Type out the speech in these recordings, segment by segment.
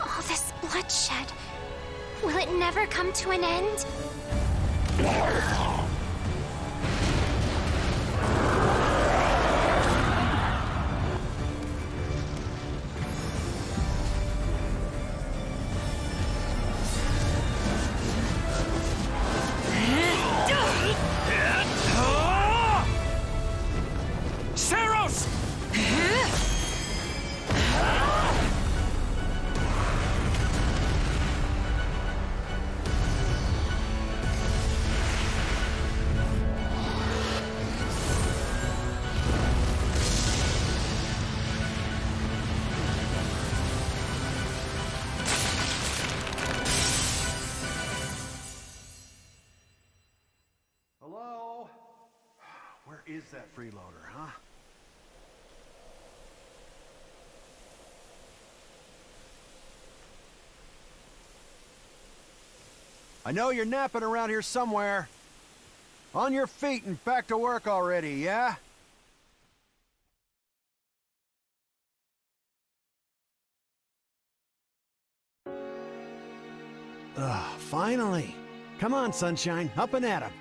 All this bloodshed. Will it never come to an end? Hello? Where is that freeloader, huh? I know you're napping around here somewhere. On your feet and back to work already, yeah? Finally. Come on, sunshine, up and at 'em.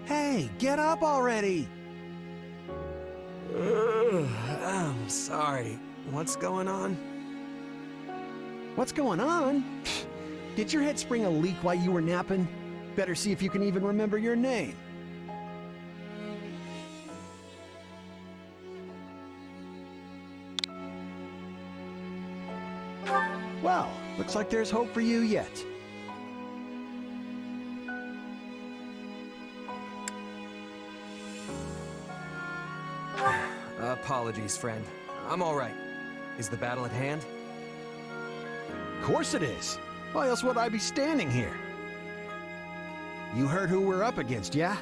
Hey, get up already! I'm sorry. What's going on? What's going on? Did your head spring a leak while you were napping? Better see if you can even remember your name. Well, looks like there's hope for you yet. Apologies, friend. I'm all right. Is the battle at hand? Of course it is. Why else would I be standing here? You heard who we're up against, yeah?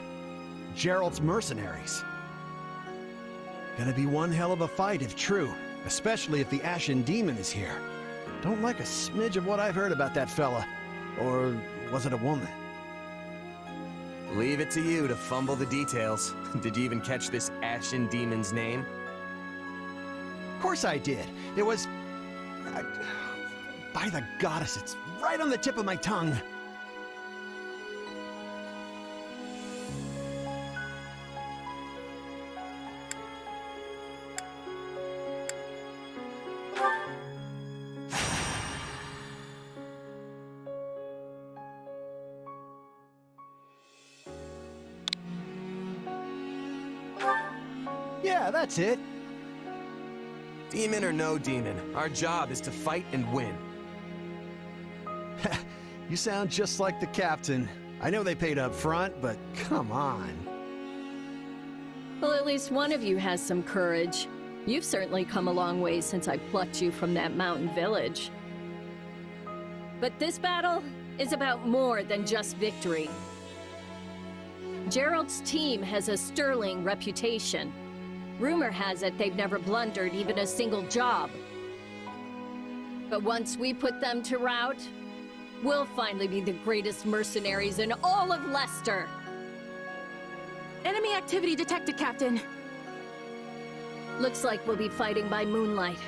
Geralt's mercenaries. Gonna be one hell of a fight if true, especially if the Ashen Demon is here. Don't like a smidge of what I've heard about that fella. Or was it a woman? Leave it to you to fumble the details. Did you even catch this Ashen Demon's name? Of course I did. It was... by the goddess, it's right on the tip of my tongue. Yeah, that's it. Demon or no demon, our job is to fight and win. You sound just like the captain. I know they paid up front, but come on. Well, at least one of you has some courage. You've certainly come a long way since I plucked you from that mountain village. But this battle is about more than just victory. Geralt's team has a sterling reputation. Rumor has it they've never blundered even a single job. But once we put them to rout, we'll finally be the greatest mercenaries in all of Leicester. Enemy activity detected, Captain. Looks like we'll be fighting by moonlight.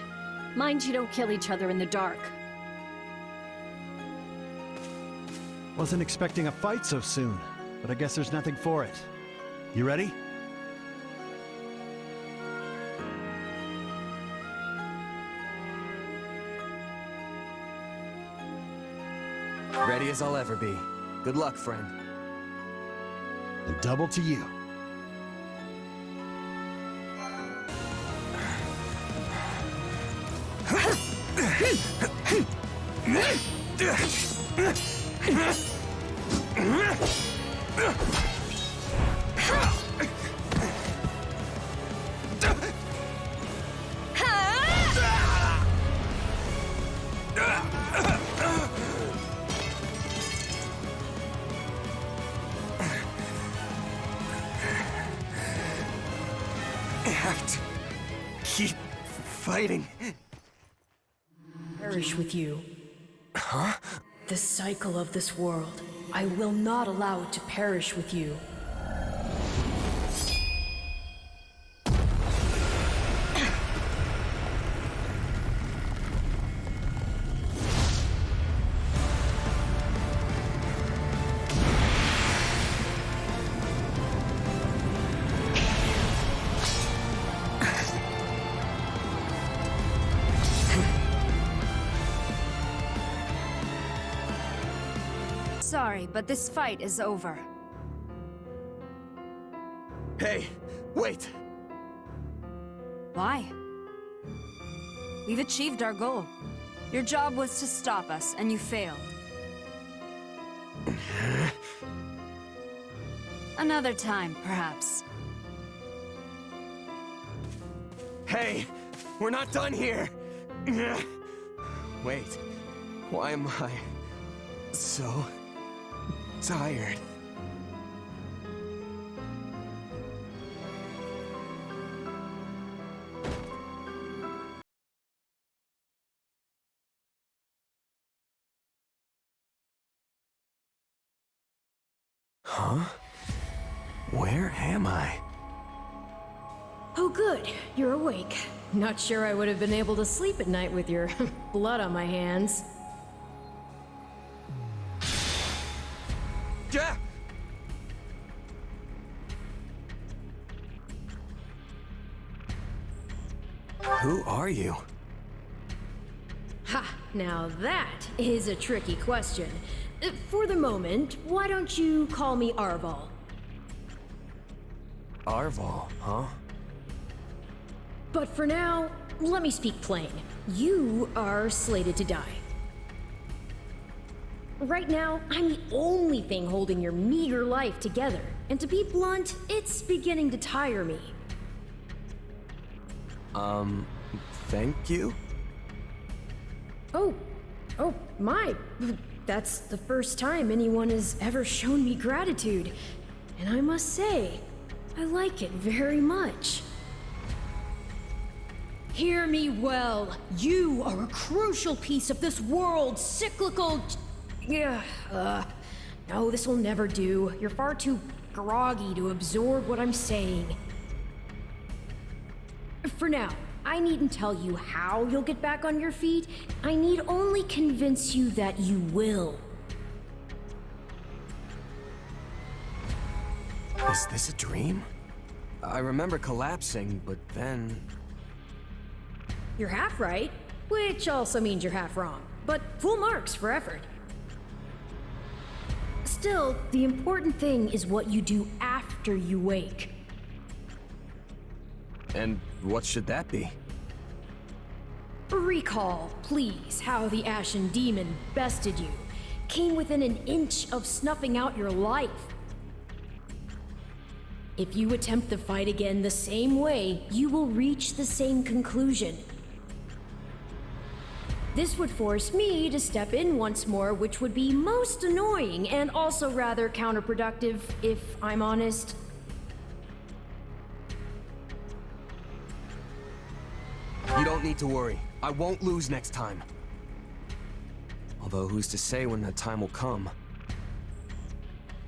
Mind you don't kill each other in the dark. Wasn't expecting a fight so soon, but I guess there's nothing for it. You ready? Ready as I'll ever be. Good luck, friend. And double to you. I have to keep fighting. Perish with you. Huh? The cycle of this world. I will not allow it to perish with you. Sorry, but this fight is over. Hey, wait! Why? We've achieved our goal. Your job was to stop us, and you failed. Another time, perhaps. Hey! We're not done here! Wait, why am I so tired? Huh? Where am I? Oh good, you're awake. Not sure I would have been able to sleep at night with your blood on my hands. Yeah! Who are you? Ha! Now that is a tricky question. For the moment, why don't you call me Arval? Arval, huh? But for now, let me speak plain. You are slated to die. Right now, I'm the only thing holding your meager life together. And to be blunt, it's beginning to tire me. Thank you? Oh, my. That's the first time anyone has ever shown me gratitude. And I must say, I like it very much. Hear me well. You are a crucial piece of this world's cyclical... No, this will never do. You're far too groggy to absorb what I'm saying. For now, I needn't tell you how you'll get back on your feet. I need only convince you that you will. Is this a dream? I remember collapsing, but then... You're half right, which also means you're half wrong. But full marks for effort. Still, the important thing is what you do after you wake. And what should that be? Recall, please, how the Ashen Demon bested you. Came within an inch of snuffing out your life. If you attempt the fight again the same way, you will reach the same conclusion. This would force me to step in once more, which would be most annoying and also rather counterproductive, if I'm honest. You don't need to worry. I won't lose next time. Although who's to say when that time will come?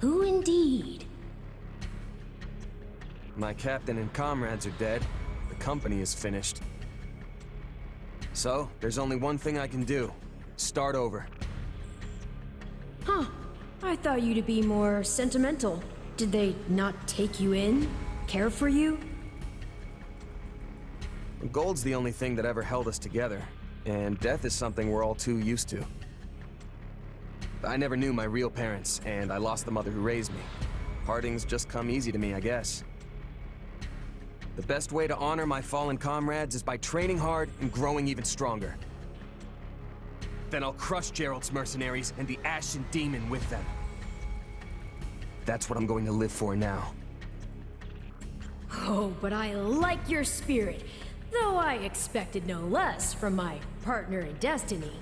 Who indeed? My captain and comrades are dead. The company is finished. So, there's only one thing I can do. Start over. Huh. I thought you to be more sentimental. Did they not take you in? Care for you? Gold's the only thing that ever held us together, and death is something we're all too used to. I never knew my real parents, and I lost the mother who raised me. Partings just come easy to me, I guess. The best way to honor my fallen comrades is by training hard and growing even stronger. Then I'll crush Geralt's mercenaries and the Ashen Demon with them. That's what I'm going to live for now. Oh, but I like your spirit, though I expected no less from my partner in destiny.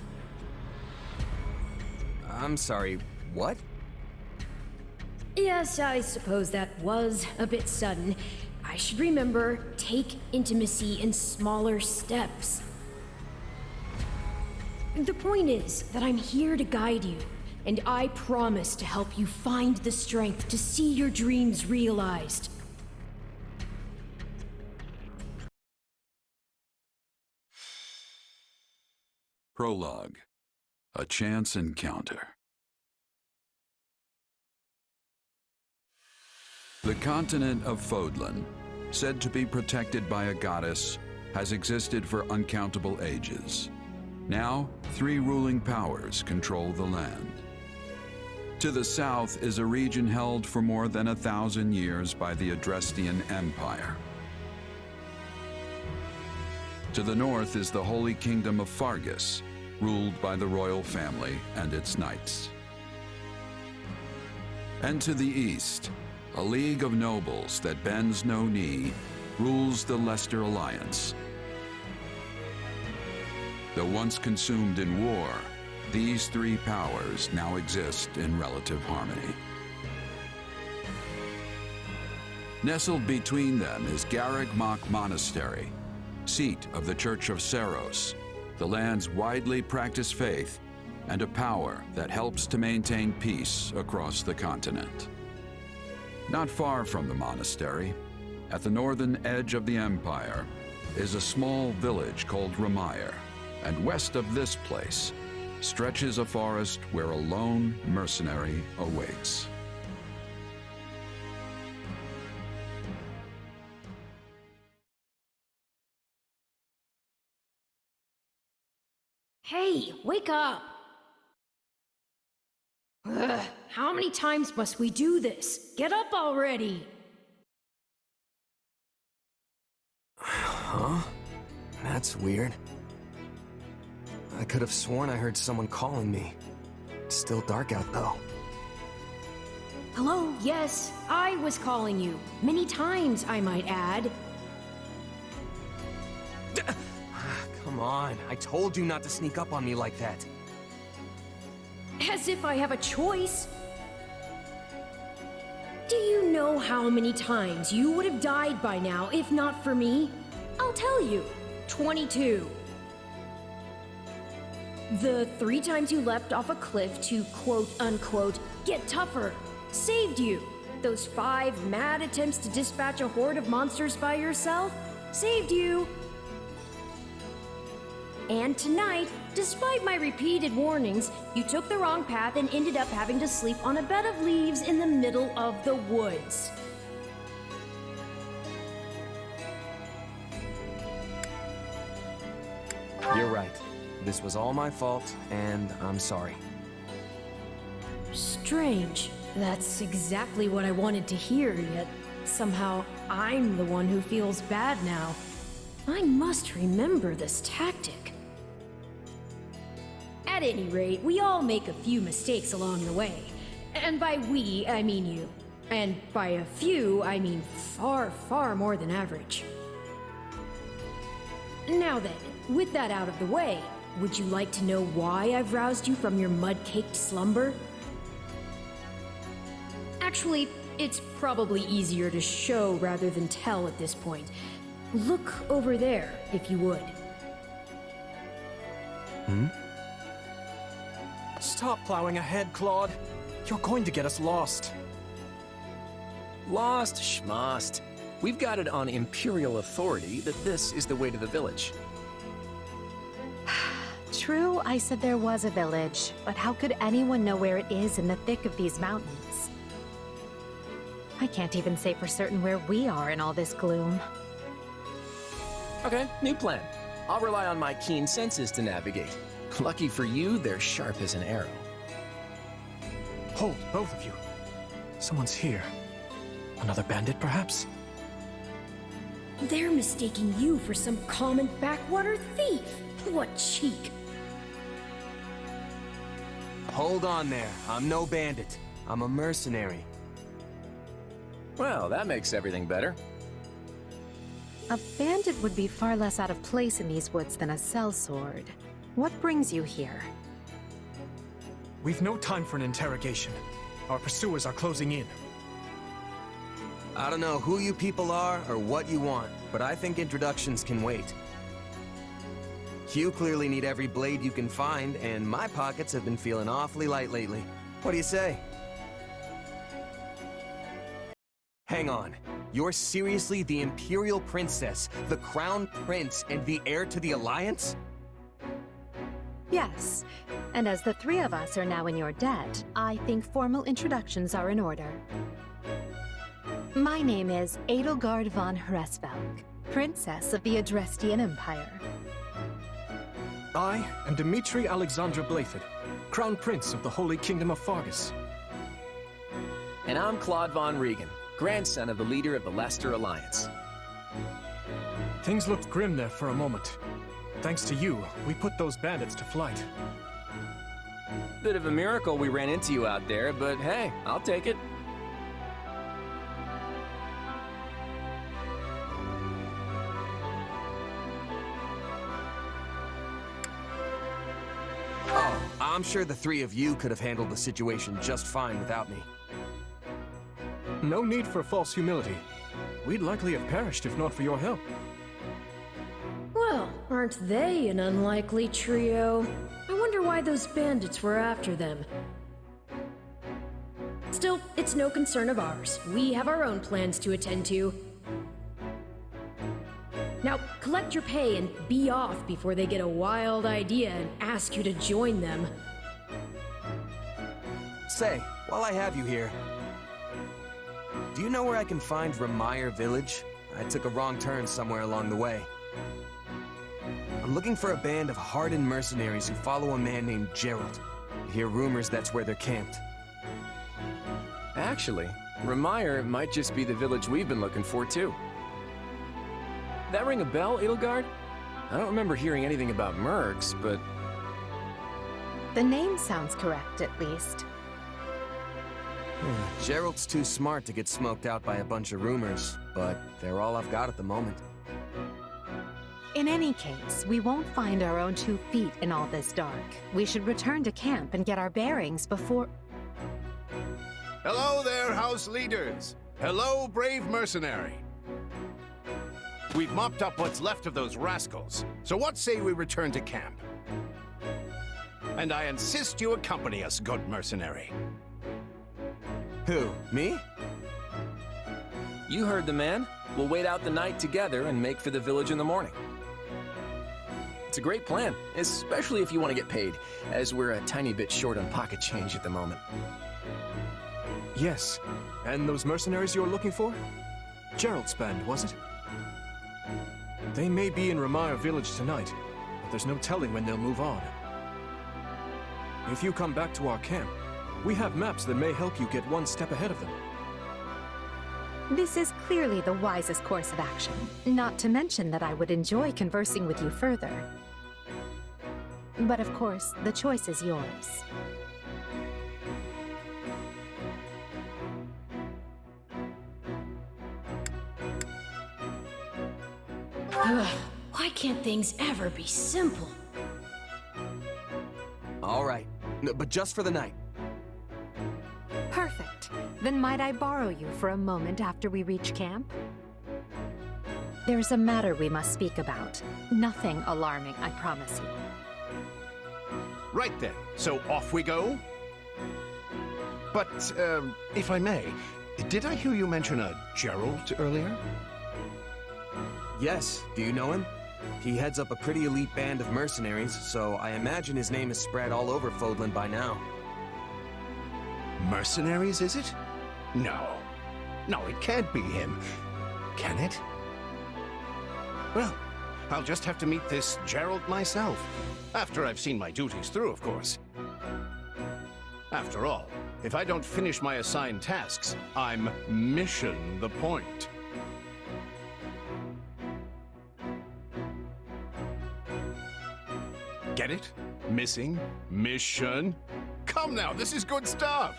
I'm sorry, what? Yes, I suppose that was a bit sudden. I should remember, take intimacy in smaller steps. The point is that I'm here to guide you, and I promise to help you find the strength to see your dreams realized. Prologue. A chance encounter. The continent of Fódlan, said to be protected by a goddess, has existed for uncountable ages. Now, 3 ruling powers control the land. To the south is a region held for more than 1,000 years by the Adrestian Empire. To the north is the Holy Kingdom of Fargus, ruled by the royal family and its knights. And to the east, a league of nobles that bends no knee rules the Leicester Alliance. Though once consumed in war, these 3 powers now exist in relative harmony. Nestled between them is Cageccc Monastery, seat of the Church of Saros, the land's widely practiced faith, and a power that helps to maintain peace across the continent. Not far from the monastery, at the northern edge of the empire, is a small village called Ramire, and west of this place stretches a forest where a lone mercenary awaits. Hey, wake up! Ugh, how many times must we do this? Get up already! Huh? That's weird. I could have sworn I heard someone calling me. It's still dark out, though. Hello? Yes, I was calling you. Many times, I might add. Come on, I told you not to sneak up on me like that. As if I have a choice. Do you know how many times you would have died by now if not for me? I'll tell you. 22. The 3 times you leapt off a cliff to quote-unquote get tougher saved you. Those 5 mad attempts to dispatch a horde of monsters by yourself saved you. And tonight, despite my repeated warnings, you took the wrong path and ended up having to sleep on a bed of leaves in the middle of the woods. You're right. This was all my fault, and I'm sorry. Strange. That's exactly what I wanted to hear, yet somehow I'm the one who feels bad now. I must remember this tactic. At any rate, we all make a few mistakes along the way. And by we, I mean you. And by a few, I mean far, far more than average. Now then, with that out of the way, would you like to know why I've roused you from your mud-caked slumber? Actually, it's probably easier to show rather than tell at this point. Look over there, if you would. Stop plowing ahead, Claude. You're going to get us lost. Lost schmost. We've got it on Imperial authority that this is the way to the village. True, I said there was a village, but how could anyone know where it is in the thick of these mountains? I can't even say for certain where we are in all this gloom. Okay, new plan. I'll rely on my keen senses to navigate. Lucky for you, they're sharp as an arrow. Hold, both of you. Someone's here. Another bandit, perhaps? They're mistaking you for some common backwater thief. What cheek. Hold on there. I'm no bandit. I'm a mercenary. Well, that makes everything better. A bandit would be far less out of place in these woods than a sellsword. What brings you here? We've no time for an interrogation. Our pursuers are closing in. I don't know who you people are or what you want, but I think introductions can wait. You clearly need every blade you can find, and my pockets have been feeling awfully light lately. What do you say? Hang on. You're seriously the Imperial Princess, the Crown Prince, and the heir to the Alliance? Yes, and as the three of us are now in your debt, I think formal introductions are in order. My name is Edelgard von Hresvelg, Princess of the Adrestian Empire. I am Dmitri Alexandra Blaifford, Crown Prince of the Holy Kingdom of Fargus. And I'm Claude von Regan, grandson of the leader of the Leicester Alliance. Things looked grim there for a moment. Thanks to you, we put those bandits to flight. Bit of a miracle we ran into you out there, but hey, I'll take it. Oh, I'm sure the three of you could have handled the situation just fine without me. No need for false humility. We'd likely have perished if not for your help. Well, aren't they an unlikely trio? I wonder why those bandits were after them. Still, it's no concern of ours. We have our own plans to attend to. Now, collect your pay and be off before they get a wild idea and ask you to join them. Say, while I have you here, do you know where I can find Remire Village? I took a wrong turn somewhere along the way. I'm looking for a band of hardened mercenaries who follow a man named Gerald. I hear rumors that's where they're camped. Actually, Remire might just be the village we've been looking for, too. That ring a bell, Edelgard? I don't remember hearing anything about mercs, but... The name sounds correct, at least. Gerald's too smart to get smoked out by a bunch of rumors, but they're all I've got at the moment. In any case, we won't find our own 2 feet in all this dark. We should return to camp and get our bearings before... Hello there, house leaders. Hello, brave mercenary. We've mopped up what's left of those rascals, so what say we return to camp? And I insist you accompany us, good mercenary. Who, me? You heard the man. We'll wait out the night together and make for the village in the morning. It's a great plan, especially if you want to get paid, as we're a tiny bit short on pocket change at the moment. Yes, and those mercenaries you're looking for? Gerald's band, was it? They may be in Remire Village tonight, but there's no telling when they'll move on. If you come back to our camp, we have maps that may help you get one step ahead of them. This is clearly the wisest course of action, not to mention that I would enjoy conversing with you further. But of course, the choice is yours. Why can't things ever be simple? All right, but just for the night. Perfect. Then might I borrow you for a moment after we reach camp? There's a matter we must speak about. Nothing alarming, I promise you. Right then, so off we go? But, if I may, did I hear you mention a Gerald earlier? Yes, do you know him? He heads up a pretty elite band of mercenaries, so I imagine his name is spread all over Fódlan by now. Mercenaries, is it? No. No, it can't be him. Can it? Well, I'll just have to meet this Gerald myself. After I've seen my duties through, of course. After all, if I don't finish my assigned tasks, I'm mission the point. Get it? Missing? Mission? Come now, this is good stuff.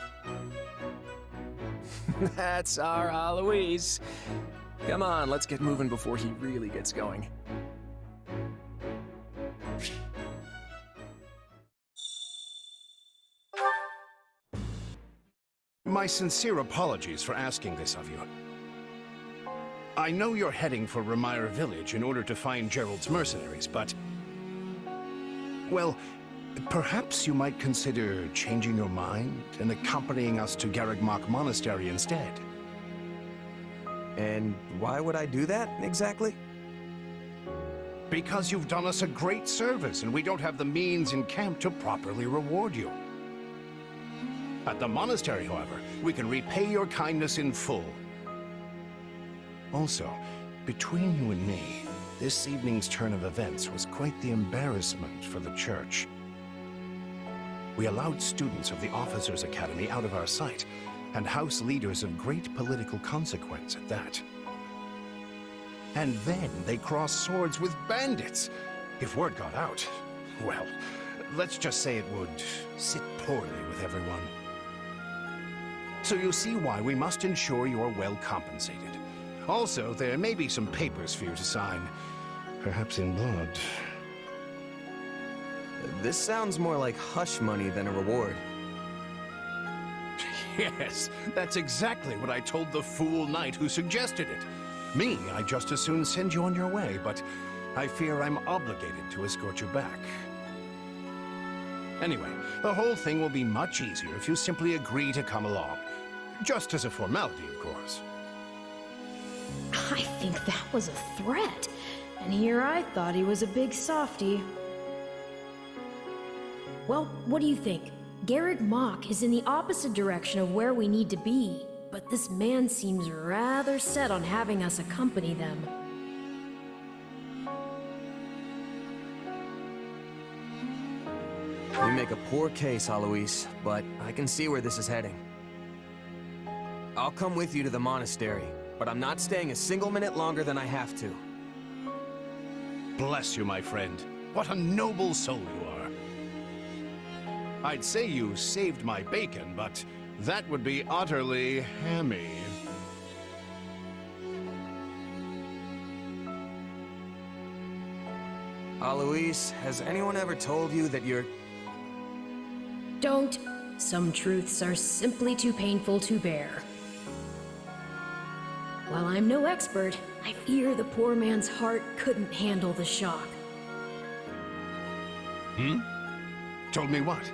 That's our Alois. Come on, let's get moving before he really gets going. My sincere apologies for asking this of you. I know you're heading for Remire Village in order to find Gerald's mercenaries, but... well, perhaps you might consider changing your mind and accompanying us to Cageccc Monastery instead. And why would I do that, exactly? Because you've done us a great service, and we don't have the means in camp to properly reward you. At the monastery, however, we can repay your kindness in full. Also, between you and me, this evening's turn of events was quite the embarrassment for the church. We allowed students of the Officers' Academy out of our sight, and house leaders of great political consequence at that. And then they crossed swords with bandits. If word got out, well, let's just say it would sit poorly with everyone. So you see why we must ensure you're well compensated. Also, there may be some papers for you to sign, perhaps in blood. This sounds more like hush money than a reward. Yes, that's exactly what I told the fool knight who suggested it. Me, I'd just as soon send you on your way, but I fear I'm obligated to escort you back. Anyway, the whole thing will be much easier if you simply agree to come along. Just as a formality, of course. I think that was a threat. And here I thought he was a big softy. Well, what do you think? Cageccc is in the opposite direction of where we need to be, but this man seems rather set on having us accompany them. You make a poor case, Alois, but I can see where this is heading. I'll come with you to the monastery, but I'm not staying a single minute longer than I have to. Bless you, my friend. What a noble soul you are. I'd say you saved my bacon, but that would be utterly hammy. Alois, has anyone ever told you that you're... Don't. Some truths are simply too painful to bear. While I'm no expert, I fear the poor man's heart couldn't handle the shock. Told me what?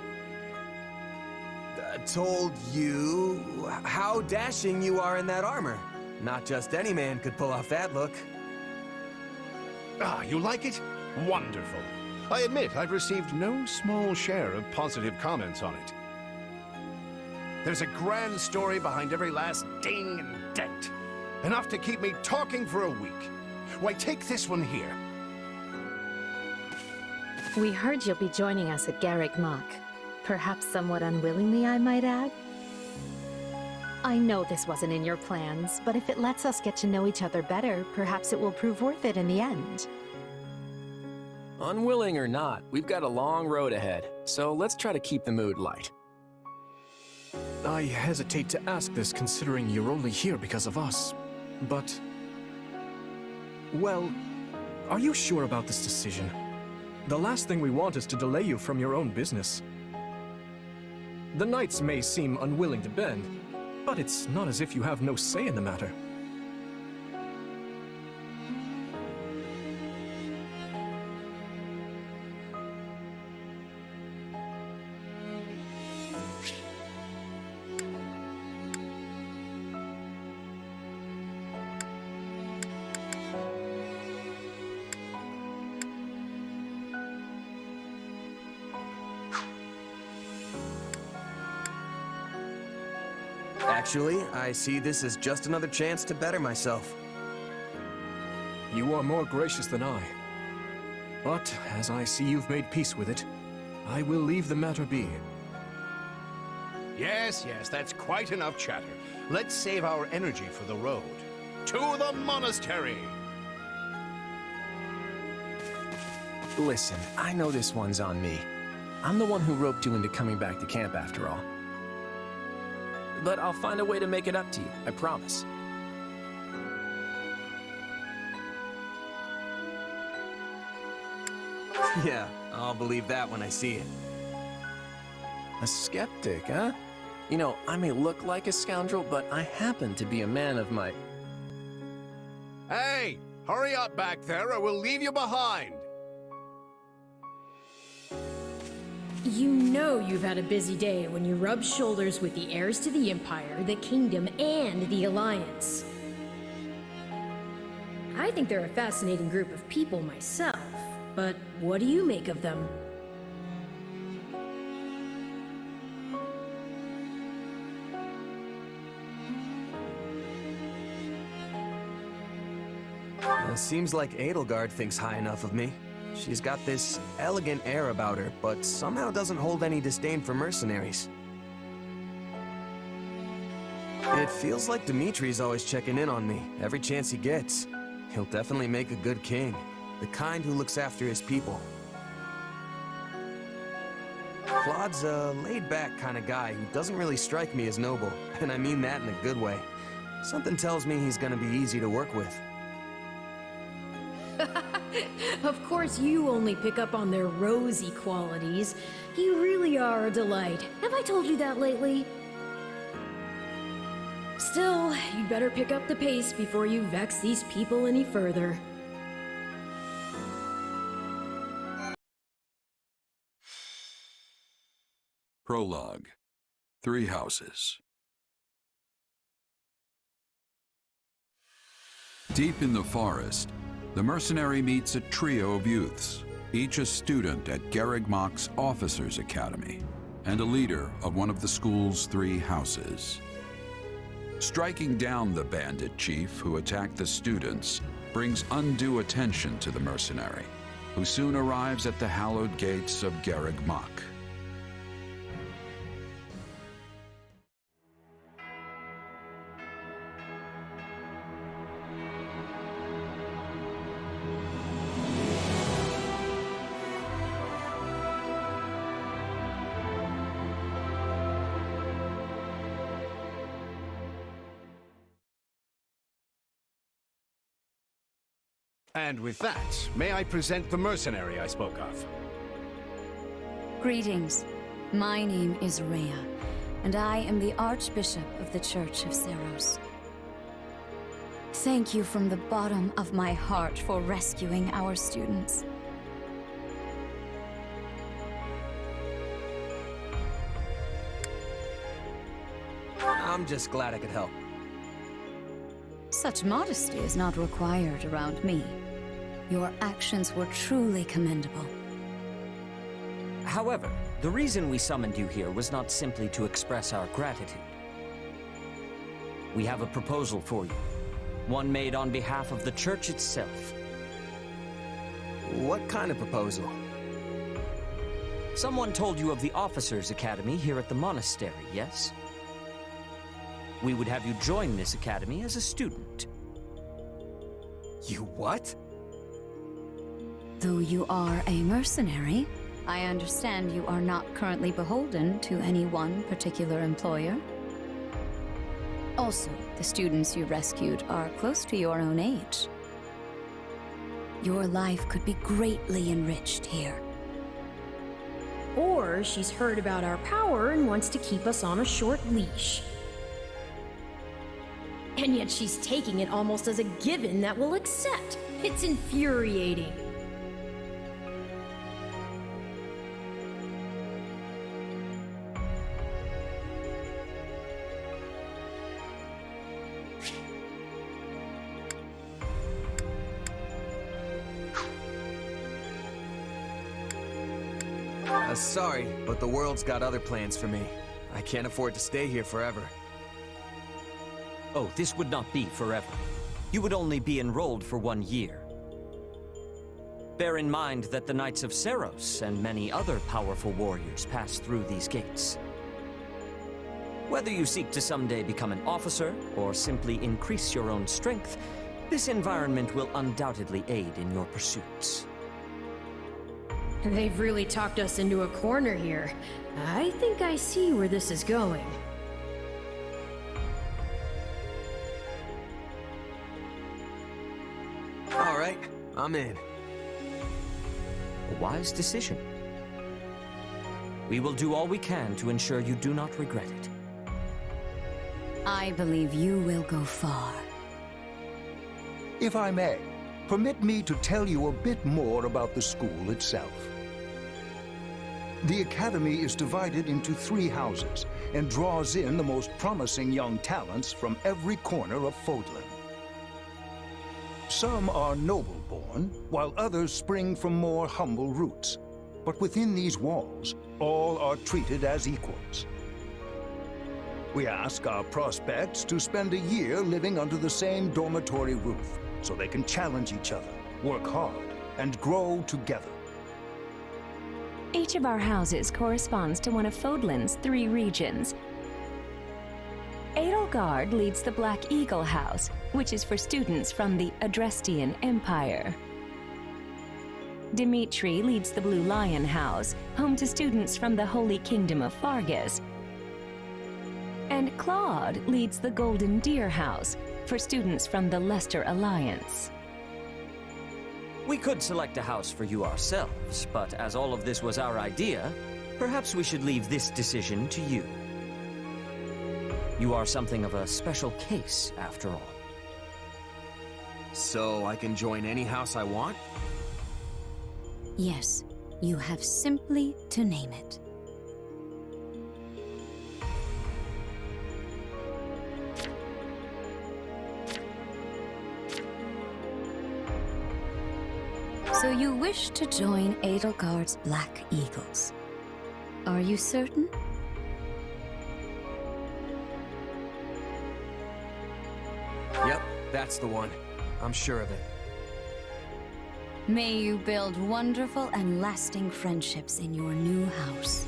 Told you how dashing you are in that armor. Not just any man could pull off that look. Ah, you like it? Wonderful. I admit I've received no small share of positive comments on it. There's a grand story behind every last ding and dent. Enough to keep me talking for a week. Why, take this one here. We heard you'll be joining us at Cageccc. Perhaps somewhat unwillingly, I might add. I know this wasn't in your plans, but if it lets us get to know each other better, perhaps it will prove worth it in the end. Unwilling or not, we've got a long road ahead, so let's try to keep the mood light. I hesitate to ask this considering you're only here because of us, but... well, are you sure about this decision? The last thing we want is to delay you from your own business. The knights may seem unwilling to bend, but it's not as if you have no say in the matter. Actually, I see this as just another chance to better myself. You are more gracious than I. But, as I see you've made peace with it, I will leave the matter be. Yes, that's quite enough chatter. Let's save our energy for the road. To the monastery! Listen, I know this one's on me. I'm the one who roped you into coming back to camp after all. But I'll find a way to make it up to you, I promise. Yeah, I'll believe that when I see it. A skeptic, huh? You know, I may look like a scoundrel, but I happen to be a man of my... Hey! Hurry up back there or we'll leave you behind! You know you've had a busy day when you rub shoulders with the heirs to the Empire, the Kingdom, and the Alliance. I think they're a fascinating group of people myself, but what do you make of them? It seems like Edelgard thinks high enough of me. She's got this elegant air about her, but somehow doesn't hold any disdain for mercenaries. It feels like Dimitri's always checking in on me, every chance he gets. He'll definitely make a good king, the kind who looks after his people. Claude's a laid-back kind of guy who doesn't really strike me as noble, and I mean that in a good way. Something tells me he's gonna be easy to work with. Of course you only pick up on their rosy qualities. You really are a delight. Have I told you that lately? Still, you'd better pick up the pace before you vex these people any further. Prologue. 3 houses. Deep in the forest, the mercenary meets a trio of youths, each a student at Cagecc's Officers' Academy, and a leader of one of the school's 3 houses. Striking down the bandit chief who attacked the students brings undue attention to the mercenary, who soon arrives at the hallowed gates of Cageccc. And with that, may I present the mercenary I spoke of? Greetings. My name is Rhea, and I am the Archbishop of the Church of Seros. Thank you from the bottom of my heart for rescuing our students. I'm just glad I could help. Such modesty is not required around me. Your actions were truly commendable. However, the reason we summoned you here was not simply to express our gratitude. We have a proposal for you, one made on behalf of the church itself. What kind of proposal? Someone told you of the Officers' Academy here at the monastery, yes? We would have you join this academy as a student. You what? Though you are a mercenary, I understand you are not currently beholden to any one particular employer. Also, the students you rescued are close to your own age. Your life could be greatly enriched here. Or she's heard about our power and wants to keep us on a short leash. And yet she's taking it almost as a given that we'll accept. It's infuriating. Sorry, but the world's got other plans for me. I can't afford to stay here forever. Oh, this would not be forever. You would only be enrolled for 1 year. Bear in mind that the Knights of Seros and many other powerful warriors pass through these gates. Whether you seek to someday become an officer, or simply increase your own strength, this environment will undoubtedly aid in your pursuits. They've really talked us into a corner here. I think I see where this is going. All right, I'm in. A wise decision. We will do all we can to ensure you do not regret it. I believe you will go far. If I may, permit me to tell you a bit more about the school itself. The Academy is divided into 3 houses and draws in the most promising young talents from every corner of Fódlan. Some are noble-born, while others spring from more humble roots. But within these walls, all are treated as equals. We ask our prospects to spend a year living under the same dormitory roof, so they can challenge each other, work hard, and grow together. Each of our houses corresponds to one of Fódlan's 3 regions. Edelgard leads the Black Eagle House, which is for students from the Adrestian Empire. Dimitri leads the Blue Lion House, home to students from the Holy Kingdom of Fargus. And Claude leads the Golden Deer House, for students from the Leicester Alliance. We could select a house for you ourselves, but as all of this was our idea, perhaps we should leave this decision to you. You are something of a special case, after all. So I can join any house I want? Yes, you have simply to name it. So you wish to join Edelgard's Black Eagles. Are you certain? Yep, that's the one. I'm sure of it. May you build wonderful and lasting friendships in your new house.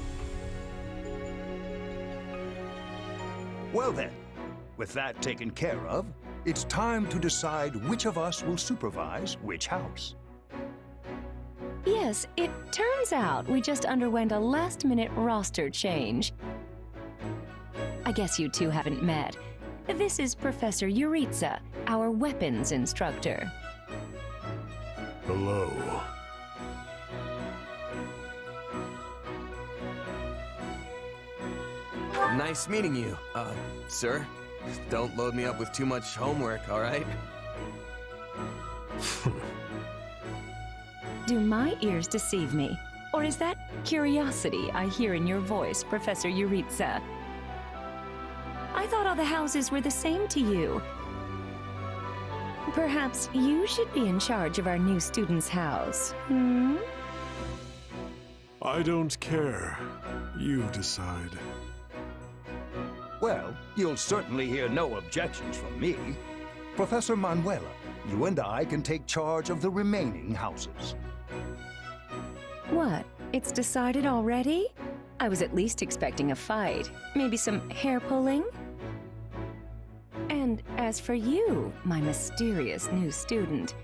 Well then, with that taken care of, it's time to decide which of us will supervise which house. Yes, it turns out we just underwent a last-minute roster change. I guess you two haven't met. This is Professor Yuritsa, our weapons instructor. Hello. Nice meeting you, sir. Don't load me up with too much homework, all right? Do my ears deceive me? Or is that curiosity I hear in your voice, Professor Yuritsa? I thought all the houses were the same to you. Perhaps you should be in charge of our new student's house, hmm? I don't care. You decide. Well, you'll certainly hear no objections from me. Professor Manuela, you and I can take charge of the remaining houses. What? It's decided already? I was at least expecting a fight. Maybe some hair pulling? And as for you, my mysterious new student,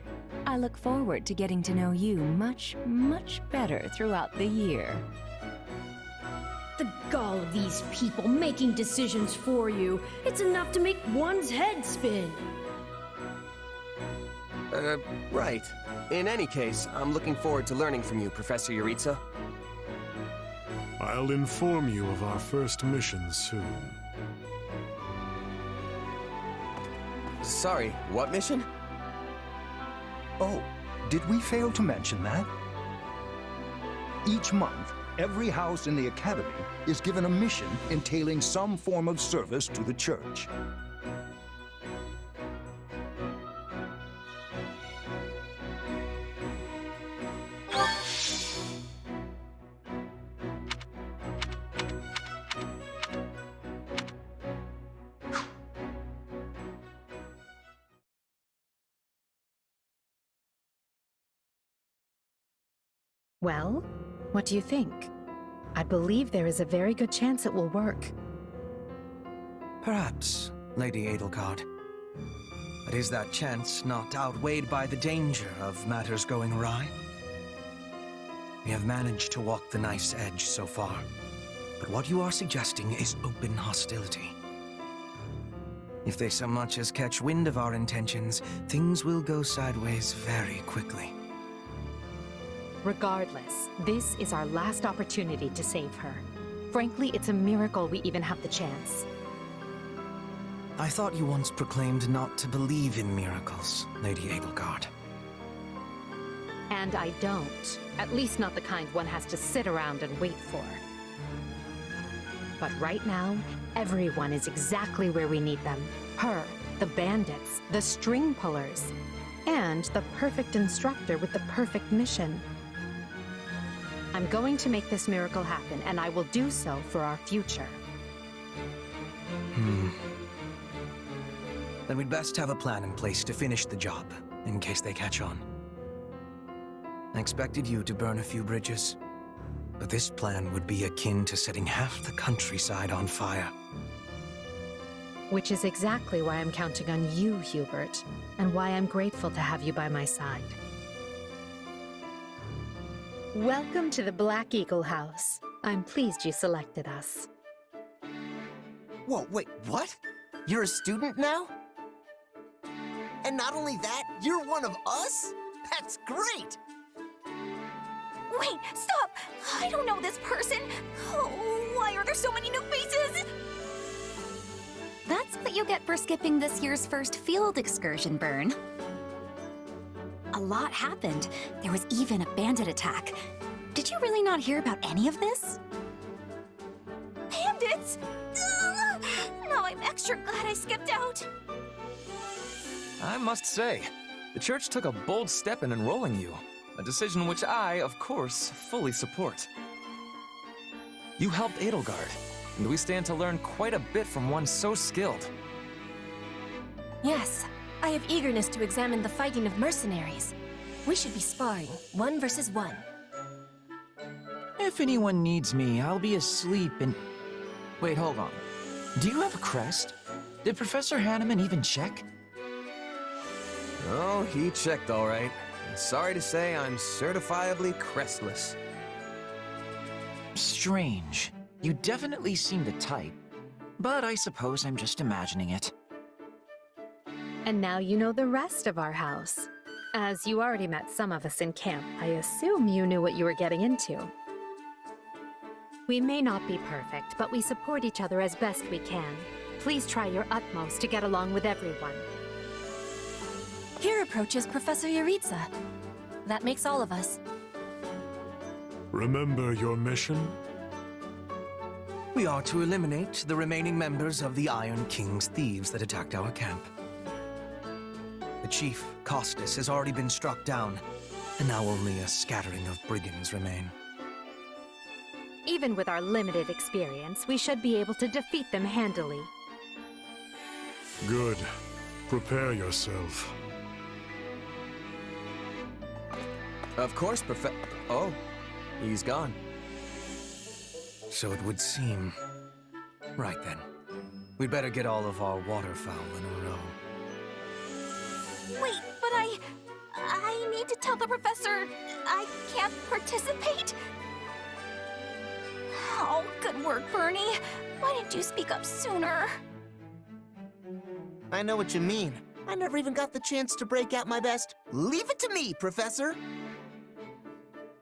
I look forward to getting to know you much, much better throughout the year. The gall of these people making decisions for you. It's enough to make one's head spin. Right. In any case, I'm looking forward to learning from you, Professor Yuritsa. I'll inform you of our first mission soon. Sorry, what mission? Oh, did we fail to mention that? Each month, every house in the Academy is given a mission entailing some form of service to the Church. Well, what do you think? I believe there is a very good chance it will work. Perhaps, Lady Edelgard. But is that chance not outweighed by the danger of matters going awry? We have managed to walk the knife's edge so far. But what you are suggesting is open hostility. If they so much as catch wind of our intentions, things will go sideways very quickly. Regardless, this is our last opportunity to save her. Frankly, it's a miracle we even have the chance. I thought you once proclaimed not to believe in miracles, Lady Edelgard. And I don't. At least not the kind one has to sit around and wait for. But right now, everyone is exactly where we need them. Her, the bandits, the string pullers, and the perfect instructor with the perfect mission. I'm going to make this miracle happen, and I will do so for our future. Then we'd best have a plan in place to finish the job, in case they catch on. I expected you to burn a few bridges, but this plan would be akin to setting half the countryside on fire. Which is exactly why I'm counting on you, Hubert, and why I'm grateful to have you by my side. Welcome to the Black Eagle House. I'm pleased you selected us. Whoa, wait, what? You're a student now? And not only that, you're one of us? That's great! Wait, stop! I don't know this person. Oh, why are there so many new faces? That's what you get for skipping this year's first field excursion, Byrne. A lot happened. There was even a bandit attack. Did you really not hear about any of this? Bandits? Ugh! Now I'm extra glad I skipped out. I must say, the church took a bold step in enrolling you. A decision which I, of course, fully support. You helped Edelgard, and we stand to learn quite a bit from one so skilled. Yes, I have eagerness to examine the fighting of mercenaries. We should be sparring, 1 versus 1. If anyone needs me, I'll be asleep and... Wait, hold on. Do you have a crest? Did Professor Hanneman even check? Oh, he checked all right. Sorry to say, I'm certifiably crestless. Strange. You definitely seem the type. But I suppose I'm just imagining it. And now you know the rest of our house. As you already met some of us in camp, I assume you knew what you were getting into. We may not be perfect, but we support each other as best we can. Please try your utmost to get along with everyone. Here approaches Professor Yaritza. That makes all of us. Remember your mission? We are to eliminate the remaining members of the Iron King's thieves that attacked our camp. The chief, Costas, has already been struck down, and now only a scattering of brigands remain. Even with our limited experience, we should be able to defeat them handily. Good. Prepare yourself. Of course, Oh, he's gone. So it would seem. Right then. We'd better get all of our waterfowl in a row. Wait, but I need to tell the professor I can't participate? Oh, good work, Bernie. Why didn't you speak up sooner? I know what you mean. I never even got the chance to break out my best. Leave it to me, Professor!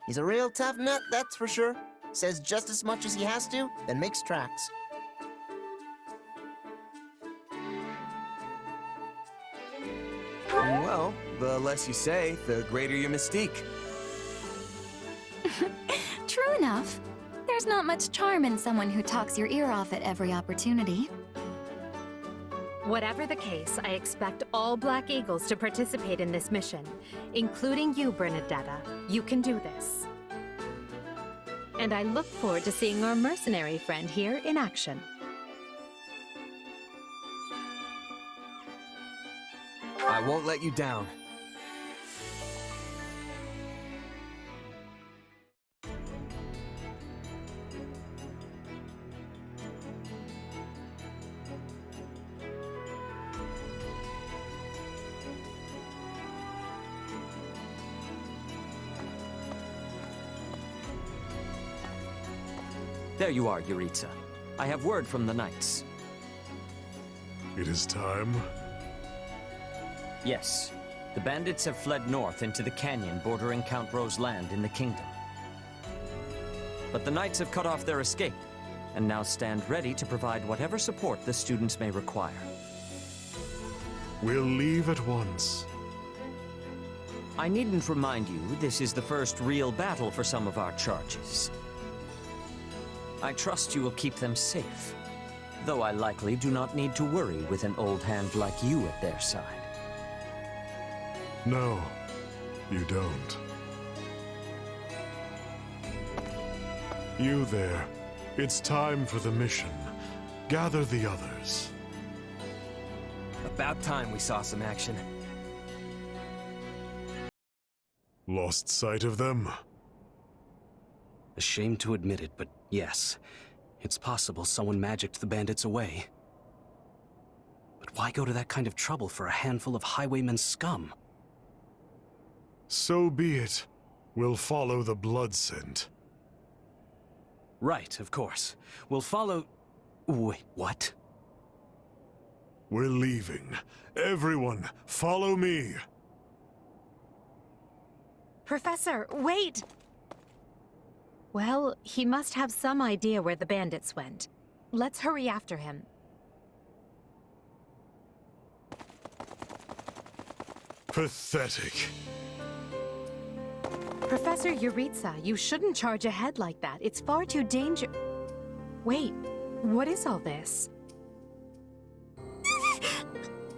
He's a real tough nut, that's for sure. Says just as much as he has to, then makes tracks. Well, the less you say, the greater your mystique. True enough. There's not much charm in someone who talks your ear off at every opportunity. Whatever the case, I expect all Black Eagles to participate in this mission, including you, Bernadetta. You can do this. And I look forward to seeing our mercenary friend here in action. I won't let you down. There you are, Yuritsa. I have word from the knights. It is time. Yes. The bandits have fled north into the canyon bordering Count Ro's land in the kingdom. But the knights have cut off their escape, and now stand ready to provide whatever support the students may require. We'll leave at once. I needn't remind you, this is the first real battle for some of our charges. I trust you will keep them safe, though I likely do not need to worry with an old hand like you at their side. No, you don't. You there. It's time for the mission. Gather the others. About time we saw some action. Lost sight of them? Ashamed to admit it, but yes. It's possible someone magicked the bandits away. But why go to that kind of trouble for a handful of highwaymen scum? So be it. We'll follow the blood scent. Right, of course. We'll follow... Wait, what? We're leaving. Everyone, follow me! Professor, wait! Well, he must have some idea where the bandits went. Let's hurry after him. Pathetic. Professor Yuritsa, you shouldn't charge ahead like that. It's far too dangerous. Wait, what is all this?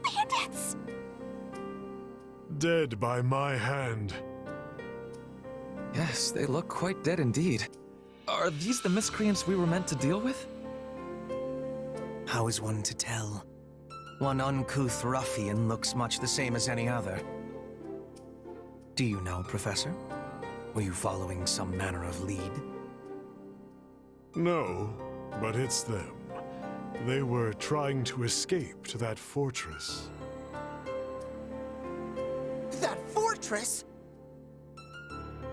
Bandits! Dead by my hand. Yes, they look quite dead indeed. Are these the miscreants we were meant to deal with? How is one to tell? One uncouth ruffian looks much the same as any other. Do you know, Professor? Were you following some manner of lead? No, but it's them. They were trying to escape to that fortress. That fortress?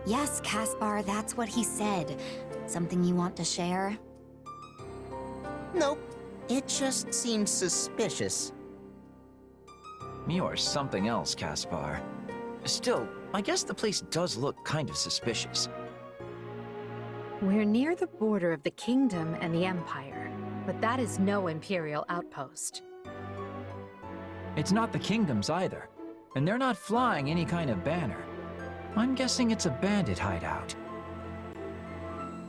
Yes, Caspar, that's what he said. Something you want to share? Nope. It just seems suspicious. Me or something else, Caspar. Still, I guess the place does look kind of suspicious. We're near the border of the kingdom and the empire, but that is no imperial outpost. It's not the kingdoms either, and they're not flying any kind of banner. I'm guessing it's a bandit hideout.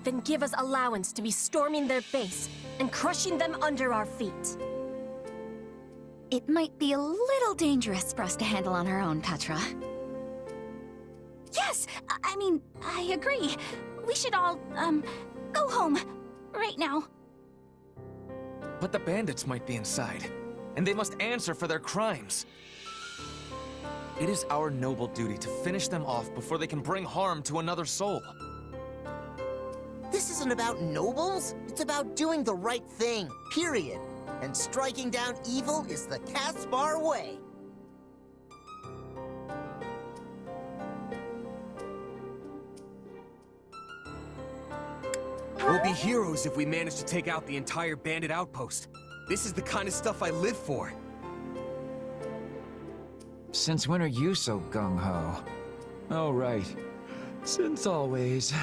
Then give us allowance to be storming their base and crushing them under our feet. It might be a little dangerous for us to handle on our own, Petra. Yes! I mean, I agree. We should all, go home. Right now. But the bandits might be inside, and they must answer for their crimes. It is our noble duty to finish them off before they can bring harm to another soul. This isn't about nobles. It's about doing the right thing, period. And striking down evil is the Caspar way. We'll be heroes if we manage to take out the entire bandit outpost. This is the kind of stuff I live for. Since when are you so gung-ho? Oh, right. Since always.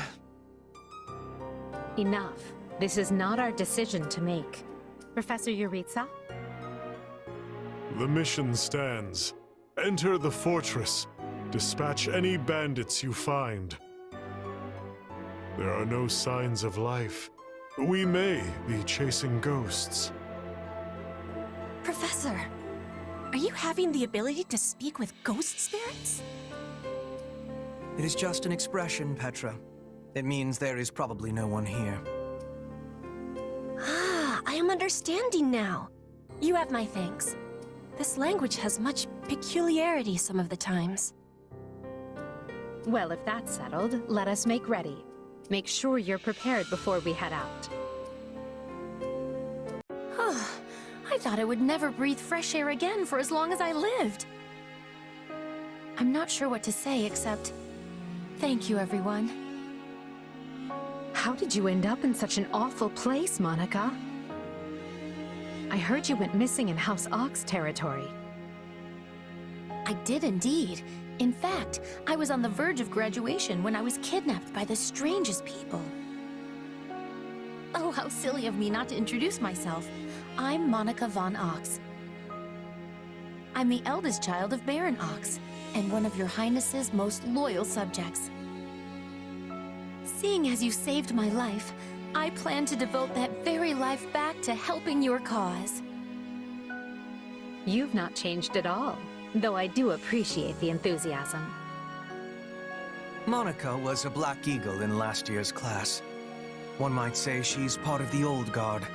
Enough. This is not our decision to make. Professor Yuritsa? The mission stands. Enter the fortress. Dispatch any bandits you find. There are no signs of life. We may be chasing ghosts. Professor, are you having the ability to speak with ghost spirits? It is just an expression, Petra. It means there is probably no one here. Ah, I am understanding now. You have my thanks. This language has much peculiarity some of the times. Well, if that's settled, let us make ready. Make sure you're prepared before we head out. I thought I would never breathe fresh air again for as long as I lived. I'm not sure what to say except, thank you, everyone. How did you end up in such an awful place, Monica? I heard you went missing in House Ox territory. I did indeed. In fact, I was on the verge of graduation when I was kidnapped by the strangest people. Oh, how silly of me not to introduce myself. I'm Monica von Ox. I'm the eldest child of Baron Ox, and one of your Highness's most loyal subjects. Seeing as you saved my life, I plan to devote that very life back to helping your cause. You've not changed at all, though I do appreciate the enthusiasm. Monica was a Black Eagle in last year's class. One might say she's part of the old guard.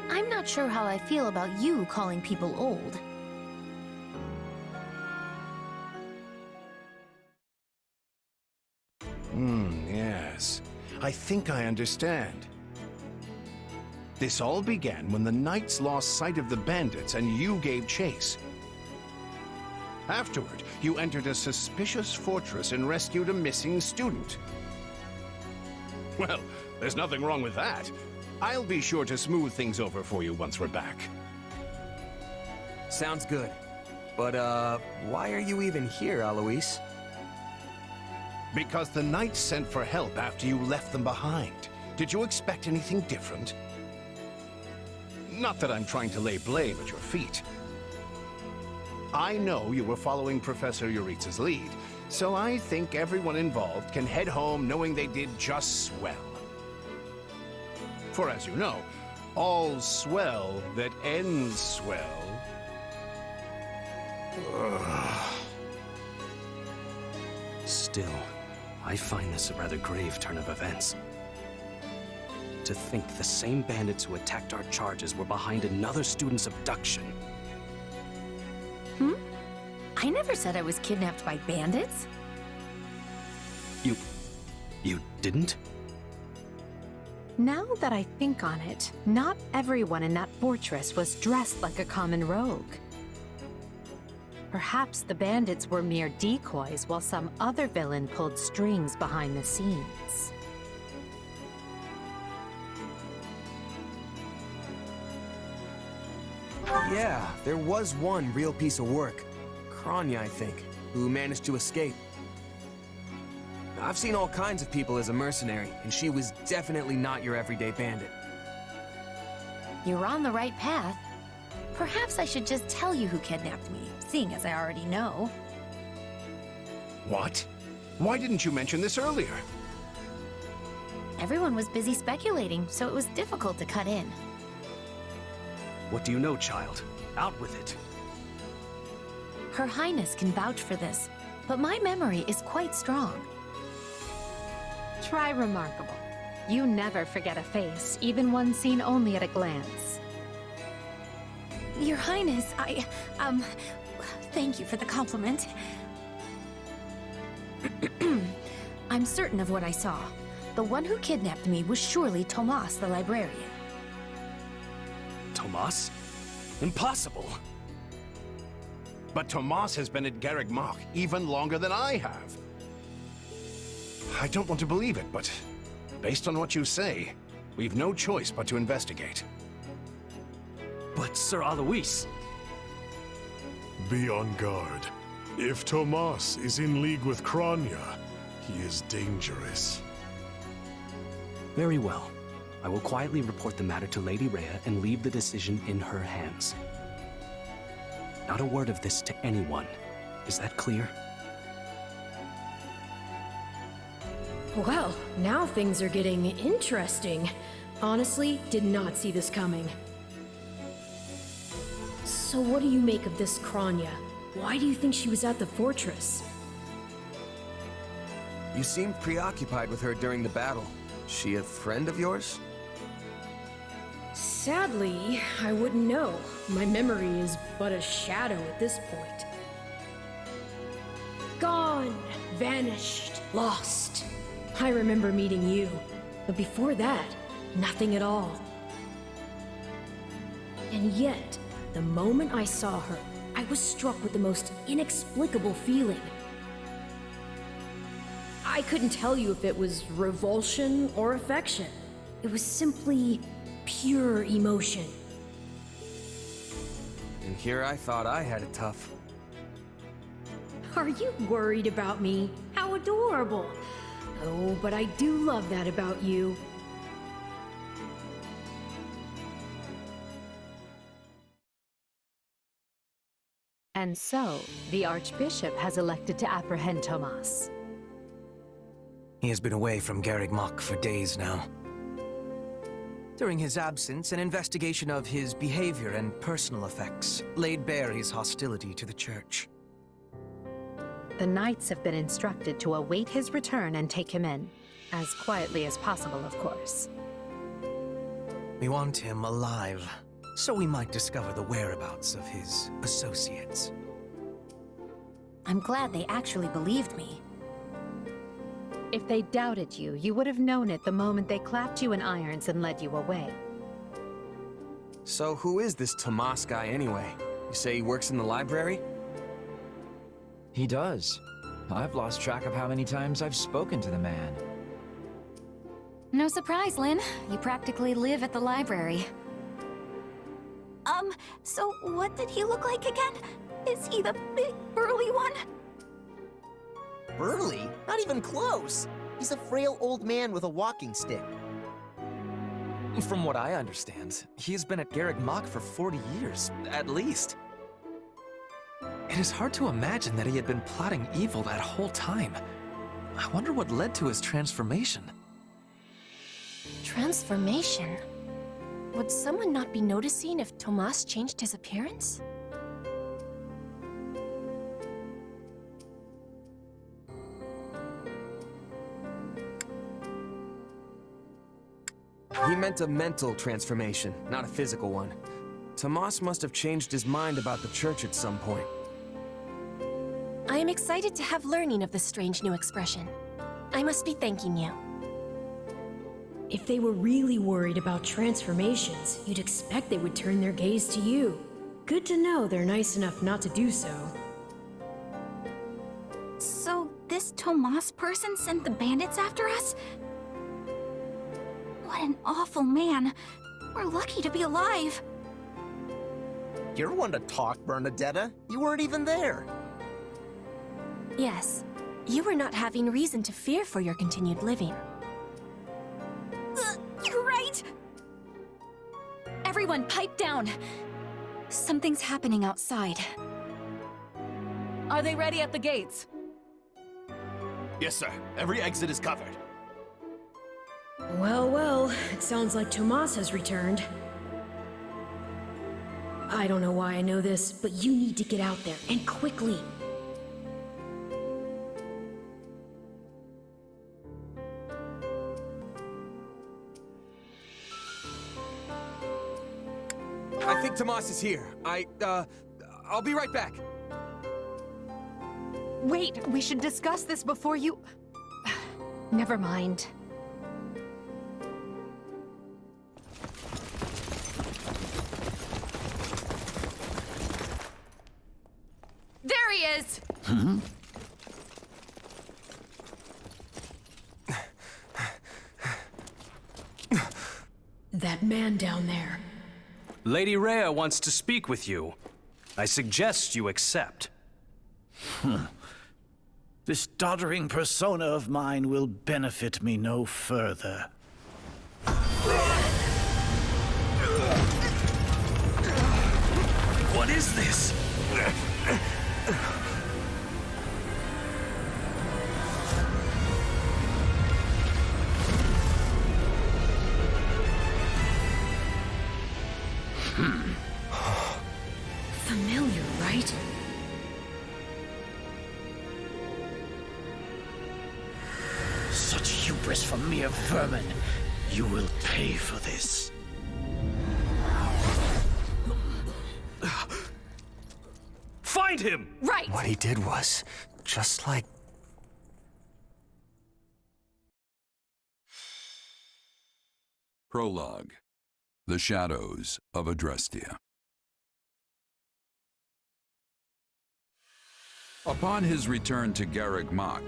I'm not sure how I feel about you calling people old. Yes. I think I understand. This all began when the knights lost sight of the bandits and you gave chase. Afterward, you entered a suspicious fortress and rescued a missing student. Well, there's nothing wrong with that. I'll be sure to smooth things over for you once we're back. Sounds good. But, why are you even here, Alois? Because the knights sent for help after you left them behind. Did you expect anything different? Not that I'm trying to lay blame at your feet. I know you were following Professor Yuritsa's lead, so I think everyone involved can head home knowing they did just swell. For as you know, all's swell that ends swell. Still, I find this a rather grave turn of events. To think the same bandits who attacked our charges were behind another student's abduction. I never said I was kidnapped by bandits. You didn't? Now that I think on it, not everyone in that fortress was dressed like a common rogue. Perhaps the bandits were mere decoys while some other villain pulled strings behind the scenes. Yeah, there was one real piece of work. Kronya, I think, who managed to escape. I've seen all kinds of people as a mercenary, and she was definitely not your everyday bandit. You're on the right path. Perhaps I should just tell you who kidnapped me, seeing as I already know. What? Why didn't you mention this earlier? Everyone was busy speculating, so it was difficult to cut in. What do you know, child? Out with it. Her Highness can vouch for this, but my memory is quite strong. Try remarkable. You never forget a face, even one seen only at a glance. Your Highness, thank you for the compliment. I'm certain of what I saw. The one who kidnapped me was surely Tomas, the librarian. Tomas? Impossible! But Tomas has been at Cageccc even longer than I have. I don't want to believe it, but based on what you say, we've no choice but to investigate. But Sir Alois... Be on guard. If Tomas is in league with Kronya, he is dangerous. Very well. I will quietly report the matter to Lady Rhea and leave the decision in her hands. Not a word of this to anyone. Is that clear? Well, now things are getting interesting. Honestly, did not see this coming. So what do you make of this Kronya? Why do you think she was at the fortress? You seemed preoccupied with her during the battle. She a friend of yours? Sadly, I wouldn't know. My memory is but a shadow at this point. Gone, vanished, lost. I remember meeting you, but before that, nothing at all. And yet, the moment I saw her, I was struck with the most inexplicable feeling. I couldn't tell you if it was revulsion or affection. It was simply pure emotion. And here I thought I had it tough. Are you worried about me? How adorable! Oh, but I do love that about you. And so, the Archbishop has elected to apprehend Tomas. He has been away from Cageccc for days now. During his absence, an investigation of his behavior and personal effects laid bare his hostility to the Church. The Knights have been instructed to await his return and take him in. As quietly as possible, of course. We want him alive, so we might discover the whereabouts of his associates. I'm glad they actually believed me. If they doubted you, you would have known it the moment they clapped you in irons and led you away. So who is this Tomas guy anyway? You say he works in the library? He does. I've lost track of how many times I've spoken to the man. No surprise, Lynn. You practically live at the library. So what did he look like again? Is he the big, burly one? Burly? Not even close. He's a frail old man with a walking stick. From what I understand, he's been at Cageccc for 40 years, at least. It is hard to imagine that he had been plotting evil that whole time. I wonder what led to his transformation. Transformation? Would someone not be noticing if Tomas changed his appearance? He meant a mental transformation, not a physical one. Tomas must have changed his mind about the Church at some point. I am excited to have learning of this strange new expression. I must be thanking you. If they were really worried about transformations, you'd expect they would turn their gaze to you. Good to know they're nice enough not to do so. So this Tomas person sent the bandits after us? What an awful man. We're lucky to be alive. You're one to talk, Bernadetta. You weren't even there. Yes, you were not having reason to fear for your continued living. You're right! Everyone, pipe down! Something's happening outside. Are they ready at the gates? Yes, sir. Every exit is covered. Well, well, it sounds like Tomas has returned. I don't know why I know this, but you need to get out there, and quickly. I think Tomas is here. I'll be right back. Wait, we should discuss this before you... Never mind. There he is! That man down there. Lady Rhea wants to speak with you. I suggest you accept. This doddering persona of mine will benefit me no further. What is this? Familiar, right? Such hubris from mere vermin. You will pay for this. Find him! Right! What he did was just like... Prologue. The Shadows of Adrestia. Upon his return to Cageccc,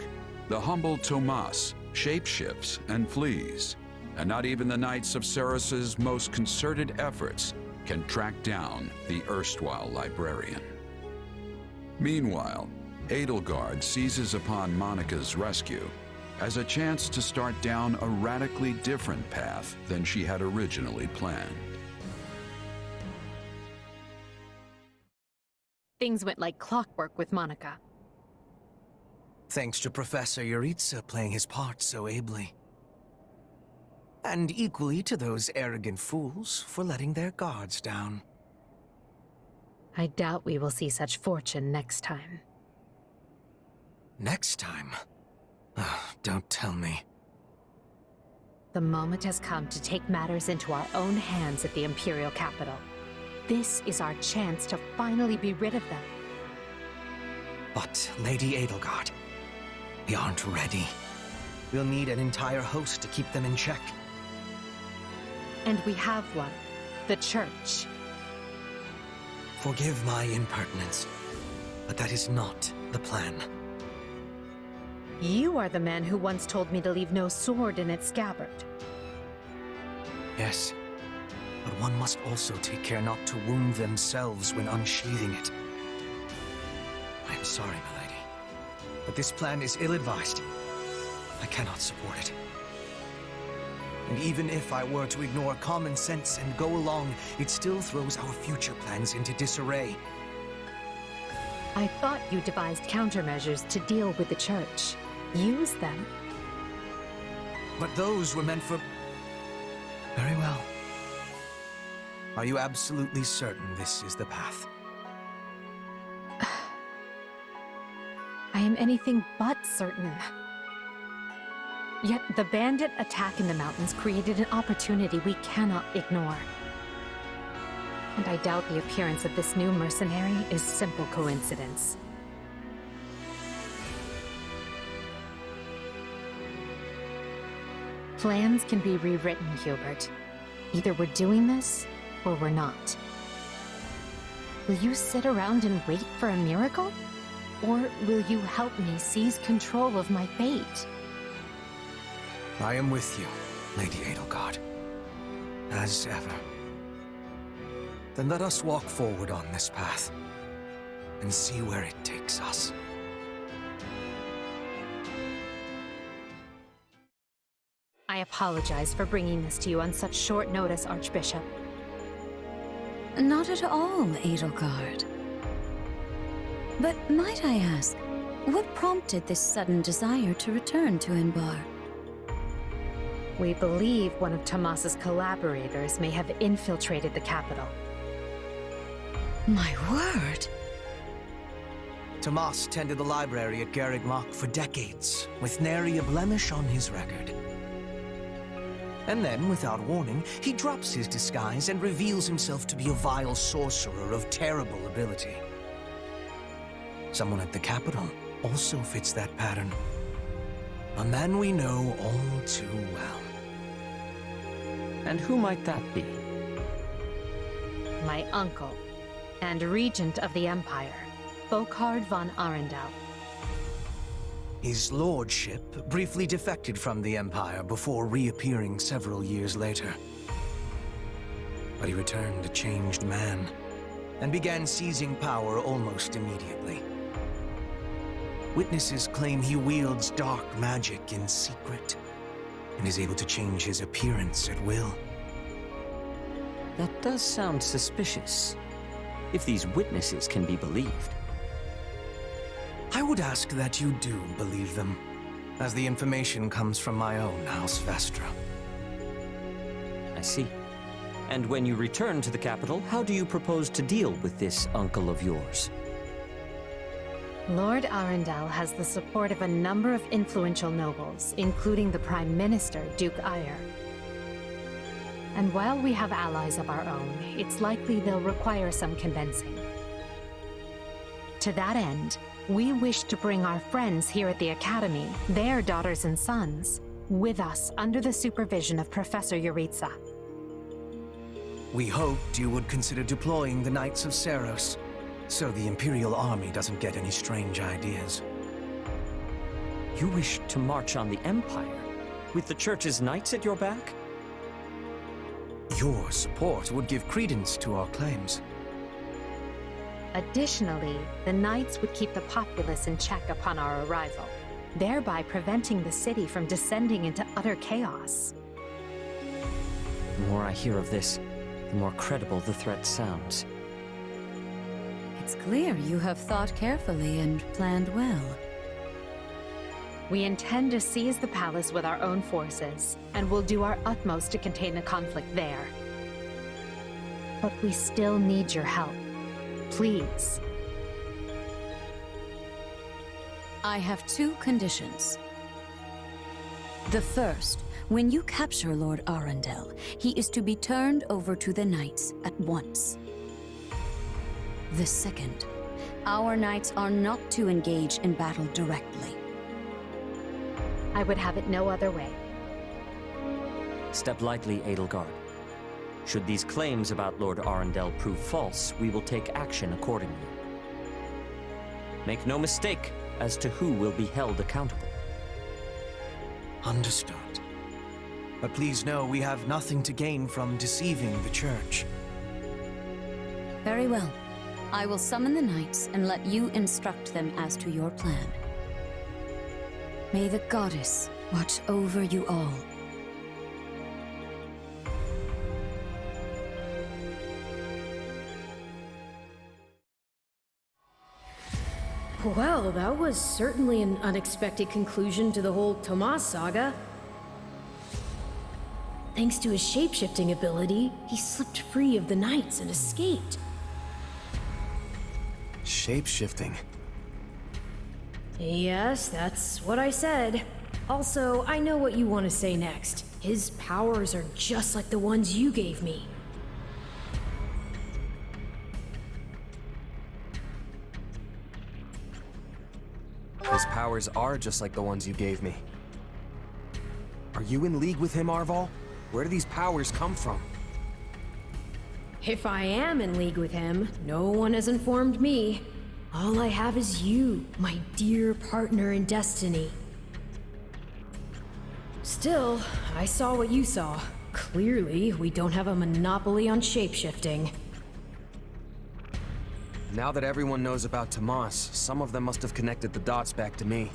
The humble Tomas shapeshifts and flees, and not even the Knights of Ceros's most concerted efforts can track down the erstwhile librarian. Meanwhile, Edelgard seizes upon Monica's rescue as a chance to start down a radically different path than she had originally planned. Things went like clockwork with Monica. Thanks to Professor Yuritsa playing his part so ably. And equally to those arrogant fools for letting their guards down. I doubt we will see such fortune next time. Next time? Don't tell me. The moment has come to take matters into our own hands at the Imperial capital. This is our chance to finally be rid of them. But, Lady Edelgard, we aren't ready. We'll need an entire host to keep them in check. And we have one. The Church. Forgive my impertinence, but that is not the plan. You are the man who once told me to leave no sword in its scabbard. Yes, but one must also take care not to wound themselves when unsheathing it. I am sorry, milady, but this plan is ill-advised. I cannot support it. And even if I were to ignore common sense and go along, it still throws our future plans into disarray. I thought you devised countermeasures to deal with the Church. Use them. But those were meant for... Very well. Are you absolutely certain this is the path? I am anything but certain. Yet the bandit attack in the mountains created an opportunity we cannot ignore. And I doubt the appearance of this new mercenary is simple coincidence. Plans can be rewritten, Hubert. Either we're doing this, or we're not. Will you sit around and wait for a miracle? Or will you help me seize control of my fate? I am with you, Lady Edelgard. As ever. Then let us walk forward on this path, and see where it takes us. I apologize for bringing this to you on such short notice, Archbishop. Not at all, Edelgard. But might I ask, what prompted this sudden desire to return to Inbar? We believe one of Tomas's collaborators may have infiltrated the capital. My word! Tomas tended the library at Cageccc for decades, with nary a blemish on his record. And then, without warning, he drops his disguise and reveals himself to be a vile sorcerer of terrible ability. Someone at the capital also fits that pattern. A man we know all too well. And who might that be? My uncle, and regent of the Empire, Volkard von Arundel. His lordship briefly defected from the Empire before reappearing several years later. But he returned a changed man, and began seizing power almost immediately. Witnesses claim he wields dark magic in secret, and is able to change his appearance at will. That does sound suspicious, if these witnesses can be believed. I would ask that you do believe them, as the information comes from my own House Vestra. I see. And when you return to the capital, how do you propose to deal with this uncle of yours? Lord Arundel has the support of a number of influential nobles, including the Prime Minister, Duke Ayer. And while we have allies of our own, it's likely they'll require some convincing. To that end, we wish to bring our friends here at the Academy, their daughters and sons, with us under the supervision of Professor Yuritsa. We hoped you would consider deploying the Knights of Ceros, so the Imperial Army doesn't get any strange ideas. You wish to march on the Empire? With the Church's knights at your back? Your support would give credence to our claims. Additionally, the knights would keep the populace in check upon our arrival, thereby preventing the city from descending into utter chaos. The more I hear of this, the more credible the threat sounds. It's clear you have thought carefully and planned well. We intend to seize the palace with our own forces, and will do our utmost to contain the conflict there. But we still need your help. Please. I have 2 conditions. The first, when you capture Lord Arundel, he is to be turned over to the knights at once. The second, our knights are not to engage in battle directly. I would have it no other way. Step lightly, Edelgard. Should these claims about Lord Arundel prove false, we will take action accordingly. Make no mistake as to who will be held accountable. Understood. But please know we have nothing to gain from deceiving the Church. Very well. I will summon the knights and let you instruct them as to your plan. May the goddess watch over you all. Well, that was certainly an unexpected conclusion to the whole Tomas saga. Thanks to his shapeshifting ability, he slipped free of the knights and escaped. Shapeshifting? Yes, that's what I said. Also, I know what you want to say next. His powers are just like the ones you gave me. His powers are just like the ones you gave me. Are you in league with him, Arval? Where do these powers come from? If I am in league with him, no one has informed me. All I have is you, my dear partner in destiny. Still, I saw what you saw. Clearly, we don't have a monopoly on shapeshifting. Now that everyone knows about Tomas, some of them must have connected the dots back to me.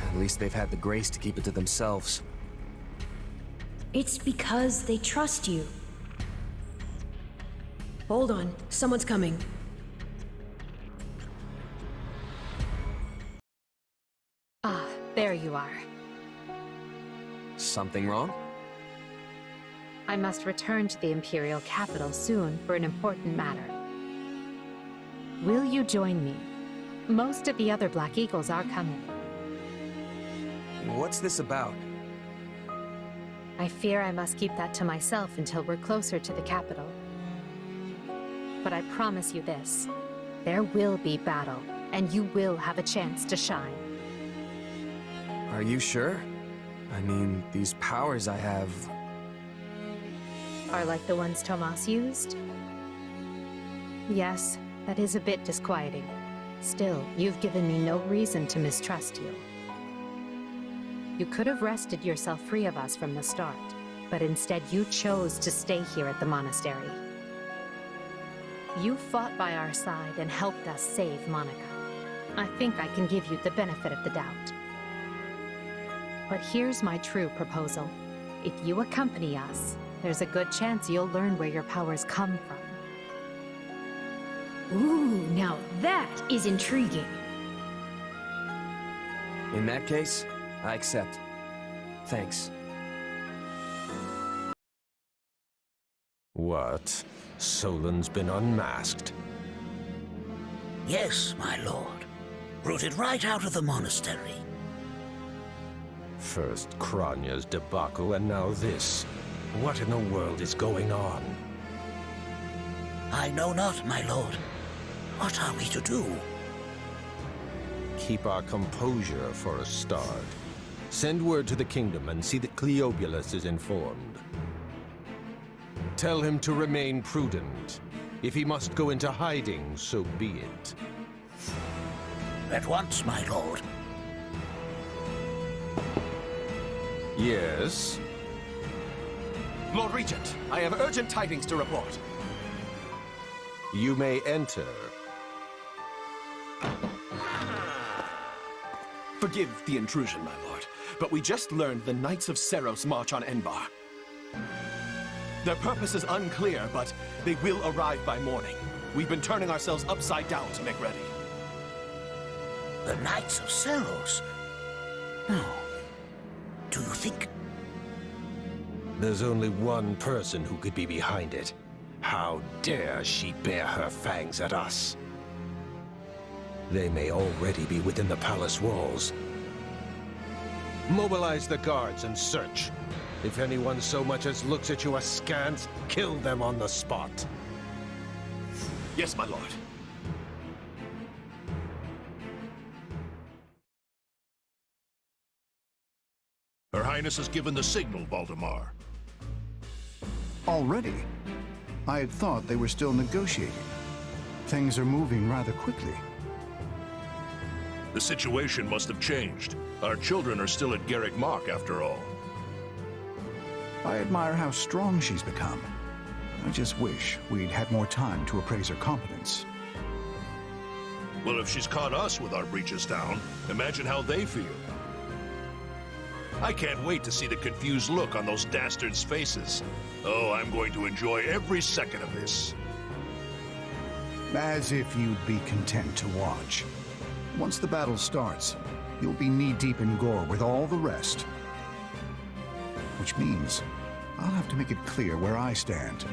At least they've had the grace to keep it to themselves. It's because they trust you. Hold on, someone's coming. Ah, there you are. Something wrong? I must return to the Imperial capital soon for an important matter. Will you join me? Most of the other Black Eagles are coming. What's this about? I fear I must keep that to myself until we're closer to the capital. But I promise you this, there will be battle, and you will have a chance to shine. Are you sure? I mean, these powers I have... Are like the ones Tomas used? Yes, that is a bit disquieting. Still, you've given me no reason to mistrust you. You could have wrested yourself free of us from the start, but instead you chose to stay here at the monastery. You fought by our side and helped us save Monica. I think I can give you the benefit of the doubt. But here's my true proposal. If you accompany us, there's a good chance you'll learn where your powers come from. Ooh, now that is intriguing. In that case, I accept. Thanks. What? Solon's been unmasked? Yes, my lord. Rooted right out of the monastery. First Kranya's debacle, and now this. What in the world is going on? I know not, my lord. What are we to do? Keep our composure for a start. Send word to the kingdom and see that Cleobulus is informed. Tell him to remain prudent. If he must go into hiding, so be it. At once, my lord. Yes? Lord Regent, I have urgent tidings to report. You may enter. Forgive the intrusion, my lord, but we just learned the Knights of Seros march on Enbar. Their purpose is unclear, but they will arrive by morning. We've been turning ourselves upside down to make ready. The Knights of Seros? No. Do you think... There's only one person who could be behind it. How dare she bare her fangs at us? They may already be within the palace walls. Mobilize the guards and search. If anyone so much as looks at you askance, kill them on the spot. Yes, my lord. Her Highness has given the signal, Baltimore. Already? I had thought they were still negotiating. Things are moving rather quickly. The situation must have changed. Our children are still at Cageccc after all. I admire how strong she's become. I just wish we'd had more time to appraise her competence. Well, if she's caught us with our breeches down, imagine how they feel. I can't wait to see the confused look on those dastards' faces. Oh, I'm going to enjoy every second of this. As if you'd be content to watch. Once the battle starts, you'll be knee-deep in gore with all the rest. Which means I'll have to make it clear where I stand.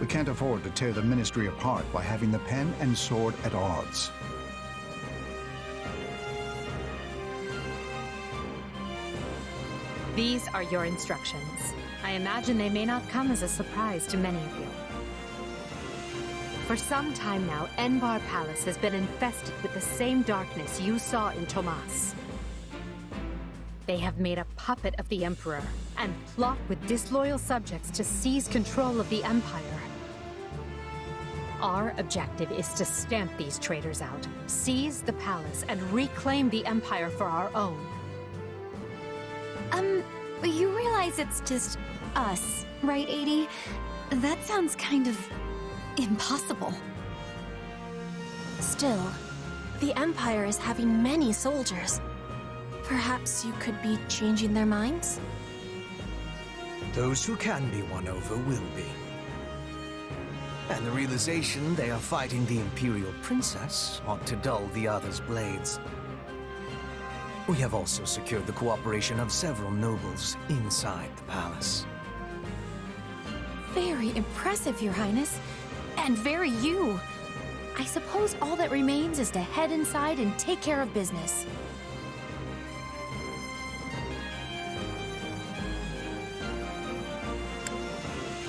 We can't afford to tear the Ministry apart by having the pen and sword at odds. These are your instructions. I imagine they may not come as a surprise to many of you. For some time now, Enbar Palace has been infested with the same darkness you saw in Tomas. They have made a puppet of the Emperor and plot with disloyal subjects to seize control of the Empire. Our objective is to stamp these traitors out, seize the palace, and reclaim the Empire for our own. You realize it's just us, right, Adie? That sounds kind of impossible. Still, the Empire is having many soldiers. Perhaps you could be changing their minds? Those who can be won over will be. And the realization they are fighting the Imperial Princess ought to dull the others' blades. We have also secured the cooperation of several nobles inside the palace. Very impressive, Your Highness. And very you. I suppose all that remains is to head inside and take care of business.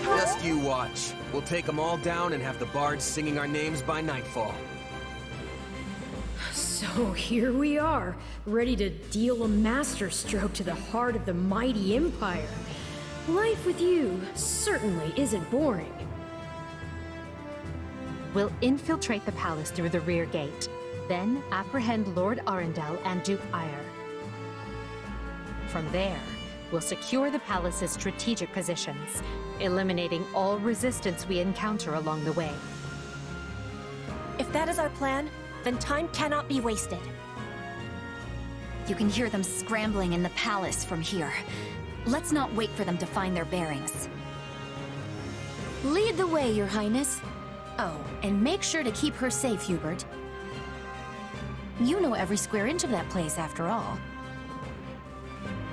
Just you watch. We'll take them all down and have the bards singing our names by nightfall. So here we are, ready to deal a masterstroke to the heart of the mighty Empire. Life with you certainly isn't boring. We'll infiltrate the palace through the rear gate, then apprehend Lord Arundel and Duke Ire. From there, we'll secure the palace's strategic positions, eliminating all resistance we encounter along the way. If that is our plan, then time cannot be wasted. You can hear them scrambling in the palace from here. Let's not wait for them to find their bearings. Lead the way, Your Highness. Oh, and make sure to keep her safe, Hubert. You know every square inch of that place, after all.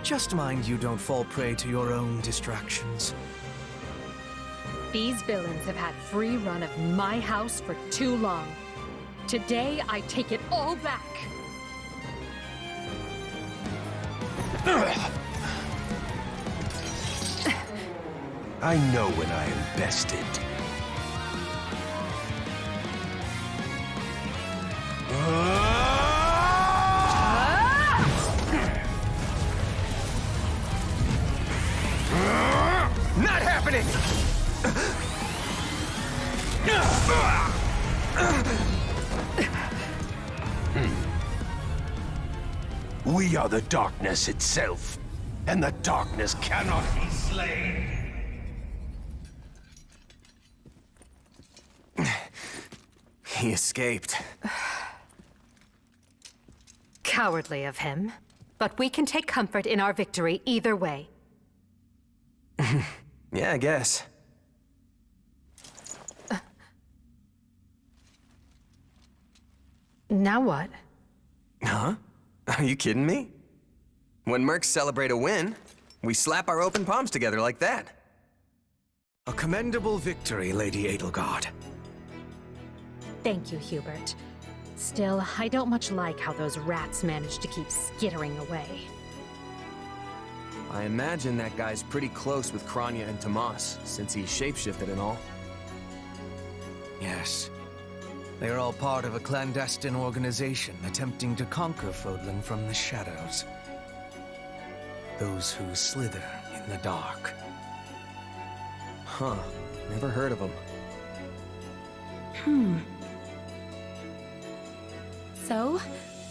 Just mind you don't fall prey to your own distractions. These villains have had free run of my house for too long. Today, I take it all back. I know when I am bested. Not happening! We are the darkness itself. and the darkness cannot be slain. He escaped. Cowardly of him. But we can take comfort in our victory either way. Yeah, I guess. Now what? Huh? Are you kidding me? When mercs celebrate a win, we slap our open palms together like that. A commendable victory, Lady Edelgard. Thank you, Hubert. Still, I don't much like how those rats managed to keep skittering away. I imagine that guy's pretty close with Kranya and Tomas, since he shapeshifted and all. Yes. They are all part of a clandestine organization attempting to conquer Fódlan from the shadows. Those who slither in the dark. Huh. Never heard of them. So,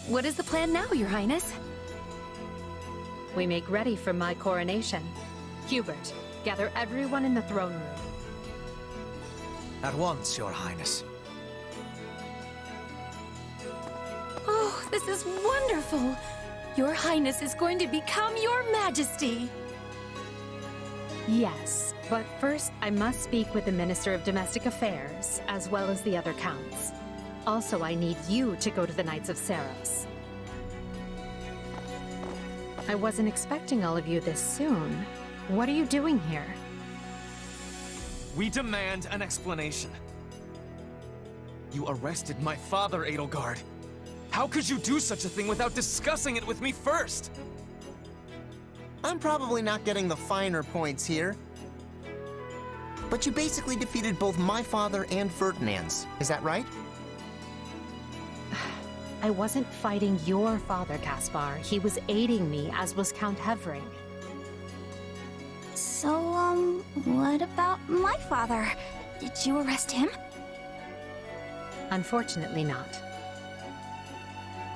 what is the plan now, Your Highness? We make ready for my coronation. Hubert, gather everyone in the throne room. At once, Your Highness. Oh, this is wonderful! Your Highness is going to become Your Majesty! Yes, but first I must speak with the Minister of Domestic Affairs, as well as the other counts. Also, I need you to go to the Knights of Seiros. I wasn't expecting all of you this soon. What are you doing here? We demand an explanation. You arrested my father, Edelgard. How could you do such a thing without discussing it with me first? I'm probably not getting the finer points here. But you basically defeated both my father and Ferdinand's. Is that right? I wasn't fighting your father, Caspar. He was aiding me, as was Count Hevering. So, what about my father? Did you arrest him? Unfortunately not.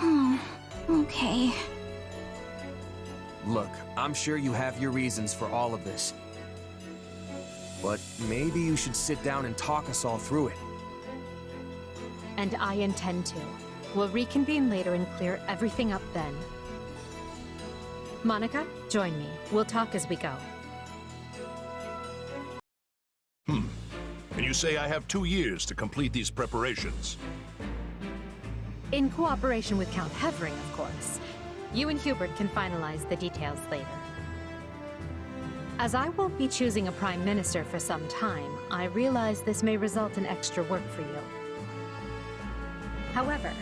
Oh, okay. Look, I'm sure you have your reasons for all of this. But maybe you should sit down and talk us all through it. And I intend to. We'll reconvene later and clear everything up then. Monica, join me. We'll talk as we go. And you say I have 2 years to complete these preparations? In cooperation with Count Hevering, of course. You and Hubert can finalize the details later. As I won't be choosing a Prime Minister for some time, I realize this may result in extra work for you. However,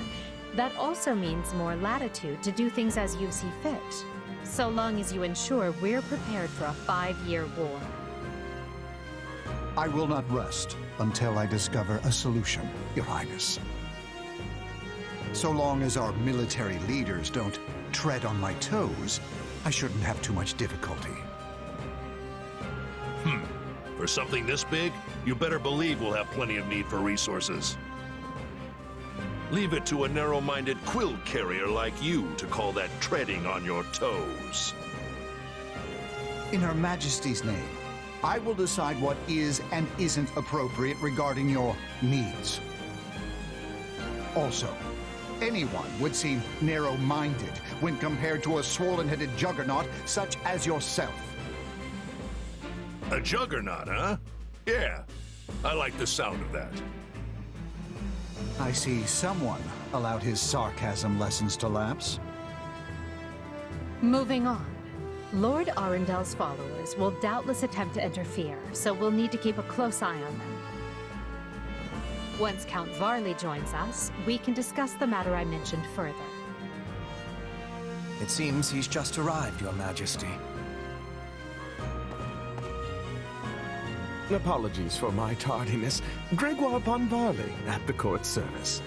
that also means more latitude to do things as you see fit, so long as you ensure we're prepared for a 5-year war. I will not rest until I discover a solution, Your Highness. So long as our military leaders don't tread on my toes, I shouldn't have too much difficulty. For something this big, you better believe we'll have plenty of need for resources. Leave it to a narrow-minded quill carrier like you to call that treading on your toes. In Her Majesty's name, I will decide what is and isn't appropriate regarding your needs. Also, anyone would seem narrow-minded when compared to a swollen-headed juggernaut such as yourself. A juggernaut, huh? Yeah, I like the sound of that. I see someone allowed his sarcasm lessons to lapse. Moving on. Lord Arendel's followers will doubtless attempt to interfere, so we'll need to keep a close eye on them. Once Count Varley joins us, we can discuss the matter I mentioned further. It seems he's just arrived, Your Majesty. Apologies for my tardiness. Gregoire von Varley at the court service.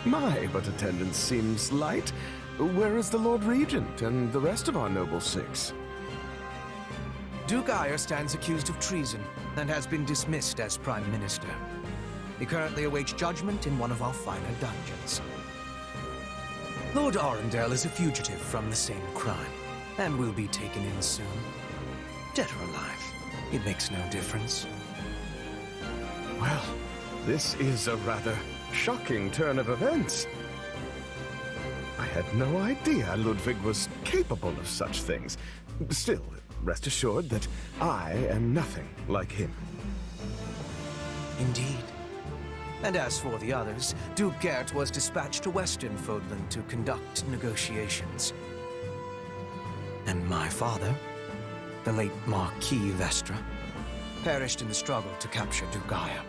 My, but attendance seems light. Where is the Lord Regent and the rest of our noble six? Duke Eyre stands accused of treason and has been dismissed as Prime Minister. He currently awaits judgment in one of our finer dungeons. Lord Arundel is a fugitive from the same crime. and will be taken in soon. Dead or alive, it makes no difference. Well, this is a rather shocking turn of events. I had no idea Ludwig was capable of such things. Still, rest assured that I am nothing like him. Indeed. And as for the others, Duke Gert was dispatched to Western Fódlan to conduct negotiations. And my father, the late Marquis Vestra, perished in the struggle to capture Dugaya.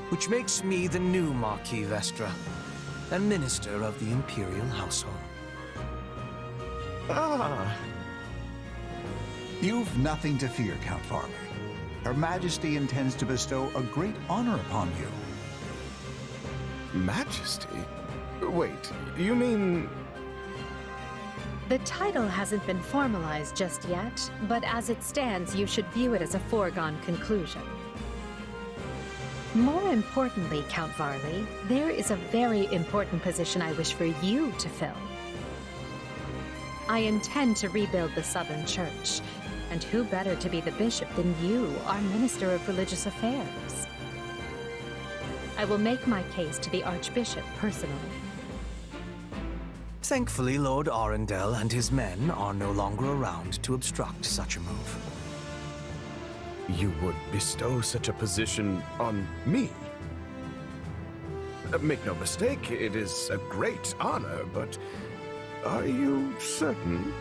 Which makes me the new Marquis Vestra, and Minister of the Imperial Household. Ah! You've nothing to fear, Count Farley. Her Majesty intends to bestow a great honor upon you. Majesty? Wait, you mean... The title hasn't been formalized just yet, but as it stands, you should view it as a foregone conclusion. More importantly, Count Farley, there is a very important position I wish for you to fill. I intend to rebuild the Southern Church, and who better to be the bishop than you, our Minister of Religious Affairs? I will make my case to the Archbishop personally. Thankfully, Lord Arundel and his men are no longer around to obstruct such a move. You would bestow such a position on me? Make no mistake, it is a great honor, but are you certain?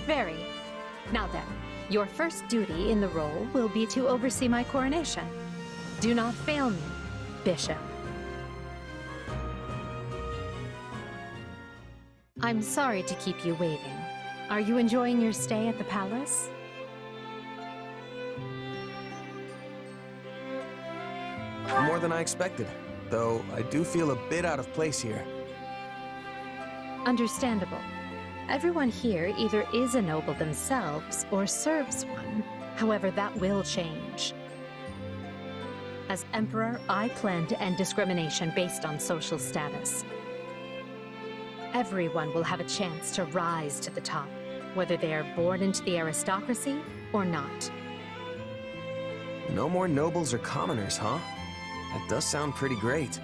Very. Now then, your first duty in the role will be to oversee my coronation. Do not fail me, Bishop. I'm sorry to keep you waiting. Are you enjoying your stay at the palace? More than I expected, though I do feel a bit out of place here. Understandable. Everyone here either is a noble themselves or serves one. However, that will change. As Emperor, I plan to end discrimination based on social status. Everyone will have a chance to rise to the top, whether they are born into the aristocracy or not. No more nobles or commoners, huh? That does sound pretty great.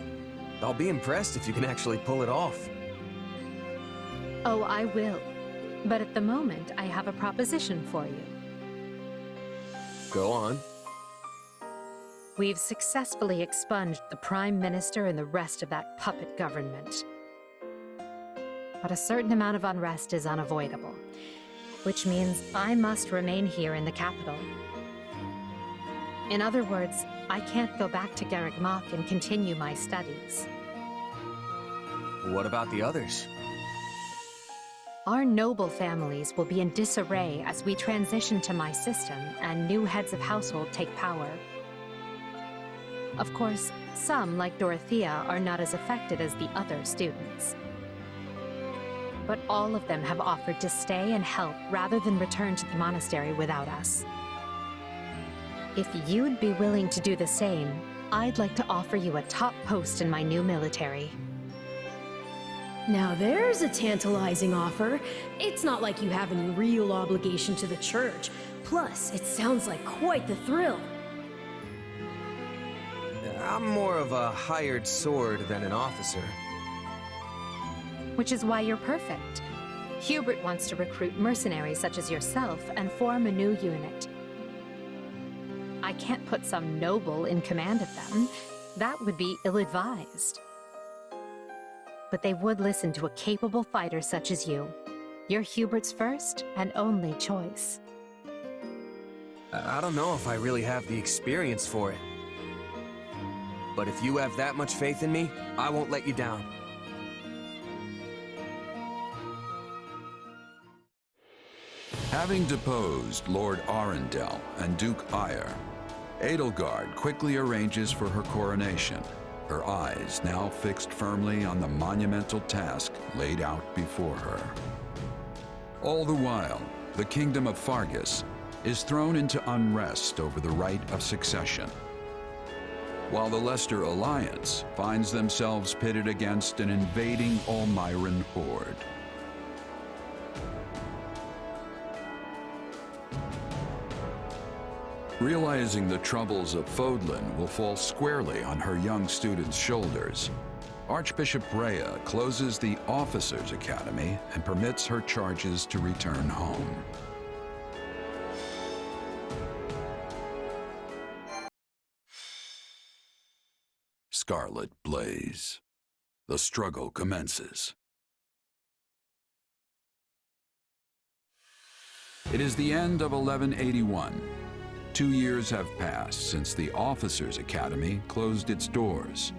I'll be impressed if you can actually pull it off. Oh, I will. But at the moment, I have a proposition for you. Go on. We've successfully expunged the Prime Minister and the rest of that puppet government. But a certain amount of unrest is unavoidable, which means I must remain here in the capital. In other words, I can't go back to Cageccc and continue my studies. What about the others? Our noble families will be in disarray as we transition to my system and new heads of household take power. Of course, some, like Dorothea, are not as affected as the other students. But all of them have offered to stay and help rather than return to the monastery without us. If you'd be willing to do the same, I'd like to offer you a top post in my new military. Now there's a tantalizing offer. It's not like you have any real obligation to the church. Plus, it sounds like quite the thrill. I'm more of a hired sword than an officer. Which is why you're perfect. Hubert wants to recruit mercenaries such as yourself and form a new unit. I can't put some noble in command of them. That would be ill-advised. But they would listen to a capable fighter such as you. You're Hubert's first and only choice. I don't know if I really have the experience for it. But if you have that much faith in me, I won't let you down. Having deposed Lord Arundel and Duke Eyre, Edelgard quickly arranges for her coronation, her eyes now fixed firmly on the monumental task laid out before her. All the while, the kingdom of Fargus is thrown into unrest over the right of succession, while the Leicester Alliance finds themselves pitted against an invading Almiran horde. Realizing the troubles of Fódlan will fall squarely on her young students' shoulders, Archbishop Rhea closes the Officers' Academy and permits her charges to return home. Scarlet Blaze. The struggle commences. It is the end of 1181. 2 years have passed since the Officers' Academy closed its doors.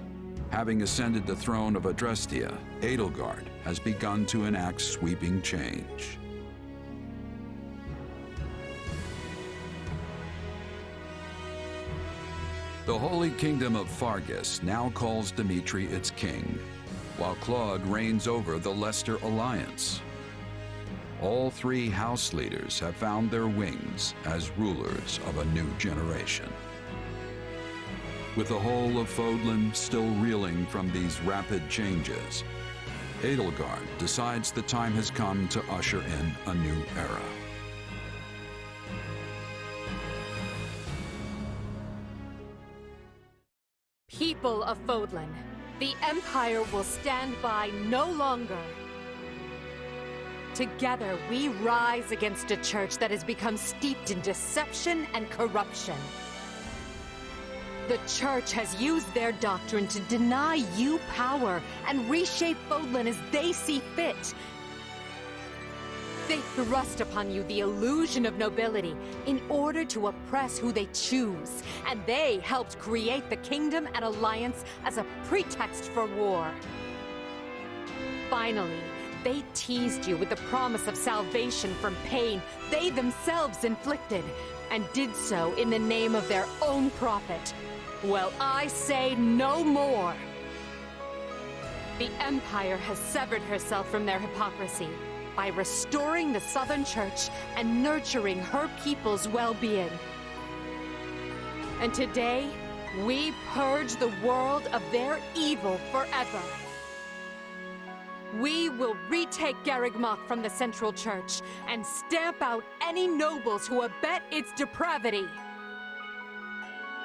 Having ascended the throne of Adrestia, Edelgard has begun to enact sweeping change. The Holy Kingdom of Fargus now calls Dimitri its king, while Claude reigns over the Leicester Alliance. All 3 house leaders have found their wings as rulers of a new generation. With the whole of Fódlan still reeling from these rapid changes, Edelgard decides the time has come to usher in a new era. People of Fódlan, the Empire will stand by no longer. Together, we rise against a church that has become steeped in deception and corruption. The church has used their doctrine to deny you power and reshape Fódlan as they see fit. They thrust upon you the illusion of nobility in order to oppress who they choose, and they helped create the kingdom and alliance as a pretext for war. Finally, they teased you with the promise of salvation from pain they themselves inflicted, and did so in the name of their own profit. Well, I say no more. The Empire has severed herself from their hypocrisy by restoring the Southern Church and nurturing her people's well-being. And today, we purge the world of their evil forever. We will retake Cageccc from the Central Church and stamp out any nobles who abet its depravity.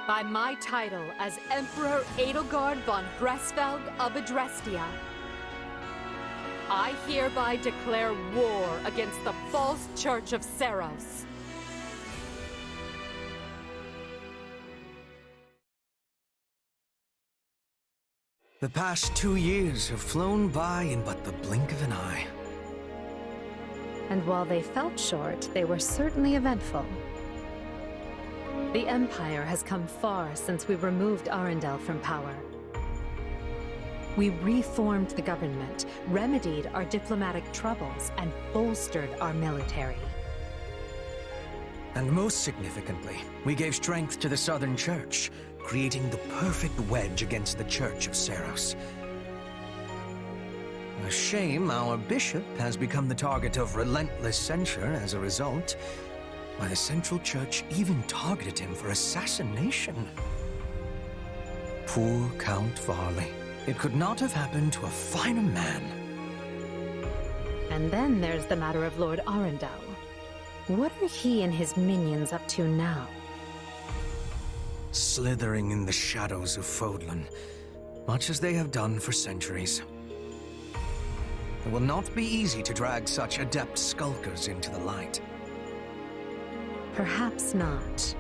By my title as Emperor Edelgard von Gresfeld of Adrestia, I hereby declare war against the false Church of Seiros. The past 2 years have flown by in but the blink of an eye. And while they felt short, they were certainly eventful. The Empire has come far since we removed Arundel from power. We reformed the government, remedied our diplomatic troubles, and bolstered our military. And most significantly, we gave strength to the Southern Church, creating the perfect wedge against the Church of Seiros. A shame our bishop has become the target of relentless censure as a result. Why, the Central Church even targeted him for assassination. Poor Count Varley. It could not have happened to a finer man. And then there's the matter of Lord Arundel. What are he and his minions up to now? Slithering in the shadows of Fódlan, much as they have done for centuries. It will not be easy to drag such adept skulkers into the light. Perhaps not.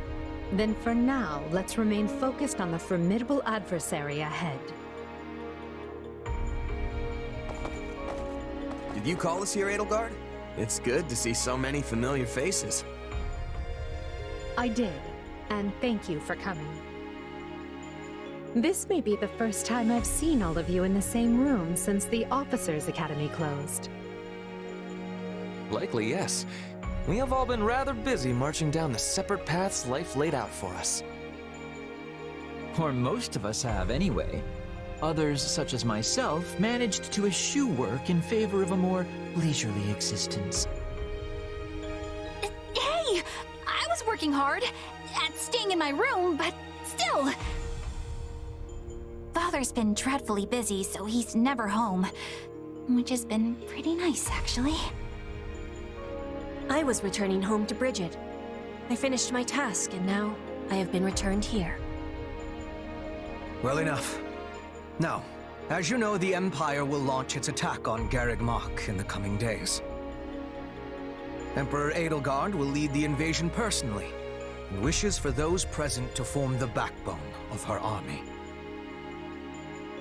Then for now, let's remain focused on the formidable adversary ahead. Did you call us here, Edelgard? It's good to see so many familiar faces. I did, and thank you for coming. This may be the first time I've seen all of you in the same room since the Officers' Academy closed. Likely, yes. We have all been rather busy marching down the separate paths life laid out for us. Or most of us have, anyway. Others, such as myself, managed to eschew work in favor of a more leisurely existence. Hey! I was working hard at staying in my room, but still... Father's been dreadfully busy, so he's never home. Which has been pretty nice, actually. I was returning home to Bridget. I finished my task, and now I have been returned here. Well enough. Now, as you know, the Empire will launch its attack on Cageccc in the coming days. Emperor Edelgard will lead the invasion personally, and wishes for those present to form the backbone of her army.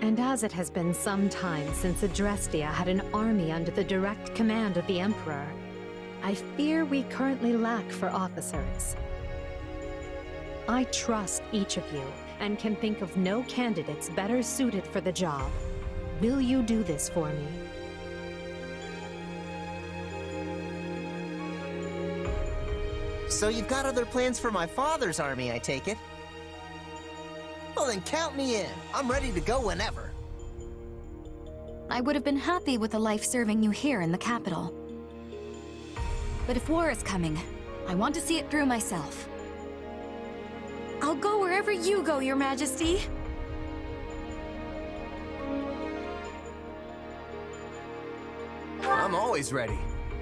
And as it has been some time since Adrestia had an army under the direct command of the Emperor, I fear we currently lack for officers. I trust each of you, and can think of no candidates better suited for the job. Will you do this for me? So you've got other plans for my father's army, I take it? Well then count me in. I'm ready to go whenever. I would have been happy with a life serving you here in the capital. But if war is coming, I want to see it through myself. I'll go wherever you go, Your Majesty. I'm always ready.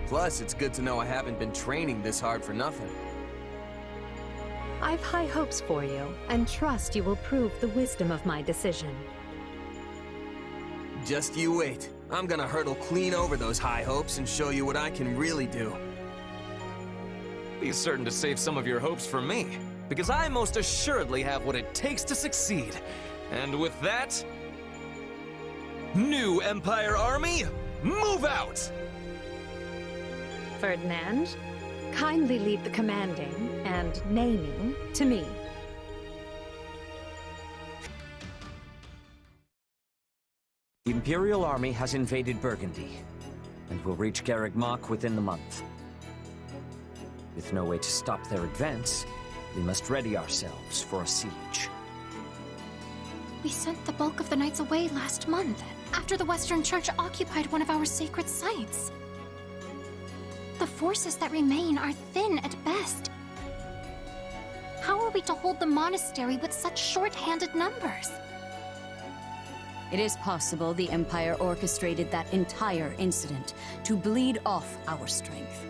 Plus, it's good to know I haven't been training this hard for nothing. I've high hopes for you, and trust you will prove the wisdom of my decision. Just you wait. I'm gonna hurdle clean over those high hopes and show you what I can really do. Be certain to save some of your hopes for me, because I most assuredly have what it takes to succeed. And with that, new Empire Army, move out! Ferdinand, kindly leave the commanding and naming to me. The Imperial Army has invaded Burgundy, and will reach Cageccc within the month. With no way to stop their advance, we must ready ourselves for a siege. We sent the bulk of the knights away last month, after the Western Church occupied one of our sacred sites. The forces that remain are thin at best. How are we to hold the monastery with such short-handed numbers? It is possible the Empire orchestrated that entire incident to bleed off our strength.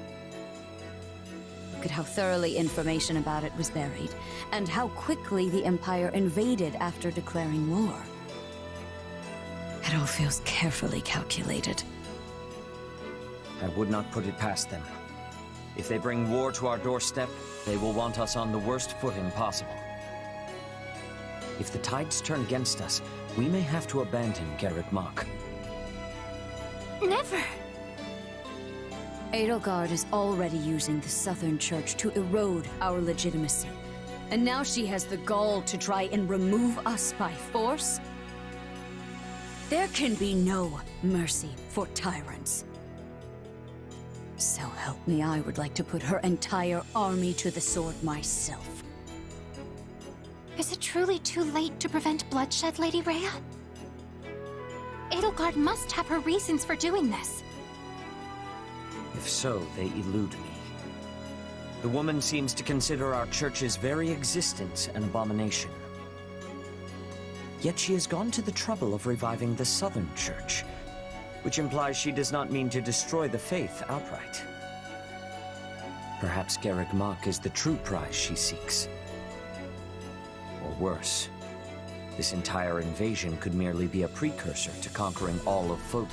Look at how thoroughly information about it was buried, and how quickly the Empire invaded after declaring war. It all feels carefully calculated. I would not put it past them. If they bring war to our doorstep, they will want us on the worst footing possible. If the tides turn against us, we may have to abandon Cageccc. Never! Edelgard is already using the Southern Church to erode our legitimacy. And now she has the gall to try and remove us by force? There can be no mercy for tyrants. So help me, I would like to put her entire army to the sword myself. Is it truly too late to prevent bloodshed, Lady Rhea? Edelgard must have her reasons for doing this. If so, they elude me. The woman seems to consider our church's very existence an abomination. Yet she has gone to the trouble of reviving the Southern Church, which implies she does not mean to destroy the faith outright. Perhaps Cageccc is the true prize she seeks. Or worse, this entire invasion could merely be a precursor to conquering all of Fódlan.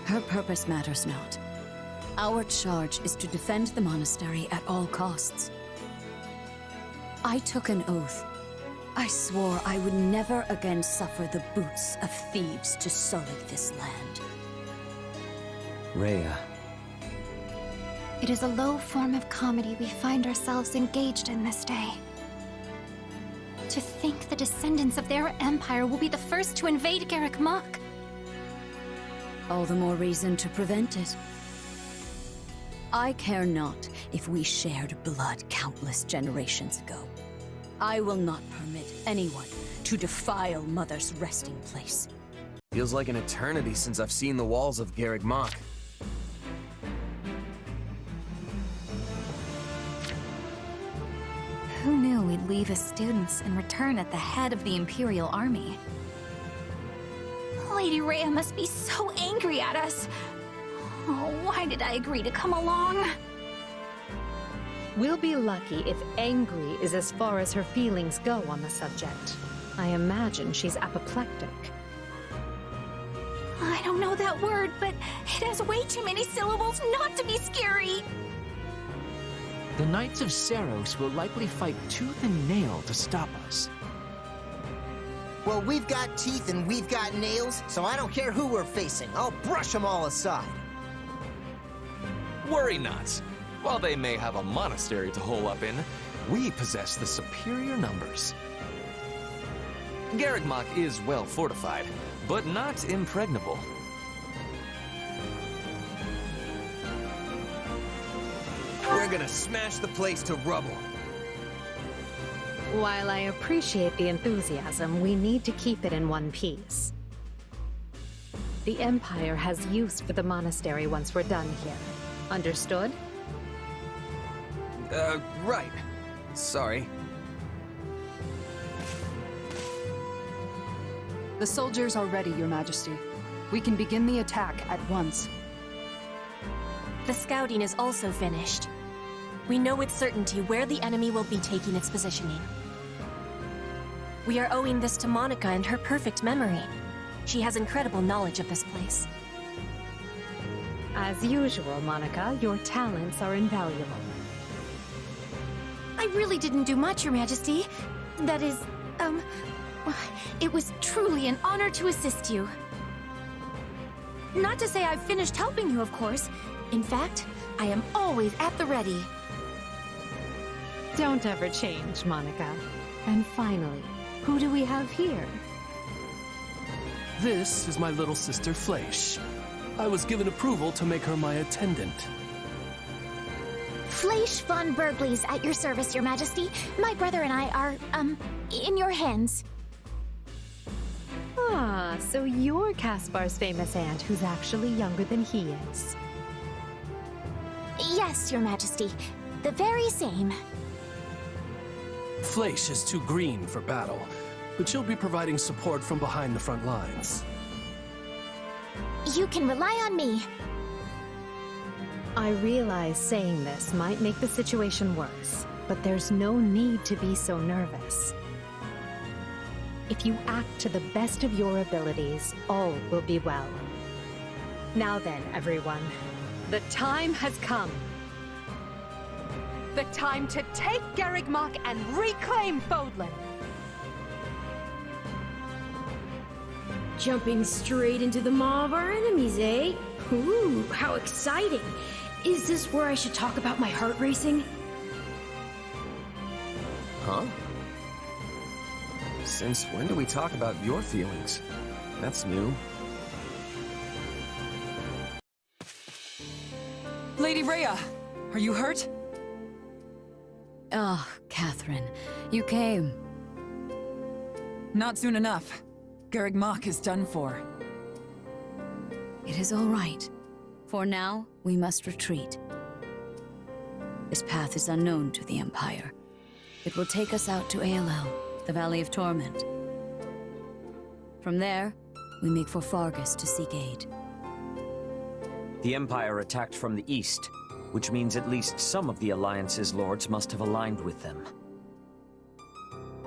Her purpose matters not. Our charge is to defend the monastery at all costs. I took an oath. I swore I would never again suffer the boots of thieves to sully this land. Rhea. It is a low form of comedy we find ourselves engaged in this day. To think the descendants of their empire will be the first to invade Cageccc. All the more reason to prevent it. I care not if we shared blood countless generations ago. I will not permit anyone to defile Mother's resting place. Feels like an eternity since I've seen the walls of Cageccc. Who knew we'd leave as students and return at the head of the Imperial Army? Lady Rhea must be so angry at us. Oh, why did I agree to come along? We'll be lucky if angry is as far as her feelings go on the subject. I imagine she's apoplectic. I don't know that word, but it has way too many syllables not to be scary. The Knights of Seros will likely fight tooth and nail to stop us. Well, we've got teeth and we've got nails, so I don't care who we're facing. I'll brush them all aside. Worry not. While they may have a monastery to hole up in, we possess the superior numbers. Cageccc is well fortified, but not impregnable. We're gonna smash the place to rubble. While I appreciate the enthusiasm, we need to keep it in one piece. The Empire has use for the monastery once we're done here. Understood? Right. Sorry. The soldiers are ready, Your Majesty. We can begin the attack at once. The scouting is also finished. We know with certainty where the enemy will be taking its positioning. We are owing this to Monica and her perfect memory. She has incredible knowledge of this place. As usual, Monica, your talents are invaluable. I really didn't do much, Your Majesty. That is, it was truly an honor to assist you. Not to say I've finished helping you, of course. In fact, I am always at the ready. Don't ever change, Monica. And finally, who do we have here? This is my little sister Fleisch. I was given approval to make her my attendant. Fleisch von Bergley's at your service, Your Majesty. My brother and I are, in your hands. Ah, so you're Caspar's famous aunt who's actually younger than he is. Yes, Your Majesty. The very same. Fleisch is too green for battle, but she'll be providing support from behind the front lines. You can rely on me. I realize saying this might make the situation worse, but there's no need to be so nervous. If you act to the best of your abilities, all will be well. Now then, everyone, the time has come. The time to take Cageccc and reclaim Fódlan! Jumping straight into the maw of our enemies, eh? Ooh, how exciting! Is this where I should talk about my heart racing? Huh? Since when do we talk about your feelings? That's new. Lady Rhea, are you hurt? Ah, Catherine, you came. Not soon enough. Cageccc is done for. It is all right. For now, we must retreat. This path is unknown to the Empire. It will take us out to Arval, the Valley of Torment. From there, we make for Fargus to seek aid. The Empire attacked from the east, which means at least some of the Alliance's lords must have aligned with them.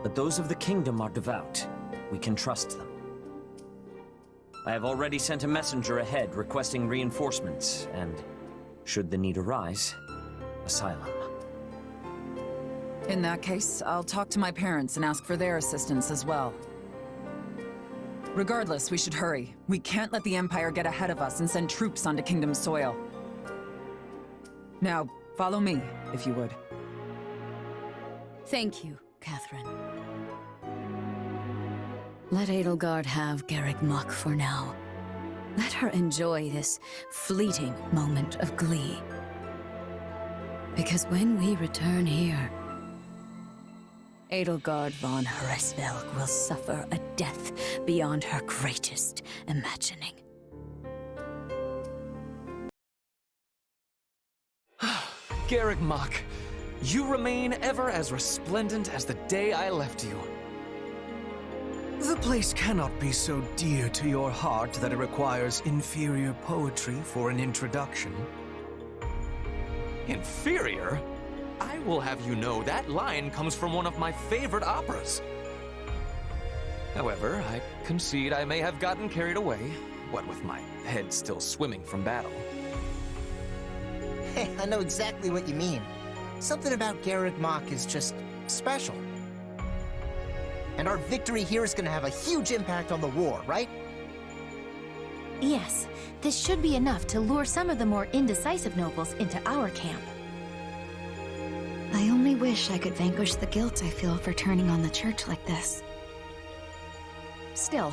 But those of the Kingdom are devout. We can trust them. I have already sent a messenger ahead requesting reinforcements, and, should the need arise, asylum. In that case, I'll talk to my parents and ask for their assistance as well. Regardless, we should hurry. We can't let the Empire get ahead of us and send troops onto Kingdom soil. Now, follow me, if you would. Thank you, Catherine. Let Edelgard have Cageccc for now. Let her enjoy this fleeting moment of glee. Because when we return here, Edelgard von Hresvelg will suffer a death beyond her greatest imagining. Cageccc, you remain ever as resplendent as the day I left you. The place cannot be so dear to your heart that it requires inferior poetry for an introduction. Inferior? I will have you know that line comes from one of my favorite operas. However, I concede I may have gotten carried away, what with my head still swimming from battle. Hey, I know exactly what you mean. Something about Garreg Mach is just special. And our victory here is going to have a huge impact on the war, right? Yes, this should be enough to lure some of the more indecisive nobles into our camp. I only wish I could vanquish the guilt I feel for turning on the church like this. Still,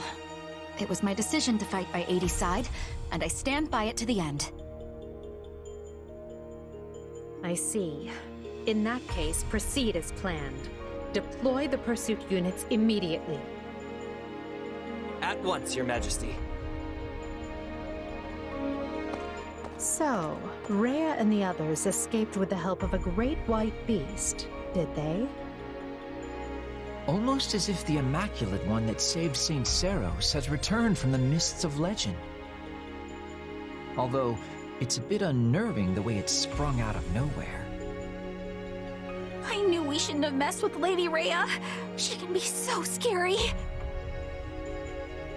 it was my decision to fight by 80's side, and I stand by it to the end. I see. In that case, proceed as planned. Deploy the pursuit units immediately. At once, Your Majesty. So, Rhea and the others escaped with the help of a great white beast, did they? Almost as if the Immaculate One that saved St. Seros has returned from the mists of legend. Although, it's a bit unnerving the way it sprung out of nowhere. I knew we shouldn't have messed with Lady Rhea. She can be so scary.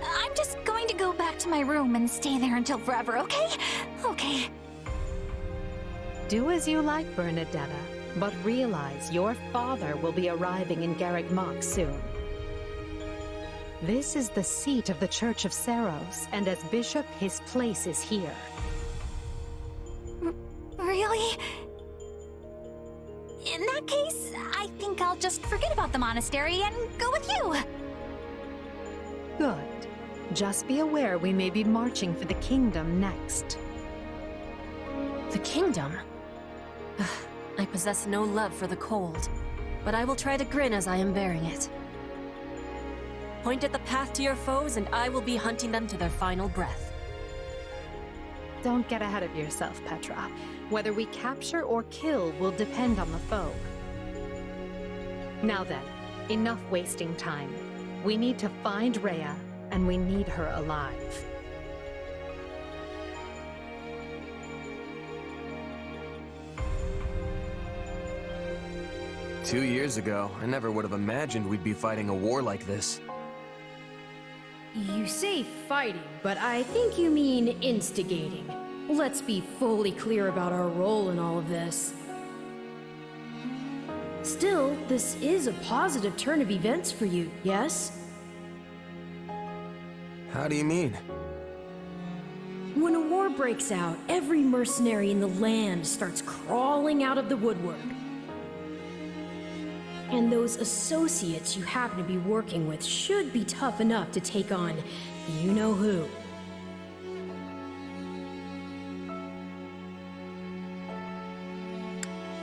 I'm just going to go back to my room and stay there until forever, okay? Okay. Do as you like, Bernadetta, but realize your father will be arriving in Garreg Mach soon. This is the seat of the Church of Seros, and as bishop, his place is here. Really? In that case, I think I'll just forget about the monastery and go with you. Good. Just be aware we may be marching for the kingdom next. The kingdom? I possess no love for the cold, but I will try to grin as I am bearing it. Point at the path to your foes, and I will be hunting them to their final breath. Don't get ahead of yourself, Petra. Whether we capture or kill will depend on the foe. Now then, enough wasting time. We need to find Rhea, and we need her alive. "2 years ago, I never would have imagined we'd be fighting a war like this. You say fighting, but I think you mean instigating. Let's be fully clear about our role in all of this. Still, this is a positive turn of events for you, yes? How do you mean? When a war breaks out, every mercenary in the land starts crawling out of the woodwork. And those associates you happen to be working with should be tough enough to take on you-know-who.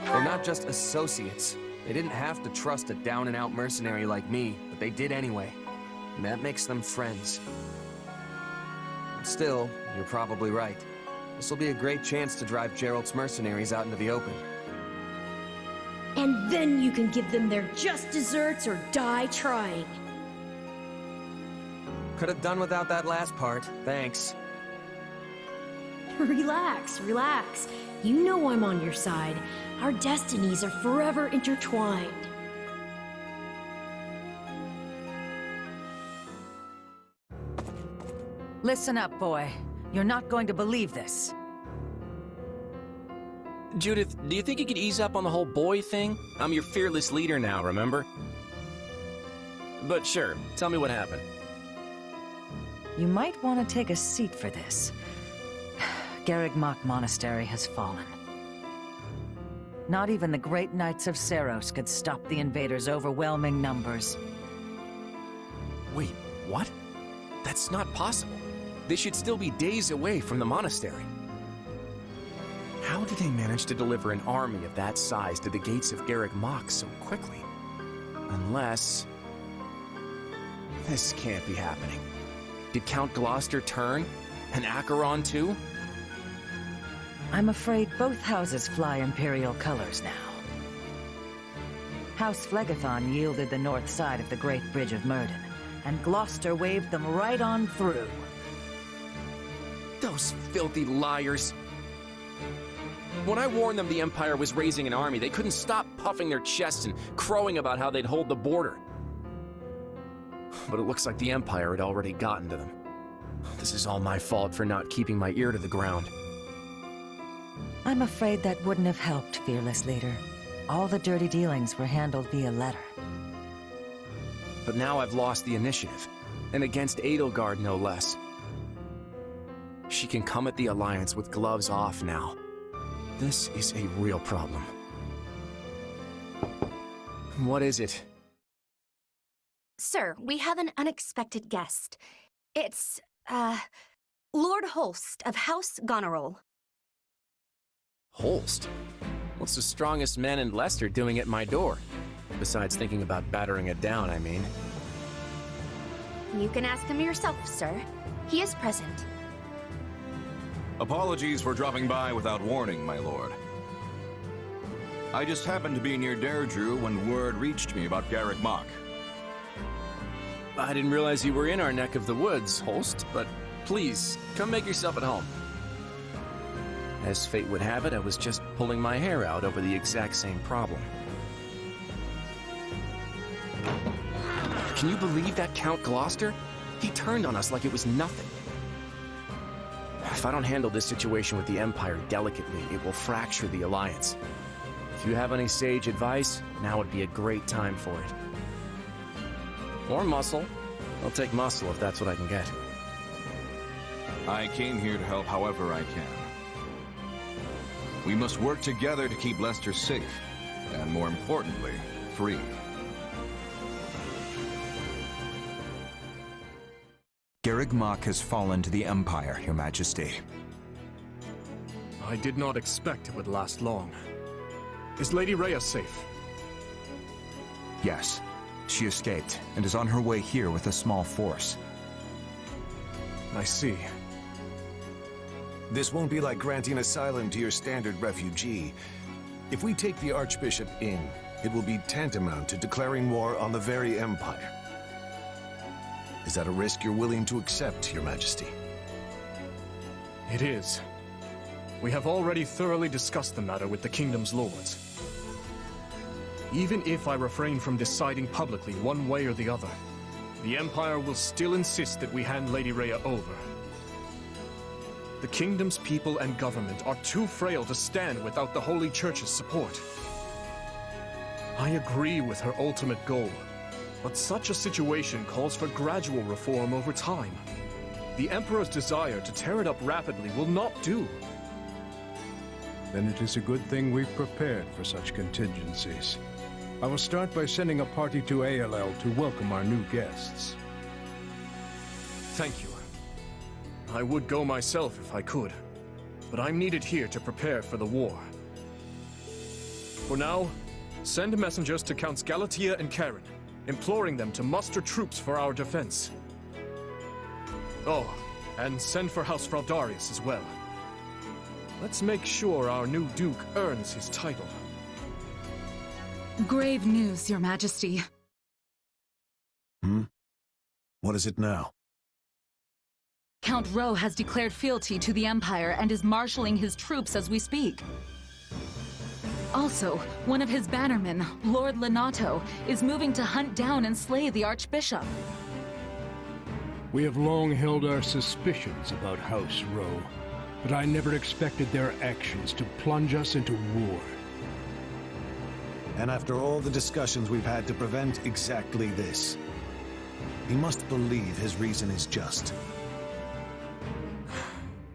They're not just associates. They didn't have to trust a down-and-out mercenary like me, but they did anyway. And that makes them friends. Still, you're probably right. This will be a great chance to drive Geralt's mercenaries out into the open. And then you can give them their just desserts or die trying. Could have done without that last part, thanks. Relax, relax. You know I'm on your side. Our destinies are forever intertwined. Listen up, boy. You're not going to believe this. Judith, do you think you could ease up on the whole boy thing? I'm your fearless leader now, remember? But sure, tell me what happened. You might want to take a seat for this. Garreg Mach Monastery has fallen. Not even the great knights of Seros could stop the invaders' overwhelming numbers. Wait, what? That's not possible. They should still be days away from the monastery. How did they manage to deliver an army of that size to the gates of Garreg Mach so quickly? Unless... this can't be happening. Did Count Gloucester turn? And Acheron too? I'm afraid both houses fly Imperial colors now. House Phlegethon yielded the north side of the Great Bridge of Myrden, and Gloucester waved them right on through. Those filthy liars! When I warned them the Empire was raising an army, they couldn't stop puffing their chests and crowing about how they'd hold the border. But it looks like the Empire had already gotten to them. This is all my fault for not keeping my ear to the ground. I'm afraid that wouldn't have helped, fearless leader. All the dirty dealings were handled via letter. But now I've lost the initiative, and against Edelgard no less. She can come at the Alliance with gloves off now. This is a real problem. What is it? Sir, we have an unexpected guest. It's, Lord Holst of House Goneril. Holst? What's the strongest man in Leicester doing at my door? Besides thinking about battering it down, I mean. You can ask him yourself, sir. He is present. Apologies for dropping by without warning, my lord. I just happened to be near Deirdre when word reached me about Cageccc. I didn't realize you were in our neck of the woods, Holst, but please, come make yourself at home. As fate would have it, I was just pulling my hair out over the exact same problem. Can you believe that Count Gloucester? He turned on us like it was nothing. If I don't handle this situation with the Empire delicately, it will fracture the Alliance. If you have any sage advice, now would be a great time for it. Or muscle. I'll take muscle if that's what I can get. I came here to help however I can. We must work together to keep Leicester safe, and more importantly, free. Cageccc has fallen to the Empire, Your Majesty. I did not expect it would last long. Is Lady Rhea safe? Yes. She escaped, and is on her way here with a small force. I see. This won't be like granting asylum to your standard refugee. If we take the Archbishop in, it will be tantamount to declaring war on the very Empire. Is that a risk you're willing to accept, Your Majesty? It is. We have already thoroughly discussed the matter with the Kingdom's lords. Even if I refrain from deciding publicly one way or the other, the Empire will still insist that we hand Lady Rhea over. The Kingdom's people and government are too frail to stand without the Holy Church's support. I agree with her ultimate goal, but such a situation calls for gradual reform over time. The Emperor's desire to tear it up rapidly will not do. Then it is a good thing we've prepared for such contingencies. I will start by sending a party to ALL to welcome our new guests. Thank you. I would go myself if I could, but I'm needed here to prepare for the war. For now, send messengers to Counts Galatea and Karen, imploring them to muster troops for our defense. Oh, and send for House Fraldarius as well. Let's make sure our new Duke earns his title. Grave news, Your Majesty. What is it now? Count Rowe has declared fealty to the Empire and is marshalling his troops as we speak. Also, one of his bannermen, Lord Lenato, is moving to hunt down and slay the Archbishop. We have long held our suspicions about House Rowe, but I never expected their actions to plunge us into war. And after all the discussions we've had to prevent exactly this, he must believe his reason is just.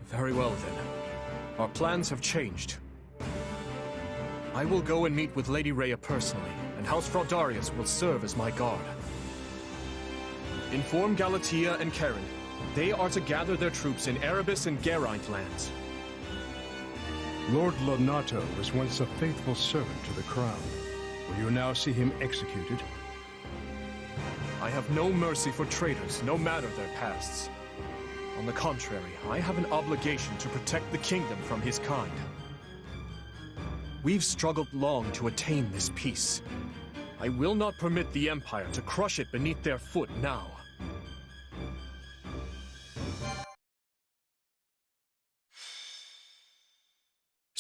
Very well then. Our plans have changed. I will go and meet with Lady Rhea personally, and House Fraldarius will serve as my guard. Inform Galatea and Karen. They are to gather their troops in Erebus and Geraint lands. Lord Lenato was once a faithful servant to the crown. Will you now see him executed? I have no mercy for traitors, no matter their pasts. On the contrary, I have an obligation to protect the kingdom from his kind. We've struggled long to attain this peace. I will not permit the Empire to crush it beneath their foot now.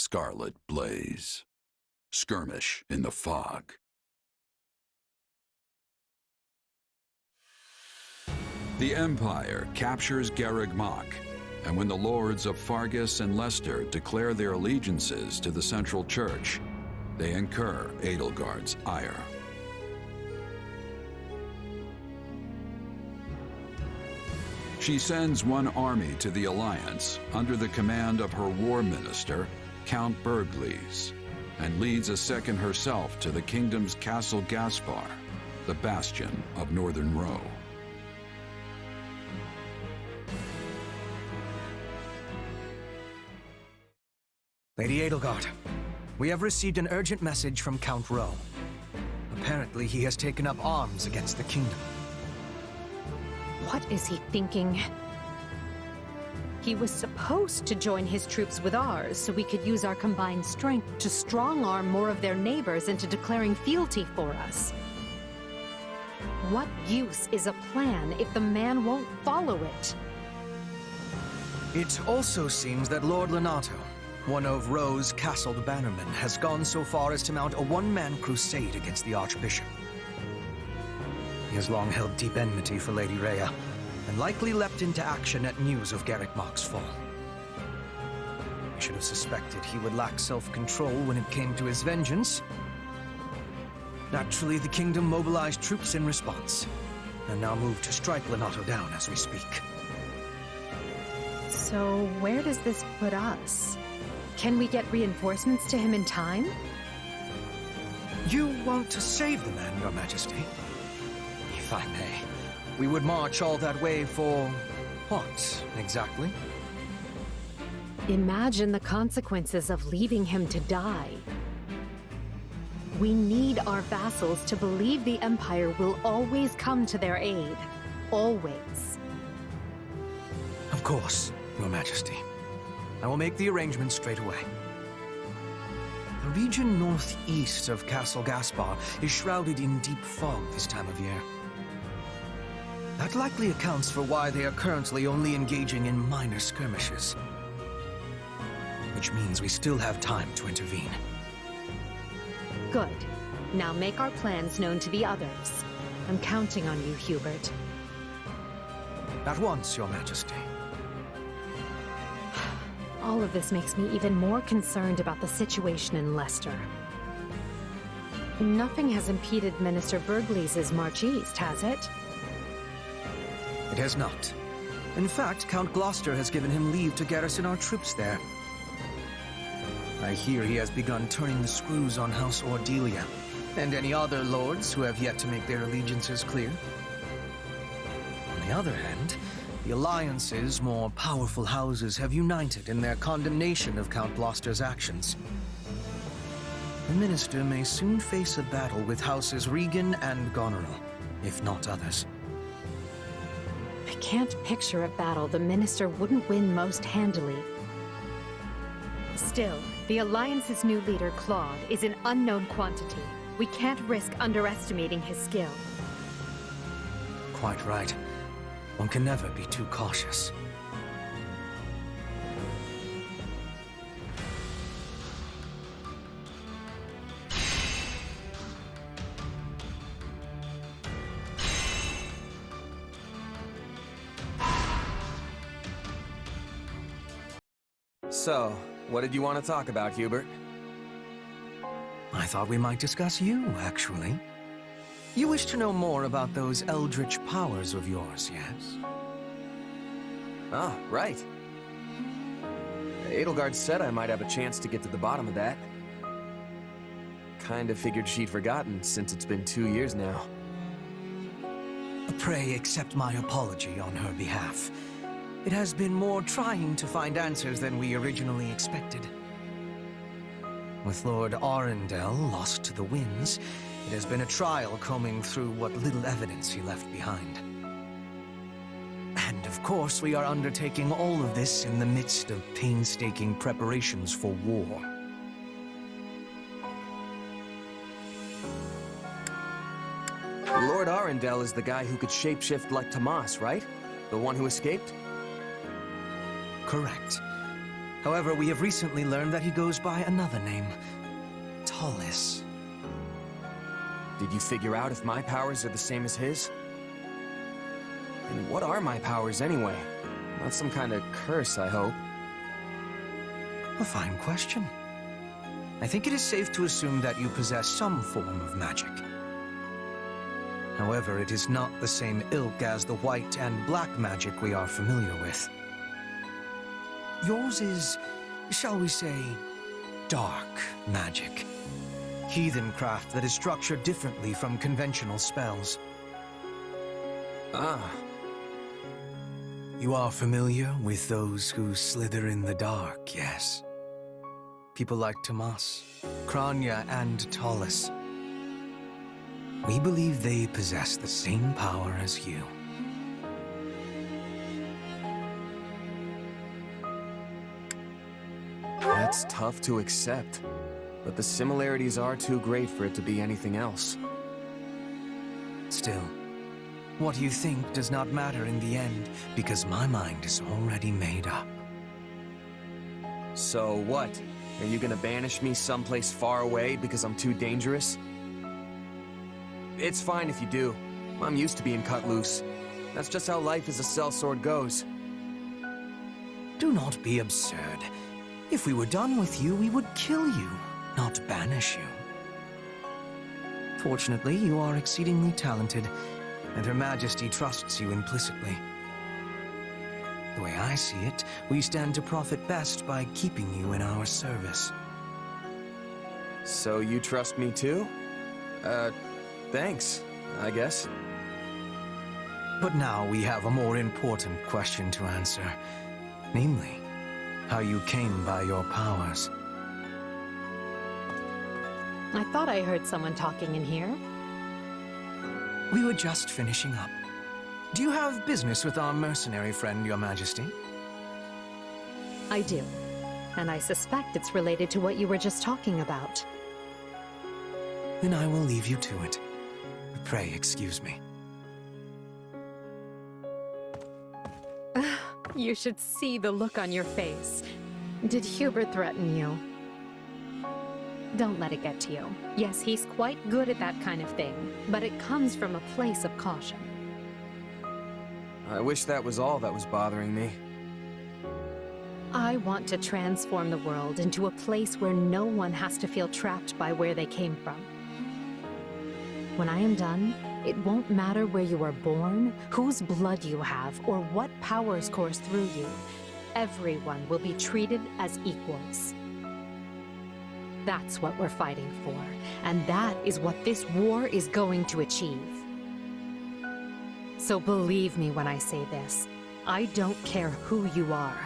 scarlet blaze. Skirmish in the fog. The Empire captures Xcagegame, and when the lords of Fargus and Leicester declare their allegiances to the Central Church, they incur Edelgard's ire. She sends one army to the Alliance under the command of her war minister, Count Berglies, and leads a second herself to the kingdom's Castle Gaspar, the bastion of Northern Row. Lady Edelgard, we have received an urgent message from Count Rowe. Apparently, he has taken up arms against the kingdom. What is he thinking? He was supposed to join his troops with ours so we could use our combined strength to strong-arm more of their neighbors into declaring fealty for us. What use is a plan if the man won't follow it? It also seems that Lord Lenato, one of Rowe's castled bannermen, has gone so far as to mount a one-man crusade against the Archbishop. He has long held deep enmity for Lady Rhea, and likely leapt into action at news of Xcageg's fall. I should have suspected he would lack self-control when it came to his vengeance. Naturally, the kingdom mobilized troops in response, and now move to strike Lenato down as we speak. So where does this put us? Can we get reinforcements to him in time? You want to save the man, Your Majesty? If I may, we would march all that way for what, exactly? Imagine the consequences of leaving him to die. We need our vassals to believe the Empire will always come to their aid. Always. Of course, Your Majesty. I will make the arrangements straight away. The region northeast of Castle Gaspar is shrouded in deep fog this time of year. That likely accounts for why they are currently only engaging in minor skirmishes. Which means we still have time to intervene. Good. Now make our plans known to the others. I'm counting on you, Hubert. At once, Your Majesty. All of this makes me even more concerned about the situation in Leicester. Nothing has impeded Minister Berglies' march east, has it? It has not. In fact, Count Gloucester has given him leave to garrison our troops there. I hear he has begun turning the screws on House Ordelia, and any other lords who have yet to make their allegiances clear. On the other hand, the Alliance's more powerful houses have united in their condemnation of Count Gloucester's actions. The Minister may soon face a battle with Houses Regan and Goneril, if not others. I can't picture a battle the Minister wouldn't win most handily. Still, the Alliance's new leader, Claude, is an unknown quantity. We can't risk underestimating his skill. Quite right. One can never be too cautious. So, what did you want to talk about, Hubert? I thought we might discuss you, actually. You wish to know more about those eldritch powers of yours, yes? Ah, right. Edelgard said I might have a chance to get to the bottom of that. Kinda figured she'd forgotten, since it's been 2 years now. Pray accept my apology on her behalf. It has been more trying to find answers than we originally expected. With Lord Arundel lost to the winds, it has been a trial combing through what little evidence he left behind. And of course, we are undertaking all of this in the midst of painstaking preparations for war. Lord Arundel is the guy who could shapeshift like Tomas, right? The one who escaped? Correct. However, we have recently learned that he goes by another name. Tomas. Did you figure out if my powers are the same as his? And what are my powers anyway? Not some kind of curse, I hope. A fine question. I think it is safe to assume that you possess some form of magic. However, it is not the same ilk as the white and black magic we are familiar with. Yours is, shall we say, dark magic. Heathen craft that is structured differently from conventional spells. Ah. You are familiar with those who slither in the dark, yes? People like Tomas, Kranya, and Tomas. We believe they possess the same power as you. That's tough to accept, but the similarities are too great for it to be anything else. Still, what you think does not matter in the end, because my mind is already made up. So what? Are you gonna banish me someplace far away because I'm too dangerous? It's fine if you do. I'm used to being cut loose. That's just how life as a sellsword goes. Do not be absurd. If we were done with you, we would kill you, not banish you. Fortunately, you are exceedingly talented, and Her Majesty trusts you implicitly. The way I see it, we stand to profit best by keeping you in our service. So you trust me too? Thanks, I guess. But now we have a more important question to answer. Namely, how you came by your powers. I thought I heard someone talking in here. We were just finishing up. Do you have business with our mercenary friend, Your Majesty? I do. And I suspect it's related to what you were just talking about. Then I will leave you to it. Pray excuse me. You should see the look on your face. Did Hubert threaten you? Don't let it get to you. Yes, he's quite good at that kind of thing, but it comes from a place of caution. I wish that was all that was bothering me. I want to transform the world into a place where no one has to feel trapped by where they came from. When I am done, it won't matter where you were born, whose blood you have, or what powers course through you. Everyone will be treated as equals. That's what we're fighting for, and that is what this war is going to achieve. So believe me when I say this, I don't care who you are.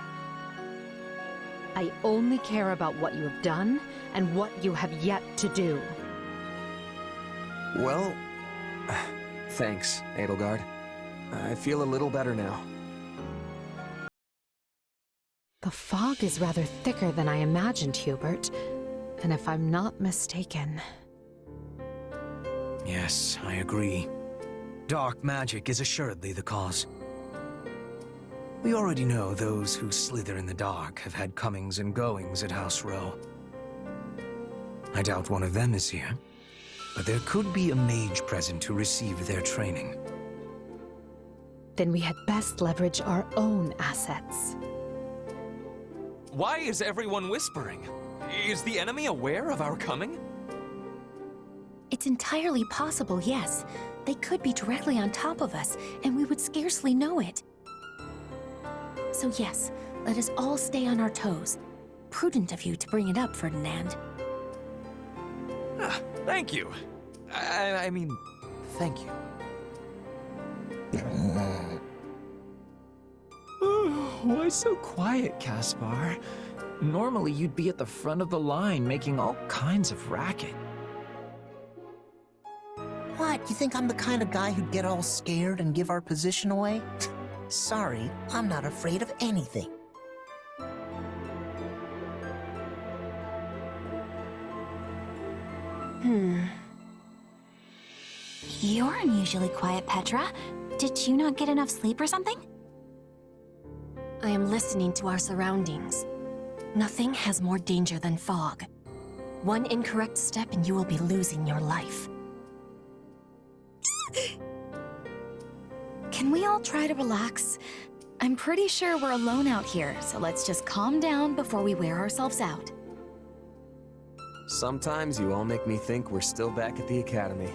I only care about what you have done and what you have yet to do. Well, thanks, Edelgard. I feel a little better now. The fog is rather thicker than I imagined, Hubert. And if I'm not mistaken... Yes, I agree. Dark magic is assuredly the cause. We already know those who slither in the dark have had comings and goings at House Row. I doubt one of them is here, but there could be a mage present to receive their training. Then we had best leverage our own assets. Why is everyone whispering? Is the enemy aware of our coming? It's entirely possible, yes. They could be directly on top of us, and we would scarcely know it. So yes, let us all stay on our toes. Prudent of you to bring it up, Ferdinand. Thank you. I mean, thank you. Why so quiet, Caspar? Normally you'd be at the front of the line making all kinds of racket. What, you think I'm the kind of guy who'd get all scared and give our position away? Sorry, I'm not afraid of anything. You're unusually quiet, Petra. Did you not get enough sleep or something? I am listening to our surroundings. Nothing has more danger than fog. One incorrect step and you will be losing your life. Can we all try to relax? I'm pretty sure we're alone out here, so let's just calm down before we wear ourselves out. Sometimes you all make me think we're still back at the academy.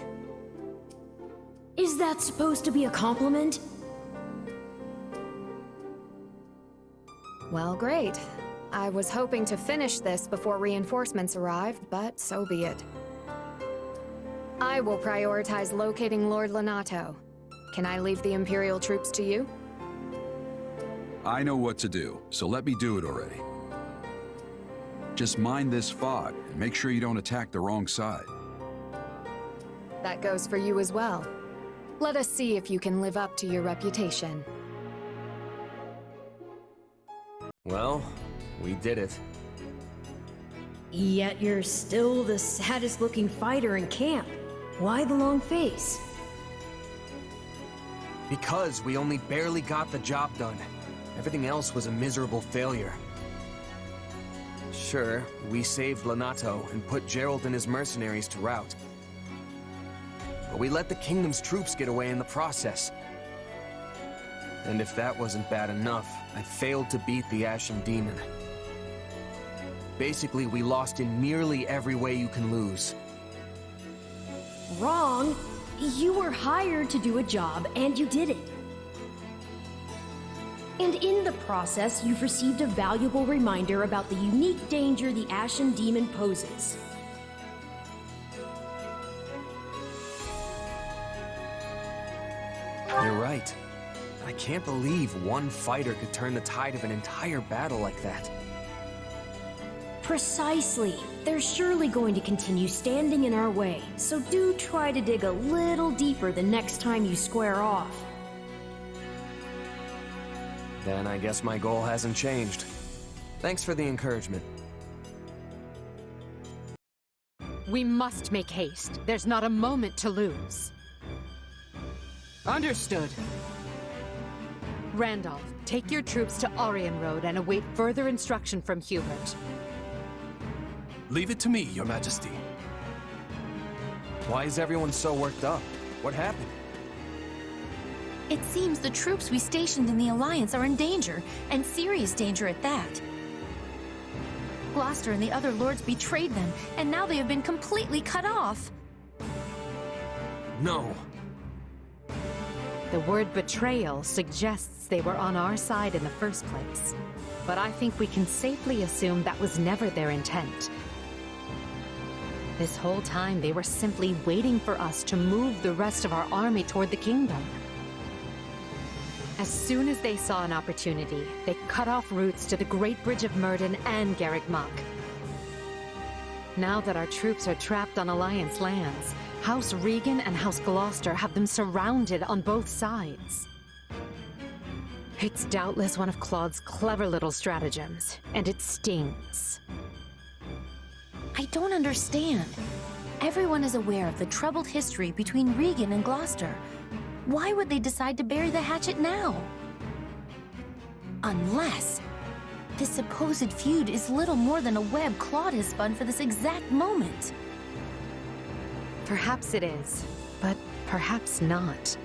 Is that supposed to be a compliment? Well, great. I was hoping to finish this before reinforcements arrived, but so be it. I will prioritize locating Lord Lonato. Can I leave the Imperial troops to you? I know what to do, so let me do it already. Just mind this fog, and make sure you don't attack the wrong side. That goes for you as well. Let us see if you can live up to your reputation. Well, we did it. Yet you're still the saddest looking fighter in camp. Why the long face? Because we only barely got the job done. Everything else was a miserable failure. Sure, we saved Lonato and put Gerald and his mercenaries to rout. But we let the kingdom's troops get away in the process. And if that wasn't bad enough, I failed to beat the Ashen Demon. Basically, we lost in nearly every way you can lose. Wrong. You were hired to do a job, and you did it. And in the process, you've received a valuable reminder about the unique danger the Ashen Demon poses. You're right. I can't believe one fighter could turn the tide of an entire battle like that. Precisely. They're surely going to continue standing in our way, so do try to dig a little deeper the next time you square off. Then I guess my goal hasn't changed. Thanks for the encouragement. We must make haste. There's not a moment to lose. Understood. Randolph, take your troops to Aryans Road and await further instruction from Hubert. Leave it to me, Your Majesty. Why is everyone so worked up? What happened? It seems the troops we stationed in the Alliance are in danger, and serious danger at that. Gloucester and the other lords betrayed them, and now they have been completely cut off. No. The word betrayal suggests they were on our side in the first place. But I think we can safely assume that was never their intent. This whole time they were simply waiting for us to move the rest of our army toward the kingdom. As soon as they saw an opportunity, they cut off routes to the Great Bridge of Myrddin and Cageccc. Now that our troops are trapped on Alliance lands, House Regan and House Gloucester have them surrounded on both sides. It's doubtless one of Claude's clever little stratagems, and it stings. I don't understand. Everyone is aware of the troubled history between Regan and Gloucester. Why would they decide to bury the hatchet now? Unless this supposed feud is little more than a web Claude has spun for this exact moment. Perhaps it is, but perhaps not.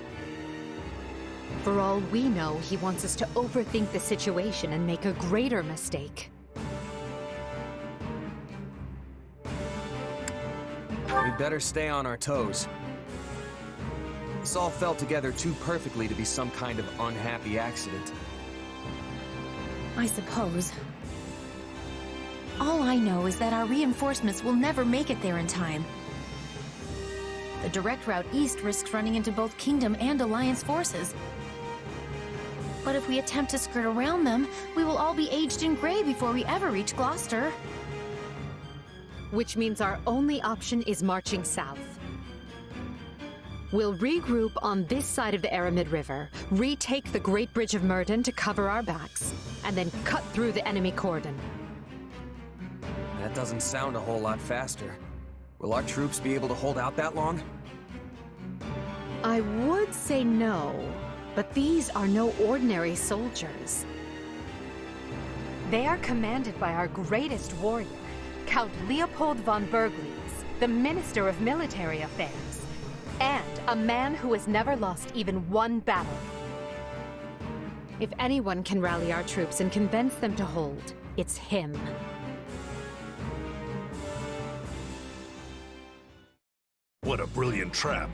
For all we know, he wants us to overthink the situation and make a greater mistake. We'd better stay on our toes. This all fell together too perfectly to be some kind of unhappy accident. I suppose. All I know is that our reinforcements will never make it there in time. The direct route east risks running into both Kingdom and Alliance forces. But if we attempt to skirt around them, we will all be aged in gray before we ever reach Gloucester. Which means our only option is marching south. We'll regroup on this side of the Aramid River, retake the Great Bridge of Myrddin to cover our backs, and then cut through the enemy cordon. That doesn't sound a whole lot faster. Will our troops be able to hold out that long? I would say no, but these are no ordinary soldiers. They are commanded by our greatest warrior, Count Leopold von Bergliez, the Minister of Military Affairs, and a man who has never lost even one battle. If anyone can rally our troops and convince them to hold, it's him. What a brilliant trap.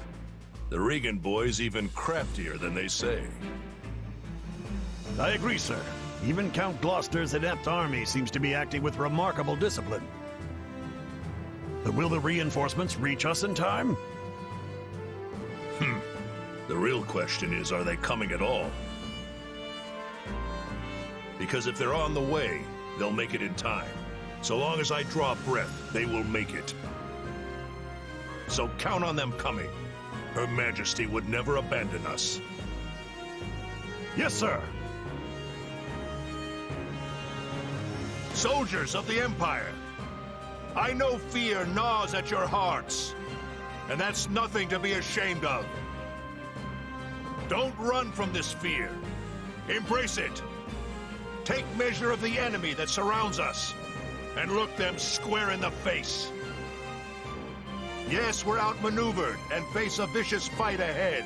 The Regan boys even craftier than they say. I agree, sir. Even Count Gloucester's inept army seems to be acting with remarkable discipline. But will the reinforcements reach us in time? The real question is, are they coming at all? Because if they're on the way, they'll make it in time. So long as I draw breath, they will make it. So count on them coming. Her Majesty would never abandon us. Yes, sir. Soldiers of the Empire, I know fear gnaws at your hearts, and that's nothing to be ashamed of. Don't run from this fear. Embrace it. Take measure of the enemy that surrounds us, and look them square in the face. Yes, we're outmaneuvered and face a vicious fight ahead.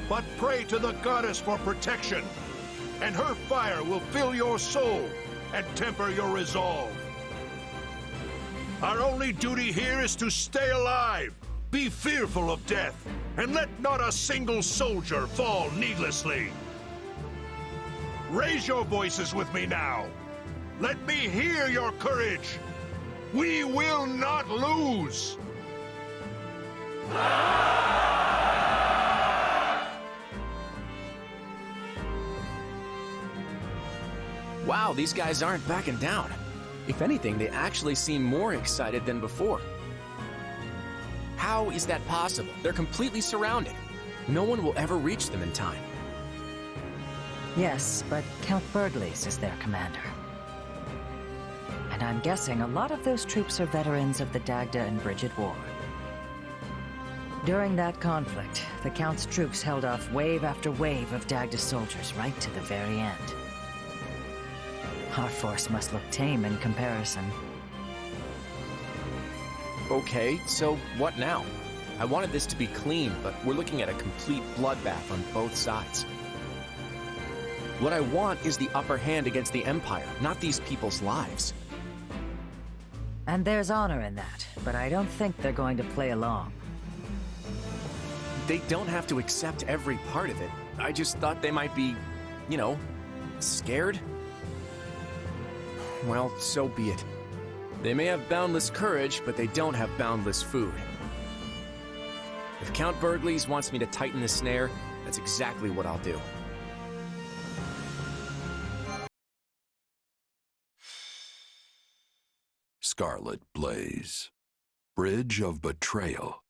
But pray to the goddess for protection, and her fire will fill your soul and temper your resolve. Our only duty here is to stay alive, be fearful of death, and let not a single soldier fall needlessly. Raise your voices with me now. Let me hear your courage. We will not lose. Wow, these guys aren't backing down. If anything, they actually seem more excited than before. How is that possible? They're completely surrounded. No one will ever reach them in time. Yes, but Count Bergliez is their commander. And I'm guessing a lot of those troops are veterans of the Dagda and Bridget War. During that conflict, the Count's troops held off wave after wave of Dagda soldiers right to the very end. Our force must look tame in comparison. Okay, so what now? I wanted this to be clean, but we're looking at a complete bloodbath on both sides. What I want is the upper hand against the Empire, not these people's lives. And there's honor in that, but I don't think they're going to play along. They don't have to accept every part of it. I just thought they might be, you know, scared. Well, so be it. They may have boundless courage, but they don't have boundless food. If Count Bergliez wants me to tighten the snare, that's exactly what I'll do. Scarlet Blaze. Bridge of Betrayal.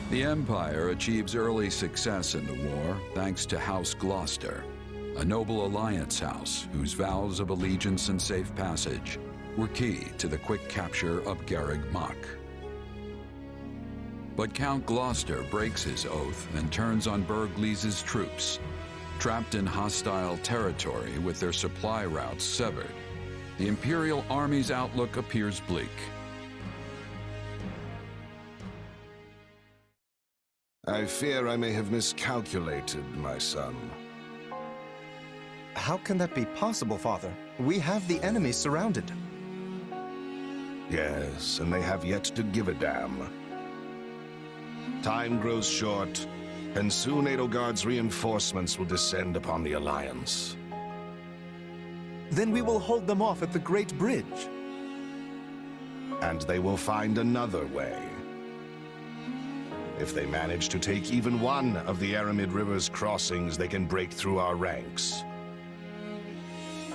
The Empire achieves early success in the war thanks to House Gloucester, a noble alliance house whose vows of allegiance and safe passage were key to the quick capture of Cageccc. But Count Gloucester breaks his oath and turns on Bergliez's troops, trapped in hostile territory with their supply routes severed. The Imperial Army's outlook appears bleak. I fear I may have miscalculated, my son. How can that be possible, Father? We have the enemy surrounded. Yes, and they have yet to give a damn. Time grows short, and soon Edelgard's reinforcements will descend upon the Alliance. Then we will hold them off at the Great Bridge. And they will find another way. If they manage to take even one of the Aramid River's crossings, they can break through our ranks.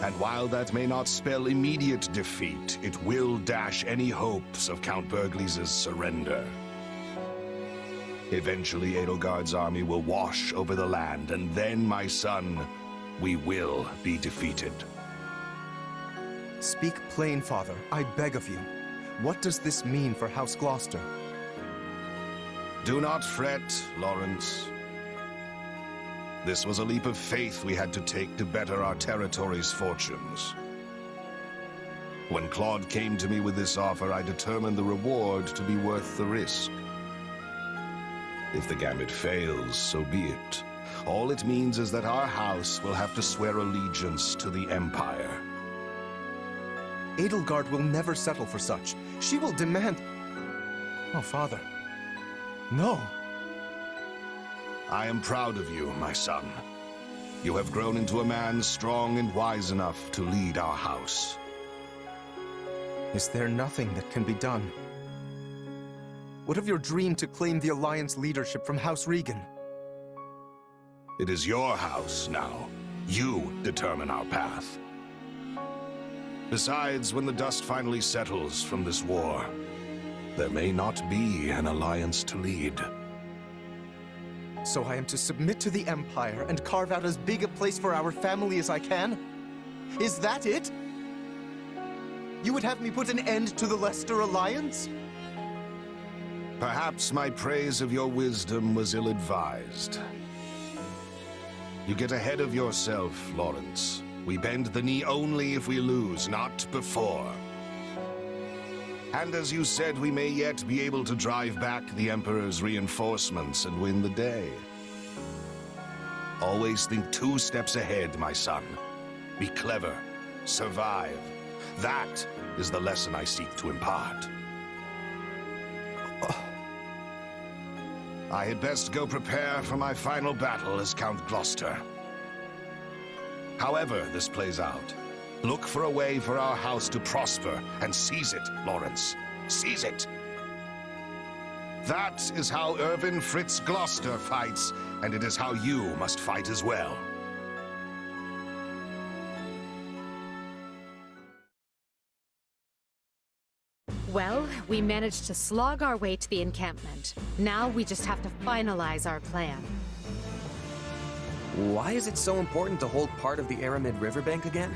And while that may not spell immediate defeat, it will dash any hopes of Count Bergliez's surrender. Eventually, Edelgard's army will wash over the land, and then, my son, we will be defeated. Speak plain, Father. I beg of you. What does this mean for House Gloucester? Do not fret, Lawrence. This was a leap of faith we had to take to better our territory's fortunes. When Claude came to me with this offer, I determined the reward to be worth the risk. If the gambit fails, so be it. All it means is that our house will have to swear allegiance to the Empire. Edelgard will never settle for such. She will demand... Oh, Father. No. I am proud of you, my son. You have grown into a man strong and wise enough to lead our house. Is there nothing that can be done? What of your dream to claim the Alliance leadership from House Regan? It is your house now. You determine our path. Besides, when the dust finally settles from this war, there may not be an alliance to lead. So I am to submit to the Empire and carve out as big a place for our family as I can? Is that it? You would have me put an end to the Leicester Alliance? Perhaps my praise of your wisdom was ill-advised. You get ahead of yourself, Lawrence. We bend the knee only if we lose, not before. And as you said, we may yet be able to drive back the Emperor's reinforcements and win the day. Always think 2 steps ahead, my son. Be clever. Survive. That is the lesson I seek to impart. I had best go prepare for my final battle as Count Gloucester. However this plays out, look for a way for our house to prosper and seize it, Lawrence. Seize it! That is how Irvin Fritz Gloucester fights, and it is how you must fight as well. Well, we managed to slog our way to the encampment. Now we just have to finalize our plan. Why is it so important to hold part of the Aramid riverbank again?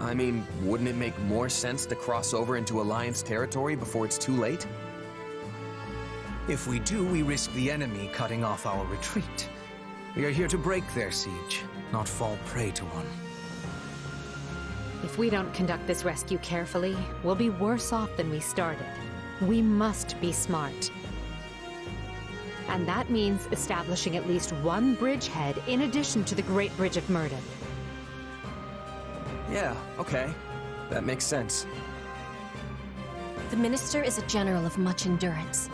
I mean, wouldn't it make more sense to cross over into Alliance territory before it's too late? If we do, we risk the enemy cutting off our retreat. We are here to break their siege, not fall prey to one. If we don't conduct this rescue carefully, we'll be worse off than we started. We must be smart. And that means establishing at least one bridgehead in addition to the Great Bridge of Myrddin. Yeah, okay. That makes sense. The Minister is a general of much endurance.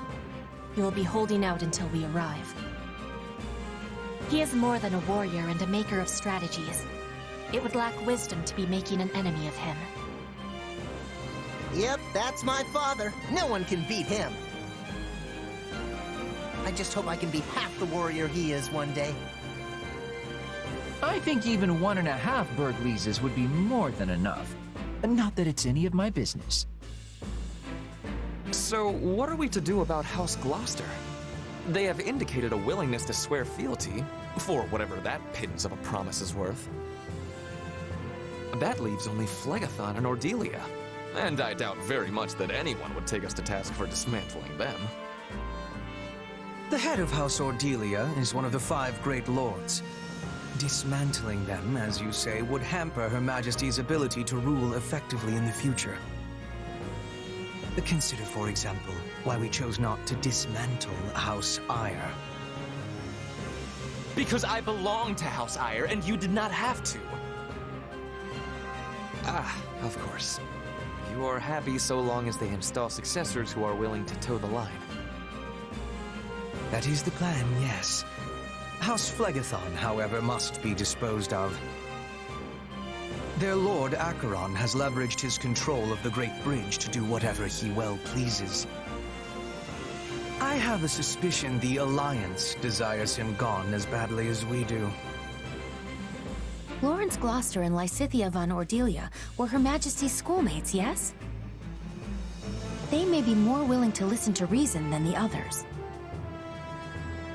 He will be holding out until we arrive. He is more than a warrior and a maker of strategies. It would lack wisdom to be making an enemy of him. Yep, that's my father. No one can beat him. I just hope I can be half the warrior he is one day. I think even 1.5 Burgleases would be more than enough. Not that it's any of my business. So, what are we to do about House Gloucester? They have indicated a willingness to swear fealty, for whatever that pittance of a promise is worth. That leaves only Phlegathon and Ordelia, and I doubt very much that anyone would take us to task for dismantling them. The head of House Ordelia is one of the 5 great lords. Dismantling them, as you say, would hamper Her Majesty's ability to rule effectively in the future. Consider, for example, why we chose not to dismantle House Eyre. Because I belong to House Eyre, and you did not have to. Ah, of course. You are happy so long as they install successors who are willing to toe the line. That is the plan, yes. House Phlegathon, however, must be disposed of. Their Lord Acheron has leveraged his control of the Great Bridge to do whatever he well pleases. I have a suspicion the Alliance desires him gone as badly as we do. Lawrence Gloucester and Lysithea von Ordelia were Her Majesty's schoolmates, yes? They may be more willing to listen to reason than the others.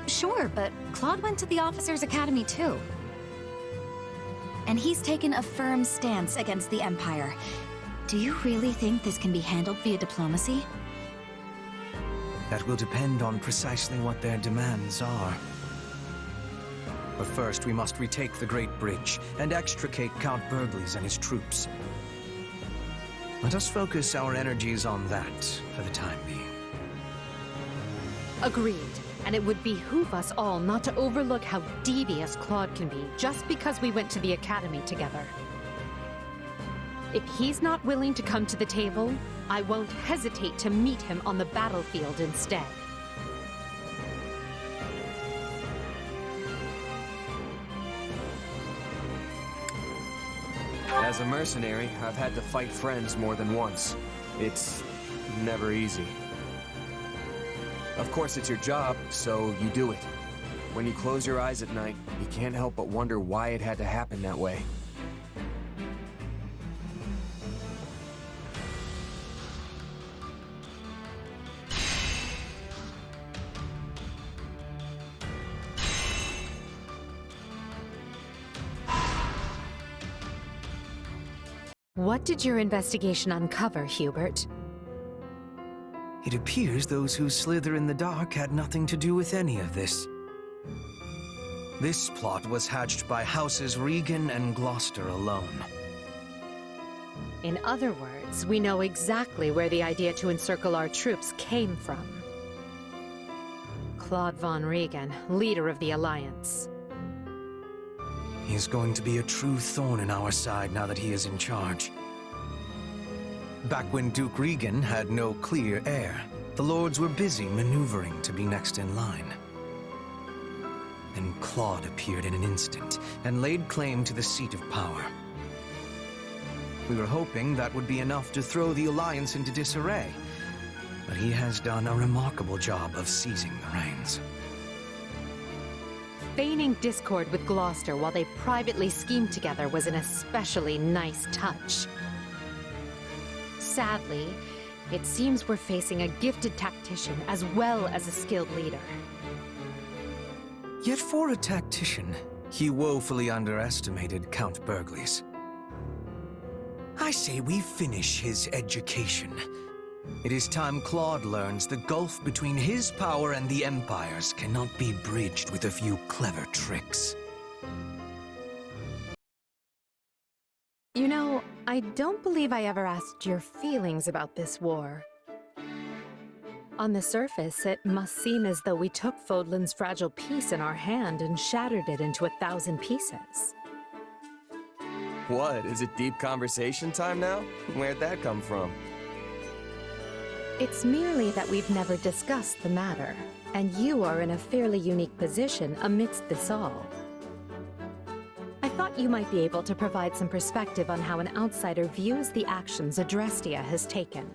Sure, but Claude went to the Officers' Academy too. And he's taken a firm stance against the Empire. Do you really think this can be handled via diplomacy? That will depend on precisely what their demands are. But first, we must retake the Great Bridge and extricate Count Burgles and his troops. Let us focus our energies on that for the time being. Agreed. And it would behoove us all not to overlook how devious Claude can be just because we went to the academy together. If he's not willing to come to the table, I won't hesitate to meet him on the battlefield instead. As a mercenary, I've had to fight friends more than once. It's never easy. Of course, it's your job, so you do it. When you close your eyes at night, you can't help but wonder why it had to happen that way. What did your investigation uncover, Hubert? It appears those who slither in the dark had nothing to do with any of this. This plot was hatched by Houses Regan and Gloucester alone. In other words, we know exactly where the idea to encircle our troops came from. Claude von Regan, leader of the Alliance. He's going to be a true thorn in our side now that he is in charge. Back when Duke Regan had no clear heir, the lords were busy maneuvering to be next in line. Then Claude appeared in an instant and laid claim to the seat of power. We were hoping that would be enough to throw the Alliance into disarray, but he has done a remarkable job of seizing the reins. Feigning discord with Gloucester while they privately schemed together was an especially nice touch. Sadly, it seems we're facing a gifted tactician as well as a skilled leader. Yet for a tactician, he woefully underestimated Count Burgles. I say we finish his education. It is time Claude learns the gulf between his power and the Empire's cannot be bridged with a few clever tricks. You know, I don't believe I ever asked your feelings about this war. On the surface, it must seem as though we took Fódlan's fragile piece in our hand and shattered it into 1,000 pieces. What, is it deep conversation time now? Where'd that come from? It's merely that we've never discussed the matter, and you are in a fairly unique position amidst this all. I thought you might be able to provide some perspective on how an outsider views the actions Adrestia has taken.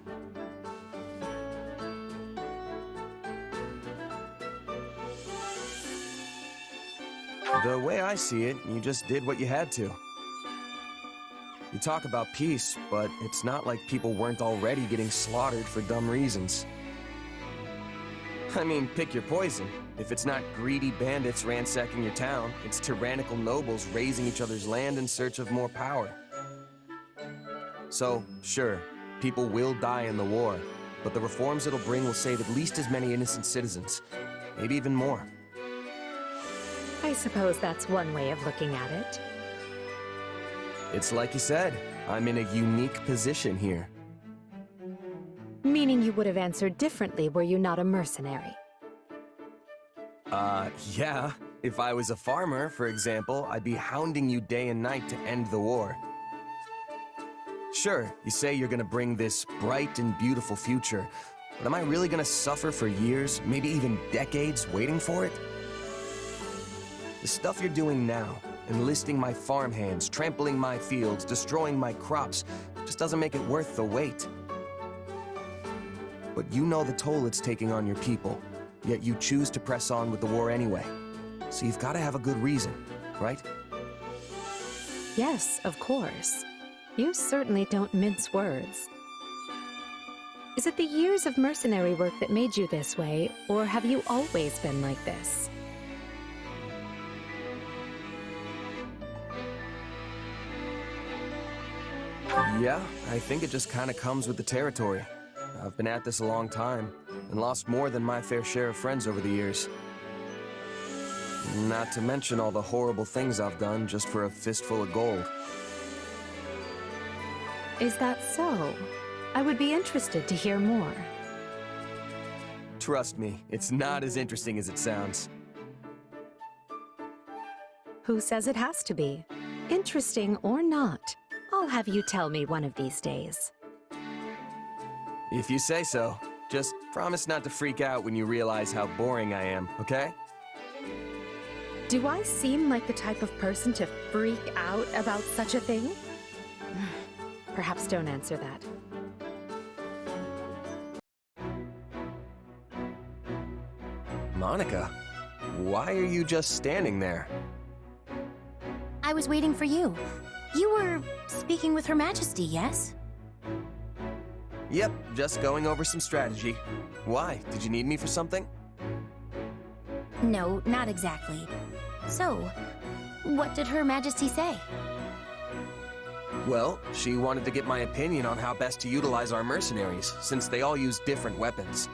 The way I see it, you just did what you had to. You talk about peace, but it's not like people weren't already getting slaughtered for dumb reasons. I mean, pick your poison. If it's not greedy bandits ransacking your town, it's tyrannical nobles raising each other's land in search of more power. So, sure, people will die in the war, but the reforms it'll bring will save at least as many innocent citizens, maybe even more. I suppose that's one way of looking at it. It's like you said, I'm in a unique position here. Meaning you would have answered differently were you not a mercenary. Yeah. If I was a farmer, for example, I'd be hounding you day and night to end the war. Sure, you say you're gonna bring this bright and beautiful future, but am I really gonna suffer for years, maybe even decades, waiting for it? The stuff you're doing now, enlisting my farmhands, trampling my fields, destroying my crops, just doesn't make it worth the wait. But you know the toll it's taking on your people, yet you choose to press on with the war anyway. So you've got to have a good reason, right? Yes, of course. You certainly don't mince words. Is it the years of mercenary work that made you this way, or have you always been like this? Yeah, I think it just kind of comes with the territory. I've been at this a long time, and lost more than my fair share of friends over the years. Not to mention all the horrible things I've done just for a fistful of gold. Is that so? I would be interested to hear more. Trust me, it's not as interesting as it sounds. Who says it has to be? Interesting or not, I'll have you tell me one of these days. If you say so. Just promise not to freak out when you realize how boring I am, okay? Do I seem like the type of person to freak out about such a thing? Perhaps don't answer that. Monica, why are you just standing there? I was waiting for you. You were speaking with Her Majesty, yes? Yep, just going over some strategy. Why? Did you need me for something? No, not exactly. So, what did Her Majesty say? Well, she wanted to get my opinion on how best to utilize our mercenaries, since they all use different weapons.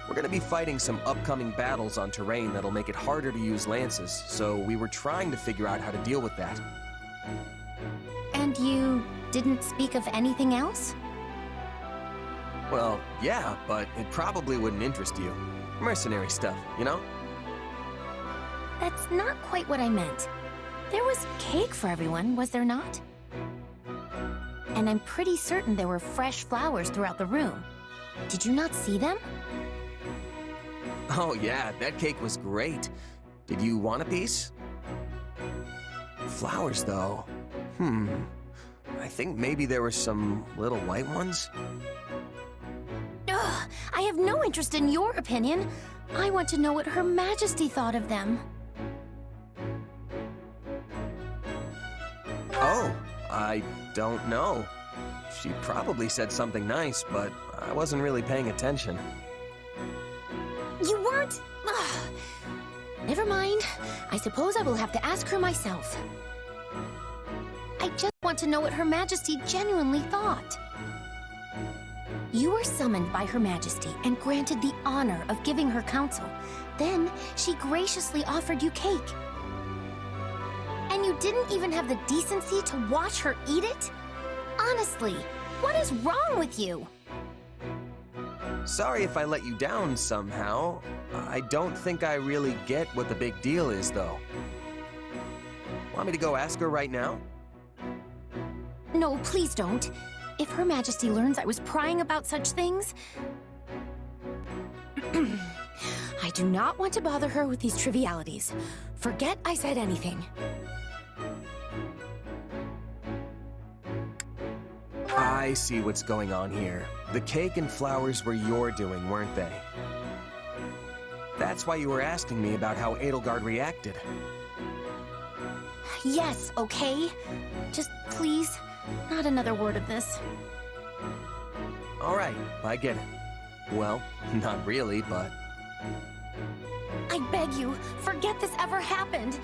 We're gonna be fighting some upcoming battles on terrain that'll make it harder to use lances, so we were trying to figure out how to deal with that. And you didn't speak of anything else? Well, yeah, but it probably wouldn't interest you. Mercenary stuff, you know? That's not quite what I meant. There was cake for everyone, was there not? And I'm pretty certain there were fresh flowers throughout the room. Did you not see them? Oh yeah, that cake was great. Did you want a piece? Flowers, though. I think maybe there were some little white ones. Ugh, I have no interest in your opinion. I want to know what Her Majesty thought of them. Oh, I don't know. She probably said something nice, but I wasn't really paying attention. You weren't? Ugh. Never mind. I suppose I will have to ask her myself. I just want to know what Her Majesty genuinely thought. You were summoned by Her Majesty and granted the honor of giving her counsel. Then, she graciously offered you cake. And you didn't even have the decency to watch her eat it? Honestly, what is wrong with you? Sorry if I let you down somehow. I don't think I really get what the big deal is, though. Want me to go ask her right now? No, please don't. If Her Majesty learns I was prying about such things... I do not want to bother her with these trivialities. Forget I said anything. I see what's going on here. The cake and flowers were your doing, weren't they? That's why you were asking me about how Edelgard reacted. Yes, okay? Just please, not another word of this. All right, I get it. Well, not really, but... I beg you, forget this ever happened.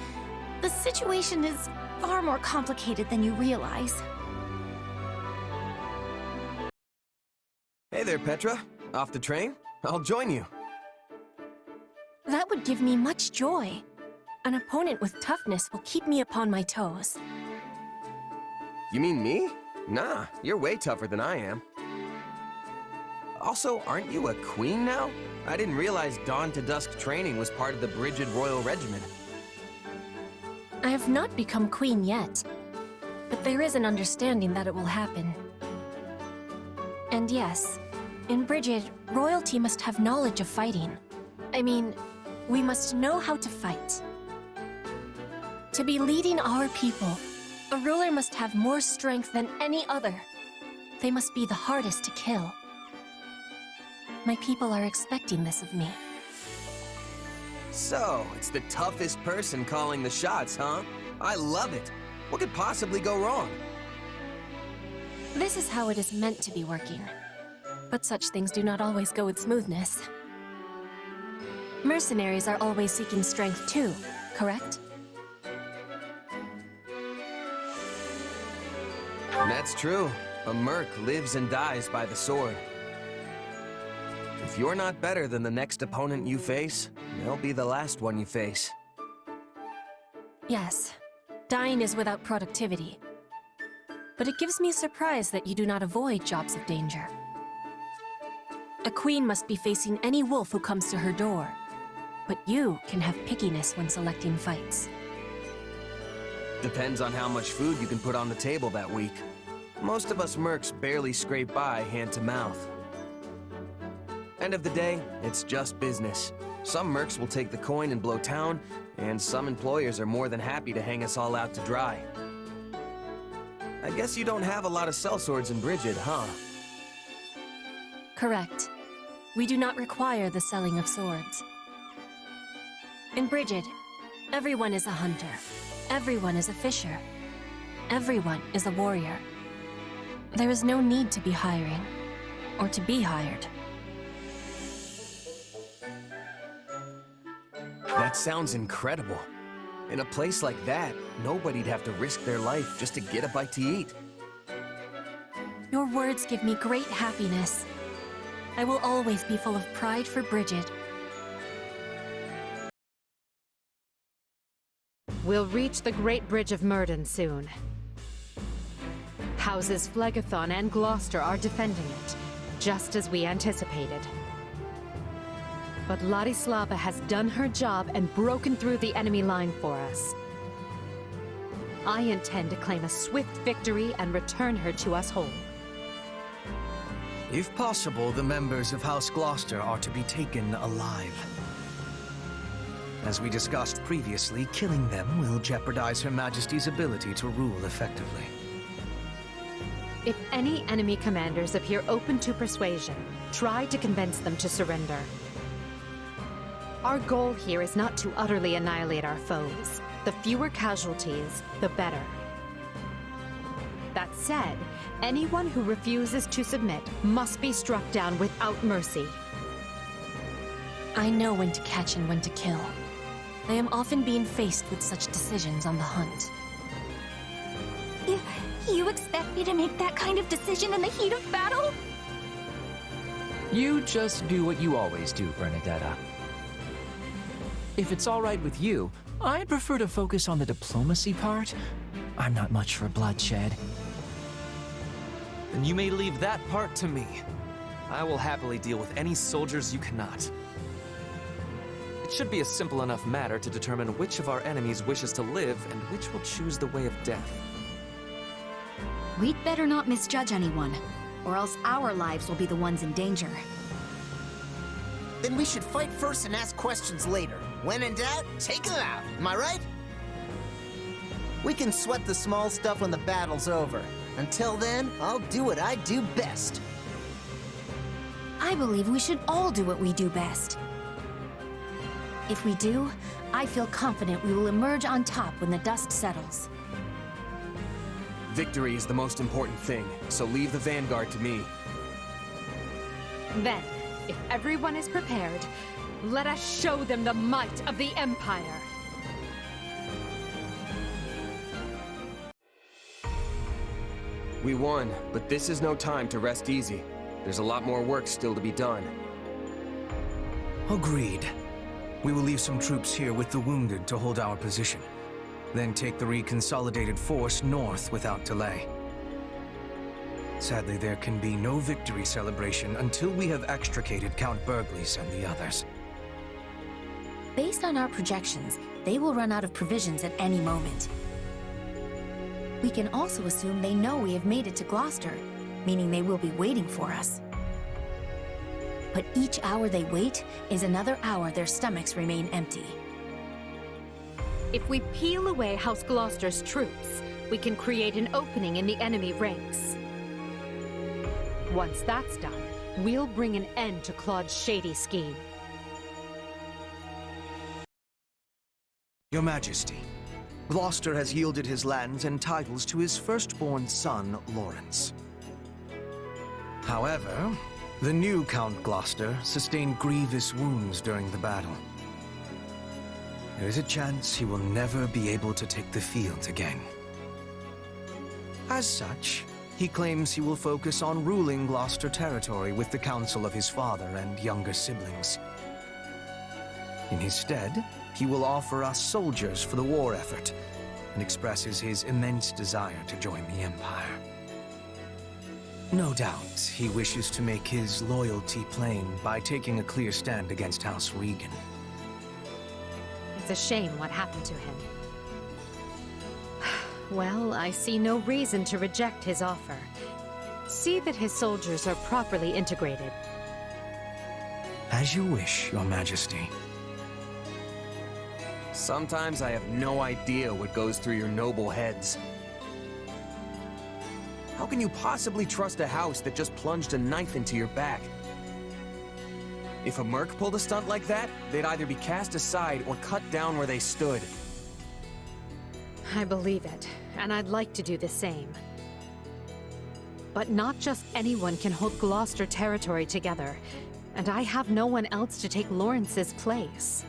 The situation is far more complicated than you realize. Hey there, Petra. Off the train? I'll join you. That would give me much joy. An opponent with toughness will keep me upon my toes. You mean me? Nah, you're way tougher than I am. Also, aren't you a queen now? I didn't realize dawn to dusk training was part of the Brigid Royal Regiment. I have not become queen yet, but there is an understanding that it will happen. And yes, in Brigid, royalty must have knowledge of fighting. I mean, we must know how to fight. To be leading our people, a ruler must have more strength than any other. They must be the hardest to kill. My people are expecting this of me. So, it's the toughest person calling the shots, huh? I love it. What could possibly go wrong? This is how it is meant to be working. But such things do not always go with smoothness. Mercenaries are always seeking strength too, correct? That's true. A merc lives and dies by the sword. If you're not better than the next opponent you face, they'll be the last one you face. Yes, dying is without productivity. But it gives me surprise that you do not avoid jobs of danger. A queen must be facing any wolf who comes to her door. But you can have pickiness when selecting fights. Depends on how much food you can put on the table that week. Most of us mercs barely scrape by hand to mouth. End of the day, it's just business. Some mercs will take the coin and blow town, and some employers are more than happy to hang us all out to dry. I guess you don't have a lot of sellswords in Bridget, huh? Correct. We do not require the selling of swords. In Bridget, everyone is a hunter. Everyone is a fisher. Everyone is a warrior. There is no need to be hiring, or to be hired. That sounds incredible. In a place like that, nobody'd have to risk their life just to get a bite to eat. Your words give me great happiness. I will always be full of pride for Bridget. We'll reach the Great Bridge of Myrden soon. Houses Phlegethon and Gloucester are defending it, just as we anticipated. But Ladislava has done her job and broken through the enemy line for us. I intend to claim a swift victory and return her to us whole. If possible, the members of House Gloucester are to be taken alive. As we discussed previously, killing them will jeopardize Her Majesty's ability to rule effectively. If any enemy commanders appear open to persuasion, try to convince them to surrender. Our goal here is not to utterly annihilate our foes. The fewer casualties, the better. That said, anyone who refuses to submit must be struck down without mercy. I know when to catch and when to kill. I am often being faced with such decisions on the hunt. You expect me to make that kind of decision in the heat of battle? You just do what you always do, Bernadetta. If it's all right with you, I'd prefer to focus on the diplomacy part. I'm not much for bloodshed. Then you may leave that part to me. I will happily deal with any soldiers you cannot. It should be a simple enough matter to determine which of our enemies wishes to live and which will choose the way of death. We'd better not misjudge anyone, or else our lives will be the ones in danger. Then we should fight first and ask questions later. When in doubt, take them out. Am I right? We can sweat the small stuff when the battle's over. Until then, I'll do what I do best. I believe we should all do what we do best. If we do, I feel confident we will emerge on top when the dust settles. Victory is the most important thing, so leave the vanguard to me. Then, if everyone is prepared, let us show them the might of the Empire. We won, but this is no time to rest easy. There's a lot more work still to be done. Agreed. We will leave some troops here with the wounded to hold our position. Then take the reconsolidated force north without delay. Sadly, there can be no victory celebration until we have extricated Count Burgleys and the others. Based on our projections, they will run out of provisions at any moment. We can also assume they know we have made it to Gloucester, meaning they will be waiting for us. But each hour they wait is another hour their stomachs remain empty. If we peel away House Gloucester's troops, we can create an opening in the enemy ranks. Once that's done, we'll bring an end to Claude's shady scheme. Your Majesty, Gloucester has yielded his lands and titles to his firstborn son, Lawrence. However, the new Count Gloucester sustained grievous wounds during the battle. There is a chance he will never be able to take the field again. As such, he claims he will focus on ruling Gloucester territory with the counsel of his father and younger siblings. In his stead, he will offer us soldiers for the war effort, and expresses his immense desire to join the Empire. No doubt, he wishes to make his loyalty plain by taking a clear stand against House Regan. It's a shame what happened to him. Well, I see no reason to reject his offer. See that his soldiers are properly integrated. As you wish, Your Majesty. Sometimes I have no idea what goes through your noble heads. How can you possibly trust a house that just plunged a knife into your back? If a merc pulled a stunt like that, they'd either be cast aside or cut down where they stood. I believe it, and I'd like to do the same. But not just anyone can hold Gloucester territory together, and I have no one else to take Lawrence's place.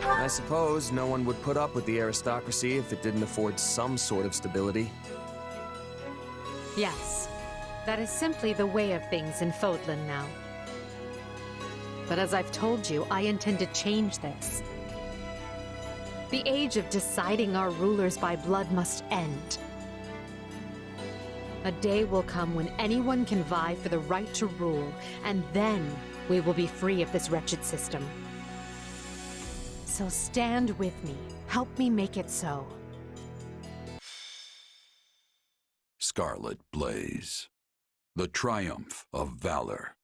I suppose no one would put up with the aristocracy if it didn't afford some sort of stability. Yes, that is simply the way of things in Fódlan now. But as I've told you, I intend to change this. The age of deciding our rulers by blood must end. A day will come when anyone can vie for the right to rule, and then we will be free of this wretched system. So stand with me. Help me make it so. Scarlet Blaze. The Triumph of Valor.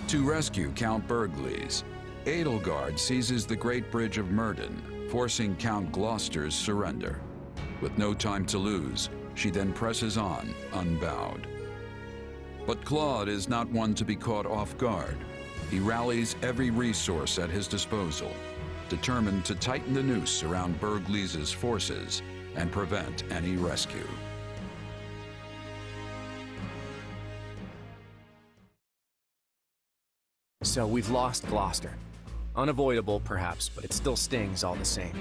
To rescue Count Burgleys, Edelgard seizes the Great Bridge of Myrden, forcing Count Gloucester's surrender. With no time to lose, she then presses on, unbowed. But Claude is not one to be caught off guard. He rallies every resource at his disposal, determined to tighten the noose around Burgleys' forces and prevent any rescue. So we've lost Gloucester. Unavoidable, perhaps, but it still stings all the same.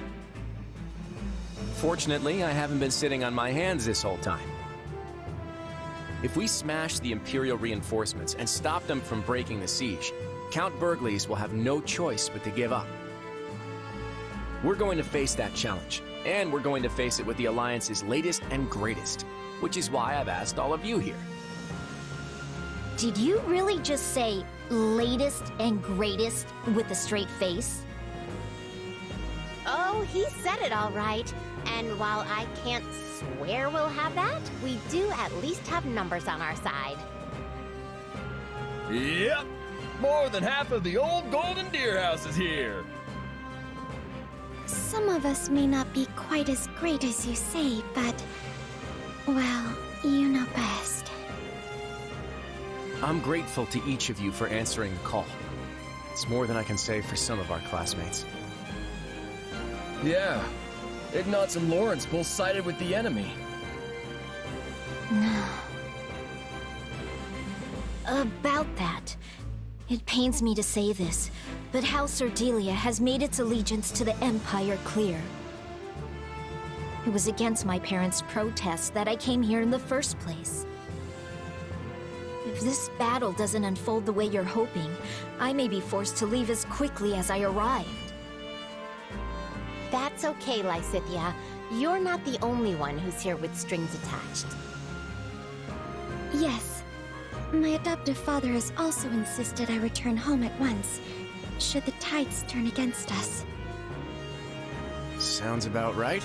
Fortunately, I haven't been sitting on my hands this whole time. If we smash the Imperial reinforcements and stop them from breaking the siege, Count Burgleys will have no choice but to give up. We're going to face that challenge, and we're going to face it with the Alliance's latest and greatest, which is why I've asked all of you here. Did you really just say latest and greatest with a straight face? Oh, he said it all right. And while I can't swear we'll have that, we do at least have numbers on our side. Yep! More than half of the old Golden Deer House is here! Some of us may not be quite as great as you say, but... well, you know best. I'm grateful to each of you for answering the call. It's more than I can say for some of our classmates. Yeah. Ignatz and Lawrence both sided with the enemy. About that. It pains me to say this, but House Ardelia has made its allegiance to the Empire clear. It was against my parents' protest that I came here in the first place. If this battle doesn't unfold the way you're hoping, I may be forced to leave as quickly as I arrived. That's okay, Lysithia. You're not the only one who's here with strings attached. Yes. My adoptive father has also insisted I return home at once, should the tides turn against us. Sounds about right.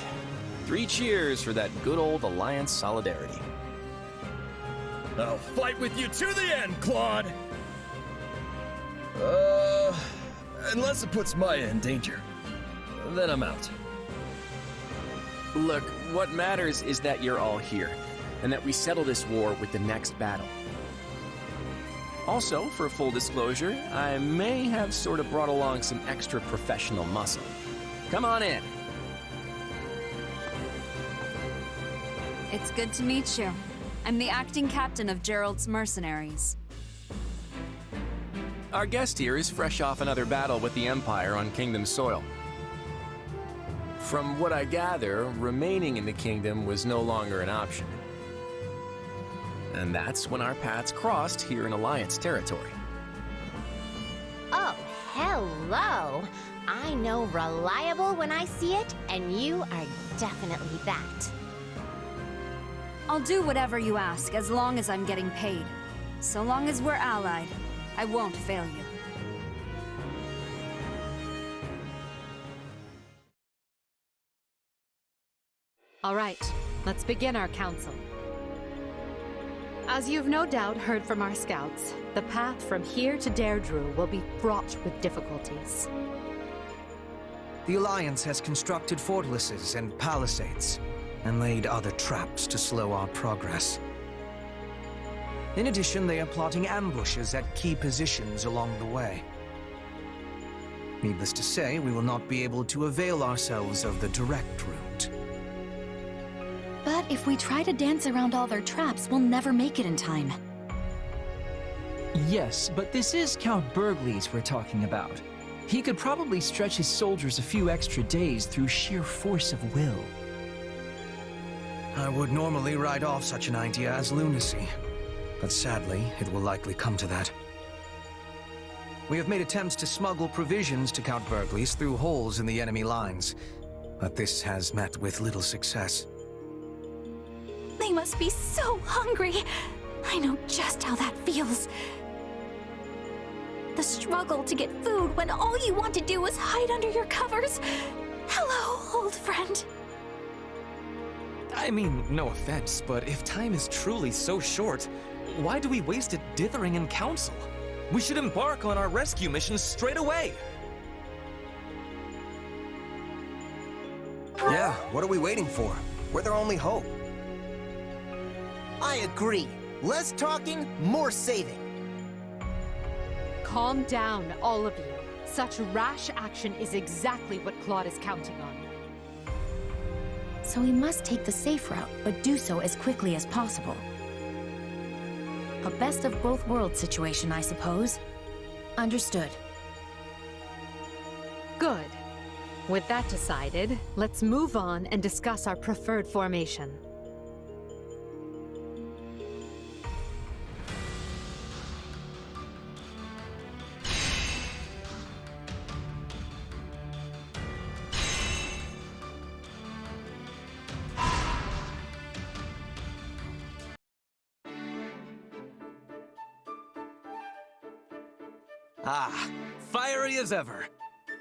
3 cheers for that good old Alliance solidarity. I'll fight with you to the end, Claude! Unless it puts Maya in danger. Then I'm out. Look, what matters is that you're all here, and that we settle this war with the next battle. Also, for full disclosure, I may have sort of brought along some extra professional muscle. Come on in. It's good to meet you. I'm the acting captain of Gerald's mercenaries. Our guest here is fresh off another battle with the Empire on Kingdom soil. From what I gather, remaining in the Kingdom was no longer an option. And that's when our paths crossed here in Alliance territory. Oh, hello! I know reliable when I see it, and you are definitely that. I'll do whatever you ask, as long as I'm getting paid. So long as we're allied, I won't fail you. All right, let's begin our council. As you've no doubt heard from our scouts, the path from here to Deirdre will be fraught with difficulties. The Alliance has constructed fortresses and palisades, and laid other traps to slow our progress. In addition, they are plotting ambushes at key positions along the way. Needless to say, we will not be able to avail ourselves of the direct route. But if we try to dance around all their traps, we'll never make it in time. Yes, but this is Count Burgley's we're talking about. He could probably stretch his soldiers a few extra days through sheer force of will. I would normally write off such an idea as lunacy, but sadly, it will likely come to that. We have made attempts to smuggle provisions to Count Burgley's through holes in the enemy lines, but this has met with little success. They must be so hungry. I know just how that feels. The struggle to get food when all you want to do is hide under your covers. Hello, old friend. I mean, no offense, but if time is truly so short, why do we waste it dithering in council? We should embark on our rescue mission straight away! Yeah, what are we waiting for? We're their only hope. I agree. Less talking, more saving. Calm down, all of you. Such rash action is exactly what Claude is counting on. So we must take the safe route, but do so as quickly as possible. A best of both worlds situation, I suppose. Understood. Good. With that decided, let's move on and discuss our preferred formation. Ah, fiery as ever.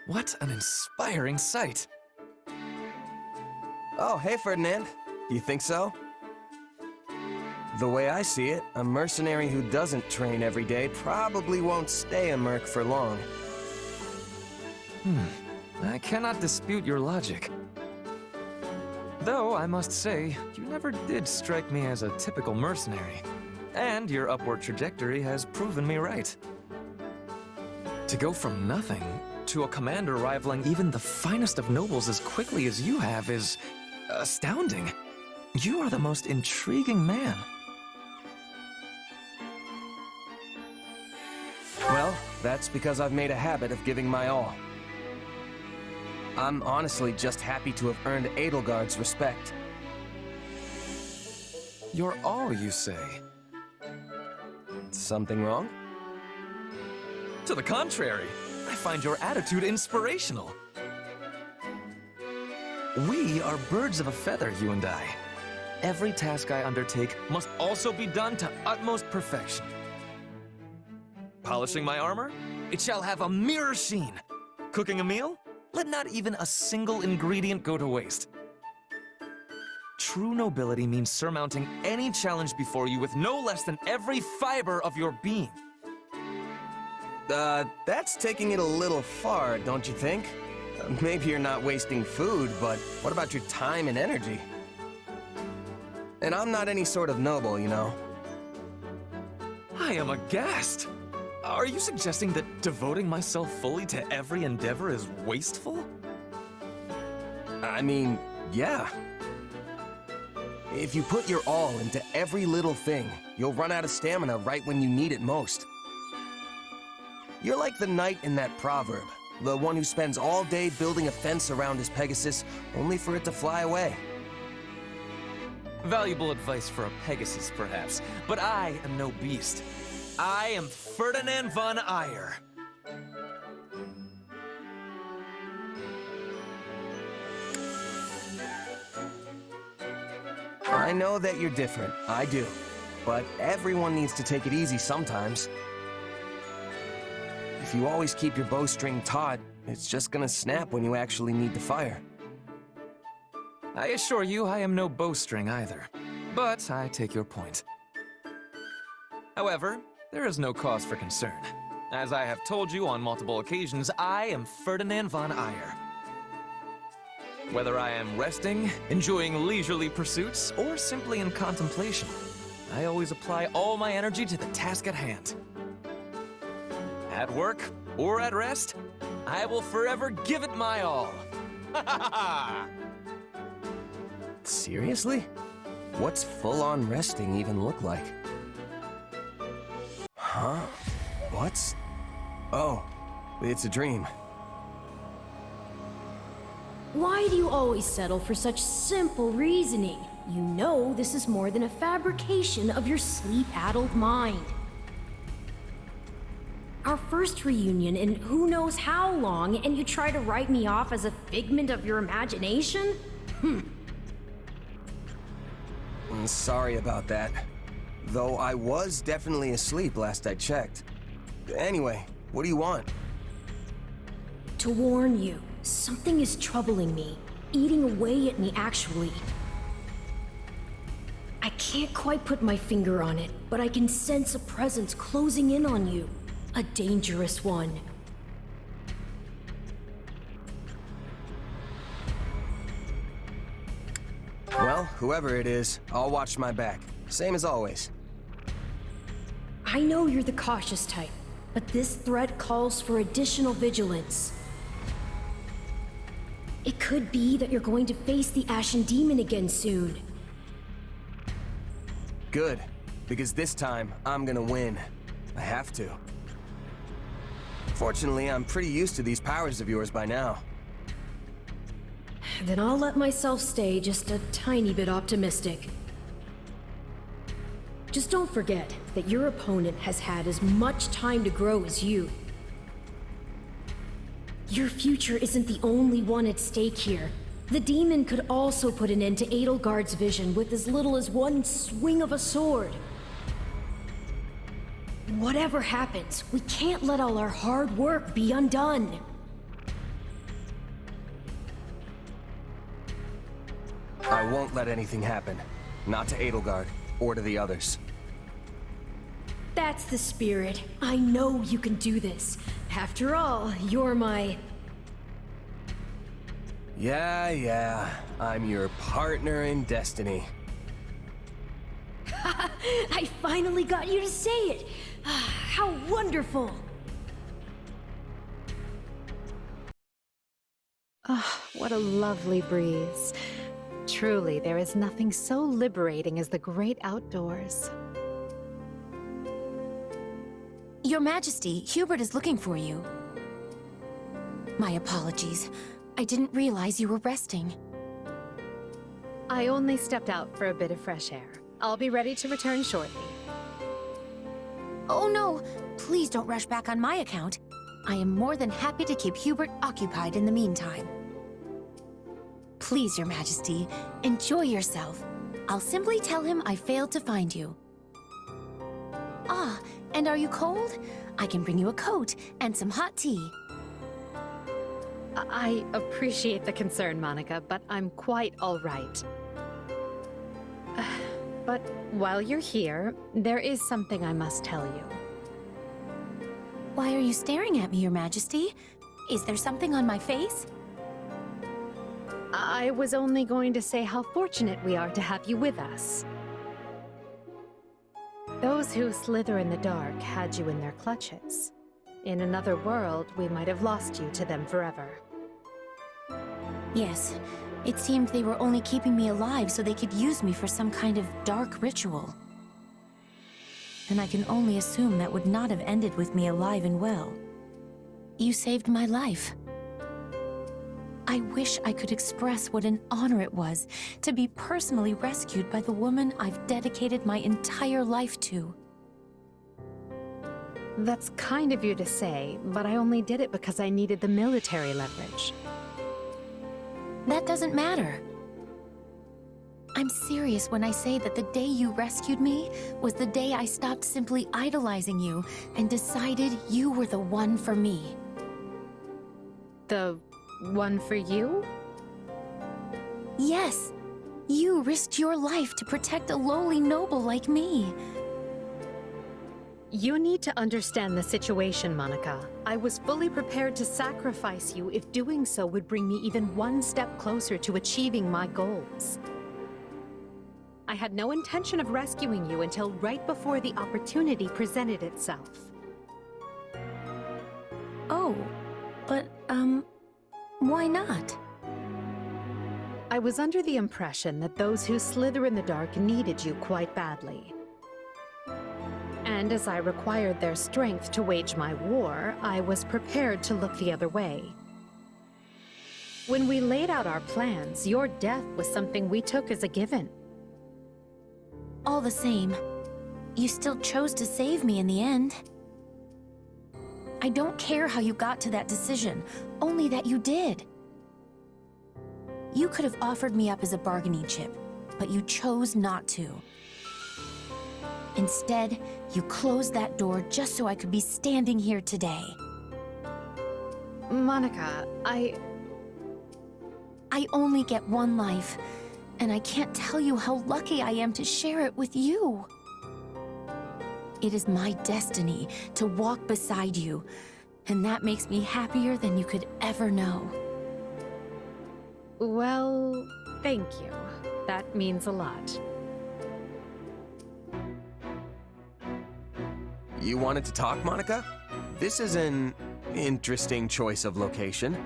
What an inspiring sight. Oh, hey, Ferdinand. You think so? The way I see it, a mercenary who doesn't train every day probably won't stay a merc for long. I cannot dispute your logic. Though, I must say, you never did strike me as a typical mercenary. And your upward trajectory has proven me right. To go from nothing to a commander rivaling even the finest of nobles as quickly as you have is astounding. You are the most intriguing man. Well, that's because I've made a habit of giving my all. I'm honestly just happy to have earned Edelgard's respect. You're all, you say? Something wrong? To the contrary, I find your attitude inspirational. We are birds of a feather, you and I. Every task I undertake must also be done to utmost perfection. Polishing my armor? It shall have a mirror sheen. Cooking a meal? Let not even a single ingredient go to waste. True nobility means surmounting any challenge before you with no less than every fiber of your being. That's taking it a little far, don't you think? Maybe you're not wasting food, but what about your time and energy? And I'm not any sort of noble, you know. I am aghast. Are you suggesting that devoting myself fully to every endeavor is wasteful? I mean, yeah. If you put your all into every little thing, you'll run out of stamina right when you need it most. You're like the knight in that proverb, the one who spends all day building a fence around his Pegasus, only for it to fly away. Valuable advice for a Pegasus, perhaps, but I am no beast. I am Ferdinand von Eyre. I know that you're different, I do. But everyone needs to take it easy sometimes. If you always keep your bowstring taut, it's just gonna snap when you actually need to fire. I assure you I am no bowstring either, but I take your point. However, there is no cause for concern. As I have told you on multiple occasions, I am Ferdinand von Eyre. Whether I am resting, enjoying leisurely pursuits, or simply in contemplation, I always apply all my energy to the task at hand. At work or at rest, I will forever give it my all. Seriously? What's full-on resting even look like? Huh? What's... Oh, it's a dream. Why do you always settle for such simple reasoning? You know this is more than a fabrication of your sleep-addled mind. Our first reunion in who knows how long, and you try to write me off as a figment of your imagination? Sorry about that. Though I was definitely asleep last I checked. Anyway, what do you want? To warn you, something is troubling me, eating away at me actually. I can't quite put my finger on it, but I can sense a presence closing in on you. A dangerous one. Well, whoever it is, I'll watch my back. Same as always. I know you're the cautious type, but this threat calls for additional vigilance. It could be that you're going to face the Ashen Demon again soon. Good, because this time, I'm gonna win. I have to. Fortunately, I'm pretty used to these powers of yours by now. Then I'll let myself stay just a tiny bit optimistic. Just don't forget that your opponent has had as much time to grow as you. Your future isn't the only one at stake here. The demon could also put an end to Edelgard's vision with as little as one swing of a sword. Whatever happens, we can't let all our hard work be undone. I won't let anything happen. Not to Edelgard, or to the others. That's the spirit. I know you can do this. After all, you're my... Yeah. I'm your partner in destiny. I finally got you to say it! How wonderful! Ah, what a lovely breeze. Truly, there is nothing so liberating as the great outdoors. Your Majesty, Hubert is looking for you. My apologies. I didn't realize you were resting. I only stepped out for a bit of fresh air. I'll be ready to return shortly. Oh no, please don't rush back on my account. I am more than happy to keep Hubert occupied in the meantime. Please, Your Majesty, enjoy yourself. I'll simply tell him I failed to find you. Ah, and are you cold? I can bring you a coat and some hot tea. I appreciate the concern, Monica, but I'm quite all right. But while you're here, there is something I must tell you. Why are you staring at me, Your Majesty? Is there something on my face? I was only going to say how fortunate we are to have you with us. Those who slither in the dark had you in their clutches. In another world, we might have lost you to them forever. Yes, it seemed they were only keeping me alive so they could use me for some kind of dark ritual. And I can only assume that would not have ended with me alive and well. You saved my life. I wish I could express what an honor it was to be personally rescued by the woman I've dedicated my entire life to. That's kind of you to say, but I only did it because I needed the military leverage. That doesn't matter. I'm serious when I say that the day you rescued me was the day I stopped simply idolizing you and decided you were the one for me. The one for you? Yes. You risked your life to protect a lowly noble like me. You need to understand the situation, Monica. I was fully prepared to sacrifice you if doing so would bring me even one step closer to achieving my goals. I had no intention of rescuing you until right before the opportunity presented itself. Oh, but, why not? I was under the impression that those who slither in the dark needed you quite badly. And as I required their strength to wage my war, I was prepared to look the other way. When we laid out our plans, your death was something we took as a given. All the same, you still chose to save me in the end. I don't care how you got to that decision, only that you did. You could have offered me up as a bargaining chip, but you chose not to. Instead, you closed that door just so I could be standing here today. Monica, I only get one life, and I can't tell you how lucky I am to share it with you. It is my destiny to walk beside you, and that makes me happier than you could ever know. Well, thank you. That means a lot. You wanted to talk, Monica? This is an interesting choice of location.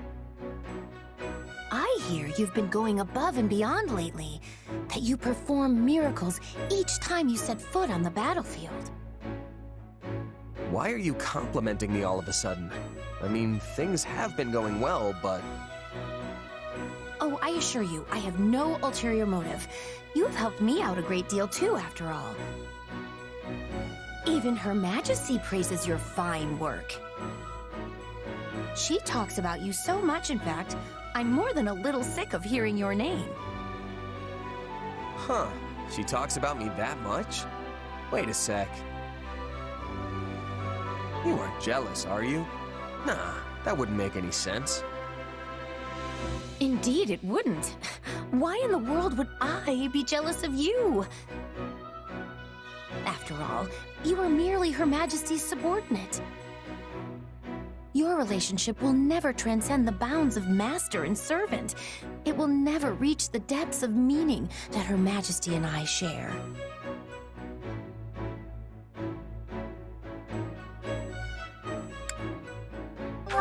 I hear you've been going above and beyond lately, that you perform miracles each time you set foot on the battlefield. Why are you complimenting me all of a sudden? I mean, things have been going well, but... Oh, I assure you, I have no ulterior motive. You have helped me out a great deal too, after all. Even Her Majesty praises your fine work. She talks about you so much, in fact, I'm more than a little sick of hearing your name. Huh, she talks about me that much? Wait a sec. You aren't jealous, are you? Nah, that wouldn't make any sense. Indeed, it wouldn't. Why in the world would I be jealous of you? After all, you are merely Her Majesty's subordinate. Your relationship will never transcend the bounds of master and servant. It will never reach the depths of meaning that Her Majesty and I share.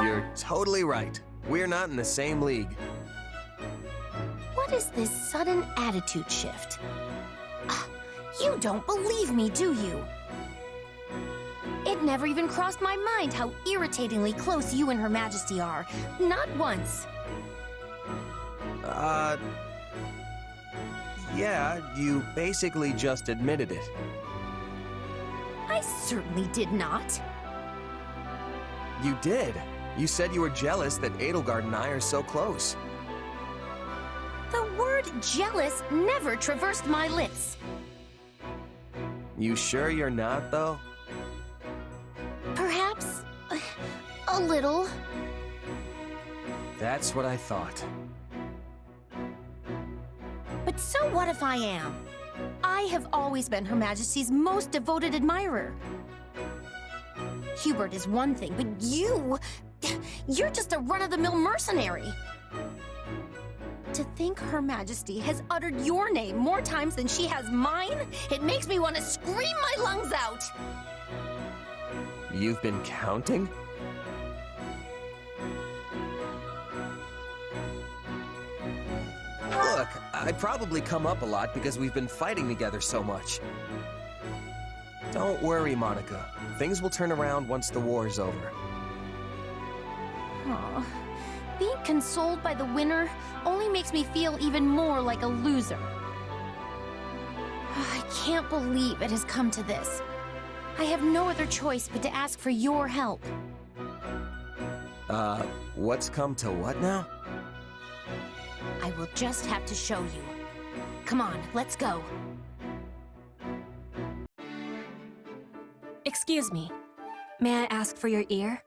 You're totally right. We're not in the same league. What is this sudden attitude shift? You don't believe me, do you? It never even crossed my mind how irritatingly close you and Her Majesty are. Not once. Yeah, you basically just admitted it. I certainly did not. You did. You said you were jealous that Edelgard and I are so close. The word jealous never traversed my lips. You sure you're not, though? Perhaps a little. That's what I thought. But so what if I am? I have always been Her Majesty's most devoted admirer. Hubert is one thing, but you're just a run-of-the-mill mercenary. To think Her Majesty has uttered your name more times than she has mine, it makes me want to scream my lungs out! You've been counting? Look, I probably come up a lot because we've been fighting together so much. Don't worry, Monica. Things will turn around once the war is over. Aw. Being consoled by the winner only makes me feel even more like a loser. I can't believe it has come to this. I have no other choice but to ask for your help. What's come to what now? I will just have to show you. Come on, let's go. Excuse me. May I ask for your ear?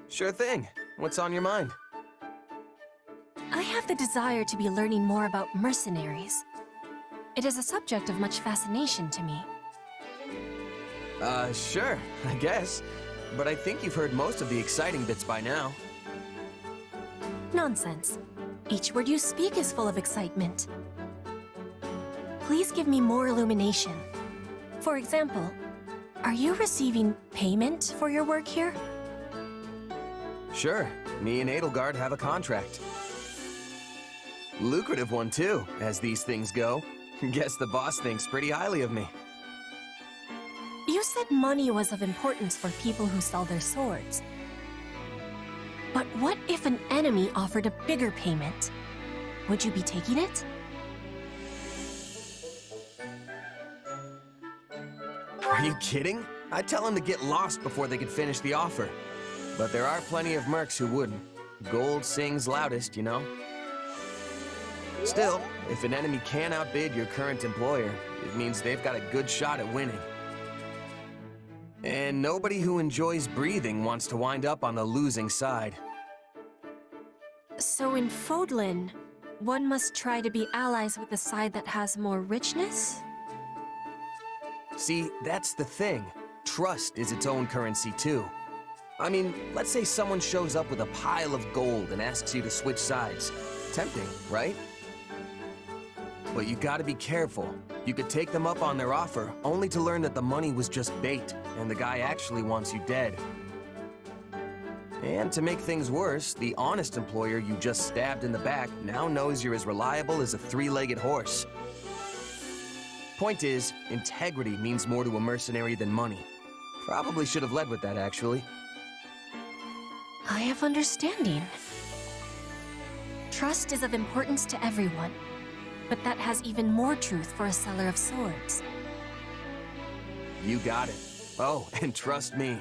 Sure thing. What's on your mind? I have the desire to be learning more about mercenaries. It is a subject of much fascination to me. Sure, I guess. But I think you've heard most of the exciting bits by now. Nonsense. Each word you speak is full of excitement. Please give me more illumination. For example, are you receiving payment for your work here? Sure, me and Edelgard have a contract. Lucrative one too, as these things go. Guess the boss thinks pretty highly of me. You said money was of importance for people who sell their swords. But what if an enemy offered a bigger payment? Would you be taking it? Are you kidding? I'd tell them to get lost before they could finish the offer. But there are plenty of mercs who wouldn't. Gold sings loudest, you know? Still, if an enemy can outbid your current employer, it means they've got a good shot at winning. And nobody who enjoys breathing wants to wind up on the losing side. So in Fódlan, one must try to be allies with the side that has more richness? See, that's the thing. Trust is its own currency too. I mean, let's say someone shows up with a pile of gold and asks you to switch sides. Tempting, right? But you gotta be careful. You could take them up on their offer, only to learn that the money was just bait, and the guy actually wants you dead. And to make things worse, the honest employer you just stabbed in the back now knows you're as reliable as a three-legged horse. Point is, integrity means more to a mercenary than money. Probably should have led with that, actually. I have understanding. Trust is of importance to everyone, but that has even more truth for a seller of swords. You got it. Oh, and trust me,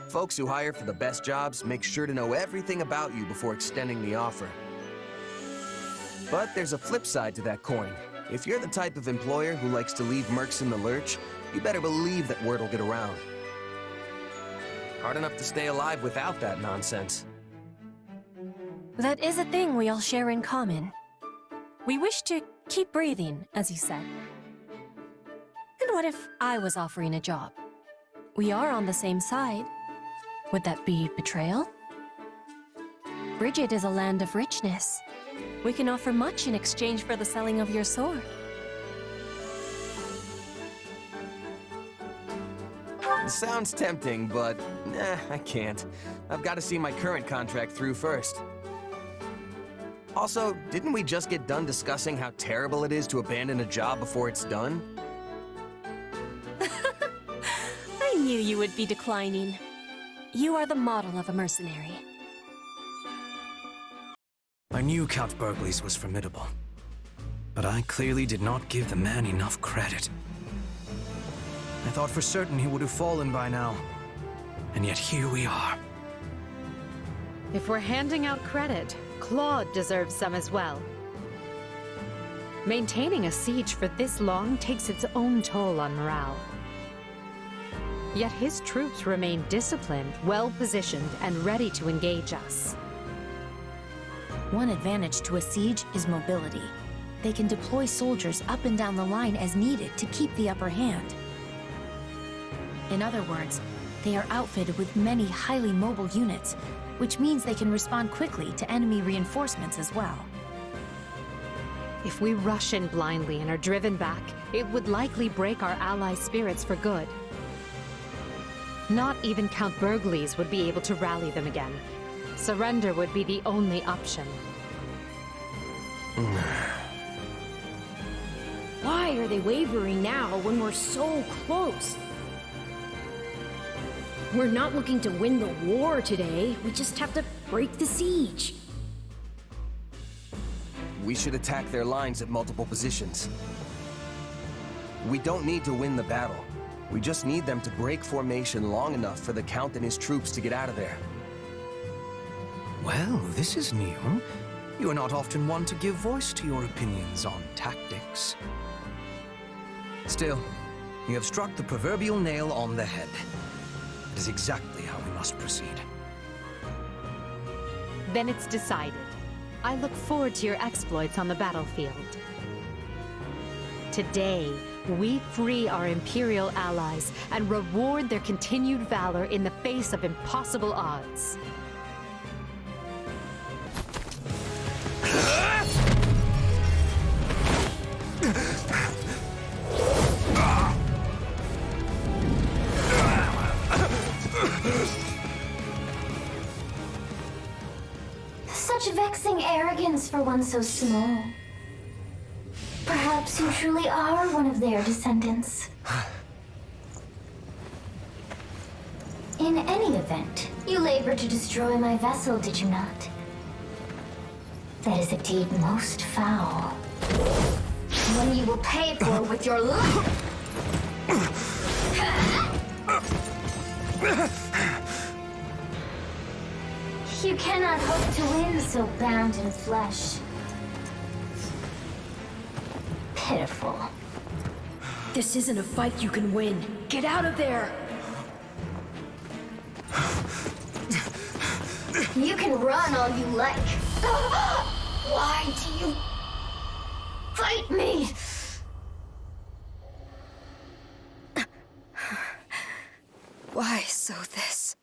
folks who hire for the best jobs make sure to know everything about you before extending the offer. But there's a flip side to that coin. If you're the type of employer who likes to leave mercs in the lurch, you better believe that word will get around. Hard enough to stay alive without that nonsense. That is a thing we all share in common. We wish to keep breathing, as you said. And what if I was offering a job? We are on the same side. Would that be betrayal? Bridget is a land of richness. We can offer much in exchange for the selling of your sword. Sounds tempting, but nah, I can't. I've got to see my current contract through first. Also, didn't we just get done discussing how terrible it is to abandon a job before it's done? I knew you would be declining. You are the model of a mercenary. I knew Count Bergliez was formidable, but I clearly did not give the man enough credit. I thought for certain he would have fallen by now, and yet here we are. If we're handing out credit, Claude deserves some as well. Maintaining a siege for this long takes its own toll on morale. Yet his troops remain disciplined, well-positioned, and ready to engage us. One advantage to a siege is mobility. They can deploy soldiers up and down the line as needed to keep the upper hand. In other words, they are outfitted with many highly mobile units, which means they can respond quickly to enemy reinforcements as well. If we rush in blindly and are driven back, it would likely break our allies' spirits for good. Not even Count Bergles would be able to rally them again. Surrender would be the only option. Why are they wavering now when we're so close? We're not looking to win the war today. We just have to break the siege. We should attack their lines at multiple positions. We don't need to win the battle. We just need them to break formation long enough for the Count and his troops to get out of there. Well, this is new. You are not often one to give voice to your opinions on tactics. Still, you have struck the proverbial nail on the head. It is exactly how we must proceed. Then it's decided. I look forward to your exploits on the battlefield. Today, we free our Imperial allies and reward their continued valor in the face of impossible odds. Such vexing arrogance for one so small. Perhaps you truly are one of their descendants. In any event, you labored to destroy my vessel, did you not? That is a deed most foul. One you will pay for with your life! You cannot hope to win so bound in flesh. Pitiful. This isn't a fight you can win. Get out of there! You can run all you like. Why do you fight me? Why so this?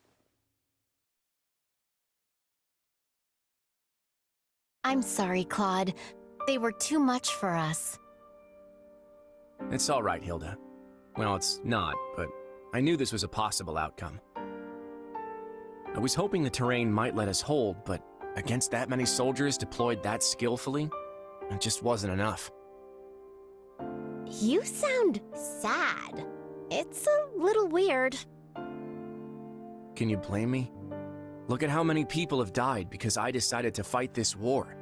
I'm sorry, Claude. They were too much for us. It's all right, Hilda. Well, it's not, but I knew this was a possible outcome. I was hoping the terrain might let us hold, but against that many soldiers deployed that skillfully, it just wasn't enough. You sound sad. It's a little weird. Can you blame me? Look at how many people have died because I decided to fight this war.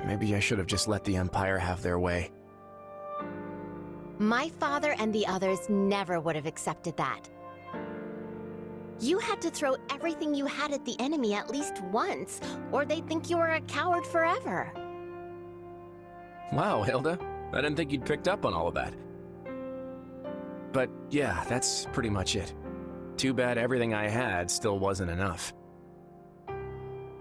Maybe I should have just let the Empire have their way. My father and the others never would have accepted that. You had to throw everything you had at the enemy at least once, or they'd think you were a coward forever. Wow, Hilda. I didn't think you'd picked up on all of that. But yeah, that's pretty much it. Too bad everything I had still wasn't enough.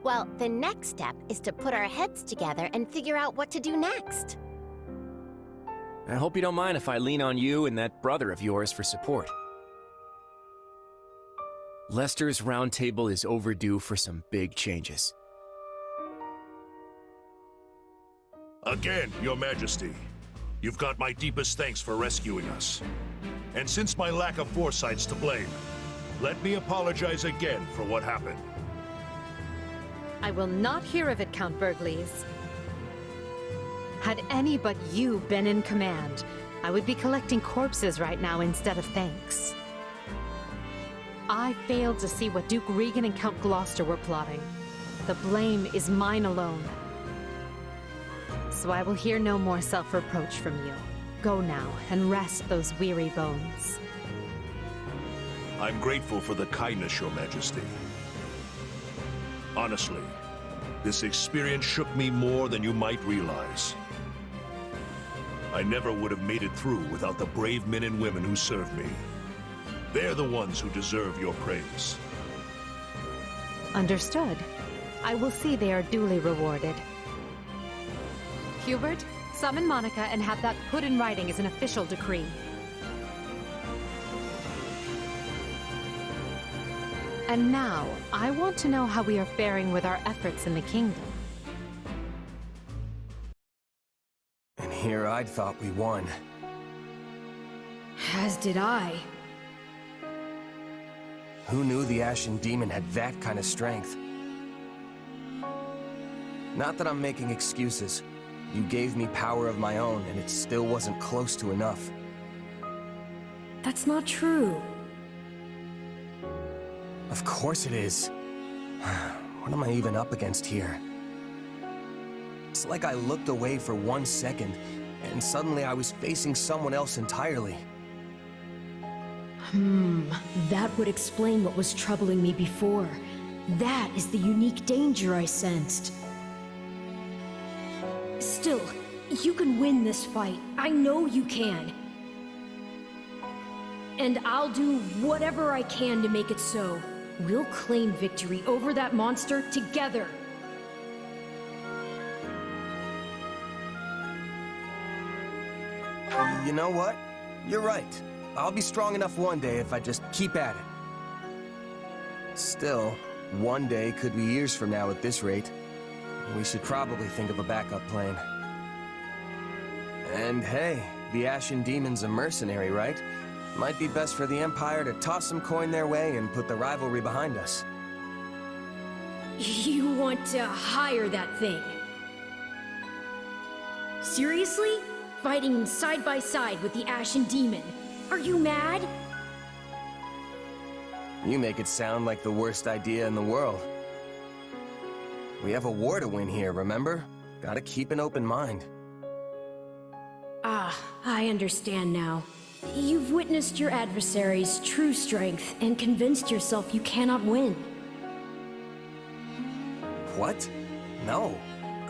Well, the next step is to put our heads together and figure out what to do next. I hope you don't mind if I lean on you and that brother of yours for support. Lester's Round Table is overdue for some big changes. Again, Your Majesty. You've got my deepest thanks for rescuing us. And since my lack of foresight's to blame, let me apologize again for what happened. I will not hear of it, Count Bergles. Had any but you been in command, I would be collecting corpses right now instead of thanks. I failed to see what Duke Regan and Count Gloucester were plotting. The blame is mine alone. So I will hear no more self-reproach from you. Go now and rest those weary bones. I'm grateful for the kindness, Your Majesty. Honestly, this experience shook me more than you might realize. I never would have made it through without the brave men and women who served me. They're the ones who deserve your praise. Understood. I will see they are duly rewarded. Hubert, summon Monica and have that put in writing as an official decree. And now, I want to know how we are faring with our efforts in the kingdom. Here I'd thought we won. As did I. Who knew the Ashen Demon had that kind of strength? Not that I'm making excuses. You gave me power of my own, and it still wasn't close to enough. That's not true. Of course it is. What am I even up against here? It's like I looked away for 1 second, and suddenly I was facing someone else entirely. That would explain what was troubling me before. That is the unique danger I sensed. Still, you can win this fight. I know you can. And I'll do whatever I can to make it so. We'll claim victory over that monster together. You know what? You're right. I'll be strong enough one day if I just keep at it. Still, one day could be years from now at this rate. We should probably think of a backup plan. And hey, the Ashen Demon's a mercenary, right? Might be best for the Empire to toss some coin their way and put the rivalry behind us. You want to hire that thing? Seriously? Fighting side by side with the Ashen Demon? Are you mad? You make it sound like the worst idea in the world. We have a war to win here, remember? Gotta keep an open mind. Ah, I understand now. You've witnessed your adversary's true strength and convinced yourself you cannot win. What? No.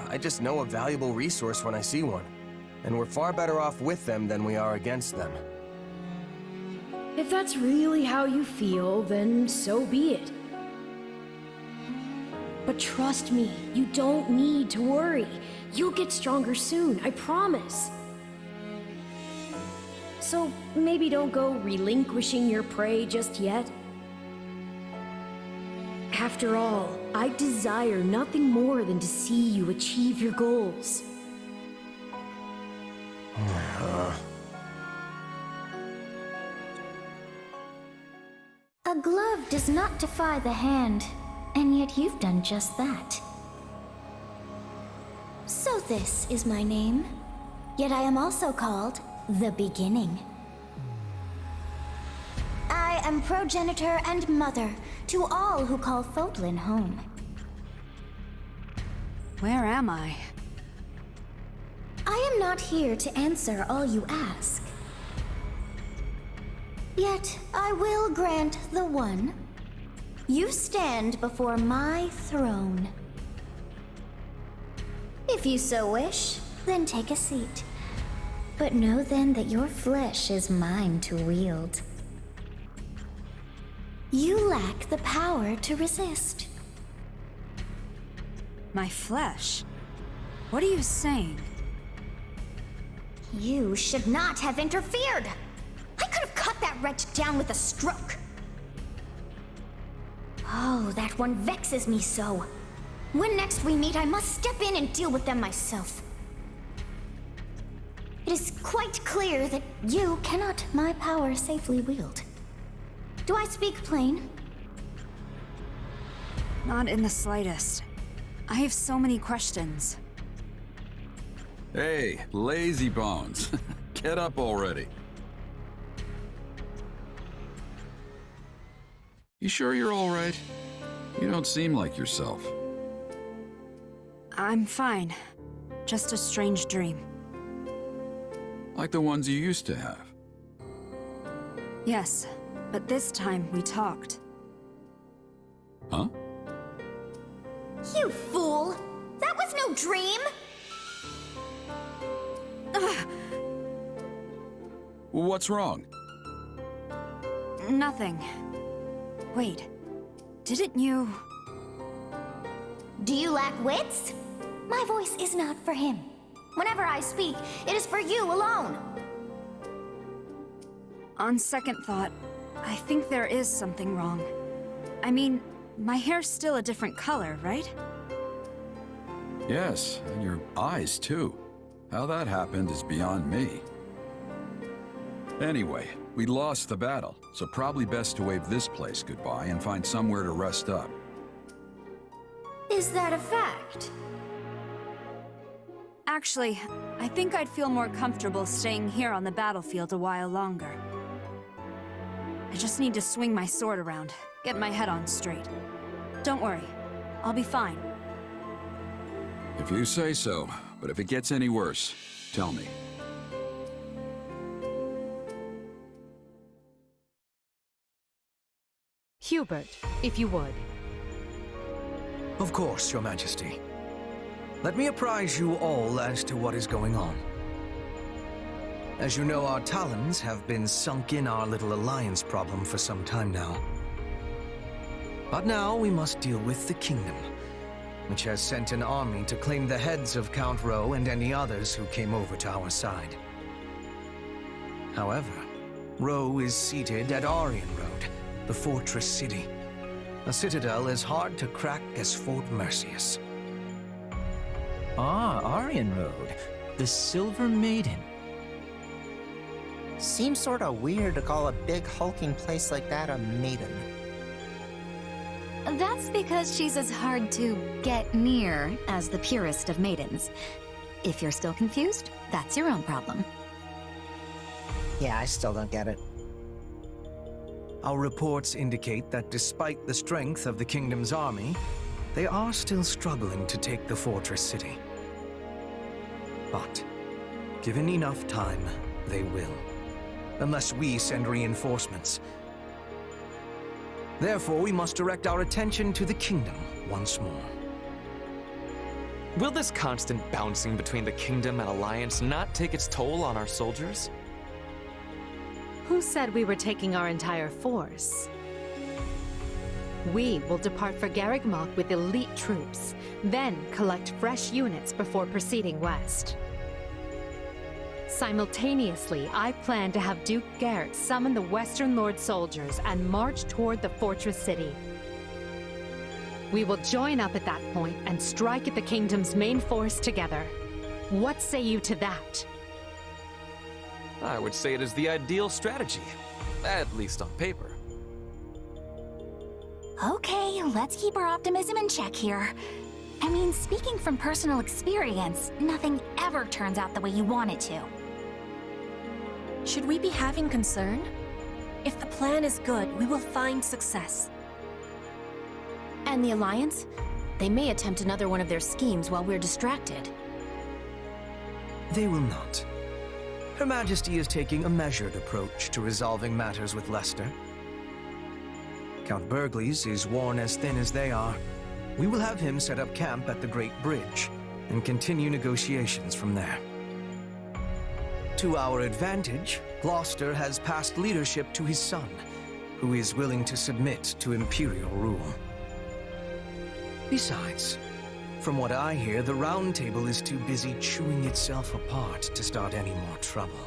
I just know a valuable resource when I see one. And we're far better off with them than we are against them. If that's really how you feel, then so be it. But trust me, you don't need to worry. You'll get stronger soon, I promise. So maybe don't go relinquishing your prey just yet. After all, I desire nothing more than to see you achieve your goals. A glove does not defy the hand, and yet you've done just that. So this is my name, yet I am also called the Beginning. I am progenitor and mother to all who call Fódlan home. Where am I? I am not here to answer all you ask. Yet I will grant the one. You stand before my throne. If you so wish, then take a seat. But know then that your flesh is mine to wield. You lack the power to resist. My flesh? What are you saying? You should not have interfered! I could have cut that wretch down with a stroke! Oh, that one vexes me so. When next we meet, I must step in and deal with them myself. It is quite clear that you cannot my power safely wield. Do I speak plain? Not in the slightest. I have so many questions. Hey, lazy bones. Get up already. You sure you're all right? You don't seem like yourself. I'm fine. Just a strange dream. Like the ones you used to have. Yes, but this time we talked. Huh? You fool! That was no dream! What's wrong? Nothing. Wait, didn't you... Do you lack wits? My voice is not for him. Whenever I speak, it is for you alone. On second thought, I think there is something wrong. I mean, my hair's still a different color, right? Yes, and your eyes too. How that happened is beyond me. Anyway, we lost the battle, so probably best to wave this place goodbye and find somewhere to rest up. Is that a fact? Actually, I think I'd feel more comfortable staying here on the battlefield a while longer. I just need to swing my sword around, get my head on straight. Don't worry, I'll be fine. If you say so, but if it gets any worse, tell me. Hubert, if you would. Of course, Your Majesty. Let me apprise you all as to what is going on. As you know, our talons have been sunk in our little alliance problem for some time now. But now we must deal with the kingdom, which has sent an army to claim the heads of Count Rowe and any others who came over to our side. However, Rowe is seated at Aryans Road, the fortress city, a citadel as hard to crack as Fort Mercius. Ah, Aryans Road, the Silver Maiden. Seems sorta weird to call a big hulking place like that a maiden. That's because she's as hard to get near as the purest of maidens. If you're still confused, that's your own problem. Yeah, I still don't get it. Our reports indicate that despite the strength of the kingdom's army, they are still struggling to take the fortress city. But, given enough time, they will. Unless we send reinforcements. Therefore, we must direct our attention to the kingdom once more. Will this constant bouncing between the kingdom and alliance not take its toll on our soldiers? Who said we were taking our entire force? We will depart for Cageccc with elite troops, then collect fresh units before proceeding west. Simultaneously, I plan to have Duke Garrett summon the Western Lord soldiers and march toward the fortress city. We will join up at that point and strike at the kingdom's main force together. What say you to that? I would say it is the ideal strategy, at least on paper. Okay, let's keep our optimism in check here. I mean, speaking from personal experience, nothing ever turns out the way you want it to. Should we be having concern? If the plan is good, we will find success. And the Alliance? They may attempt another one of their schemes while we're distracted. They will not. Her Majesty is taking a measured approach to resolving matters with Leicester. Count Burgleys is worn as thin as they are. We will have him set up camp at the Great Bridge and continue negotiations from there. To our advantage, Gloucester has passed leadership to his son, who is willing to submit to imperial rule. Besides, from what I hear, the Round Table is too busy chewing itself apart to start any more trouble.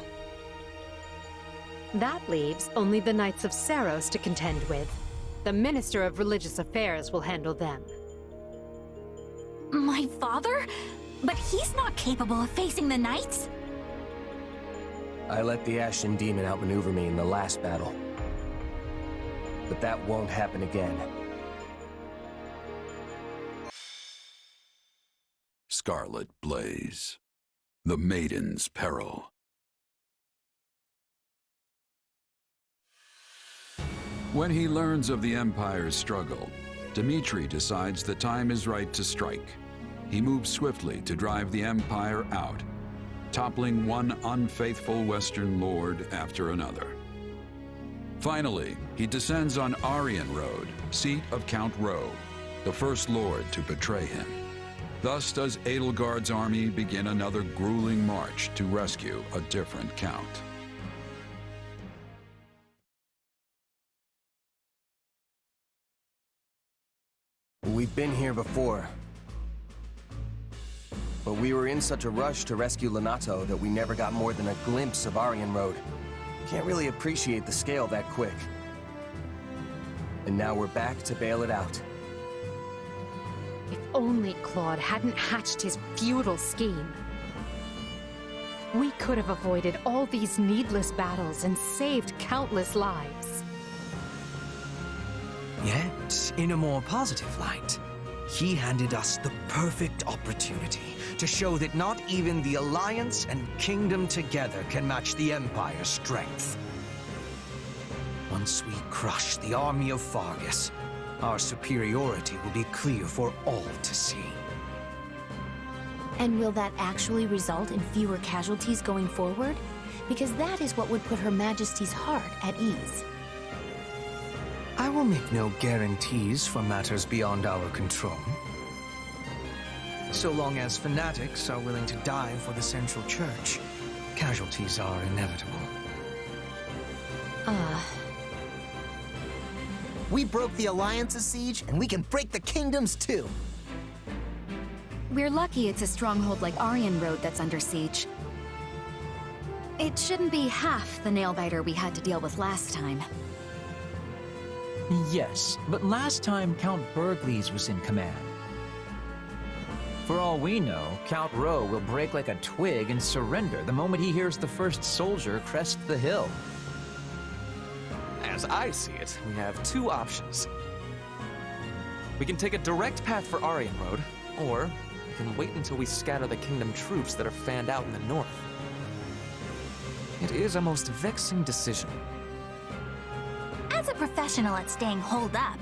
That leaves only the Knights of Saros to contend with. The Minister of Religious Affairs will handle them. My father? But he's not capable of facing the Knights? I let the Ashen Demon outmaneuver me in the last battle. But that won't happen again. Scarlet Blaze. The Maiden's Peril. When he learns of the Empire's struggle, Dmitri decides the time is right to strike. He moves swiftly to drive the Empire out, toppling one unfaithful Western Lord after another. Finally, he descends on Aryans Road, seat of Count Rowe, the first Lord to betray him. Thus does Edelgard's army begin another grueling march to rescue a different Count. We've been here before. But we were in such a rush to rescue Lonato that we never got more than a glimpse of Aryans Road. Can't really appreciate the scale that quick. And now we're back to bail it out. If only Claude hadn't hatched his futile scheme. We could have avoided all these needless battles and saved countless lives. Yet, in a more positive light, he handed us the perfect opportunity to show that not even the Alliance and Kingdom together can match the Empire's strength. Once we crush the army of Fargus, our superiority will be clear for all to see. And will that actually result in fewer casualties going forward? Because that is what would put Her Majesty's heart at ease. I will make no guarantees for matters beyond our control. So long as fanatics are willing to die for the Central Church, casualties are inevitable. We broke the Alliance's siege, and we can break the Kingdom's too. We're lucky it's a stronghold like Aryans Road that's under siege. It shouldn't be half the nail-biter we had to deal with last time. Yes, but last time Count Bergles was in command. For all we know, Count Rowe will break like a twig and surrender the moment he hears the first soldier crest the hill. As I see it, we have two options. We can take a direct path for Aryans Road, or we can wait until we scatter the Kingdom troops that are fanned out in the north. It is a most vexing decision. As a professional at staying holed up,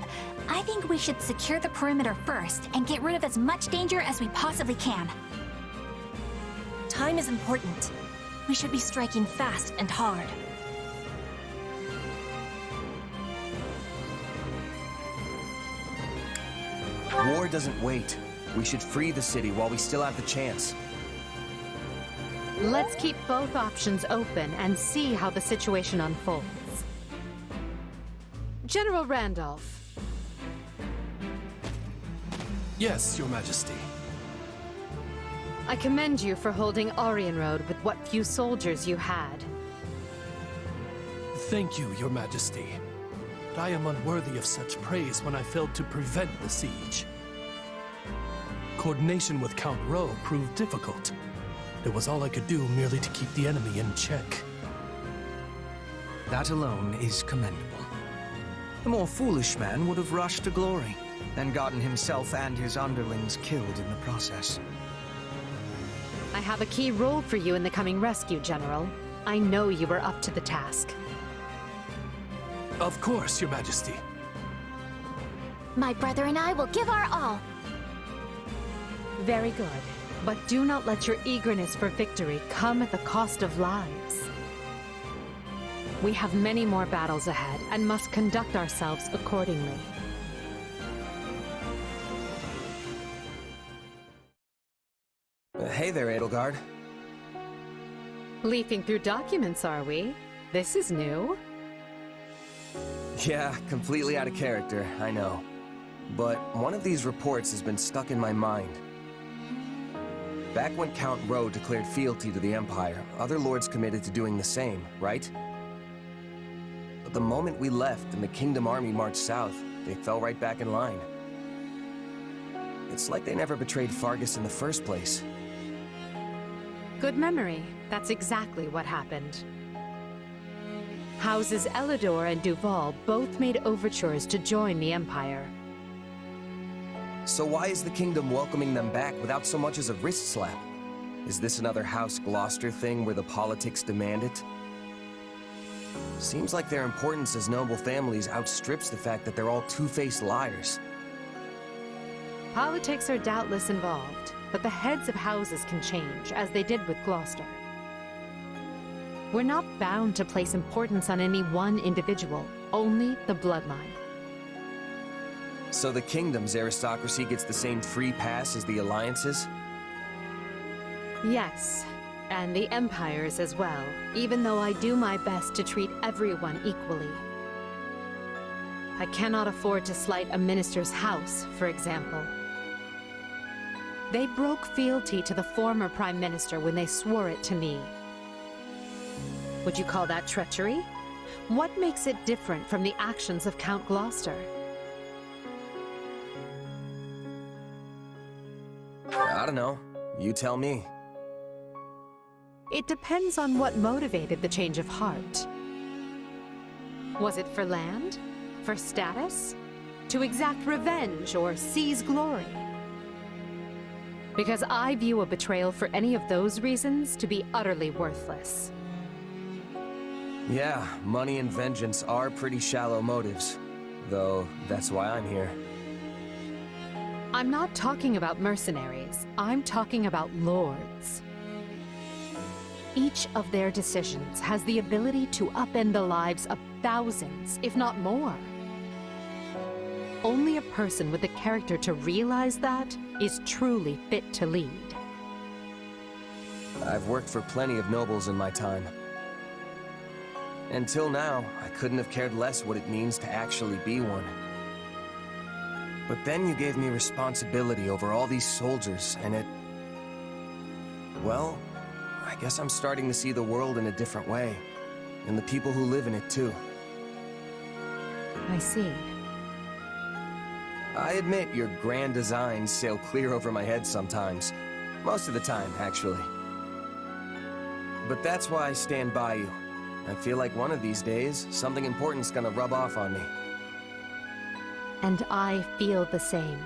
I think we should secure the perimeter first and get rid of as much danger as we possibly can. Time is important. We should be striking fast and hard. War doesn't wait. We should free the city while we still have the chance. Let's keep both options open and see how the situation unfolds. General Randolph. Yes, Your Majesty. I commend you for holding Aryans Road with what few soldiers you had. Thank you, Your Majesty. But I am unworthy of such praise when I failed to prevent the siege. Coordination with Count Rowe proved difficult. It was all I could do merely to keep the enemy in check. That alone is commendable. The more foolish man would have rushed to glory and gotten himself and his underlings killed in the process. I have a key role for you in the coming rescue, General. I know you are up to the task. Of course, Your Majesty. My brother and I will give our all. Very good. But do not let your eagerness for victory come at the cost of lives. We have many more battles ahead and must conduct ourselves accordingly. Hey there, Edelgard. Leafing through documents, are we? This is new. Yeah, completely out of character, I know. But one of these reports has been stuck in my mind. Back when Count Rowe declared fealty to the Empire, other lords committed to doing the same, right? But the moment we left and the Kingdom army marched south, they fell right back in line. It's like they never betrayed Fargus in the first place. Good memory. That's exactly what happened. Houses Elidor and Duval both made overtures to join the Empire. So why is the Kingdom welcoming them back without so much as a wrist slap? Is this another House Gloucester thing where the politics demand it? Seems like their importance as noble families outstrips the fact that they're all two-faced liars. Politics are doubtless involved, but the heads of houses can change, as they did with Gloucester. We're not bound to place importance on any one individual, only the bloodline. So the Kingdom's aristocracy gets the same free pass as the Alliance's? Yes, and the Empire's as well, even though I do my best to treat everyone equally. I cannot afford to slight a minister's house, for example. They broke fealty to the former Prime Minister when they swore it to me. Would you call that treachery? What makes it different from the actions of Count Gloucester? I don't know. You tell me. It depends on what motivated the change of heart. Was it for land? For status? To exact revenge or seize glory? Because I view a betrayal for any of those reasons to be utterly worthless. Yeah, money and vengeance are pretty shallow motives. Though, that's why I'm here. I'm not talking about mercenaries. I'm talking about lords. Each of their decisions has the ability to upend the lives of thousands, if not more. Only a person with the character to realize that is truly fit to lead. I've worked for plenty of nobles in my time. Until now, I couldn't have cared less what it means to actually be one. But then you gave me responsibility over all these soldiers, and it... well, I guess I'm starting to see the world in a different way. And the people who live in it, too. I see. I admit your grand designs sail clear over my head sometimes. Most of the time, actually. But that's why I stand by you. I feel like one of these days, something important's gonna rub off on me. And I feel the same.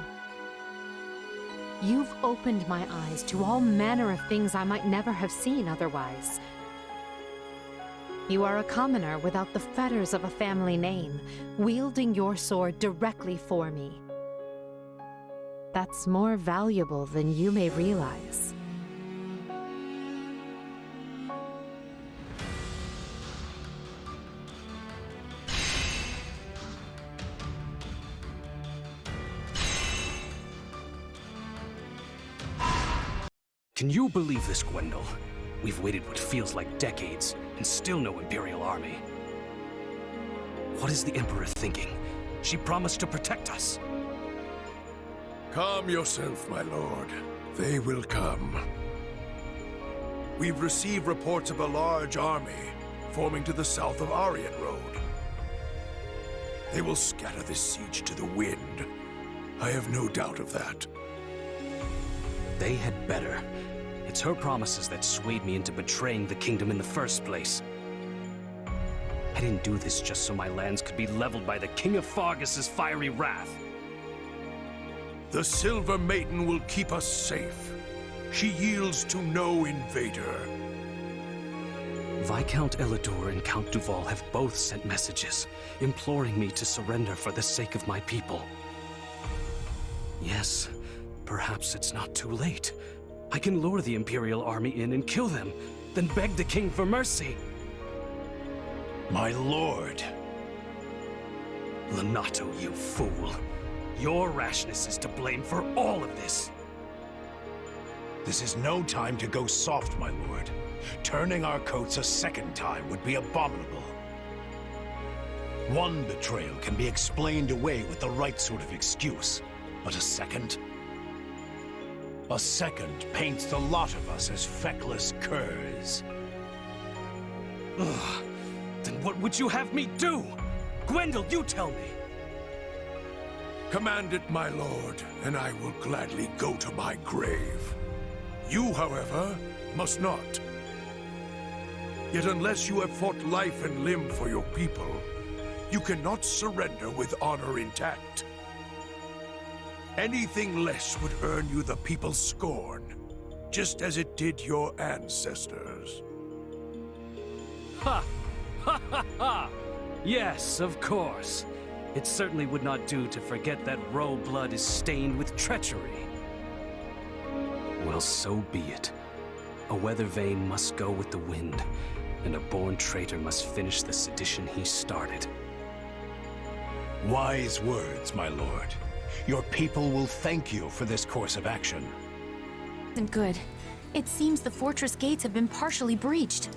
You've opened my eyes to all manner of things I might never have seen otherwise. You are a commoner without the fetters of a family name, wielding your sword directly for me. That's more valuable than you may realize. Can you believe this, Gwendol? We've waited what feels like decades, and still no Imperial army. What is the Emperor thinking? She promised to protect us. Calm yourself, my lord. They will come. We've received reports of a large army forming to the south of Aryans Road. They will scatter this siege to the wind. I have no doubt of that. They had better. It's her promises that swayed me into betraying the kingdom in the first place. I didn't do this just so my lands could be leveled by the King of Fargus' fiery wrath. The Silver Maiden will keep us safe. She yields to no invader. Viscount Elidor and Count Duval have both sent messages, imploring me to surrender for the sake of my people. Yes, perhaps it's not too late. I can lure the Imperial army in and kill them, then beg the king for mercy. My lord. Lonato, you fool. Your rashness is to blame for all of this. This is no time to go soft, my lord. Turning our coats a second time would be abominable. One betrayal can be explained away with the right sort of excuse, but a second? A second paints the lot of us as feckless curs. Ugh. Then what would you have me do? Gwendol, you tell me! Command it, my lord, and I will gladly go to my grave. You, however, must not. Yet unless you have fought life and limb for your people, you cannot surrender with honor intact. Anything less would earn you the people's scorn, just as it did your ancestors. Ha! Ha ha ha! Yes, of course. It certainly would not do to forget that royal blood is stained with treachery. Well, so be it. A weather vane must go with the wind, and a born traitor must finish the sedition he started. Wise words, my lord. Your people will thank you for this course of action. Isn't good. It seems the fortress gates have been partially breached.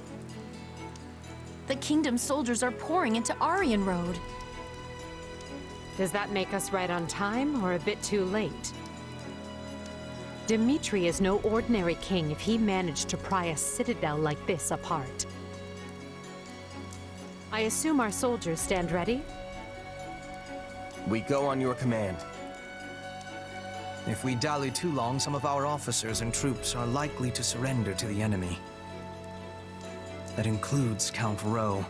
The kingdom's soldiers are pouring into Aryans Road. Does that make us right on time, or a bit too late? Dimitri is no ordinary king if he managed to pry a citadel like this apart. I assume our soldiers stand ready? We go on your command. If we dally too long, some of our officers and troops are likely to surrender to the enemy. That includes Count Rowe,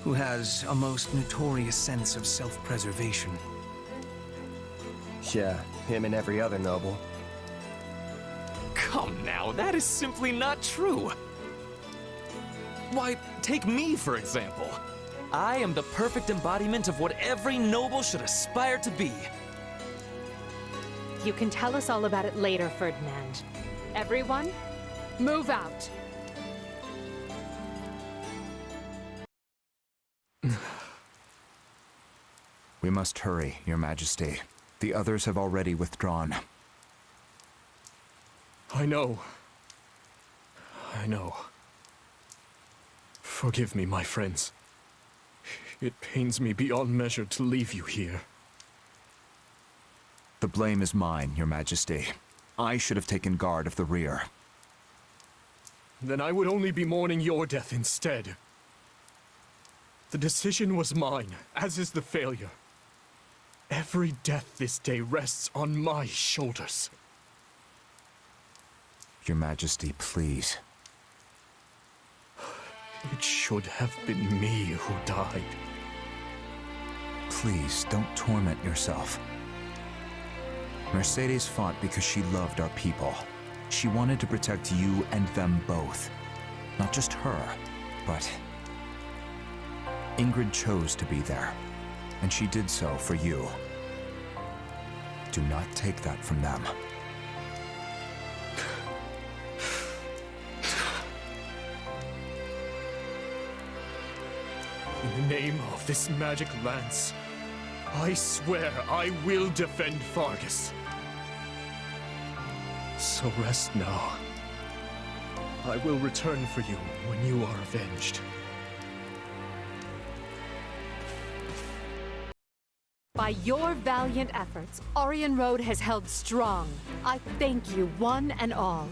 who has a most notorious sense of self-preservation. Yeah, him and every other noble. Come now, that is simply not true. Why, take me, for example. I am the perfect embodiment of what every noble should aspire to be. You can tell us all about it later, Ferdinand. Everyone, move out. We must hurry, Your Majesty. The others have already withdrawn. I know. I know. Forgive me, my friends. It pains me beyond measure to leave you here. The blame is mine, Your Majesty. I should have taken guard of the rear. Then I would only be mourning your death instead. The decision was mine, as is the failure. Every death this day rests on my shoulders. Your Majesty, please. It should have been me who died. Please, don't torment yourself. Mercedes fought because she loved our people. She wanted to protect you and them both. Not just her, but... Ingrid chose to be there, and she did so for you. Do not take that from them. In the name of this magic lance, I swear I will defend Fargus. So rest now. I will return for you when you are avenged. By your valiant efforts, Aryans Road has held strong. I thank you, one and all.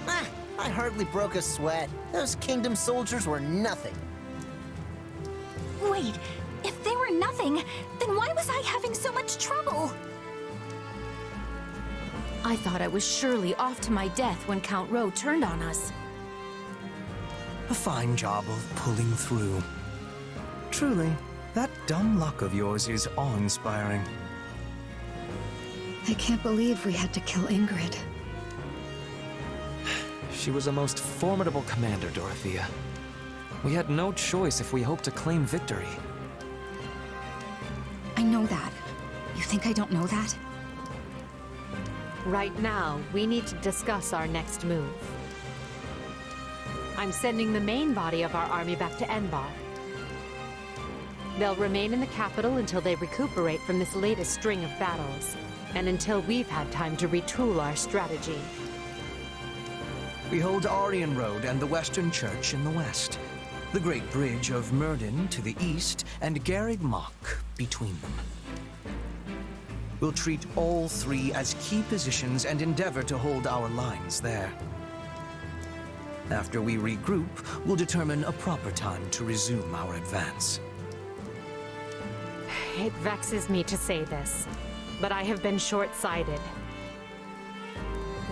Ah, I hardly broke a sweat. Those kingdom soldiers were nothing. Wait, if they were nothing, then why was I having so much trouble? I thought I was surely off to my death when Count Rowe turned on us. A fine job of pulling through. Truly, that dumb luck of yours is awe-inspiring. I can't believe we had to kill Ingrid. She was a most formidable commander, Dorothea. We had no choice if we hoped to claim victory. I know that. You think I don't know that? Right now, we need to discuss our next move. I'm sending the main body of our army back to Enbar. They'll remain in the capital until they recuperate from this latest string of battles, and until we've had time to retool our strategy. We hold Aryans Road and the Western Church in the west, the Great Bridge of Myrddin to the east, and Cageccc between them. We'll treat all three as key positions and endeavor to hold our lines there. After we regroup, we'll determine a proper time to resume our advance. It vexes me to say this, but I have been short-sighted.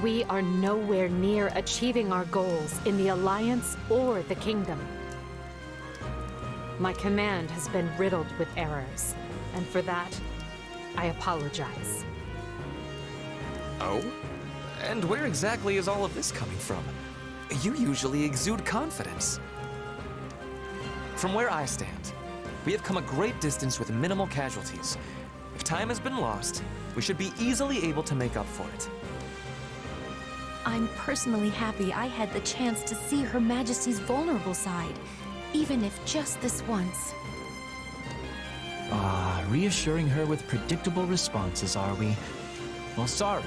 We are nowhere near achieving our goals in the Alliance or the Kingdom. My command has been riddled with errors, and for that, I apologize. Oh? And where exactly is all of this coming from? You usually exude confidence. From where I stand, we have come a great distance with minimal casualties. If time has been lost, we should be easily able to make up for it. I'm personally happy I had the chance to see Her Majesty's vulnerable side, even if just this once. Reassuring her with predictable responses, are we? Well, sorry.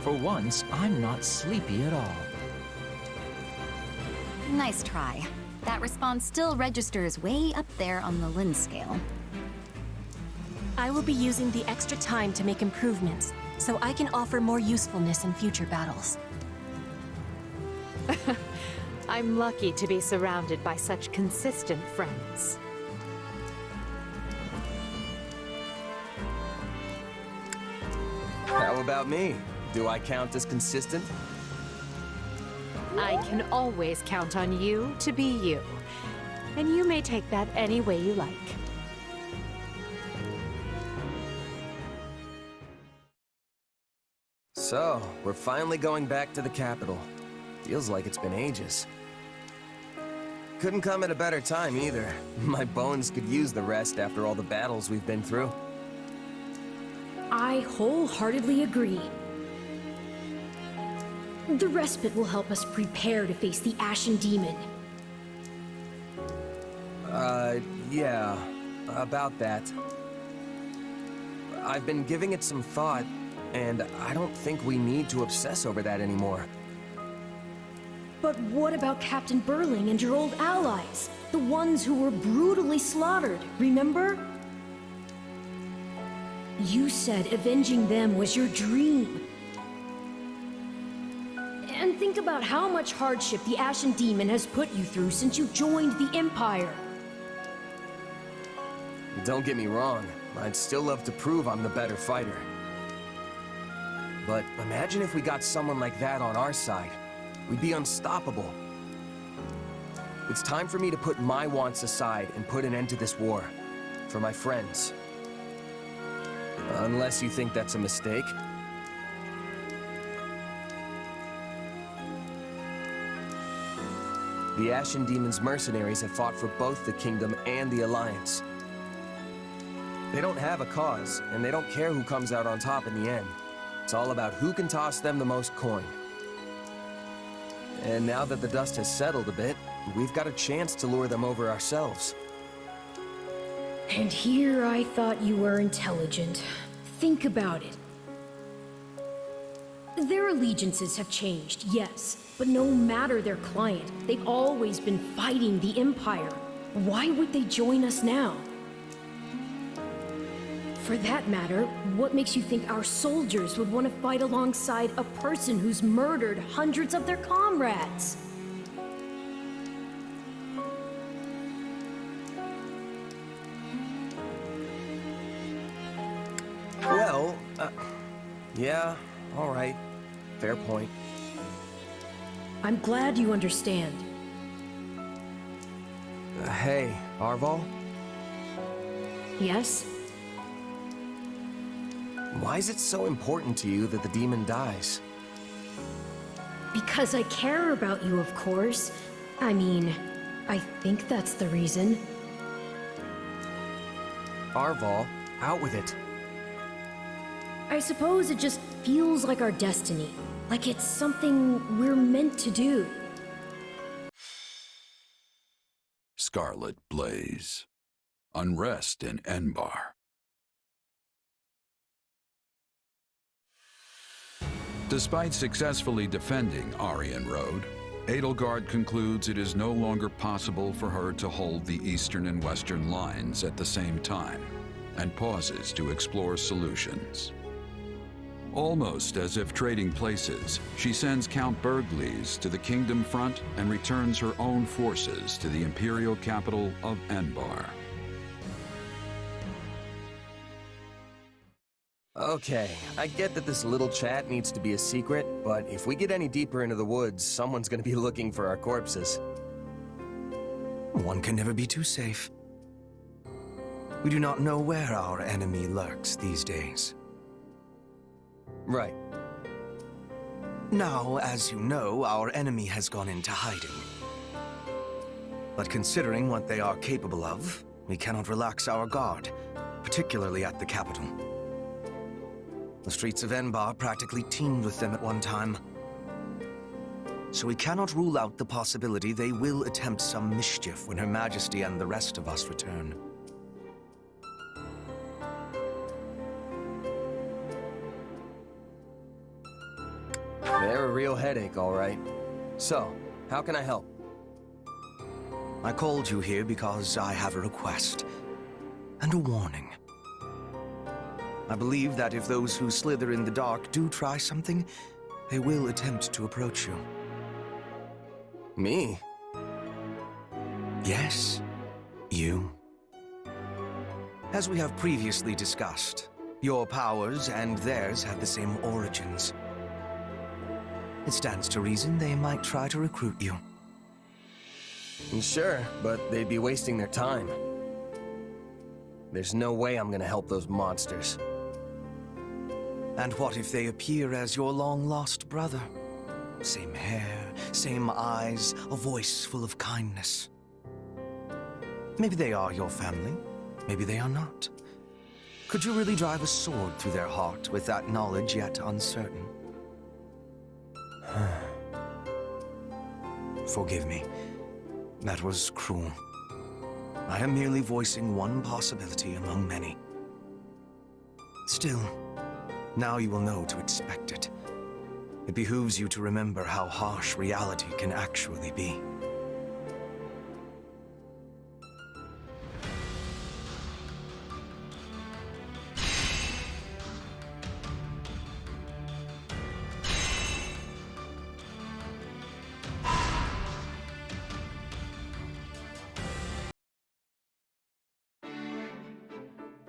For once, I'm not sleepy at all. Nice try. That response still registers way up there on the Lin scale. I will be using the extra time to make improvements, so I can offer more usefulness in future battles. I'm lucky to be surrounded by such consistent friends. How about me? Do I count as consistent? I can always count on you to be you. And you may take that any way you like. So, we're finally going back to the capital. Feels like it's been ages. Couldn't come at a better time either. My bones could use the rest after all the battles we've been through. I wholeheartedly agree. The respite will help us prepare to face the Ashen Demon. Yeah, about that. I've been giving it some thought, and I don't think we need to obsess over that anymore. But what about Captain Burling and your old allies? The ones who were brutally slaughtered, remember? You said avenging them was your dream. And think about how much hardship the Ashen Demon has put you through since you joined the Empire. Don't get me wrong, I'd still love to prove I'm the better fighter. But imagine if we got someone like that on our side. We'd be unstoppable. It's time for me to put my wants aside and put an end to this war. For my friends. Unless you think that's a mistake. The Ashen Demon's mercenaries have fought for both the Kingdom and the Alliance. They don't have a cause, and they don't care who comes out on top in the end. It's all about who can toss them the most coin. And now that the dust has settled a bit, we've got a chance to lure them over ourselves. And here I thought you were intelligent. Think about it. Their allegiances have changed, yes, but no matter their client, they've always been fighting the Empire. Why would they join us now? For that matter, what makes you think our soldiers would want to fight alongside a person who's murdered hundreds of their comrades? Well, yeah, all right. Fair point. I'm glad you understand. Hey, Arval? Yes? Why is it so important to you that the demon dies? Because I care about you, of course. I mean, I think that's the reason. Arval, out with it. I suppose it just feels like our destiny. Like it's something we're meant to do. Scarlet Blaze. Unrest in Enbar. Despite successfully defending Aryans Road, Edelgard concludes it is no longer possible for her to hold the eastern and western lines at the same time, and pauses to explore solutions. Almost as if trading places, she sends Count Burgleys to the Kingdom front and returns her own forces to the imperial capital of Enbar. Okay, I get that this little chat needs to be a secret, but if we get any deeper into the woods, someone's gonna be looking for our corpses. One can never be too safe. We do not know where our enemy lurks these days. Right. Now, as you know, our enemy has gone into hiding. But considering what they are capable of, we cannot relax our guard, particularly at the capital. The streets of Enbar practically teemed with them at one time. So we cannot rule out the possibility they will attempt some mischief when Her Majesty and the rest of us return. They're a real headache, all right. So, how can I help? I called you here because I have a request and a warning. I believe that if those who slither in the dark do try something, they will attempt to approach you. Me? Yes, you. As we have previously discussed, your powers and theirs have the same origins. it stands to reason they might try to recruit you. Sure, but they'd be wasting their time. There's no way I'm gonna help those monsters. And what if they appear as your long-lost brother? Same hair, same eyes, a voice full of kindness. Maybe they are your family, maybe they are not. Could you really drive a sword through their heart with that knowledge yet uncertain? Forgive me. That was cruel. I am merely voicing one possibility among many. Still, now you will know to expect it. It behooves you to remember how harsh reality can actually be.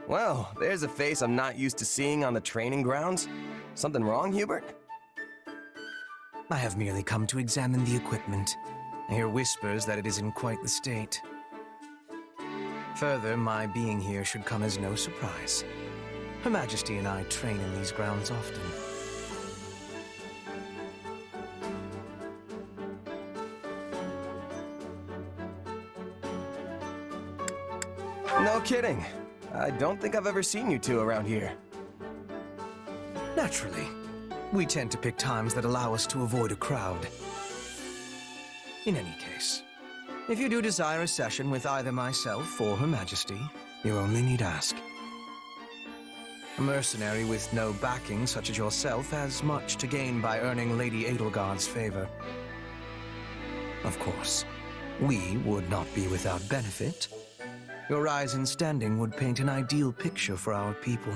Well, there's a face I'm not used to seeing on the training grounds. Something wrong, Hubert? I have merely come to examine the equipment. I hear whispers that it is in quite the state. Further, my being here should come as no surprise. Her Majesty and I train in these grounds often. No kidding. I don't think I've ever seen you two around here. Naturally. We tend to pick times that allow us to avoid a crowd. In any case, if you do desire a session with either myself or Her Majesty, you only need ask. A mercenary with no backing such as yourself has much to gain by earning Lady Edelgard's favor. Of course, we would not be without benefit. Your rise in standing would paint an ideal picture for our people.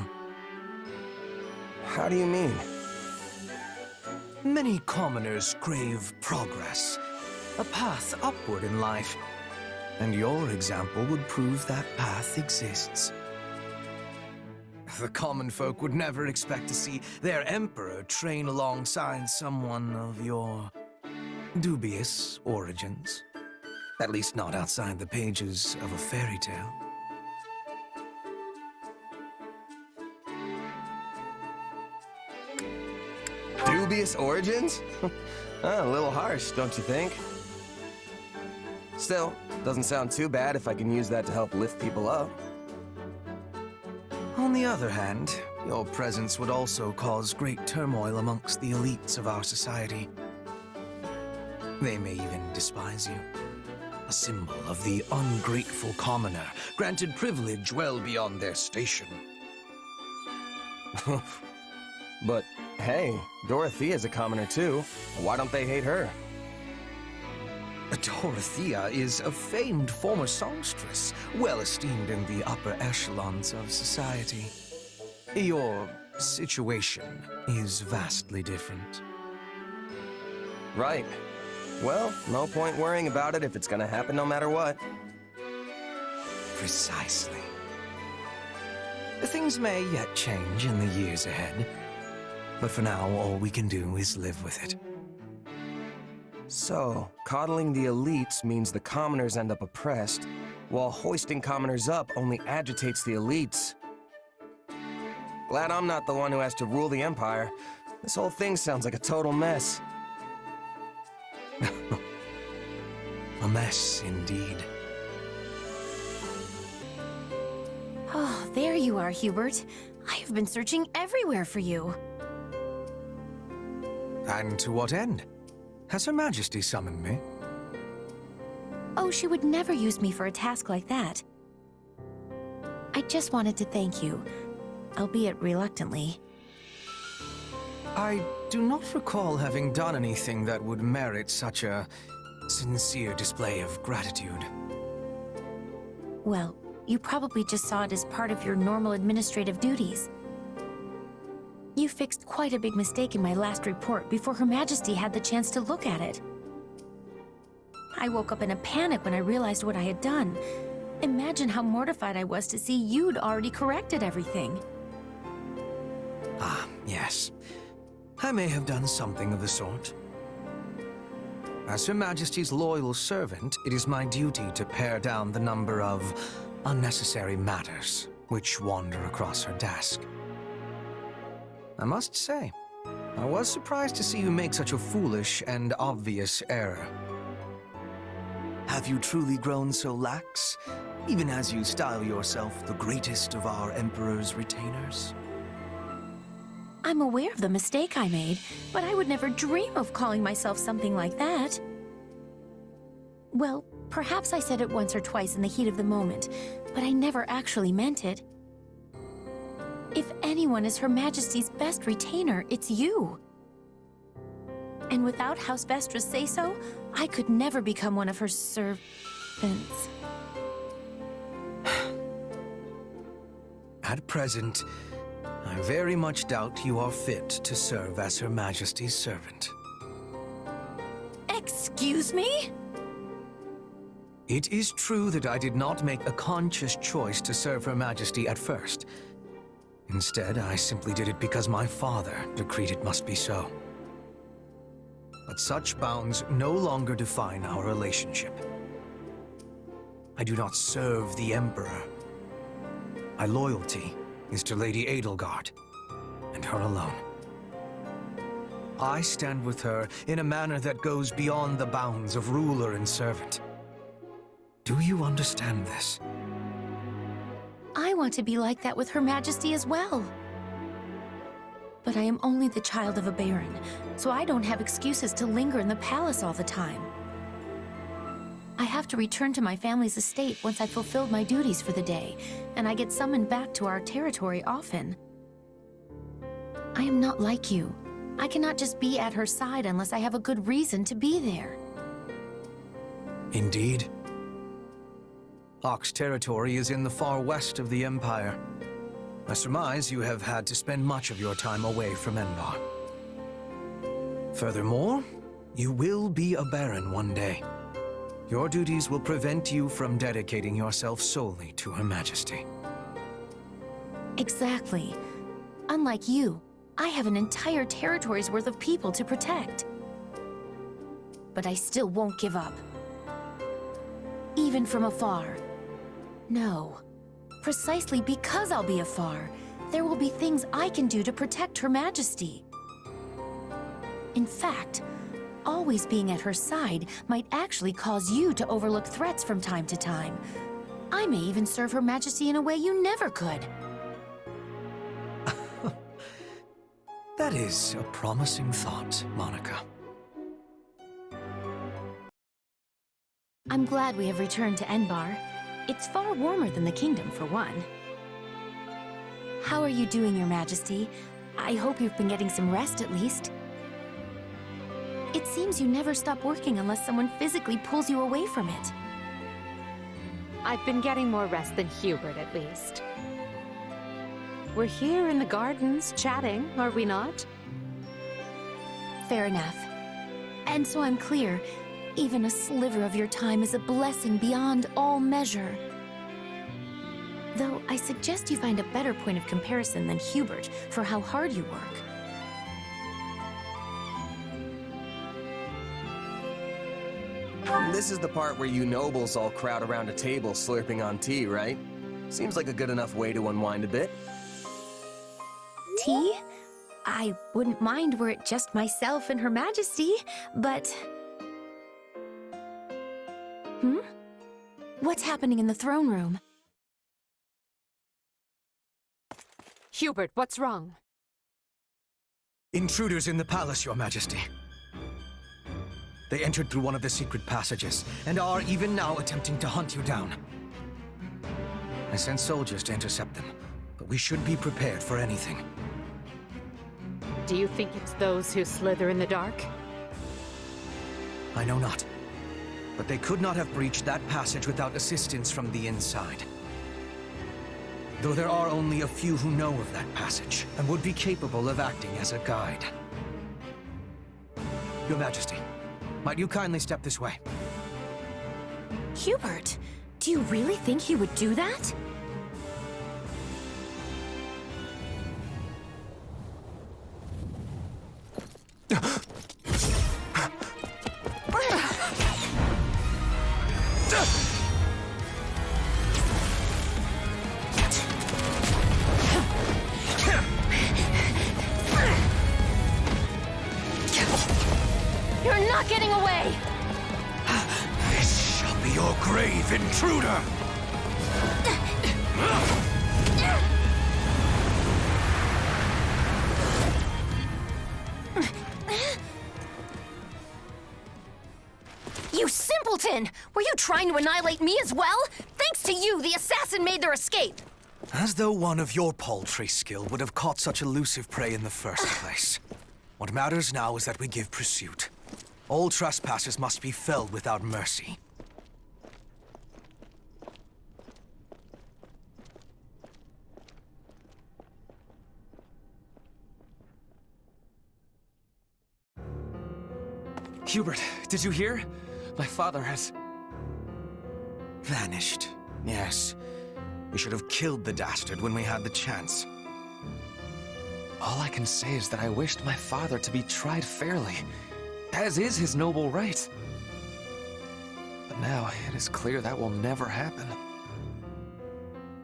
How do you mean? Many commoners crave progress, a path upward in life, and your example would prove that path exists. The common folk would never expect to see their emperor train alongside someone of your dubious origins. At least not outside the pages of a fairy tale. Dubious origins? A little harsh, don't you think? Still, doesn't sound too bad if I can use that to help lift people up. On the other hand, your presence would also cause great turmoil amongst the elites of our society. They may even despise you. A symbol of the ungrateful commoner, granted privilege well beyond their station. But hey, Dorothea's a commoner too. Why don't they hate her? Dorothea is a famed former songstress, well esteemed in the upper echelons of society. Your situation is vastly different. Right. Well, no point worrying about it if it's gonna happen no matter what. Precisely. Things may yet change in the years ahead, but for now, all we can do is live with it. So, coddling the elites means the commoners end up oppressed, while hoisting commoners up only agitates the elites. Glad I'm not the one who has to rule the Empire. This whole thing sounds like a total mess. A mess, indeed. Oh, there you are, Hubert. I have been searching everywhere for you. And to what end? Has Her Majesty summoned me? Oh, she would never use me for a task like that. I just wanted to thank you, albeit reluctantly. I do not recall having done anything that would merit such a sincere display of gratitude. Well, you probably just saw it as part of your normal administrative duties. You fixed quite a big mistake in my last report before Her Majesty had the chance to look at it. I woke up in a panic when I realized what I had done. Imagine how mortified I was to see you'd already corrected everything. Ah, yes. I may have done something of the sort. As Her Majesty's loyal servant, it is my duty to pare down the number of unnecessary matters which wander across her desk. I must say, I was surprised to see you make such a foolish and obvious error. Have you truly grown so lax, even as you style yourself the greatest of our Emperor's retainers? I'm aware of the mistake I made, but I would never dream of calling myself something like that. Well, perhaps I said it once or twice in the heat of the moment, but I never actually meant it. If anyone is Her Majesty's best retainer, it's you. And without House Vestra's say-so, I could never become one of her servants. At present, I very much doubt you are fit to serve as Her Majesty's servant. Excuse me? It is true that I did not make a conscious choice to serve Her Majesty at first. Instead, I simply did it because my father decreed it must be so. But such bounds no longer define our relationship. I do not serve the Emperor. My loyalty is to Lady Edelgard, and her alone. I stand with her in a manner that goes beyond the bounds of ruler and servant. Do you understand this? I want to be like that with Her Majesty as well. But I am only the child of a baron, so I don't have excuses to linger in the palace all the time. I have to return to my family's estate once I've fulfilled my duties for the day, and I get summoned back to our territory often. I am not like you. I cannot just be at her side unless I have a good reason to be there. Indeed. Ox territory is in the far west of the Empire. I surmise you have had to spend much of your time away from Enbar. Furthermore, you will be a baron one day. Your duties will prevent you from dedicating yourself solely to Her Majesty. Exactly. Unlike you, I have an entire territory's worth of people to protect. But I still won't give up. Even from afar. No. Precisely because I'll be afar, there will be things I can do to protect Her Majesty. In fact, always being at her side might actually cause you to overlook threats from time to time. I may even serve Her Majesty in a way you never could. That is a promising thought, Monica. I'm glad we have returned to Enbar. It's far warmer than the kingdom, for one. How are you doing, Your Majesty? I hope you've been getting some rest at least. It seems you never stop working unless someone physically pulls you away from it. I've been getting more rest than Hubert, at least. We're here in the gardens, chatting, are we not? Fair enough. And so I'm clear, even a sliver of your time is a blessing beyond all measure. Though I suggest you find a better point of comparison than Hubert for how hard you work. This is the part where you nobles all crowd around a table slurping on tea, right? Seems like a good enough way to unwind a bit. Tea? I wouldn't mind were it just myself and Her Majesty, but... What's happening in the throne room? Hubert, what's wrong? Intruders in the palace, Your Majesty. They entered through one of the secret passages, and are even now attempting to hunt you down. I sent soldiers to intercept them, but we should be prepared for anything. Do you think it's those who slither in the dark? I know not. But they could not have breached that passage without assistance from the inside. Though there are only a few who know of that passage, and would be capable of acting as a guide. Your Majesty, might you kindly step this way? Hubert, do you really think he would do that? You're not getting away! This shall be your grave, intruder! You simpleton! Were you trying to annihilate me as well? Thanks to you, the assassin made their escape! As though one of your paltry skill would have caught such elusive prey in the first place. What matters now is that we give pursuit. All trespassers must be felled without mercy. Hubert, did you hear? My father has... Vanished. Yes. We should have killed the dastard when we had the chance. All I can say is that I wished my father to be tried fairly, as is his noble right. But now, it is clear that will never happen.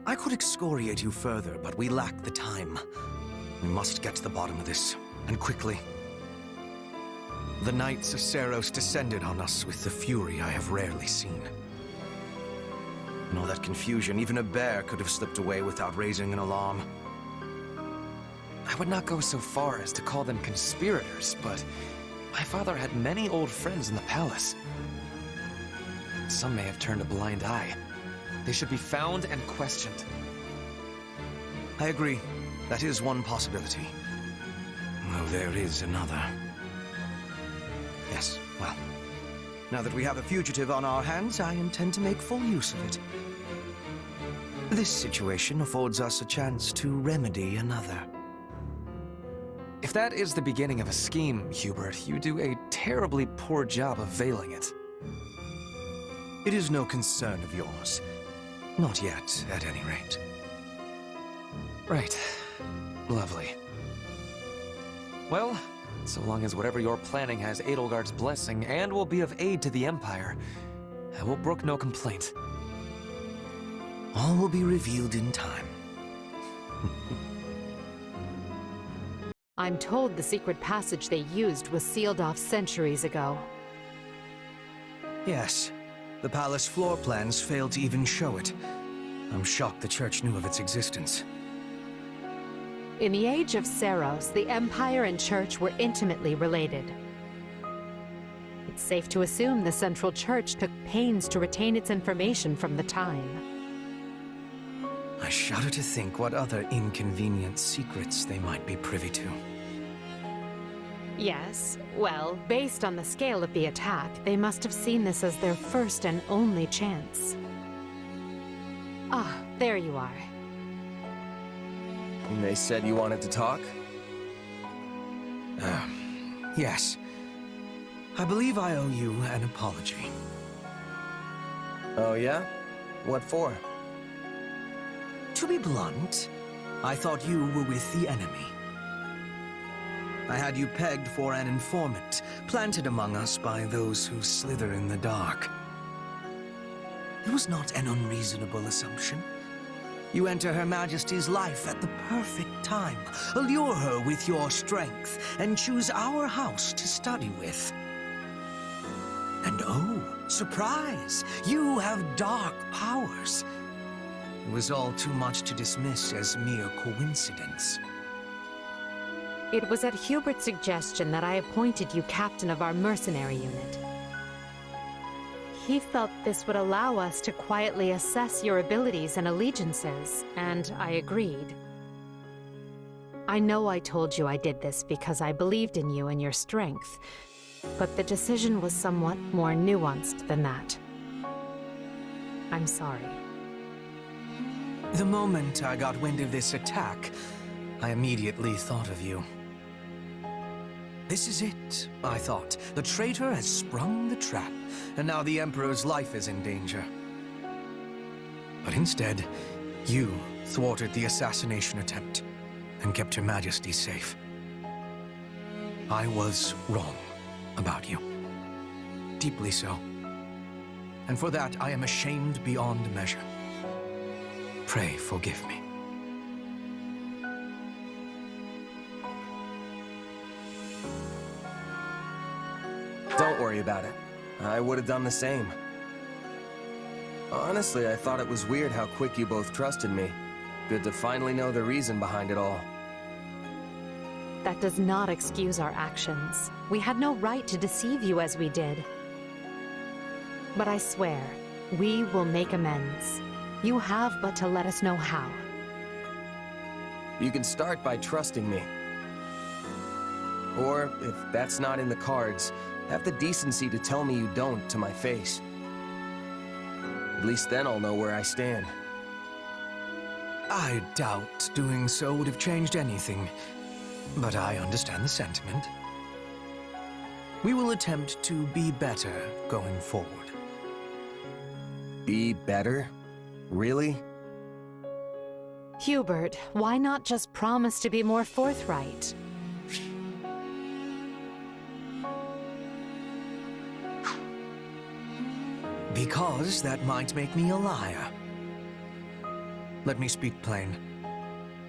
I could excoriate you further, but we lack the time. We must get to the bottom of this, and quickly. The Knights of Seiros descended on us with the fury I have rarely seen. In all that confusion, even a bear could have slipped away without raising an alarm. I would not go so far as to call them conspirators, but my father had many old friends in the palace. Some may have turned a blind eye. They should be found and questioned. I agree. That is one possibility. Though there is another. Yes, well, now that we have a fugitive on our hands, I intend to make full use of it. This situation affords us a chance to remedy another. If that is the beginning of a scheme, Hubert, you do a terribly poor job of veiling it. It is no concern of yours. Not yet, at any rate. Right. Lovely. Well, so long as whatever you're planning has Edelgard's blessing and will be of aid to the Empire, I will brook no complaint. All will be revealed in time. I'm told the secret passage they used was sealed off centuries ago. Yes. The palace floor plans failed to even show it. I'm shocked the church knew of its existence. In the age of Seiros, the Empire and Church were intimately related. It's safe to assume the Central Church took pains to retain its information from the time. I shudder to think what other inconvenient secrets they might be privy to. Yes, well, based on the scale of the attack, they must have seen this as their first and only chance. Ah, there you are. And they said you wanted to talk? Yes. I believe I owe you an apology. Oh yeah? What for? To be blunt, I thought you were with the enemy. I had you pegged for an informant, planted among us by those who slither in the dark. It was not an unreasonable assumption. You enter Her Majesty's life at the perfect time, allure her with your strength, and choose our house to study with. And oh, surprise! You have dark powers. It was all too much to dismiss as mere coincidence. It was at Hubert's suggestion that I appointed you captain of our mercenary unit. He felt this would allow us to quietly assess your abilities and allegiances, and I agreed. I know I told you I did this because I believed in you and your strength, but the decision was somewhat more nuanced than that. I'm sorry. The moment I got wind of this attack, I immediately thought of you. This is it, I thought. The traitor has sprung the trap, and now the Emperor's life is in danger. But instead, you thwarted the assassination attempt and kept Her Majesty safe. I was wrong about you. Deeply so. and for that I am ashamed beyond measure. Pray forgive me. Don't worry about it. I would have done the same. Honestly, I thought it was weird how quick you both trusted me. Good to finally know the reason behind it all. That does not excuse our actions. We had no right to deceive you as we did. But I swear, we will make amends. You have but to let us know how. You can start by trusting me. Or, if that's not in the cards, have the decency to tell me you don't to my face. At least then I'll know where I stand. I doubt doing so would have changed anything, but I understand the sentiment. We will attempt to be better going forward. Be better? Really? Hubert, why not just promise to be more forthright? Because that might make me a liar. Let me speak plain.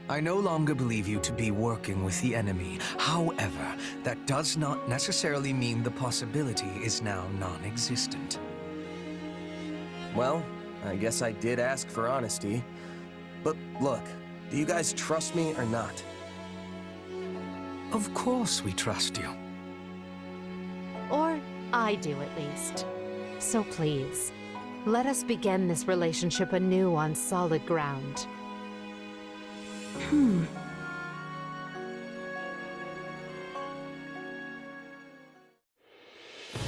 I no longer believe you to be working with the enemy. However, that does not necessarily mean the possibility is now non-existent. Well, I guess I did ask for honesty. But look, do you guys trust me or not? Of course we trust you. Or I do, at least. So please, let us begin this relationship anew on solid ground.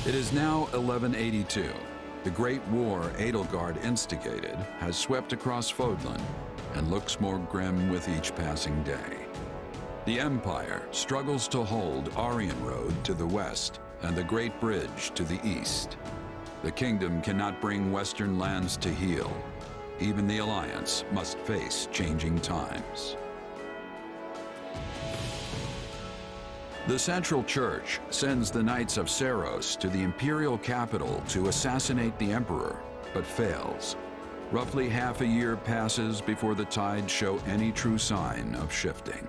It is now 1182. The great war Edelgard instigated has swept across Fódlan and looks more grim with each passing day. The Empire struggles to hold Aryans Road to the west and the Great Bridge to the east. The kingdom cannot bring western lands to heal. Even the Alliance must face changing times. The Central Church sends the Knights of Seiros to the imperial capital to assassinate the Emperor, but fails. Roughly half a year passes before the tides show any true sign of shifting.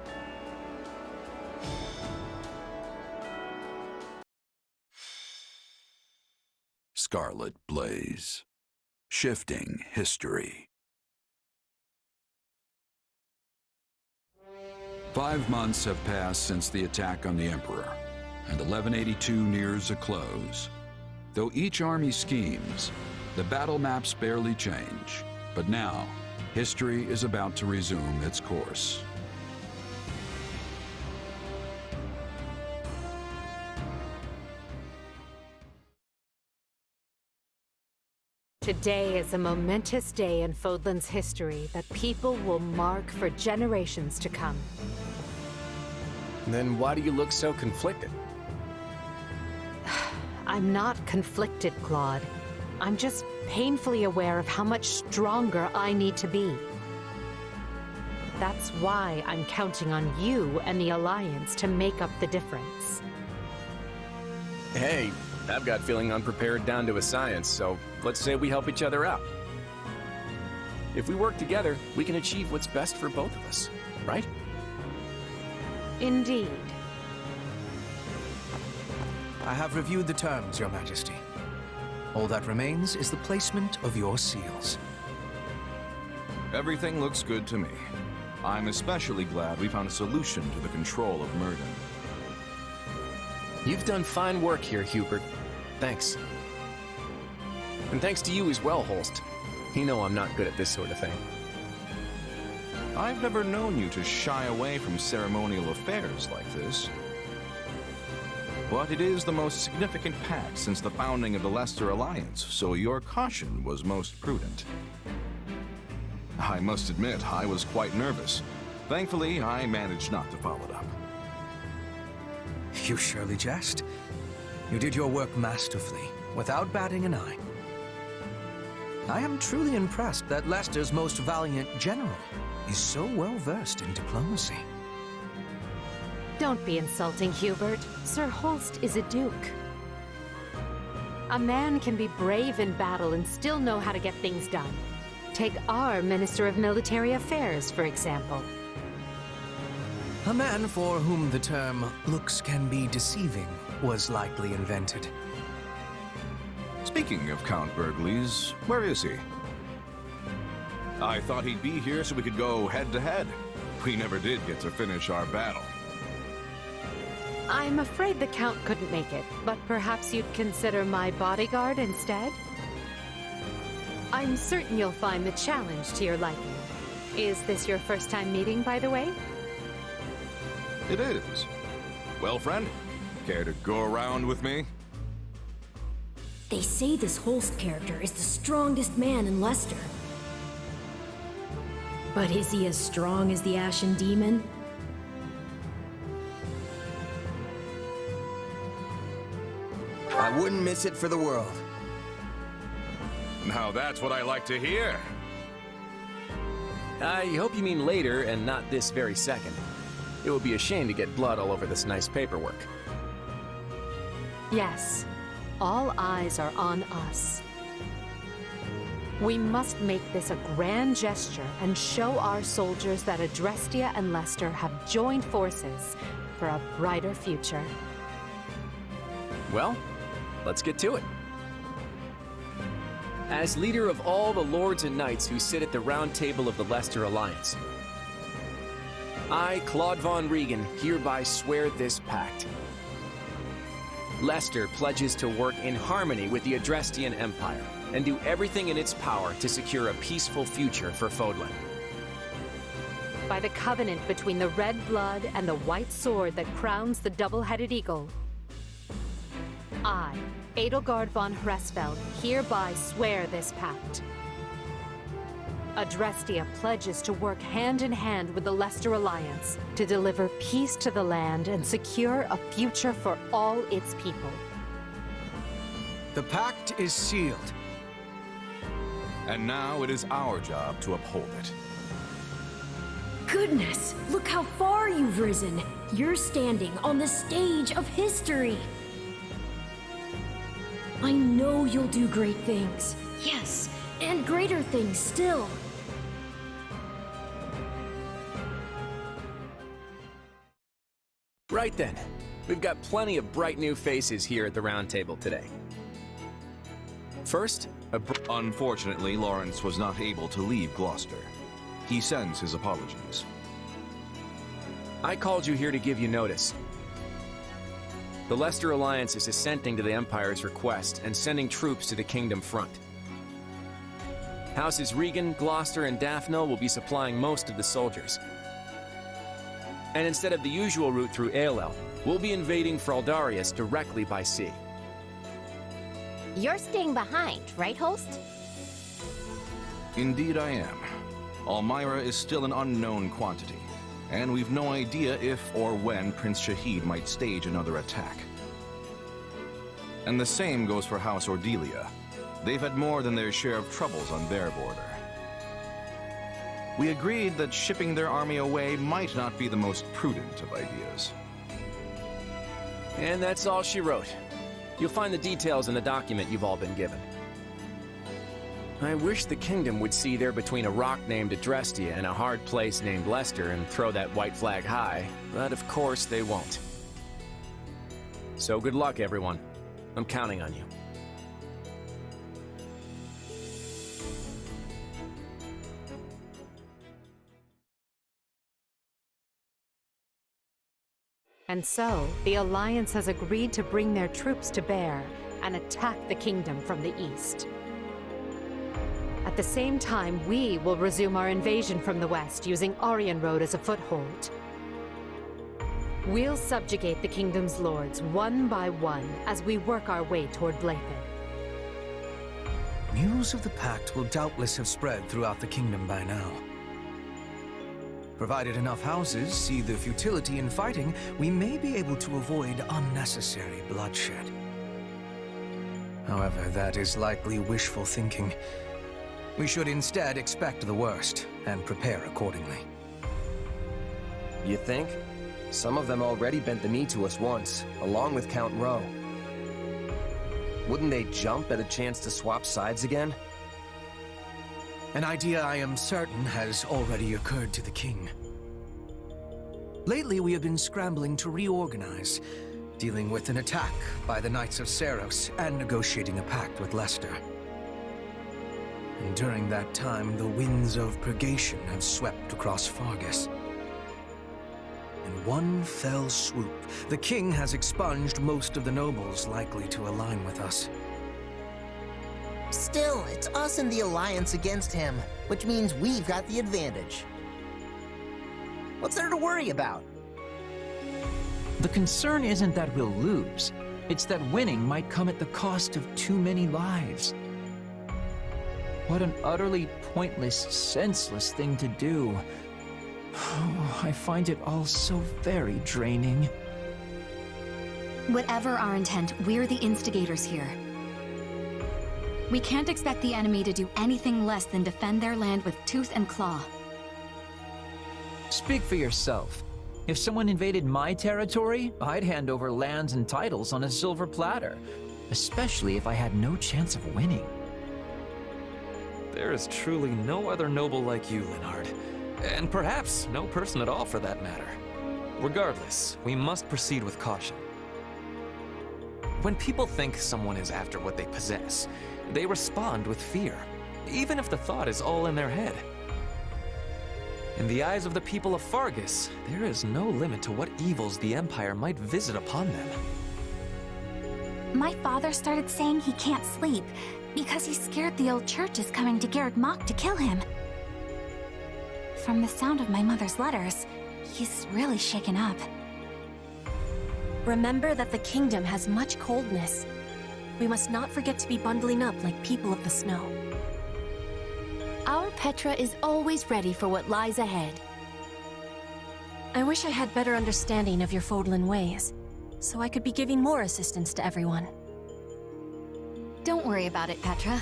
Scarlet Blaze. Shifting history. 5 months have passed since the attack on the Emperor, and 1182 nears a close. Though each army schemes, the battle maps barely change. But now, history is about to resume its course. Today is a momentous day in Fódlan's history that people will mark for generations to come. Then why do you look so conflicted? I'm not conflicted, Claude. I'm just painfully aware of how much stronger I need to be. That's why I'm counting on you and the Alliance to make up the difference. Hey, I've got feeling unprepared down to a science, so let's say we help each other out. If we work together, we can achieve what's best for both of us, right? Indeed. I have reviewed the terms, Your Majesty. All that remains is the placement of your seals. Everything looks good to me. I'm especially glad we found a solution to the control of Myrddin. You've done fine work here, Hubert. Thanks. And thanks to you as well, Holst. You know I'm not good at this sort of thing. I've never known you to shy away from ceremonial affairs like this. But it is the most significant pact since the founding of the Leicester Alliance, so your caution was most prudent. I must admit, I was quite nervous. Thankfully, I managed not to follow it up. You surely jest. You did your work masterfully, without batting an eye. I am truly impressed that Leicester's most valiant general is so well versed in diplomacy. Don't be insulting, Hubert. Sir Holst is a duke. A man can be brave in battle and still know how to get things done. Take our Minister of Military Affairs, for example. A man for whom the term looks can be deceiving was likely invented. Speaking of Count Burgleys, where is he? I thought he'd be here so we could go head-to-head. We never did get to finish our battle. I'm afraid the Count couldn't make it, but perhaps you'd consider my bodyguard instead? I'm certain you'll find the challenge to your liking. Is this your first time meeting, by the way? It is. Well, friend, care to go around with me? They say this Holst character is the strongest man in Leicester. But is he as strong as the Ashen Demon? I wouldn't miss it for the world. Now that's what I like to hear. I hope you mean later and not this very second. It would be a shame to get blood all over this nice paperwork. Yes. All eyes are on us. We must make this a grand gesture and show our soldiers that Adrestia and Leicester have joined forces for a brighter future. Well, let's get to it. As leader of all the lords and knights who sit at the round table of the Leicester Alliance, I, Claude von Regan, hereby swear this pact. Leicester pledges to work in harmony with the Adrestian Empire and do everything in its power to secure a peaceful future for Fódlan. By the covenant between the red blood and the white sword that crowns the double-headed eagle, I, Edelgard von Hresfeld, hereby swear this pact. Adrestia pledges to work hand-in-hand with the Leicester Alliance to deliver peace to the land and secure a future for all its people. The pact is sealed. And now it is our job to uphold it. Goodness, look how far you've risen. You're standing on the stage of history. I know you'll do great things. Yes, and greater things still. Right then, we've got plenty of bright new faces here at the round table today. First, unfortunately, Lawrence was not able to leave Gloucester. He sends his apologies. I called you here to give you notice. The Leicester Alliance is assenting to the Empire's request and sending troops to the Kingdom front. Houses Regan, Gloucester, and Daphne will be supplying most of the soldiers. And instead of the usual route through Aelel, we'll be invading Fraldarius directly by sea. You're staying behind, right, Holst? Indeed I am. Almyra is still an unknown quantity, and we've no idea if or when Prince Shahid might stage another attack. And the same goes for House Ordelia. They've had more than their share of troubles on their border. We agreed that shipping their army away might not be the most prudent of ideas. And that's all she wrote. You'll find the details in the document you've all been given. I wish the Kingdom would see there between a rock named Adrestia and a hard place named Leicester and throw that white flag high, but of course they won't. So good luck, everyone. I'm counting on you. And so, the Alliance has agreed to bring their troops to bear and attack the Kingdom from the east. At the same time, we will resume our invasion from the west, using Aryans Road as a foothold. We'll subjugate the Kingdom's lords one by one as we work our way toward Blathen. News of the pact will doubtless have spread throughout the Kingdom by now. Provided enough houses see the futility in fighting, we may be able to avoid unnecessary bloodshed. However, that is likely wishful thinking. We should instead expect the worst and prepare accordingly. You think? Some of them already bent the knee to us once, along with Count Rowe. Wouldn't they jump at a chance to swap sides again? An idea I am certain has already occurred to the king. Lately, we have been scrambling to reorganize, dealing with an attack by the Knights of Seiros and negotiating a pact with Leicester. And during that time, the winds of purgation have swept across Fargus. In one fell swoop, the king has expunged most of the nobles likely to align with us. Still, it's us and the Alliance against him, which means we've got the advantage. What's there to worry about? The concern isn't that we'll lose. It's that winning might come at the cost of too many lives. What an utterly pointless, senseless thing to do. Oh, I find it all so very draining. Whatever our intent, we're the instigators here. We can't expect the enemy to do anything less than defend their land with tooth and claw. Speak for yourself. If someone invaded my territory, I'd hand over lands and titles on a silver platter, especially if I had no chance of winning. There is truly no other noble like you, Linhard. And perhaps no person at all for that matter. Regardless, we must proceed with caution. When people think someone is after what they possess, they respond with fear, even if the thought is all in their head. In the eyes of the people of Fargus, there is no limit to what evils the Empire might visit upon them. My father started saying he can't sleep because he's scared the old church is coming to Cageccc to kill him. From the sound of my mother's letters, he's really shaken up. Remember that the kingdom has much coldness. We must not forget to be bundling up like people of the snow. Our Petra is always ready for what lies ahead. I wish I had better understanding of your Fódlan ways, so I could be giving more assistance to everyone. Don't worry about it, Petra.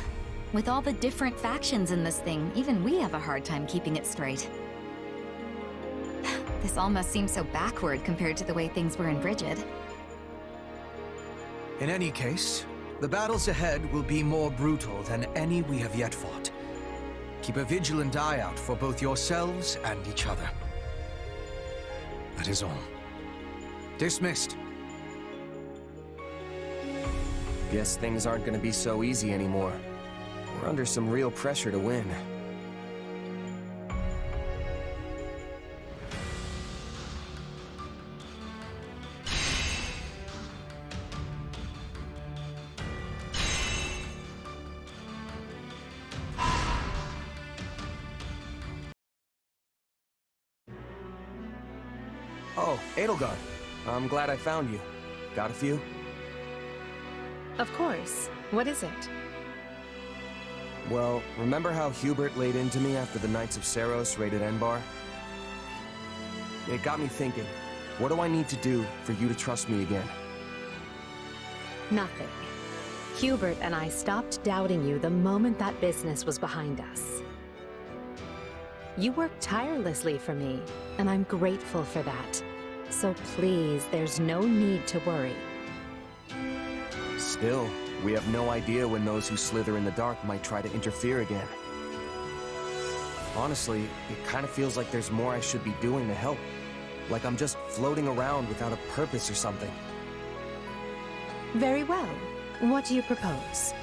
With all the different factions in this thing, even we have a hard time keeping it straight. This almost seems so backward compared to the way things were in Brigid. In any case, the battles ahead will be more brutal than any we have yet fought. Keep a vigilant eye out for both yourselves and each other. That is all. Dismissed. Guess things aren't gonna be so easy anymore. We're under some real pressure to win. Oh, Edelgard. I'm glad I found you. Got a few? Of course. What is it? Well, remember how Hubert laid into me after the Knights of Seiros raided Enbar? It got me thinking, what do I need to do for you to trust me again? Nothing. Hubert and I stopped doubting you the moment that business was behind us. You worked tirelessly for me, and I'm grateful for that. So please, there's no need to worry. Still, we have no idea when those who slither in the dark might try to interfere again. Honestly, it kind of feels like there's more I should be doing to help. Like I'm just floating around without a purpose or something. Very well. What do you propose?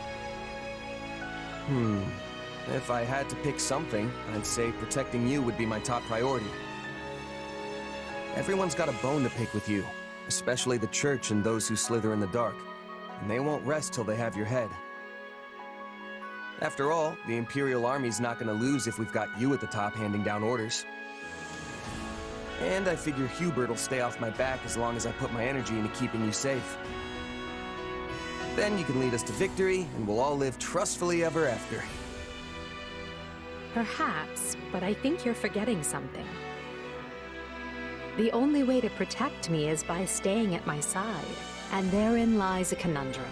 If I had to pick something, I'd say protecting you would be my top priority. Everyone's got a bone to pick with you, especially the Church and those who slither in the dark. And they won't rest till they have your head. After all, the Imperial Army's not gonna lose if we've got you at the top handing down orders. And I figure Hubert will stay off my back as long as I put my energy into keeping you safe. Then you can lead us to victory, and we'll all live trustfully ever after. Perhaps, but I think you're forgetting something. The only way to protect me is by staying at my side, and therein lies a conundrum.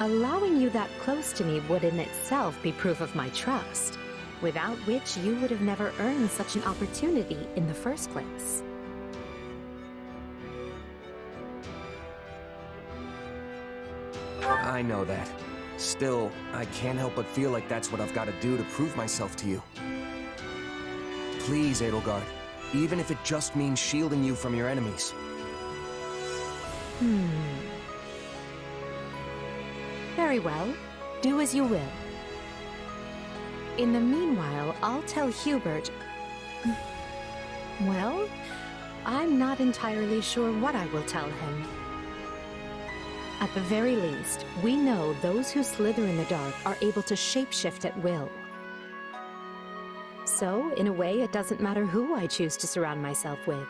Allowing you that close to me would in itself be proof of my trust, without which you would have never earned such an opportunity in the first place. I know that. Still, I can't help but feel like that's what I've got to do to prove myself to you. Please, Edelgard, even if it just means shielding you from your enemies. Very well. Do as you will. In the meanwhile, I'll tell Hubert... Well, I'm not entirely sure what I will tell him. At the very least, we know those who slither in the dark are able to shapeshift at will. So, in a way, it doesn't matter who I choose to surround myself with.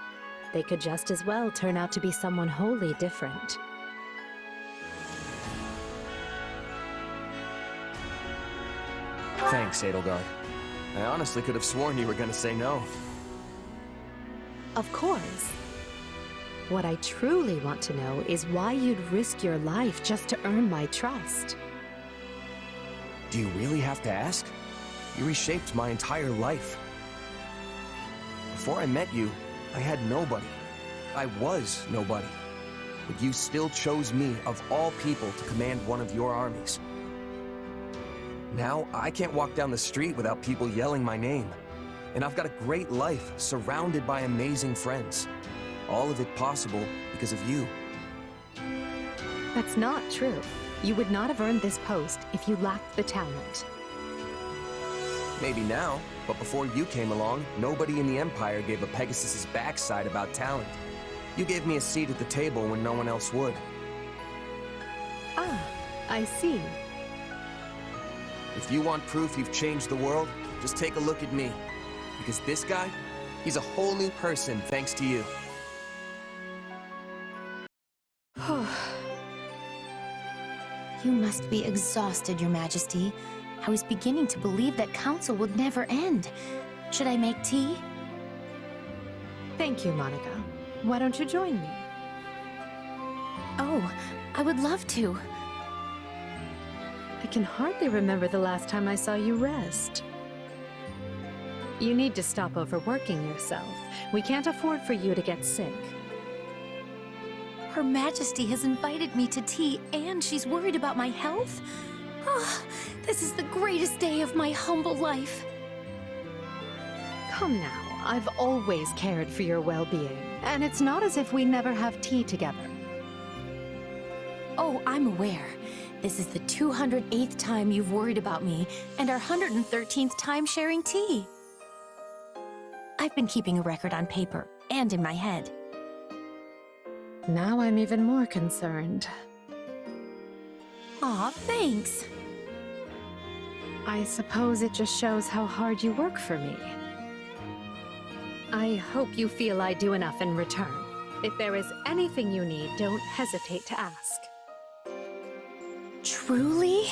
They could just as well turn out to be someone wholly different. Thanks, Edelgard. I honestly could have sworn you were gonna say no. Of course. What I truly want to know is why you'd risk your life just to earn my trust. Do you really have to ask? You reshaped my entire life. Before I met you, I had nobody. I was nobody. But you still chose me, of all people, to command one of your armies. Now, I can't walk down the street without people yelling my name. And I've got a great life, surrounded by amazing friends. All of it possible because of you. That's not true. You would not have earned this post if you lacked the talent. Maybe now, but before you came along, nobody in the Empire gave a Pegasus's backside about talent. You gave me a seat at the table when no one else would. Ah, I see. If you want proof you've changed the world, just take a look at me. Because this guy, he's a whole new person thanks to you. You must be exhausted, Your Majesty. I was beginning to believe that council would never end. Should I make tea? Thank you, Monica. Why don't you join me? Oh, I would love to. I can hardly remember the last time I saw you rest. You need to stop overworking yourself. We can't afford for you to get sick. Her Majesty has invited me to tea, and she's worried about my health? Oh, this is the greatest day of my humble life. Come now, I've always cared for your well-being, and it's not as if we never have tea together. Oh, I'm aware. This is the 208th time you've worried about me, and our 113th time sharing tea. I've been keeping a record on paper, and in my head. Now I'm even more concerned. Aw, thanks. I suppose it just shows how hard you work for me. I hope you feel I do enough in return. If there is anything you need, don't hesitate to ask. Truly?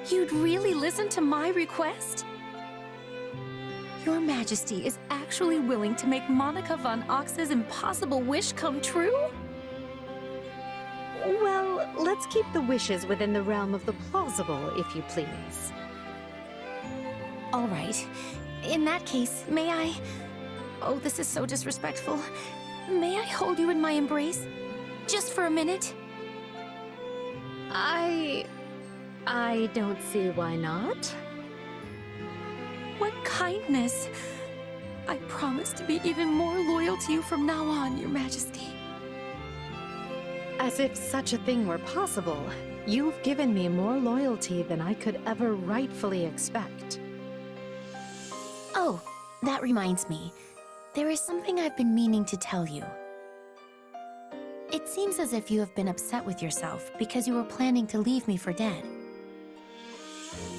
You'd really listen to my request? Your Majesty is actually willing to make Monica von Ox's impossible wish come true? Well, let's keep the wishes within the realm of the plausible, if you please. All right. In that case, may I... Oh, this is so disrespectful. May I hold you in my embrace? Just for a minute? I don't see why not. What kindness! I promise to be even more loyal to you from now on, Your Majesty. As if such a thing were possible, you've given me more loyalty than I could ever rightfully expect. Oh, that reminds me. There is something I've been meaning to tell you. It seems as if you have been upset with yourself because you were planning to leave me for dead.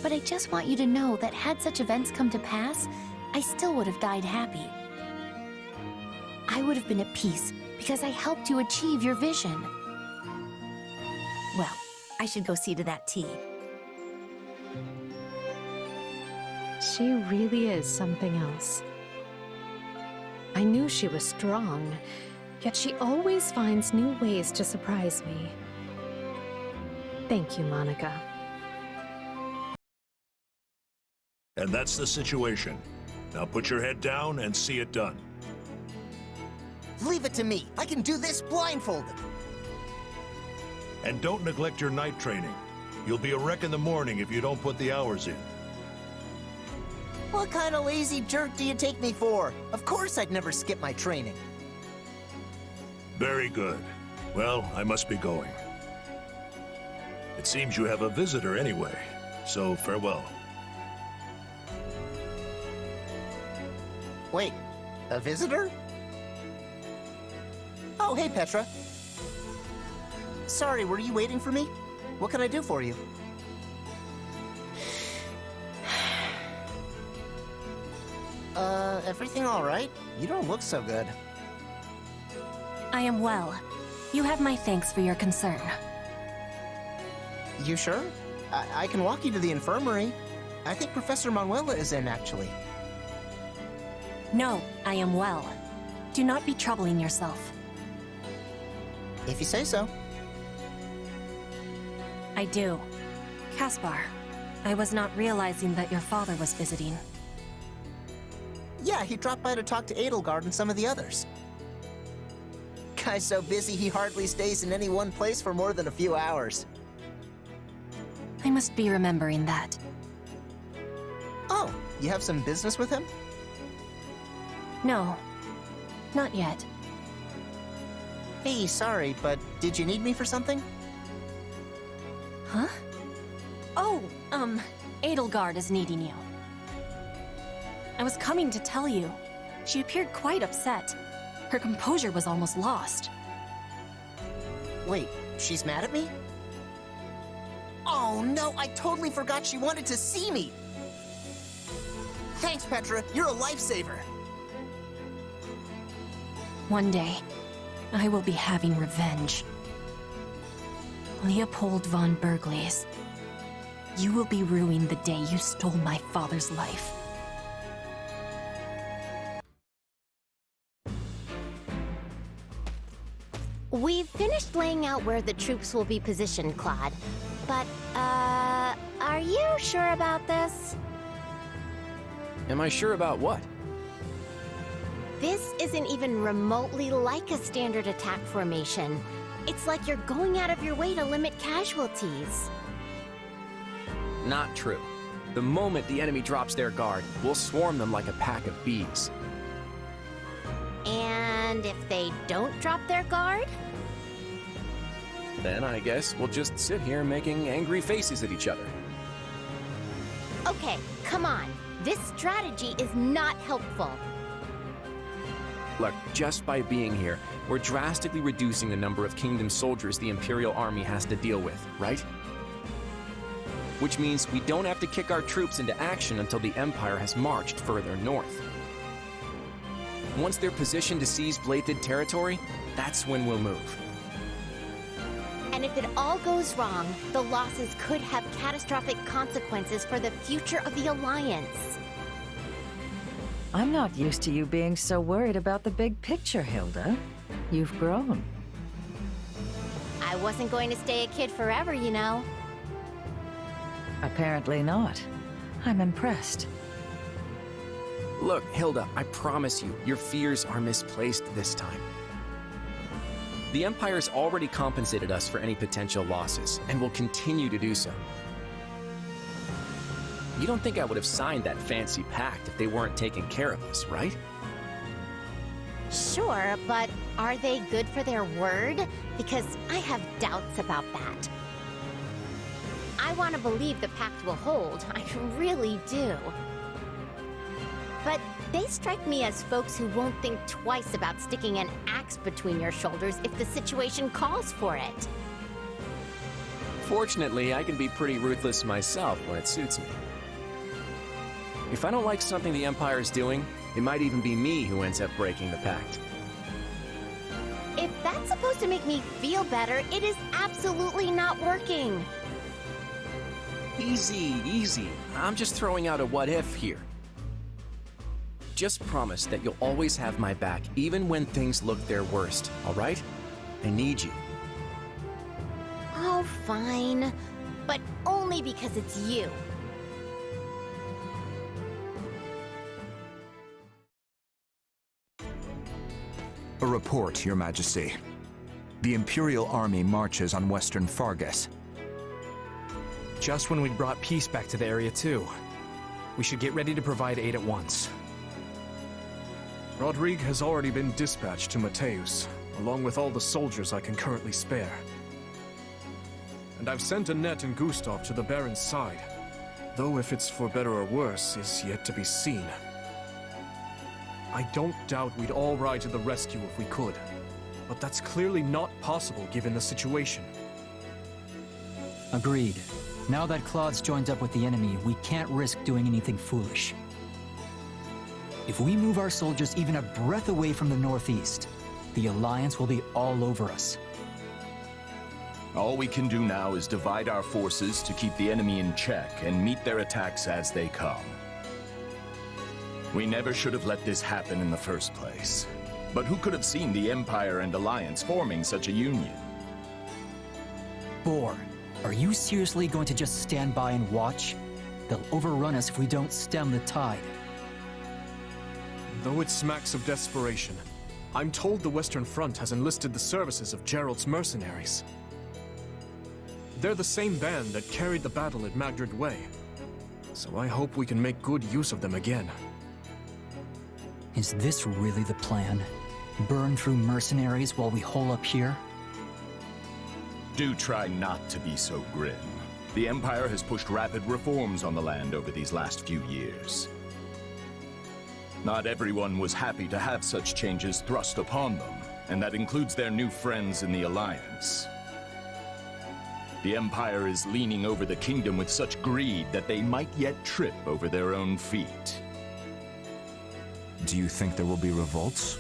But I just want you to know that had such events come to pass, I still would have died happy. I would have been at peace because I helped you achieve your vision. Well, I should go see to that tea. She really is something else. I knew she was strong, yet she always finds new ways to surprise me. Thank you, Monica. And that's the situation. Now put your head down and see it done. Leave it to me. I can do this blindfolded. And don't neglect your night training. You'll be a wreck in the morning if you don't put the hours in. What kind of lazy jerk do you take me for? Of course I'd never skip my training. Very good. Well, I must be going. It seems you have a visitor anyway, so farewell. Wait, a visitor? Oh, hey, Petra. Sorry, were you waiting for me? What can I do for you? Everything all right? You don't look so good. I am well. You have my thanks for your concern. You sure? I can walk you to the infirmary. I think Professor Manuela is in, actually. No, I am well. Do not be troubling yourself. If you say so. I do. Caspar, I was not realizing that your father was visiting. Yeah, he dropped by to talk to Edelgard and some of the others. Guy's so busy he hardly stays in any one place for more than a few hours. I must be remembering that. Oh, you have some business with him? No, not yet. Hey, sorry, but did you need me for something? Huh? Oh, Edelgard is needing you. I was coming to tell you. She appeared quite upset. Her composure was almost lost. Wait, she's mad at me? Oh no, I totally forgot she wanted to see me! Thanks, Petra, you're a lifesaver! One day, I will be having revenge. Leopold von Bergliez, you will be ruining the day you stole my father's life. We've finished laying out where the troops will be positioned, Claude. But, are you sure about this? Am I sure about what? This isn't even remotely like a standard attack formation. It's like you're going out of your way to limit casualties. Not true. The moment the enemy drops their guard, we'll swarm them like a pack of bees. And if they don't drop their guard? Then I guess we'll just sit here making angry faces at each other. Okay, come on. This strategy is not helpful. Look, just by being here, we're drastically reducing the number of Kingdom soldiers the Imperial Army has to deal with, right? Which means we don't have to kick our troops into action until the Empire has marched further north. Once they're positioned to seize Bladed territory, that's when we'll move. And if it all goes wrong, the losses could have catastrophic consequences for the future of the Alliance. I'm not used to you being so worried about the big picture, Hilda. You've grown. I wasn't going to stay a kid forever, you know. Apparently not. I'm impressed. Look, Hilda, I promise you, your fears are misplaced this time. The Empire's already compensated us for any potential losses, and will continue to do so. You don't think I would have signed that fancy pact if they weren't taking care of us, right? Sure, but are they good for their word? Because I have doubts about that. I want to believe the pact will hold, I really do. But they strike me as folks who won't think twice about sticking an axe between your shoulders if the situation calls for it. Fortunately, I can be pretty ruthless myself when it suits me. If I don't like something the Empire's doing, it might even be me who ends up breaking the pact. If that's supposed to make me feel better, it is absolutely not working. Easy, easy. I'm just throwing out a what if here. Just promise that you'll always have my back, even when things look their worst, all right? I need you. Oh, fine. But only because it's you. A report, Your Majesty. The Imperial army marches on western Fargus. Just when we'd brought peace back to the area, too. We should get ready to provide aid at once. Rodrigue has already been dispatched to Mateus, along with all the soldiers I can currently spare. And I've sent Annette and Gustav to the Baron's side, though if it's for better or worse is yet to be seen. I don't doubt we'd all ride to the rescue if we could, but that's clearly not possible given the situation. Agreed. Now that Claude's joined up with the enemy, we can't risk doing anything foolish. If we move our soldiers even a breath away from the northeast, the Alliance will be all over us. All we can do now is divide our forces to keep the enemy in check and meet their attacks as they come. We never should have let this happen in the first place. But who could have seen the Empire and Alliance forming such a union? Boar, are you seriously going to just stand by and watch? They'll overrun us if we don't stem the tide. Though it smacks of desperation, I'm told the Western Front has enlisted the services of Geralt's mercenaries. They're the same band that carried the battle at Magdred Way, so I hope we can make good use of them again. Is this really the plan? Burn through mercenaries while we hole up here? Do try not to be so grim. The Empire has pushed rapid reforms on the land over these last few years. Not everyone was happy to have such changes thrust upon them, and that includes their new friends in the Alliance. The Empire is leaning over the kingdom with such greed that they might yet trip over their own feet. Do you think there will be revolts?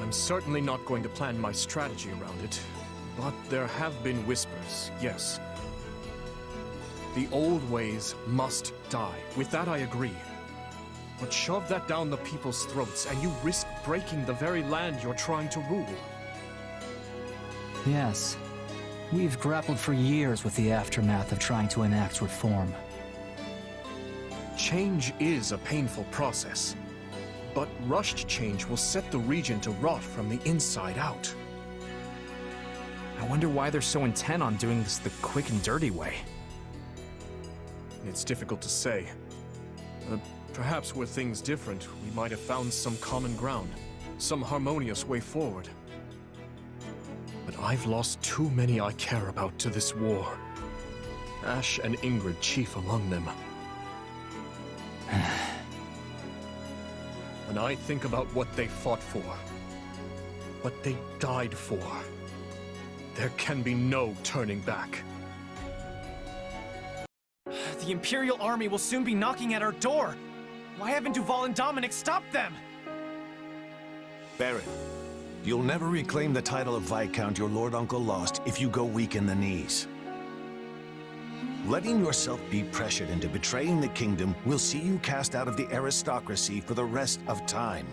I'm certainly not going to plan my strategy around it, but there have been whispers, yes. The old ways must die. With that I agree. But shove that down the people's throats, and you risk breaking the very land you're trying to rule. Yes. We've grappled for years with the aftermath of trying to enact reform. Change is a painful process, but rushed change will set the region to rot from the inside out. I wonder why they're so intent on doing this the quick and dirty way. It's difficult to say. Perhaps were things different, we might have found some common ground, some harmonious way forward. But I've lost too many I care about to this war. Ash and Ingrid chief among them. When I think about what they fought for, what they died for, there can be no turning back. The Imperial army will soon be knocking at our door! Why haven't Duval and Dominic stopped them? Baron, you'll never reclaim the title of Viscount your Lord Uncle lost if you go weak in the knees. Letting yourself be pressured into betraying the kingdom will see you cast out of the aristocracy for the rest of time.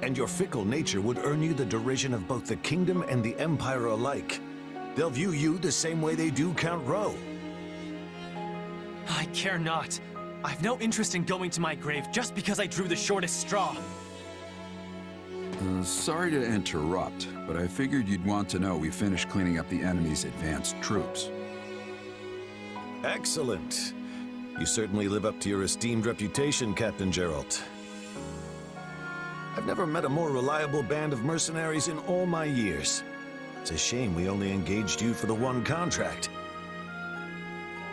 And your fickle nature would earn you the derision of both the kingdom and the Empire alike. They'll view you the same way they do Count Rowe. I care not. I've no interest in going to my grave just because I drew the shortest straw. Sorry to interrupt, but I figured you'd want to know we finished cleaning up the enemy's advanced troops. Excellent. You certainly live up to your esteemed reputation, Captain Geralt. I've never met a more reliable band of mercenaries in all my years. It's a shame we only engaged you for the one contract.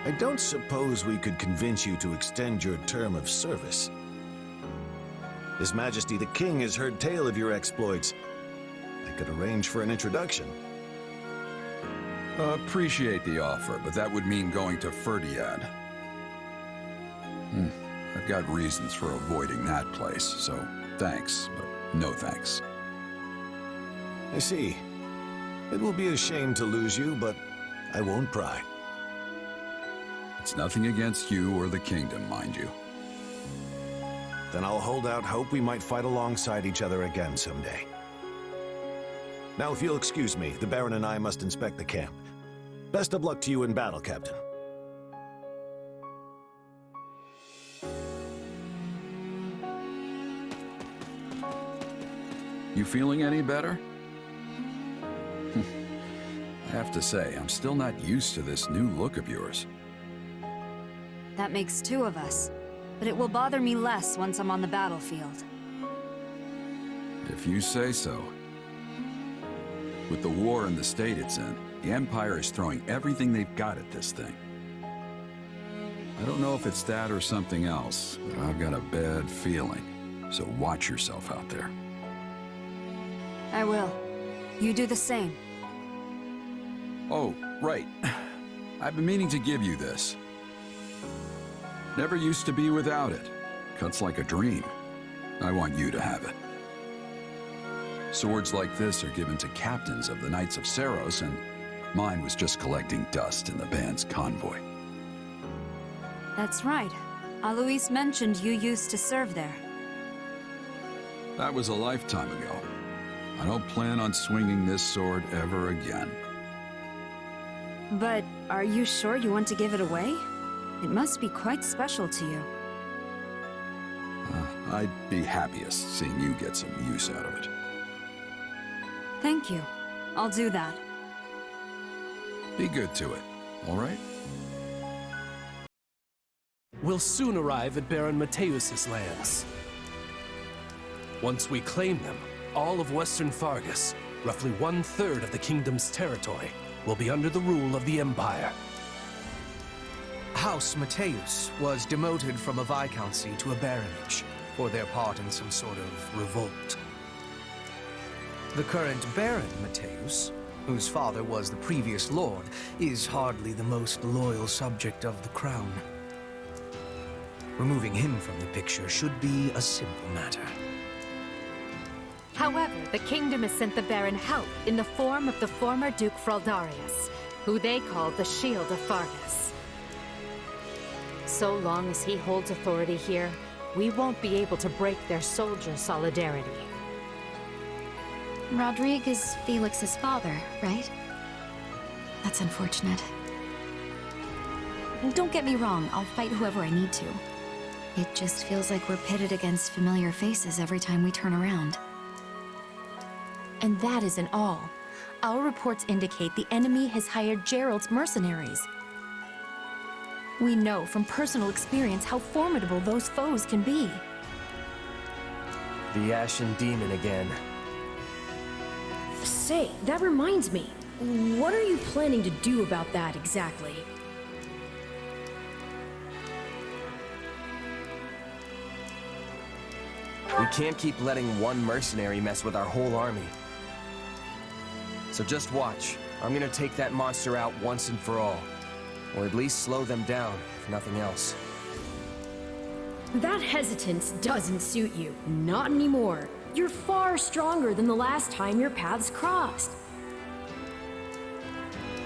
I don't suppose we could convince you to extend your term of service. His Majesty the King has heard tale of your exploits. I could arrange for an introduction. Appreciate the offer, but that would mean going to Ferdiad. I've got reasons for avoiding that place, so thanks, but no thanks. I see. It will be a shame to lose you, but I won't pry. It's nothing against you or the kingdom, mind you. Then I'll hold out hope we might fight alongside each other again someday. Now, if you'll excuse me, the Baron and I must inspect the camp. Best of luck to you in battle, Captain. You feeling any better? I have to say, I'm still not used to this new look of yours. That makes two of us. But it will bother me less once I'm on the battlefield. If you say so. With the war and the state it's in, the Empire is throwing everything they've got at this thing. I don't know if it's that or something else, but I've got a bad feeling. So watch yourself out there. I will. You do the same. Oh, right. I've been meaning to give you this. Never used to be without it. Cuts like a dream. I want you to have it. Swords like this are given to captains of the Knights of Seiros, and mine was just collecting dust in the band's convoy. That's right. Alois mentioned you used to serve there. That was a lifetime ago. I don't plan on swinging this sword ever again. But are you sure you want to give it away? It must be quite special to you. I'd be happiest seeing you get some use out of it. Thank you. I'll do that. Be good to it, all right? We'll soon arrive at Baron Mateus's lands. Once we claim them, all of Western Fargus, roughly 1/3 of the kingdom's territory, will be under the rule of the Empire. House Mateus was demoted from a viscountcy to a baronage for their part in some sort of revolt. The current Baron Mateus, whose father was the previous lord, is hardly the most loyal subject of the crown. Removing him from the picture should be a simple matter. However, the kingdom has sent the Baron help in the form of the former Duke Fraldarius, who they call the Shield of Fargus. So long as he holds authority here, we won't be able to break their soldier solidarity. Rodrigue is Felix's father, right? That's unfortunate. Don't get me wrong, I'll fight whoever I need to. It just feels like we're pitted against familiar faces every time we turn around. And that isn't all. Our reports indicate the enemy has hired Gerald's mercenaries. We know from personal experience how formidable those foes can be. The Ashen Demon again. Say, that reminds me. What are you planning to do about that exactly? We can't keep letting one mercenary mess with our whole army. So just watch. I'm gonna take that monster out once and for all. Or at least slow them down, if nothing else. That hesitance doesn't suit you. Not anymore. You're far stronger than the last time your paths crossed.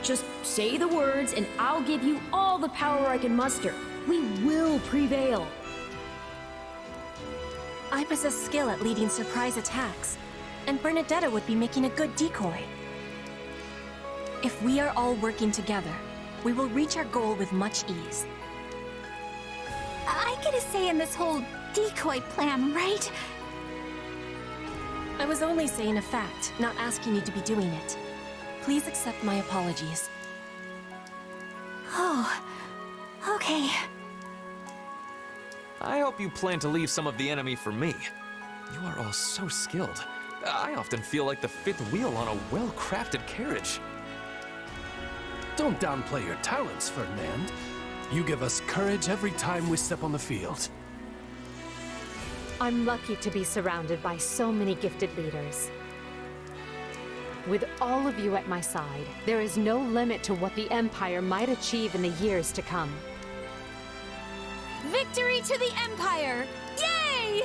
Just say the words and I'll give you all the power I can muster. We will prevail. I possess skill at leading surprise attacks, and Bernadetta would be making a good decoy. If we are all working together, we will reach our goal with much ease. I get a say in this whole decoy plan, right? I was only saying a fact, not asking you to be doing it. Please accept my apologies. Oh, okay. I hope you plan to leave some of the enemy for me. You are all so skilled. I often feel like the fifth wheel on a well-crafted carriage. Don't downplay your talents, Ferdinand. You give us courage every time we step on the field. I'm lucky to be surrounded by so many gifted leaders. With all of you at my side, there is no limit to what the Empire might achieve in the years to come. Victory to the Empire! Yay!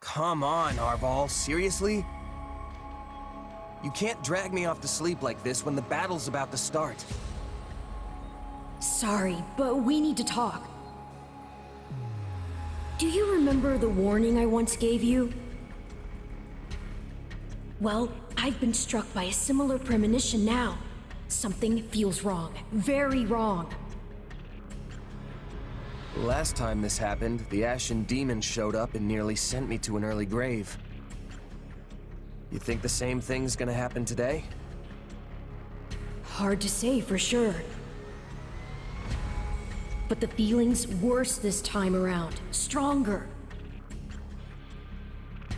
Come on, Arval, seriously? You can't drag me off to sleep like this when the battle's about to start. Sorry, but we need to talk. Do you remember the warning I once gave you? Well, I've been struck by a similar premonition now. Something feels wrong. Very wrong. Last time this happened, the Ashen Demon showed up and nearly sent me to an early grave. You think the same thing's gonna happen today? Hard to say for sure. But the feeling's worse this time around. Stronger.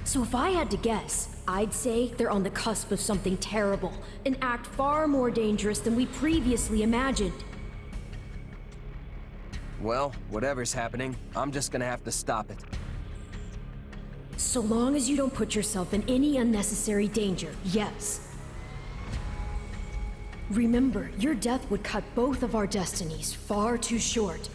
So if I had to guess, I'd say they're on the cusp of something terrible. An act far more dangerous than we previously imagined. Well, whatever's happening, I'm just gonna have to stop it. So long as you don't put yourself in any unnecessary danger, yes. Remember, your death would cut both of our destinies far too short.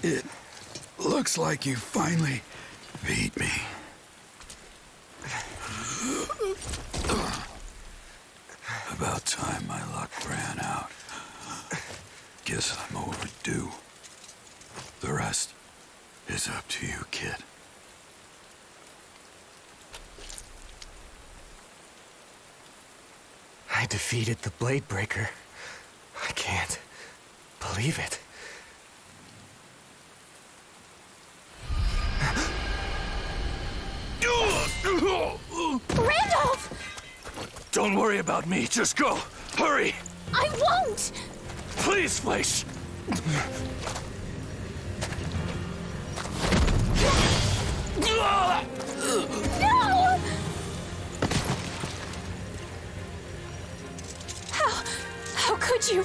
It looks like you finally beat me. About time my luck ran out. Guess I'm overdue. The rest is up to you, kid. I defeated the Bladebreaker. I can't believe it. Randolph! Don't worry about me, just go. Hurry! I won't! Please, Fleisch! No! How could you?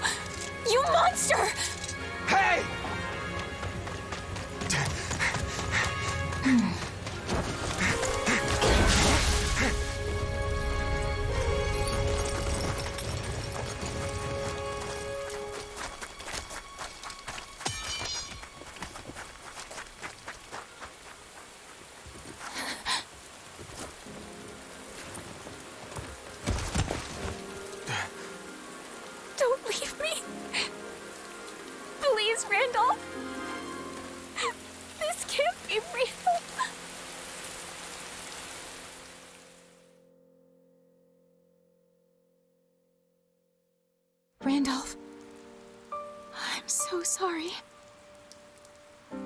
You monster! Hey! Randolph, I'm so sorry.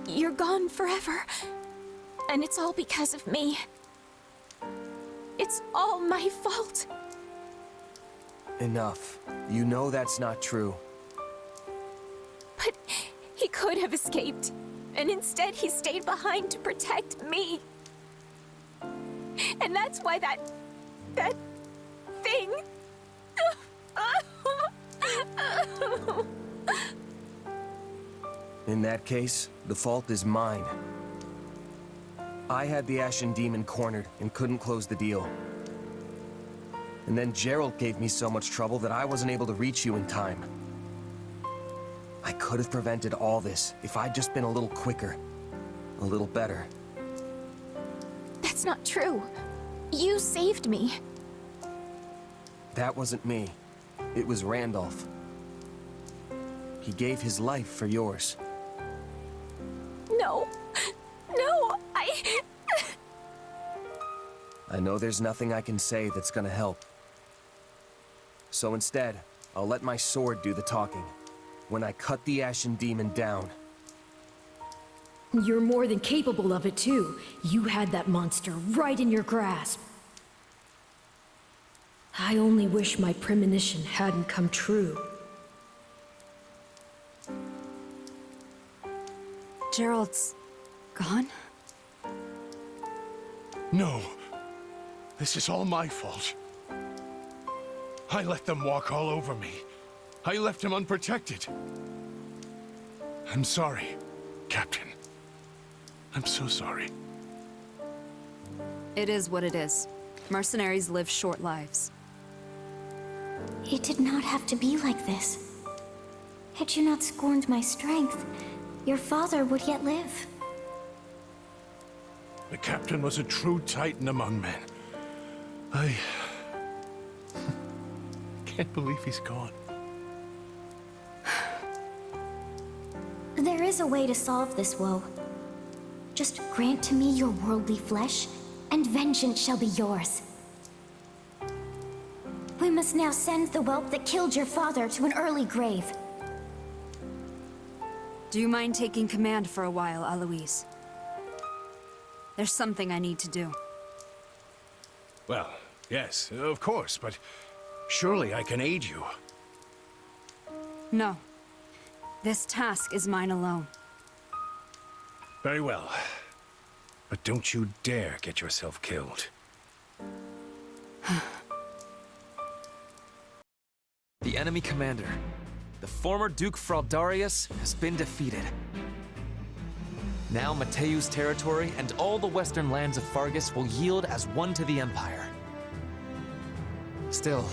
You're gone forever, and it's all because of me. It's all my fault. Enough. You know that's not true. But he could have escaped, and instead he stayed behind to protect me. And that's why that thing... In that case, the fault is mine. I had the Ashen Demon cornered and couldn't close the deal. And then Gerald gave me so much trouble that I wasn't able to reach you in time. I could have prevented all this if I'd just been a little quicker, a little better. That's not true. You saved me. That wasn't me. It was Randolph. He gave his life for yours. No. No, I know there's nothing I can say that's gonna help. So instead, I'll let my sword do the talking. When I cut the Ashen Demon down. You're more than capable of it, too. You had that monster right in your grasp. I only wish my premonition hadn't come true. Gerald's gone? No. This is all my fault. I let them walk all over me. I left him unprotected. I'm sorry, Captain. I'm so sorry. It is what it is. Mercenaries live short lives. It did not have to be like this. Had you not scorned my strength, your father would yet live. The captain was a true titan among men. I can't believe he's gone. There is a way to solve this woe. Just grant to me your worldly flesh, and vengeance shall be yours. We must now send the whelp that killed your father to an early grave. Do you mind taking command for a while, Aloise? There's something I need to do. Well, yes, of course, but surely I can aid you. No. This task is mine alone. Very well. But don't you dare get yourself killed. The enemy commander, the former Duke Fraldarius, has been defeated. Now Mateu's territory and all the western lands of Fargus will yield as one to the Empire. Still,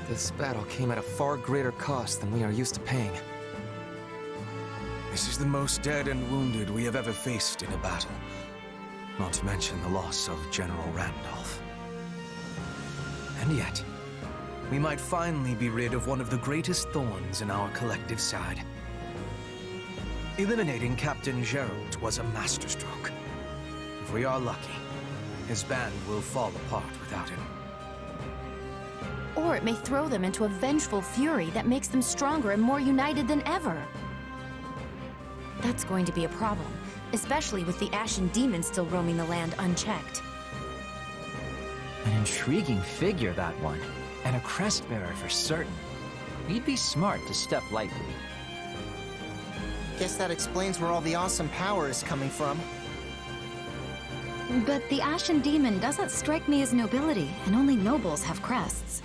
this battle came at a far greater cost than we are used to paying. This is the most dead and wounded we have ever faced in a battle. Not to mention the loss of General Randolph. And yet, we might finally be rid of one of the greatest thorns in our collective side. Eliminating Captain Gerald was a masterstroke. If we are lucky, his band will fall apart without him. Or it may throw them into a vengeful fury that makes them stronger and more united than ever. That's going to be a problem, especially with the Ashen Demon still roaming the land unchecked. An intriguing figure, that one. And a crest-bearer for certain. We'd be smart to step lightly. Guess that explains where all the awesome power is coming from. But the Ashen Demon doesn't strike me as nobility, and only nobles have crests.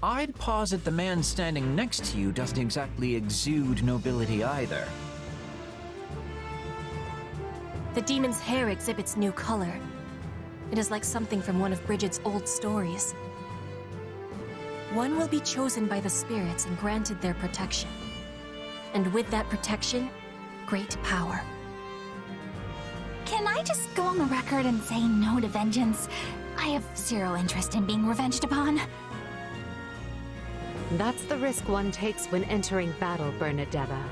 I'd posit the man standing next to you doesn't exactly exude nobility either. The demon's hair exhibits new color. It is like something from one of Bridget's old stories. One will be chosen by the spirits and granted their protection. And with that protection, great power. Can I just go on the record and say no to vengeance? I have zero interest in being revenged upon. That's the risk one takes when entering battle, Bernadetta.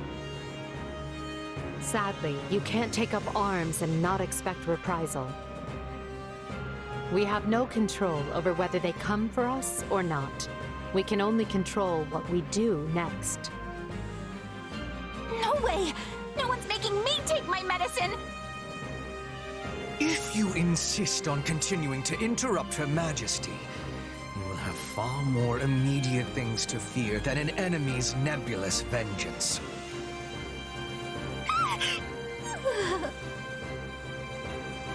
Sadly, you can't take up arms and not expect reprisal. We have no control over whether they come for us or not. We can only control what we do next. No way! No one's making me take my medicine! If you insist on continuing to interrupt Her Majesty, you will have far more immediate things to fear than an enemy's nebulous vengeance.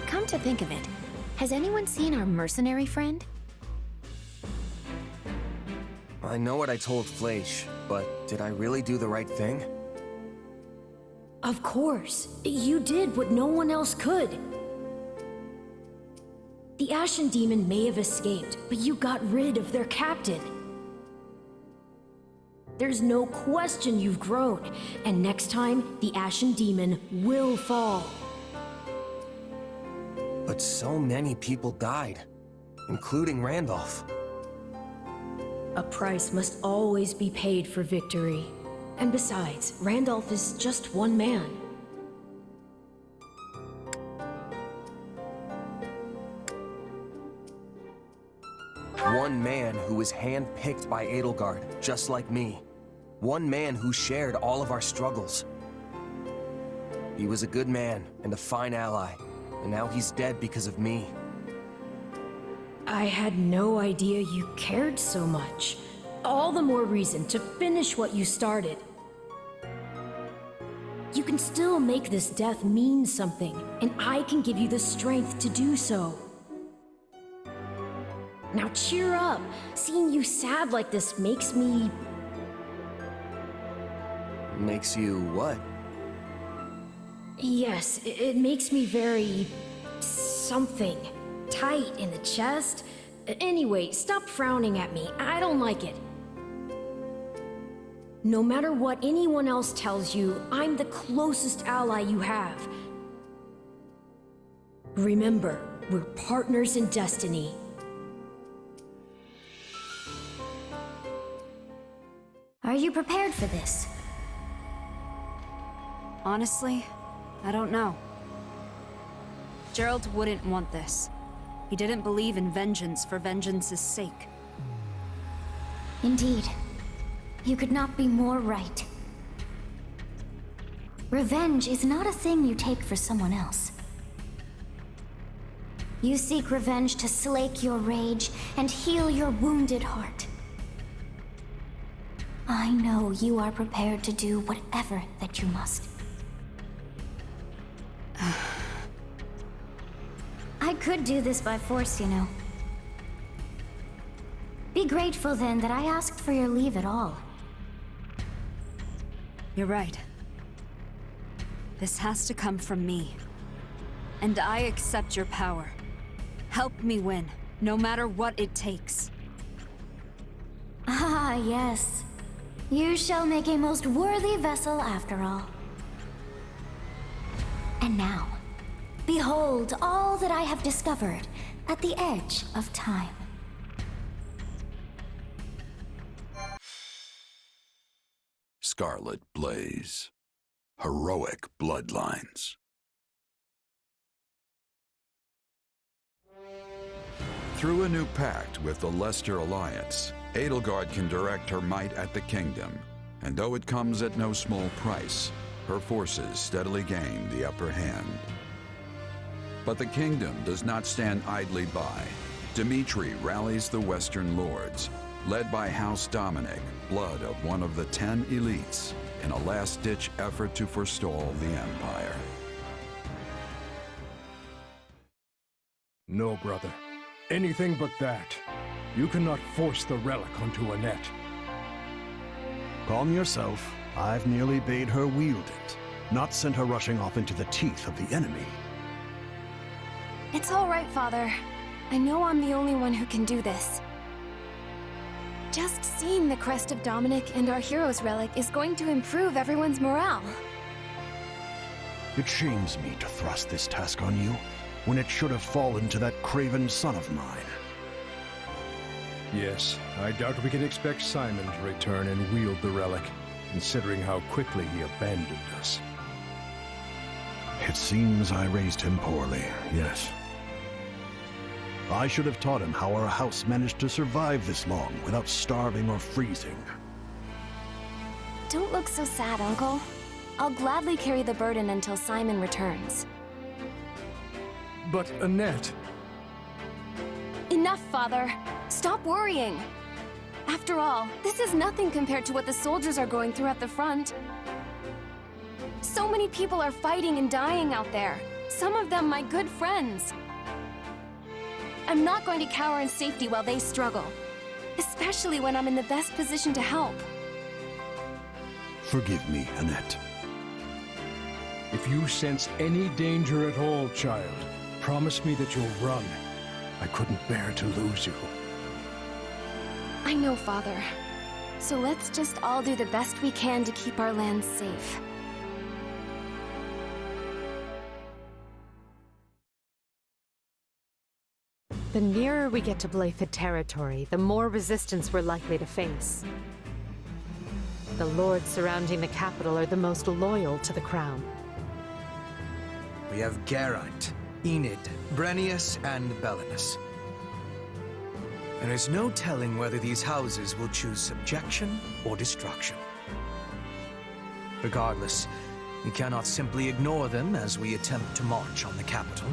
Come to think of it, has anyone seen our mercenary friend? I know what I told Fleisch, but did I really do the right thing? Of course. You did what no one else could. The Ashen Demon may have escaped, but you got rid of their captain. There's no question you've grown, and next time, the Ashen Demon will fall. But so many people died, including Randolph. A price must always be paid for victory. And besides, Randolph is just one man. One man who was handpicked by Edelgard, just like me. One man who shared all of our struggles. He was a good man and a fine ally, and now he's dead because of me. I had no idea you cared so much. All the more reason to finish what you started. You can still make this death mean something, and I can give you the strength to do so. Now cheer up. Seeing you sad like this makes me... Makes you what? Yes, it makes me very... something. Tight in the chest, Anyway, stop frowning at me. I don't like it. No matter what anyone else tells you, I'm the closest ally you have. Remember, we're partners in destiny. Are you prepared for this? Honestly, I don't know. Gerald wouldn't want this. He didn't believe in vengeance for vengeance's sake. Indeed. You could not be more right. Revenge is not a thing you take for someone else. You seek revenge to slake your rage and heal your wounded heart. I know you are prepared to do whatever that you must. I could do this by force, you know. Be grateful then that I asked for your leave at all. You're right. This has to come from me. And I accept your power. Help me win, no matter what it takes. Ah, yes. You shall make a most worthy vessel after all. And now, behold all that I have discovered at the edge of time. Scarlet Blaze. Heroic bloodlines. Through a new pact with the Leicester Alliance, Edelgard can direct her might at the kingdom, and though it comes at no small price, her forces steadily gain the upper hand. But the kingdom does not stand idly by. Dimitri rallies the Western Lords, led by House Dominic, blood of one of the 10 elites, in a last-ditch effort to forestall the Empire. No, brother. Anything but that. You cannot force the relic onto Annette. Calm yourself. I've merely bade her wield it, not sent her rushing off into the teeth of the enemy. It's all right, Father. I know I'm the only one who can do this. Just seeing the crest of Dominic and our hero's relic is going to improve everyone's morale. It shames me to thrust this task on you, when it should have fallen to that craven son of mine. Yes, I doubt we can expect Simon to return and wield the relic, considering how quickly he abandoned us. It seems I raised him poorly, yes. I should have taught him how our house managed to survive this long without starving or freezing. Don't look so sad, Uncle. I'll gladly carry the burden until Simon returns. But Annette... Enough, Father. Stop worrying. After all, this is nothing compared to what the soldiers are going through at the front. So many people are fighting and dying out there. Some of them my good friends. I'm not going to cower in safety while they struggle. Especially when I'm in the best position to help. Forgive me, Annette. If you sense any danger at all, child, promise me that you'll run. I couldn't bear to lose you. I know, Father. So let's just all do the best we can to keep our lands safe. The nearer we get to Blythe territory, the more resistance we're likely to face. The lords surrounding the capital are the most loyal to the crown. We have Geraint, Enid, Brennius, and Belinus. There is no telling whether these houses will choose subjection or destruction. Regardless, we cannot simply ignore them as we attempt to march on the capital.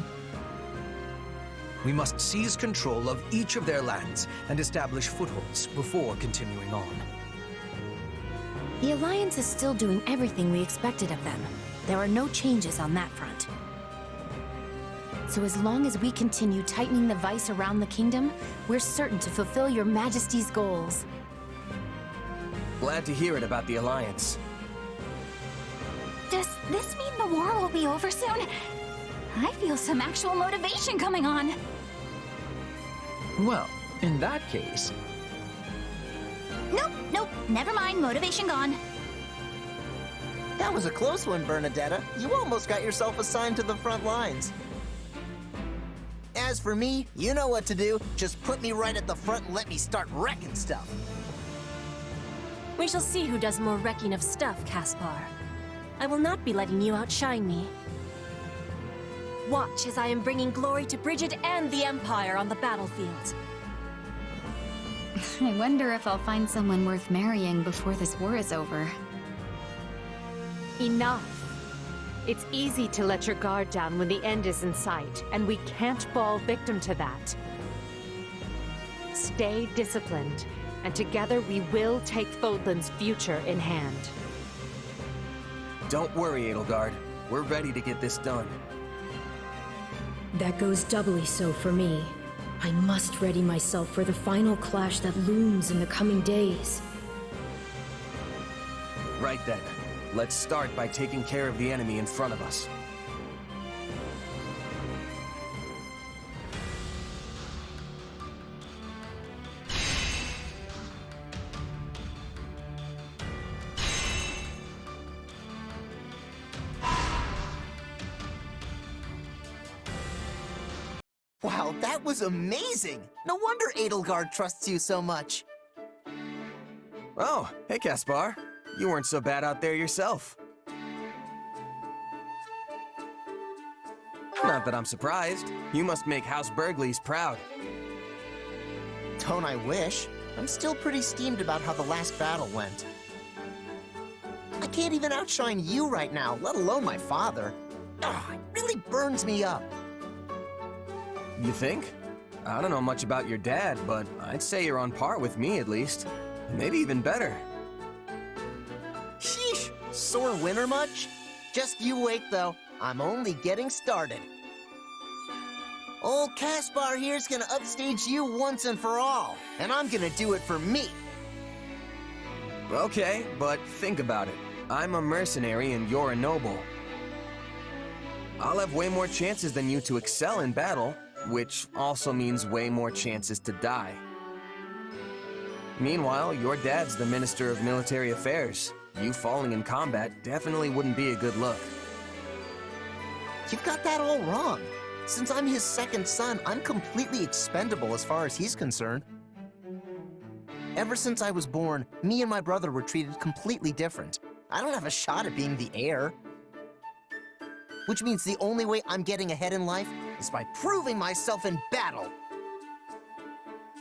We must seize control of each of their lands and establish footholds before continuing on. The Alliance is still doing everything we expected of them. There are no changes on that front. So as long as we continue tightening the vice around the kingdom, we're certain to fulfill your Majesty's goals. Glad to hear it about the Alliance. Does this mean the war will be over soon? I feel some actual motivation coming on. Well, In that case... Nope, never mind, motivation gone. That was a close one, Bernadetta. You almost got yourself assigned to the front lines. As for me, you know what to do. Just put me right at the front and let me start wrecking stuff. We shall see who does more wrecking of stuff, Caspar. I will not be letting you outshine me. Watch as I am bringing glory to Bridget and the Empire on the battlefield. I wonder if I'll find someone worth marrying before this war is over. Enough. It's easy to let your guard down when the end is in sight, and we can't fall victim to that. Stay disciplined, and together we will take Fódlan's future in hand. Don't worry, Edelgard. We're ready to get this done. That goes doubly so for me. I must ready myself for the final clash that looms in the coming days. Right then. Let's start by taking care of the enemy in front of us. Wow, that was amazing! No wonder Edelgard trusts you so much. Oh, hey Caspar. You weren't so bad out there yourself. Not that I'm surprised. You must make House Bergley's proud. Don't I wish? I'm still pretty steamed about how the last battle went. I can't even outshine you right now, let alone my father. Ugh, it really burns me up. You think? I don't know much about your dad, but I'd say you're on par with me at least. Maybe even better. Sheesh, sore winner much? Just you wait though, I'm only getting started. Old Caspar here's gonna upstage you once and for all, and I'm gonna do it for me. Okay, but think about it. I'm a mercenary and you're a noble. I'll have way more chances than you to excel in battle, which also means way more chances to die. Meanwhile, your dad's the Minister of Military Affairs. You falling in combat definitely wouldn't be a good look. You've got that all wrong. Since I'm his second son, I'm completely expendable as far as he's concerned. Ever since I was born, me and my brother were treated completely different. I don't have a shot at being the heir. Which means the only way I'm getting ahead in life is by proving myself in battle.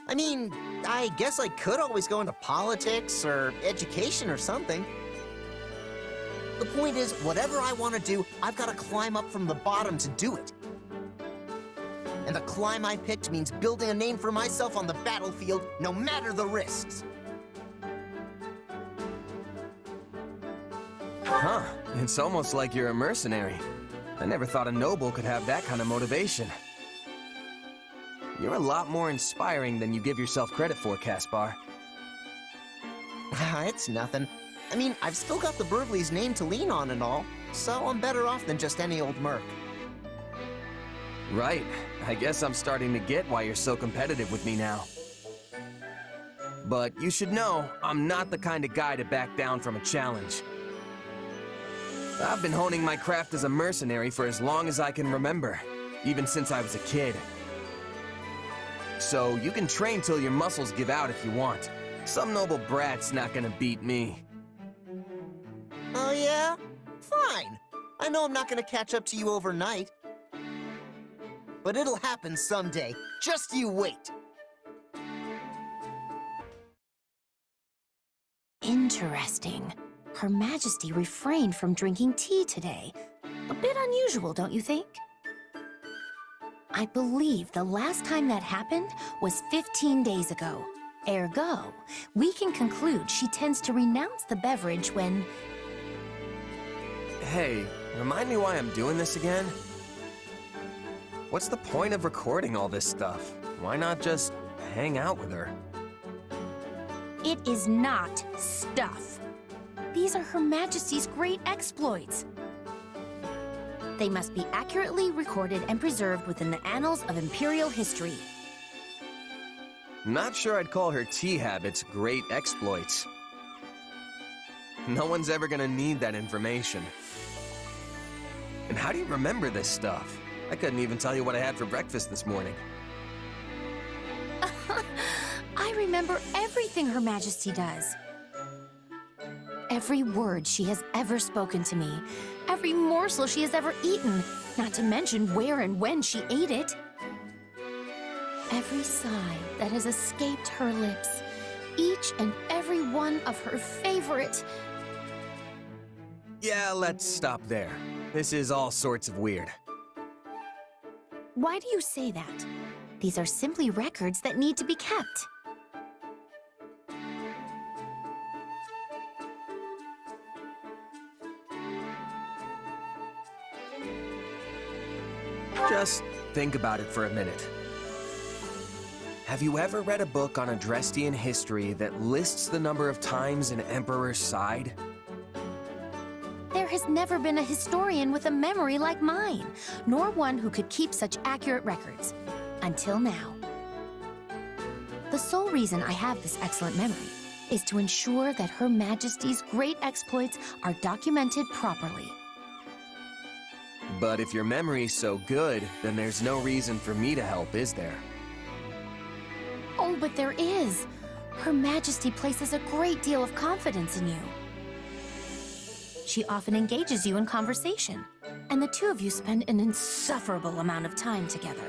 I mean, I guess I could always go into politics or education or something. The point is, whatever I want to do, I've got to climb up from the bottom to do it. And the climb I picked means building a name for myself on the battlefield, no matter the risks. Huh, it's almost like you're a mercenary. I never thought a noble could have that kind of motivation. You're a lot more inspiring than you give yourself credit for, Caspar. It's nothing. I mean, I've still got the Bergley's name to lean on and all, so I'm better off than just any old merc. Right. I guess I'm starting to get why you're so competitive with me now. But you should know, I'm not the kind of guy to back down from a challenge. I've been honing my craft as a mercenary for as long as I can remember, even since I was a kid. So you can train till your muscles give out if you want. Some noble brat's not gonna beat me. Oh yeah? Fine. I know I'm not gonna catch up to you overnight. But it'll happen someday. Just you wait. Interesting. Her Majesty refrained from drinking tea today. A bit unusual, don't you think? I believe the last time that happened was 15 days ago. Ergo, we can conclude she tends to renounce the beverage when... Hey, remind me why I'm doing this again? What's the point of recording all this stuff? Why not just hang out with her? It is not stuff. These are Her Majesty's great exploits. They must be accurately recorded and preserved within the annals of Imperial history. Not sure I'd call her tea habits great exploits. No one's ever gonna need that information. And how do you remember this stuff? I couldn't even tell you what I had for breakfast this morning. I remember everything Her Majesty does. Every word she has ever spoken to me. Every morsel she has ever eaten. Not to mention where and when she ate it. Every sigh that has escaped her lips. Each and every one of her favorite... Yeah, let's stop there. This is all sorts of weird. Why do you say that? These are simply records that need to be kept. Just think about it for a minute. Have you ever read a book on Adrestian history that lists the number of times an emperor sighed? There has never been a historian with a memory like mine, nor one who could keep such accurate records. Until now. The sole reason I have this excellent memory is to ensure that Her Majesty's great exploits are documented properly. But if your memory's so good, then there's no reason for me to help, is there? Oh, but there is. Her Majesty places a great deal of confidence in you. She often engages you in conversation, and the two of you spend an insufferable amount of time together.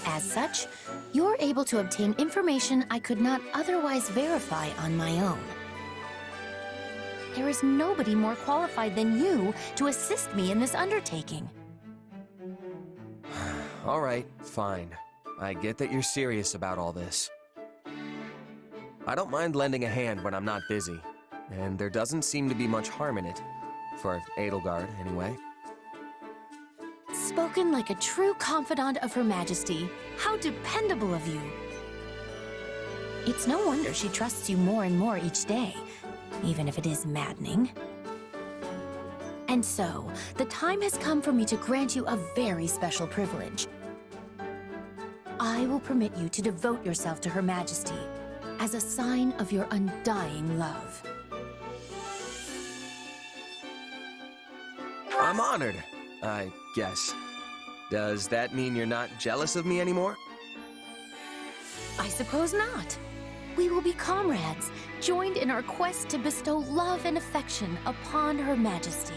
As such, you're able to obtain information I could not otherwise verify on my own. There is nobody more qualified than you to assist me in this undertaking. All right, fine. I get that you're serious about all this. I don't mind lending a hand when I'm not busy, and there doesn't seem to be much harm in it. For Edelgard, anyway. Spoken like a true confidant of Her Majesty. How dependable of you. It's no wonder she trusts you more and more each day, even if it is maddening. And so, the time has come for me to grant you a very special privilege. I will permit you to devote yourself to Her Majesty as a sign of your undying love. I'm honored, I guess. Does that mean you're not jealous of me anymore? I suppose not. We will be comrades, joined in our quest to bestow love and affection upon Her Majesty.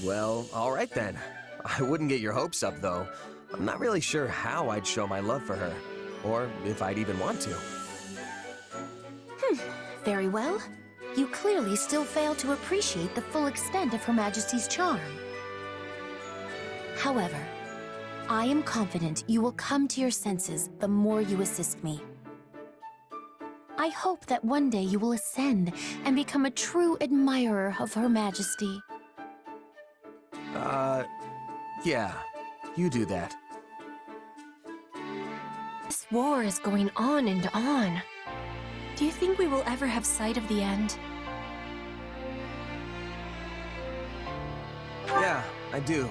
Well, all right then. I wouldn't get your hopes up, though. I'm not really sure how I'd show my love for her, or if I'd even want to. Very well. You clearly still fail to appreciate the full extent of Her Majesty's charm. However, I am confident you will come to your senses the more you assist me. I hope that one day you will ascend and become a true admirer of Her Majesty. Yeah, you do that. This war is going on and on. Do you think we will ever have sight of the end? Yeah, I do.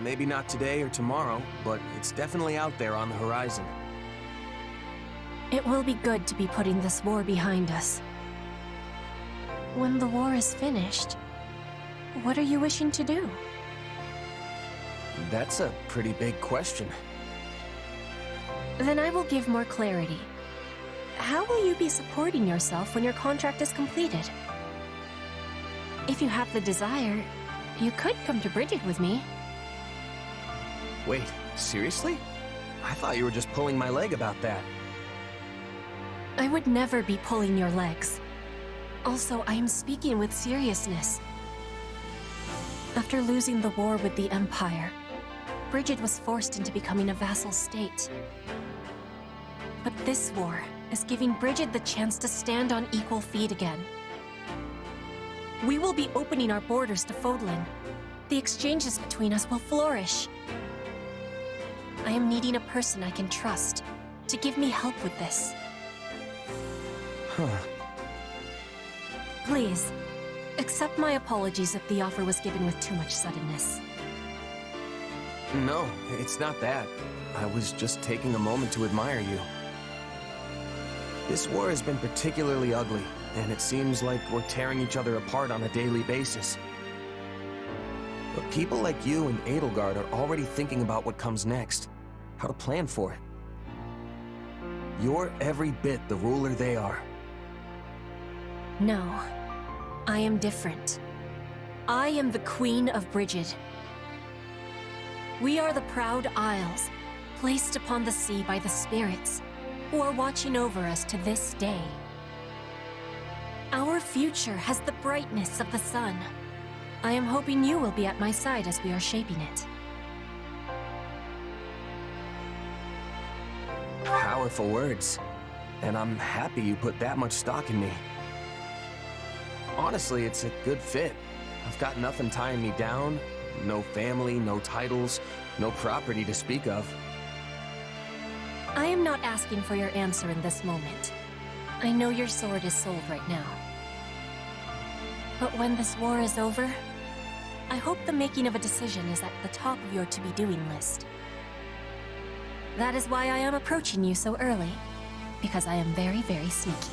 Maybe not today or tomorrow, but it's definitely out there on the horizon. It will be good to be putting this war behind us. When the war is finished, what are you wishing to do? That's a pretty big question. Then I will give more clarity. How will you be supporting yourself when your contract is completed? If you have the desire, you could come to Bridget with me. Wait, seriously? I thought you were just pulling my leg about that. I would never be pulling your legs. Also, I am speaking with seriousness. After losing the war with the Empire, Bridget was forced into becoming a vassal state. But this war is giving Bridget the chance to stand on equal feet again. We will be opening our borders to Fódlan. The exchanges between us will flourish. I am needing a person I can trust to give me help with this. Please, accept my apologies if the offer was given with too much suddenness. No, it's not that. I was just taking a moment to admire you. This war has been particularly ugly, and it seems like we're tearing each other apart on a daily basis. But people like you and Edelgard are already thinking about what comes next, how to plan for it. You're every bit the ruler they are. No, I am different. I am the Queen of Brigid. We are the proud Isles, placed upon the sea by the spirits, who are watching over us to this day. Our future has the brightness of the sun. I am hoping you will be at my side as we are shaping it. Powerful words. And I'm happy you put that much stock in me. Honestly, it's a good fit. I've got nothing tying me down. No family, no titles, no property to speak of. I am not asking for your answer in this moment. I know your sword is sold right now. But when this war is over, I hope the making of a decision is at the top of your to-be-doing list. That is why I am approaching you so early, because I am very, very sneaky.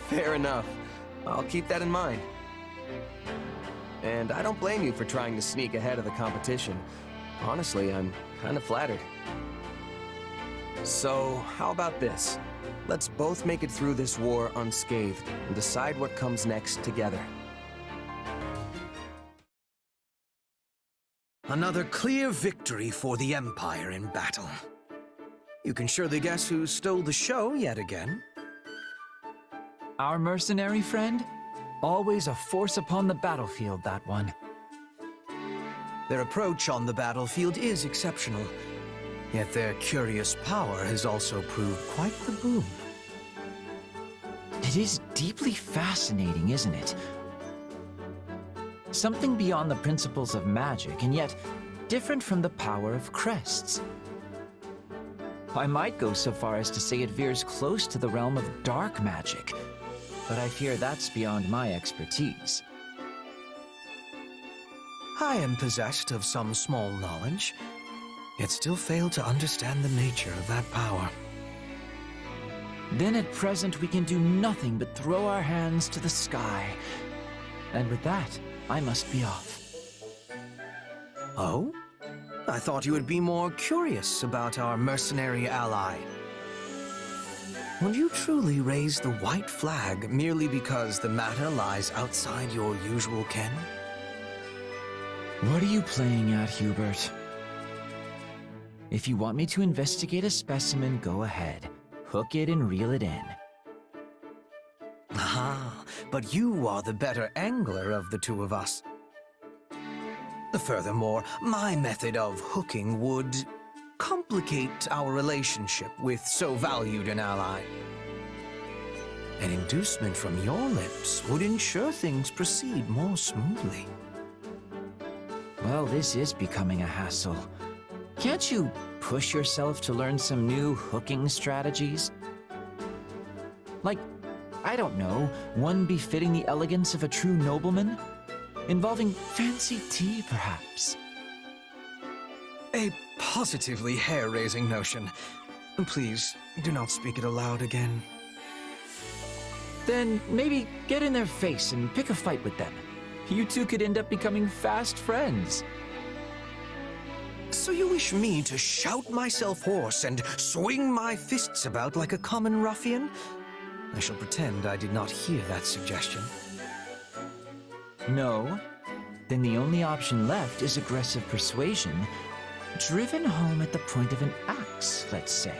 Fair enough. I'll keep that in mind. And I don't blame you for trying to sneak ahead of the competition. Honestly, I'm kind of flattered. So, how about this? Let's both make it through this war unscathed and decide what comes next together. Another clear victory for the Empire in battle. You can surely guess who stole the show yet again. Our mercenary friend? Always a force upon the battlefield, that one. Their approach on the battlefield is exceptional, yet their curious power has also proved quite the boon. It is deeply fascinating, isn't it? Something beyond the principles of magic, and yet different from the power of crests. I might go so far as to say it veers close to the realm of dark magic, but I fear that's beyond my expertise. I am possessed of some small knowledge, yet still fail to understand the nature of that power. Then at present we can do nothing but throw our hands to the sky. And with that, I must be off. Oh? I thought you would be more curious about our mercenary ally. Would you truly raise the white flag merely because the matter lies outside your usual ken? What are you playing at, Hubert? If you want me to investigate a specimen, go ahead. Hook it and reel it in. Ah, but you are the better angler of the two of us. Furthermore, my method of hooking would complicate our relationship with so valued an ally. An inducement from your lips would ensure things proceed more smoothly. Well, this is becoming a hassle. Can't you push yourself to learn some new hooking strategies? Like, I don't know, one befitting the elegance of a true nobleman? Involving fancy tea, perhaps? A positively hair-raising notion. Please, do not speak it aloud again. Then maybe get in their face and pick a fight with them. You two could end up becoming fast friends. So you wish me to shout myself hoarse and swing my fists about like a common ruffian? I shall pretend I did not hear that suggestion. No? Then the only option left is aggressive persuasion, driven home at the point of an axe, let's say.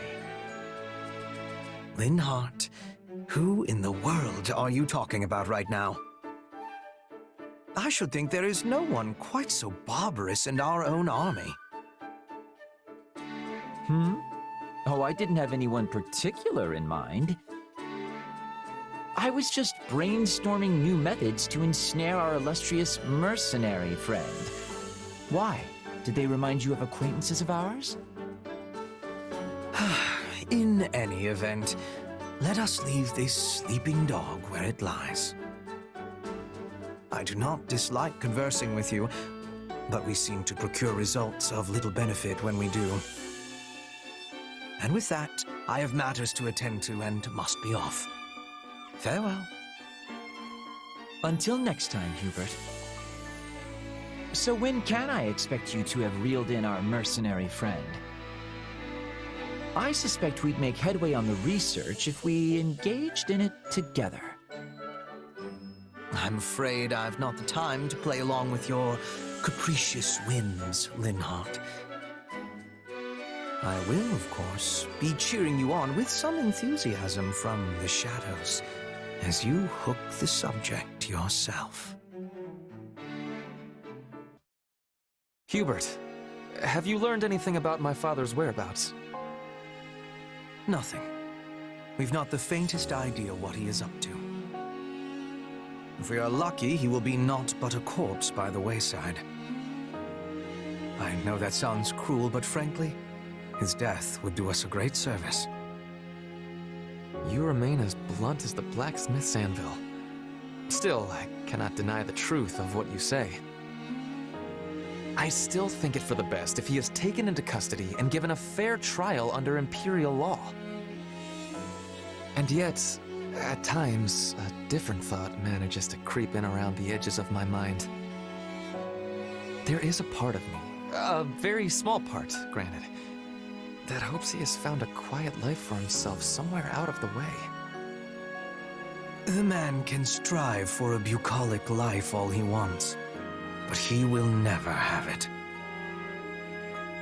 Linhardt, who in the world are you talking about right now? I should think there is no one quite so barbarous in our own army. Oh, I didn't have anyone particular in mind. I was just brainstorming new methods to ensnare our illustrious mercenary friend. Why? Did they remind you of acquaintances of ours? In any event, let us leave this sleeping dog where it lies. I do not dislike conversing with you, but we seem to procure results of little benefit when we do. And with that, I have matters to attend to and must be off. Farewell. Until next time, Hubert. So when can I expect you to have reeled in our mercenary friend? I suspect we'd make headway on the research if we engaged in it together. I'm afraid I've not the time to play along with your capricious whims, Linhardt. I will, of course, be cheering you on with some enthusiasm from the shadows as you hook the subject yourself. Hubert, have you learned anything about my father's whereabouts? Nothing. We've not the faintest idea what he is up to. If we are lucky, he will be naught but a corpse by the wayside. I know that sounds cruel, but frankly, his death would do us a great service. You remain as blunt as the blacksmith's anvil. Still, I cannot deny the truth of what you say. I still think it for the best if he is taken into custody and given a fair trial under Imperial law. And yet, at times, a different thought manages to creep in around the edges of my mind. There is a part of me, a very small part, granted, that hopes he has found a quiet life for himself somewhere out of the way. The man can strive for a bucolic life all he wants, but he will never have it.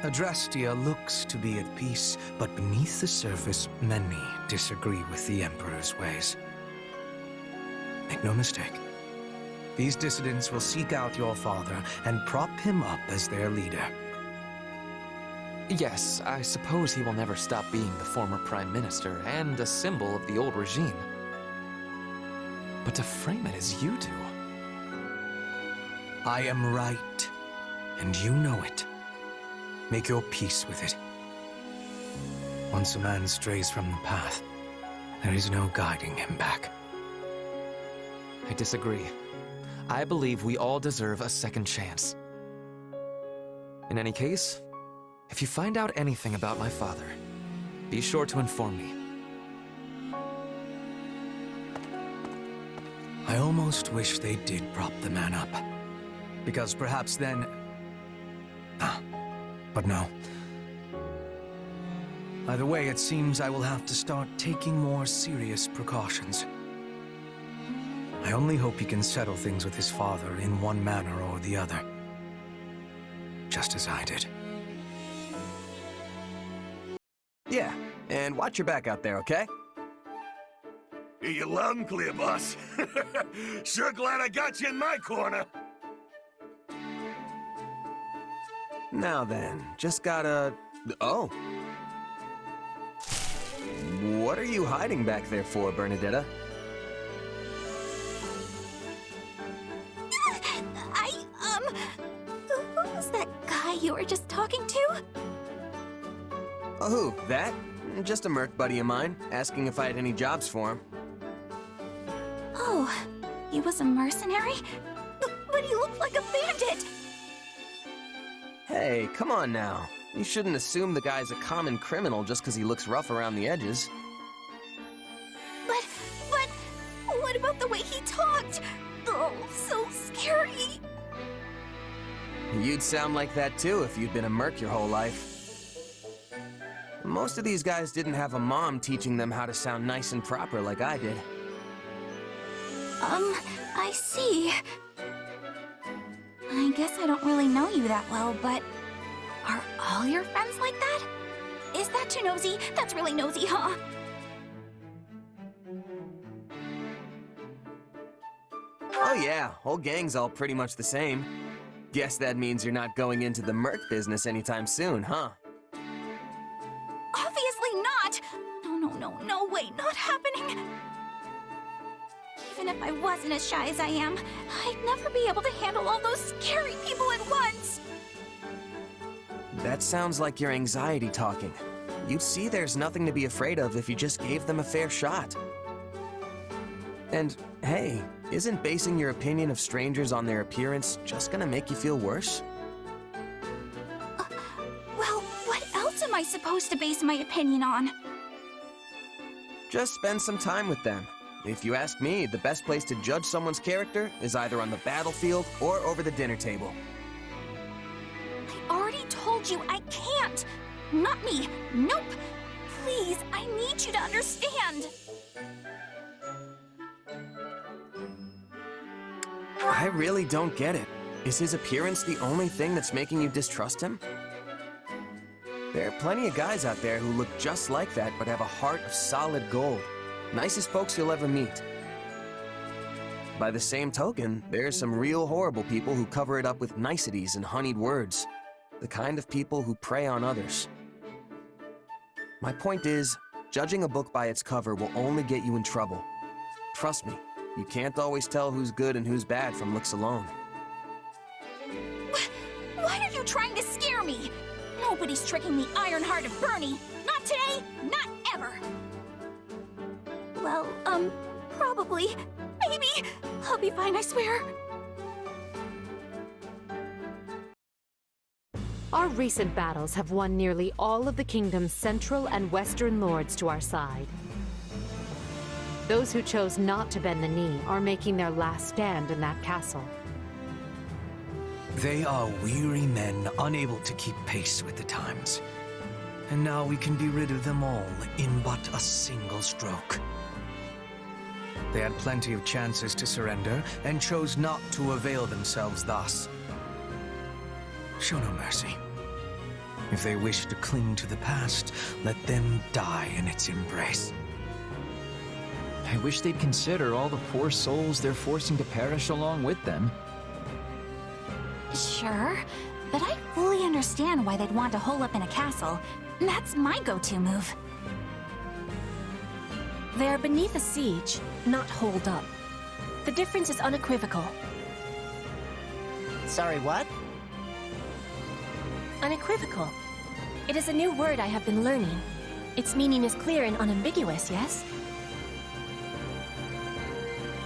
Adrestia looks to be at peace, but beneath the surface, many disagree with the Emperor's ways. Make no mistake, these dissidents will seek out your father and prop him up as their leader. Yes, I suppose he will never stop being the former Prime Minister and a symbol of the old regime. But to frame it as you do... I am right, and you know it. Make your peace with it. Once a man strays from the path, there is no guiding him back. I disagree. I believe we all deserve a second chance. In any case, if you find out anything about my father, be sure to inform me. I almost wish they did prop the man up. Because perhaps then... but no. Either way, it seems I will have to start taking more serious precautions. I only hope he can settle things with his father in one manner or the other. Just as I did. Yeah, and watch your back out there, okay? Hear you loud and clear, boss. Sure glad I got you in my corner. Now then, just gotta... Oh. What are you hiding back there for, Bernadetta? Who was that guy you were just talking to? Oh, who? That? Just a merc buddy of mine, asking if I had any jobs for him. Oh, he was a mercenary? But he looked like a bandit! Hey, come on now. You shouldn't assume the guy's a common criminal just because he looks rough around the edges. But, what about the way he talked? Oh, so scary. You'd sound like that too if you'd been a merc your whole life. Most of these guys didn't have a mom teaching them how to sound nice and proper like I did. I see. I guess I don't really know you that well, but are all your friends like that? Is that too nosy? That's really nosy, huh? Oh yeah, whole gang's all pretty much the same. Guess that means you're not going into the merc business anytime soon, huh? Obviously not! No way, not happening! Even if I wasn't as shy as I am, I'd never be able to handle all those scary people at once! That sounds like your anxiety talking. You'd see there's nothing to be afraid of if you just gave them a fair shot. And, hey, isn't basing your opinion of strangers on their appearance just gonna make you feel worse? I supposed to base my opinion on? Just spend some time with them. If you ask me, the best place to judge someone's character is either on the battlefield or over the dinner table. I already told you I can't! Not me! Nope! Please, I need you to understand! I really don't get it. Is his appearance the only thing that's making you distrust him? There are plenty of guys out there who look just like that but have a heart of solid gold. Nicest folks you'll ever meet. By the same token, there's some real horrible people who cover it up with niceties and honeyed words. The kind of people who prey on others. My point is, judging a book by its cover will only get you in trouble. Trust me, you can't always tell who's good and who's bad from looks alone. Why are you trying to scare me? Nobody's tricking the iron-hearted Bernie. Not today, not ever. Well, probably. Maybe. I'll be fine, I swear. Our recent battles have won nearly all of the kingdom's central and western lords to our side. Those who chose not to bend the knee are making their last stand in that castle. They are weary men unable to keep pace with the times. And now we can be rid of them all in but a single stroke. They had plenty of chances to surrender and chose not to avail themselves thus. Show no mercy. If they wish to cling to the past, let them die in its embrace. I wish they'd consider all the poor souls they're forcing to perish along with them. Sure, but I fully understand why they'd want to hole up in a castle. That's my go-to move. They are beneath a siege, not holed up. The difference is unequivocal. Sorry, what? Unequivocal. It is a new word I have been learning. Its meaning is clear and unambiguous, yes?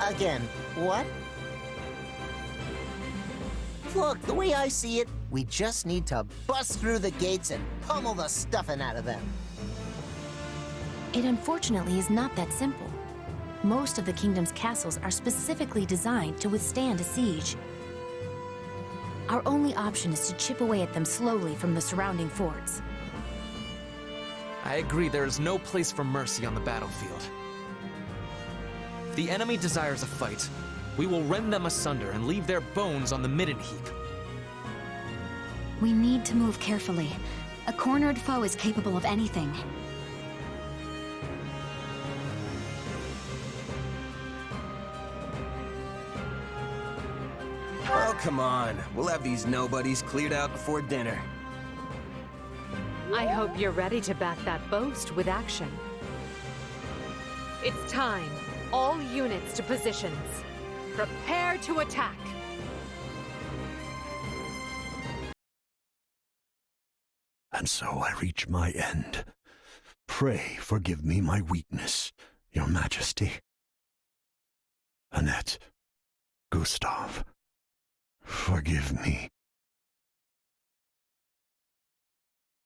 Again, what? Look, the way I see it, we just need to bust through the gates and pummel the stuffing out of them. It unfortunately is not that simple. Most of the kingdom's castles are specifically designed to withstand a siege. Our only option is to chip away at them slowly from the surrounding forts. I agree there is no place for mercy on the battlefield. If the enemy desires a fight, we will rend them asunder and leave their bones on the midden heap. We need to move carefully. A cornered foe is capable of anything. Oh, come on. We'll have these nobodies cleared out before dinner. I hope you're ready to back that boast with action. It's time. All units to positions. Prepare to attack. And so I reach my end. Pray forgive me my weakness, your majesty. Annette, Gustav, forgive me.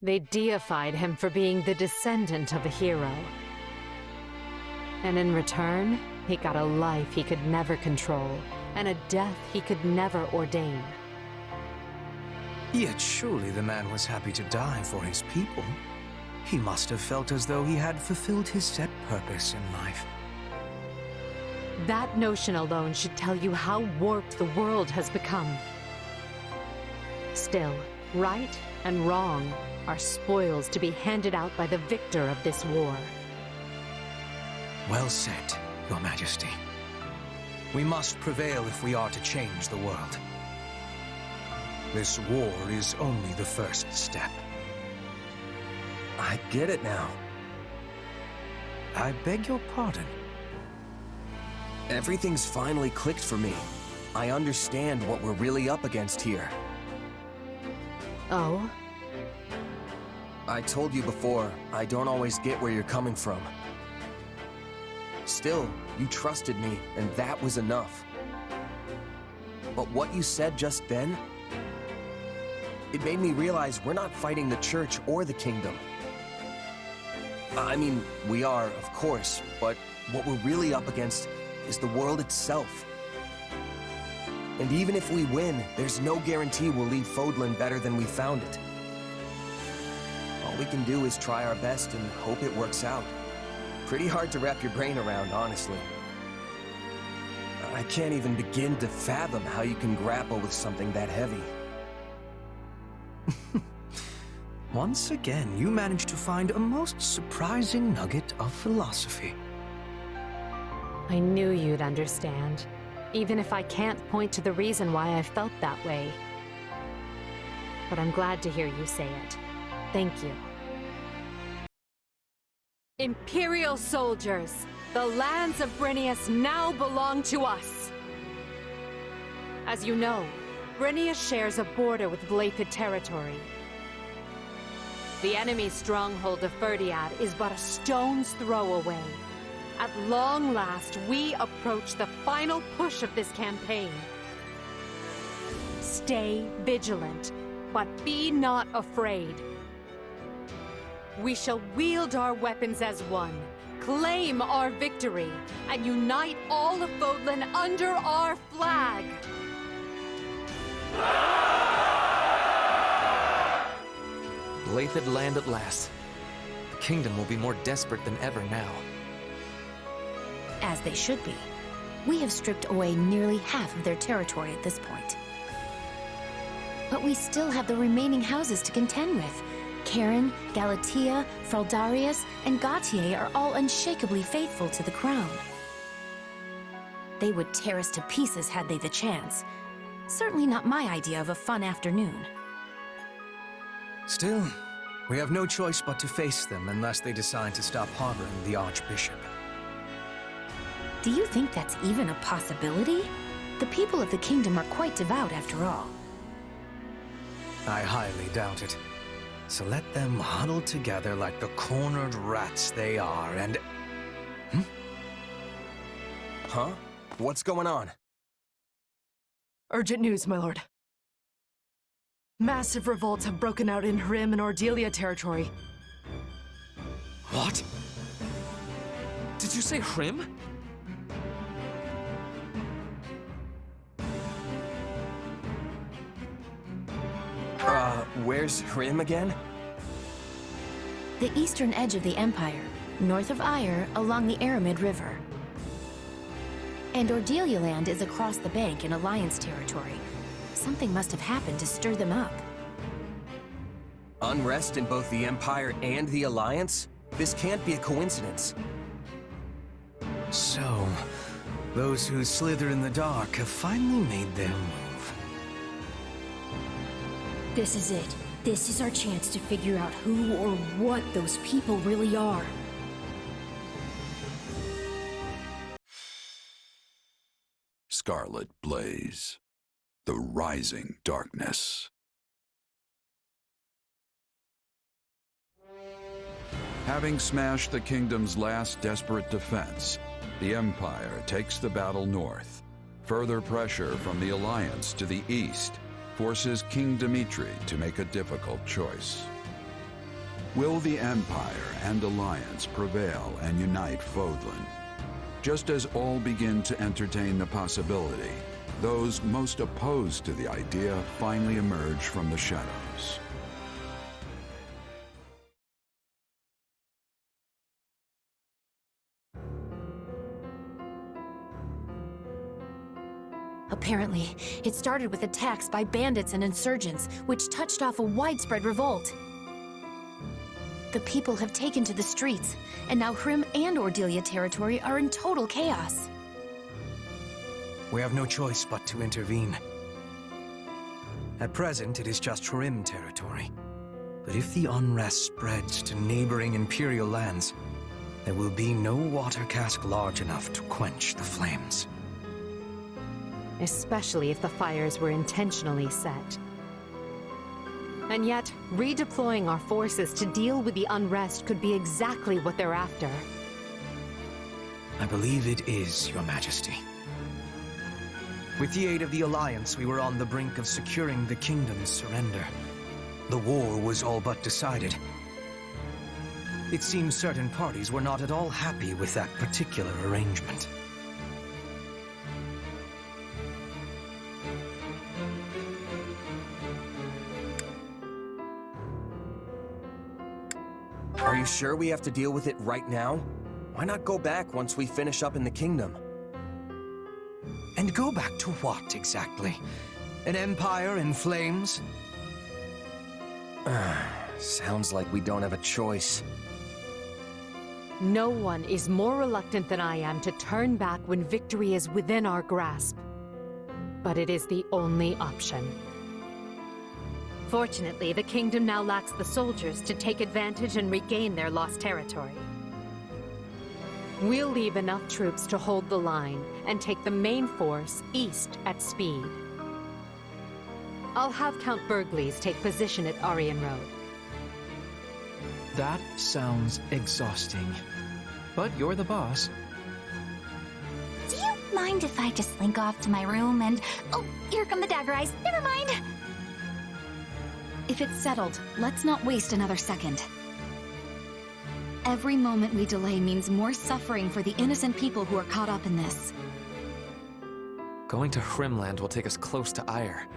They deified him for being the descendant of a hero. And in return, he got a life he could never control, and a death he could never ordain. Yet surely the man was happy to die for his people. He must have felt as though he had fulfilled his set purpose in life. That notion alone should tell you how warped the world has become. Still, right and wrong are spoils to be handed out by the victor of this war. Well said, Your Majesty. We must prevail if we are to change the world. This war is only the first step. I get it now. I beg your pardon. Everything's finally clicked for me. I understand what we're really up against here. Oh? I told you before, I don't always get where you're coming from. Still, you trusted me, and that was enough. But what you said just then, it made me realize we're not fighting the church or the kingdom. I mean, we are, of course, but what we're really up against is the world itself. And even if we win, there's no guarantee we'll leave Fódlan better than we found it. All we can do is try our best and hope it works out. Pretty hard to wrap your brain around, honestly. I can't even begin to fathom how you can grapple with something that heavy. Once again, you managed to find a most surprising nugget of philosophy. I knew you'd understand, even if I can't point to the reason why I felt that way. But I'm glad to hear you say it. Thank you. Imperial soldiers, the lands of Brynnius now belong to us. As you know, Brynnius shares a border with Blaidd territory. The enemy's stronghold of Ferdiad is but a stone's throw away. At long last, we approach the final push of this campaign. Stay vigilant, but be not afraid. We shall wield our weapons as one, claim our victory, and unite all of Fódlan under our flag! Blaidd land at last. The kingdom will be more desperate than ever now. As they should be. We have stripped away nearly half of their territory at this point. But we still have the remaining houses to contend with. Cairn, Galatea, Fraldarius, and Gautier are all unshakably faithful to the crown. They would tear us to pieces had they the chance. Certainly not my idea of a fun afternoon. Still, we have no choice but to face them unless they decide to stop harboring the Archbishop. Do you think that's even a possibility? The people of the kingdom are quite devout after all. I highly doubt it. So let them huddle together like the cornered rats they are and... Huh? What's going on? Urgent news, my lord. Massive revolts have broken out in Hrim and Ordelia territory. What? Did you say Hrim? Where's Hrim again? The eastern edge of the Empire, north of Ire, along the Aramid River. And Ordelia land is across the bank in Alliance territory. Something must have happened to stir them up. Unrest in both the Empire and the Alliance? This can't be a coincidence. So, those who slither in the dark have finally made their move. This is it. This is our chance to figure out who or what those people really are. Scarlet Blaze. The Rising Darkness. Having smashed the kingdom's last desperate defense, the Empire takes the battle north. Further pressure from the Alliance to the east forces King Dimitri to make a difficult choice. Will the Empire and Alliance prevail and unite Fódlan? Just as all begin to entertain the possibility, those most opposed to the idea finally emerge from the shadows. Apparently, it started with attacks by bandits and insurgents, which touched off a widespread revolt. The people have taken to the streets, and now Hrim and Ordelia territory are in total chaos. We have no choice but to intervene. At present, it is just Hrim territory. But if the unrest spreads to neighboring Imperial lands, there will be no water cask large enough to quench the flames. Especially if the fires were intentionally set. And yet, redeploying our forces to deal with the unrest could be exactly what they're after. I believe it is, Your Majesty. With the aid of the Alliance, we were on the brink of securing the kingdom's surrender. The war was all but decided. It seems certain parties were not at all happy with that particular arrangement. Are you sure we have to deal with it right now? Why not go back once we finish up in the kingdom? And go back to what, exactly? An empire in flames? Sounds like we don't have a choice. No one is more reluctant than I am to turn back when victory is within our grasp. But it is the only option. Fortunately, the kingdom now lacks the soldiers to take advantage and regain their lost territory. We'll leave enough troops to hold the line and take the main force east at speed. I'll have Count Bergles take position at Aryans Road. That sounds exhausting. But you're the boss. Do you mind if I just slink off to my room and... Oh, here come the dagger eyes. Never mind. If it's settled, let's not waste another second. Every moment we delay means more suffering for the innocent people who are caught up in this. Going to Hrimland will take us close to Ire.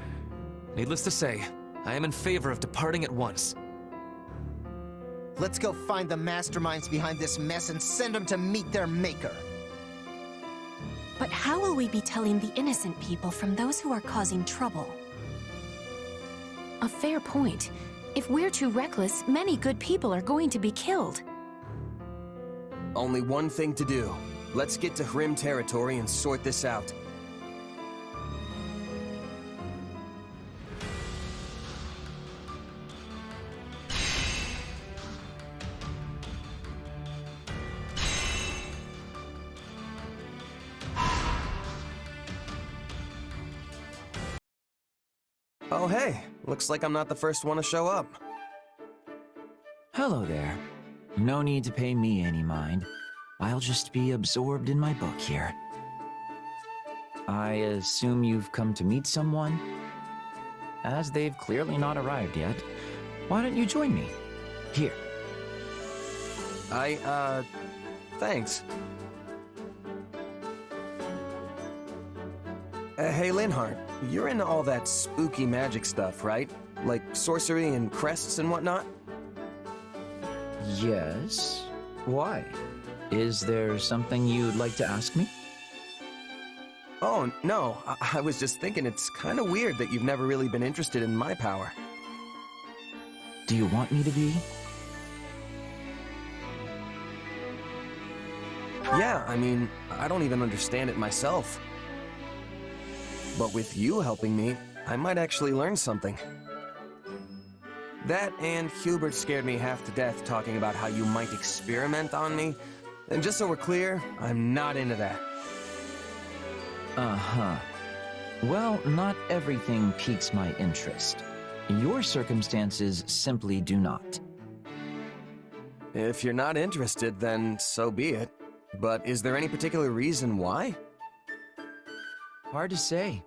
Needless to say, I am in favor of departing at once. Let's go find the masterminds behind this mess and send them to meet their maker. But how will we be telling the innocent people from those who are causing trouble? A fair point. If we're too reckless, many good people are going to be killed. Only one thing to do. Let's get to Hrim territory and sort this out. Oh hey, looks like I'm not the first one to show up. Hello there. No need to pay me any mind. I'll just be absorbed in my book here. I assume you've come to meet someone? As they've clearly not arrived yet, why don't you join me? Here. Thanks. Hey, Linhardt, you're into all that spooky magic stuff, right? Like sorcery and crests and whatnot? Yes? Why? Is there something you'd like to ask me? Oh, no. I was just thinking it's kind of weird that you've never really been interested in my power. Do you want me to be? Yeah, I mean, I don't even understand it myself. But with you helping me, I might actually learn something. That and Hubert scared me half to death talking about how you might experiment on me. And just so we're clear, I'm not into that. Uh-huh. Well, not everything piques my interest. Your circumstances simply do not. If you're not interested, then so be it. But is there any particular reason why? Hard to say.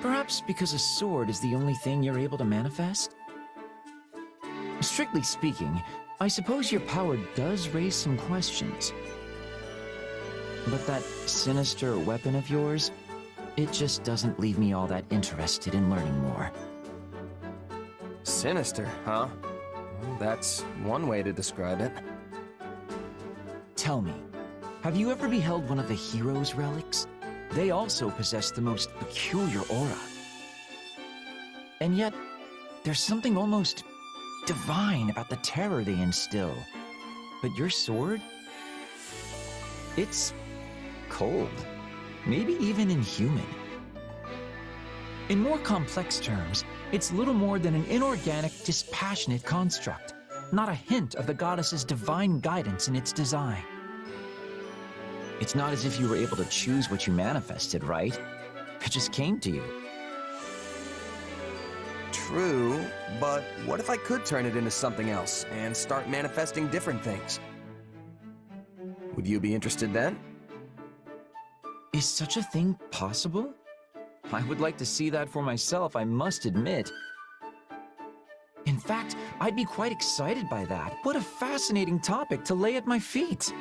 Perhaps because a sword is the only thing you're able to manifest? Strictly speaking, I suppose your power does raise some questions. But that sinister weapon of yours, it just doesn't leave me all that interested in learning more. Sinister, huh? Well, that's one way to describe it. Tell me, have you ever beheld one of the hero's relics? They also possess the most peculiar aura. And yet, there's something almost divine about the terror they instill. But your sword? It's cold. Maybe even inhuman. In more complex terms, it's little more than an inorganic, dispassionate construct. Not a hint of the goddess's divine guidance in its design. It's not as if you were able to choose what you manifested, right? It just came to you. True, but what if I could turn it into something else and start manifesting different things? Would you be interested then? Is such a thing possible? I would like to see that for myself, I must admit. In In fact, I'd be quite excited by that. What a fascinating topic to lay at my feet.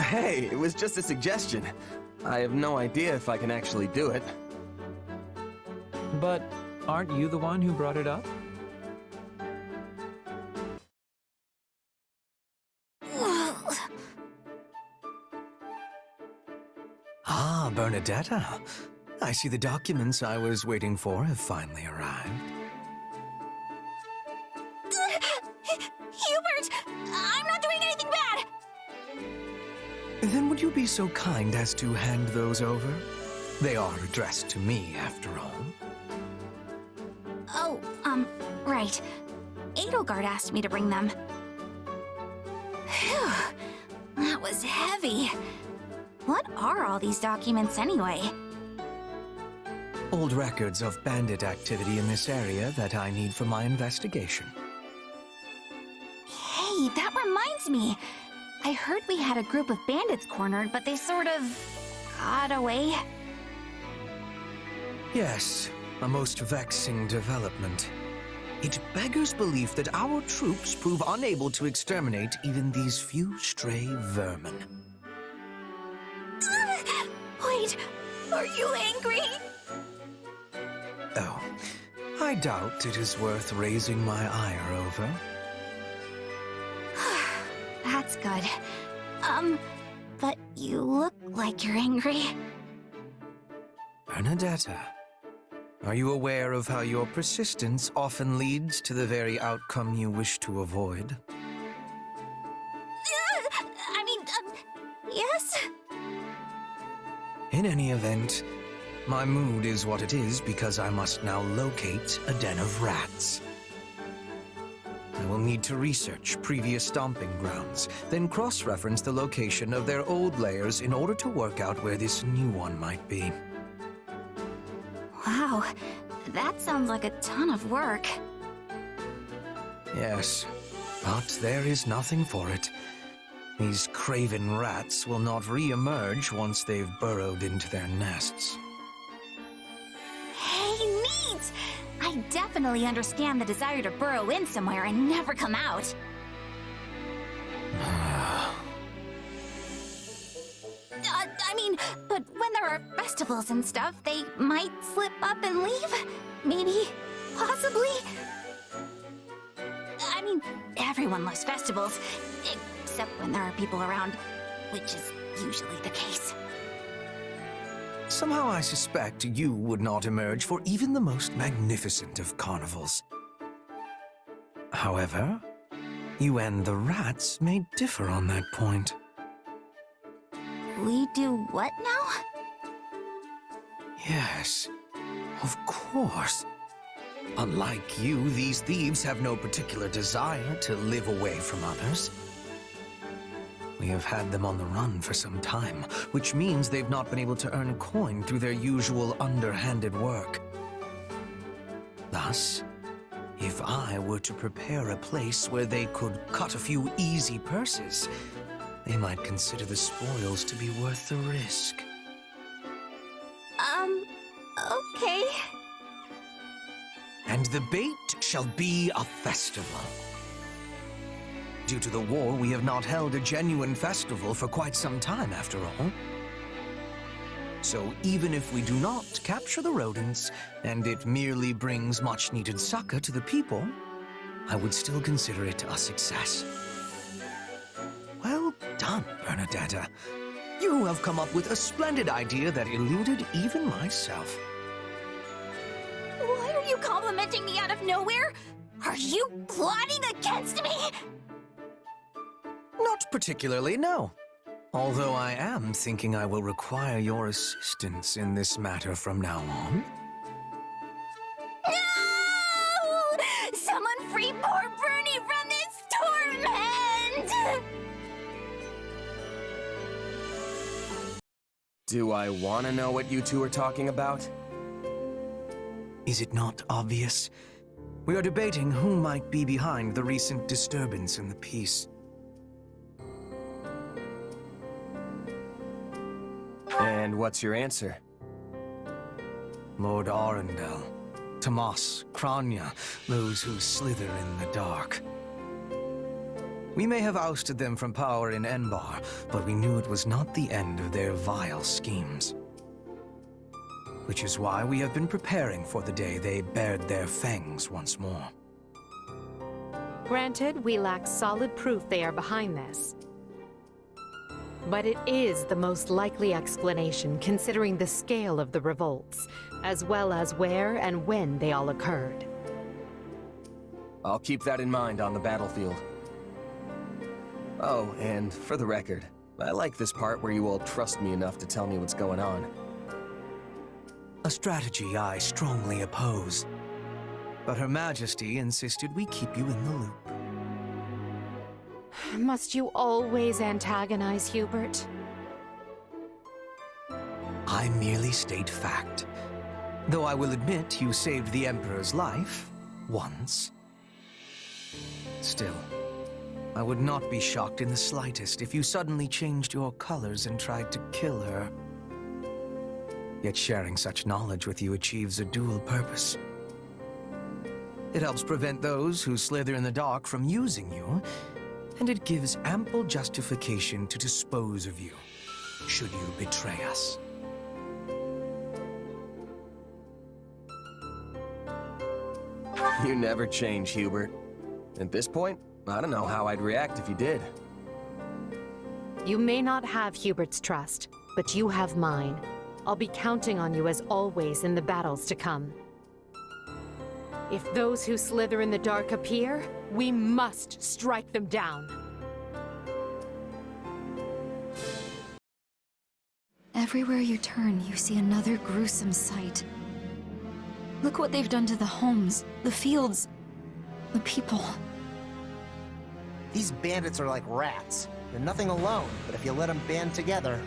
Hey, it was just a suggestion. I have no idea if I can actually do it. But aren't you the one who brought it up? Ah, Bernadetta. I see the documents I was waiting for have finally arrived. Hubert! I'm not doing anything bad! Then would you be so kind as to hand those over? They are addressed to me, after all. Oh, right. Edelgard asked me to bring them. Phew, that was heavy. What are all these documents anyway? Old records of bandit activity in this area that I need for my investigation. Hey, that reminds me. I heard we had a group of bandits cornered, but they sort of got away. Yes, a most vexing development. It beggars belief that our troops prove unable to exterminate even these few stray vermin. Wait, are you angry? Oh, I doubt it is worth raising my ire over. That's good. But you look like you're angry. Bernadetta, are you aware of how your persistence often leads to the very outcome you wish to avoid? I mean, yes? In any event, my mood is what it is because I must now locate a den of rats. I will need to research previous stomping grounds, then cross-reference the location of their old lairs in order to work out where this new one might be. Wow, that sounds like a ton of work. Yes, but there is nothing for it. These craven rats will not re-emerge once they've burrowed into their nests. Hey, neat! I definitely understand the desire to burrow in somewhere and never come out. I mean, but when there are festivals and stuff, they might slip up and leave? Maybe? Possibly? I mean, everyone loves festivals, except when there are people around, which is usually the case. Somehow I suspect you would not emerge for even the most magnificent of carnivals. However, you and the rats may differ on that point. We do what now? Yes, of course. Unlike you, these thieves have no particular desire to live away from others. We have had them on the run for some time, which means they've not been able to earn coin through their usual underhanded work. Thus, if I were to prepare a place where they could cut a few easy purses, they might consider the spoils to be worth the risk. Okay. And the bait shall be a festival. Due to the war, we have not held a genuine festival for quite some time, after all. So even if we do not capture the rodents, and it merely brings much-needed succor to the people, I would still consider it a success. Well done, Bernadetta. You have come up with a splendid idea that eluded even myself. Why are you complimenting me out of nowhere? Are you plotting against me? Not particularly, no. Although I am thinking I will require your assistance in this matter from now on. No! Someone free poor Bernie from this torment! Do I want to know what you two are talking about? Is it not obvious? We are debating who might be behind the recent disturbance in the peace. And what's your answer? Lord Arundel, Tomas, Kranya, those who slither in the dark. We may have ousted them from power in Enbar, but we knew it was not the end of their vile schemes. Which is why we have been preparing for the day they bared their fangs once more. Granted, we lack solid proof they are behind this. But it is the most likely explanation considering the scale of the revolts, as well as where and when they all occurred. I'll keep that in mind on the battlefield. Oh, and for the record, I like this part where you all trust me enough to tell me what's going on. A strategy I strongly oppose. But Her Majesty insisted we keep you in the loop. Must you always antagonize Hubert? I merely state fact. Though I will admit you saved the Emperor's life once. Still, I would not be shocked in the slightest if you suddenly changed your colors and tried to kill her. Yet sharing such knowledge with you achieves a dual purpose. It helps prevent those who slither in the dark from using you, and it gives ample justification to dispose of you, should you betray us. You never change, Hubert. At this point, I don't know how I'd react if you did. You may not have Hubert's trust, but you have mine. I'll be counting on you as always in the battles to come. If those who slither in the dark appear, we must strike them down. Everywhere you turn, you see another gruesome sight. Look what they've done to the homes, the fields, the people. These bandits are like rats. They're nothing alone, but if you let them band together...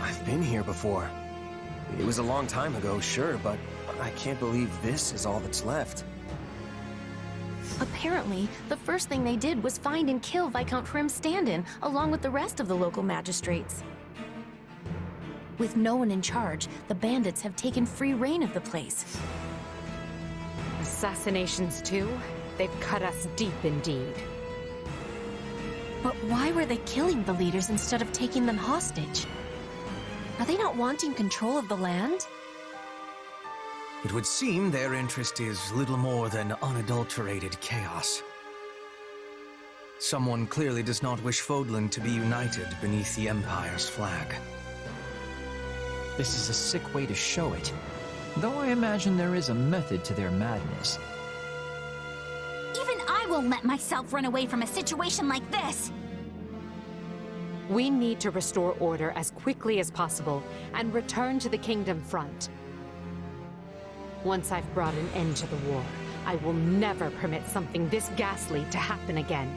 I've been here before. It was a long time ago, sure, but I can't believe this is all that's left. Apparently, the first thing they did was find and kill Viscount Hrim Standin, along with the rest of the local magistrates. With no one in charge, the bandits have taken free reign of the place. Assassinations too? They've cut us deep indeed. But why were they killing the leaders instead of taking them hostage? Are they not wanting control of the land? It would seem their interest is little more than unadulterated chaos. Someone clearly does not wish Fódlan to be united beneath the Empire's flag. This is a sick way to show it, though I imagine there is a method to their madness. Even I won't let myself run away from a situation like this! We need to restore order as quickly as possible and return to the Kingdom front. Once I've brought an end to the war, I will never permit something this ghastly to happen again.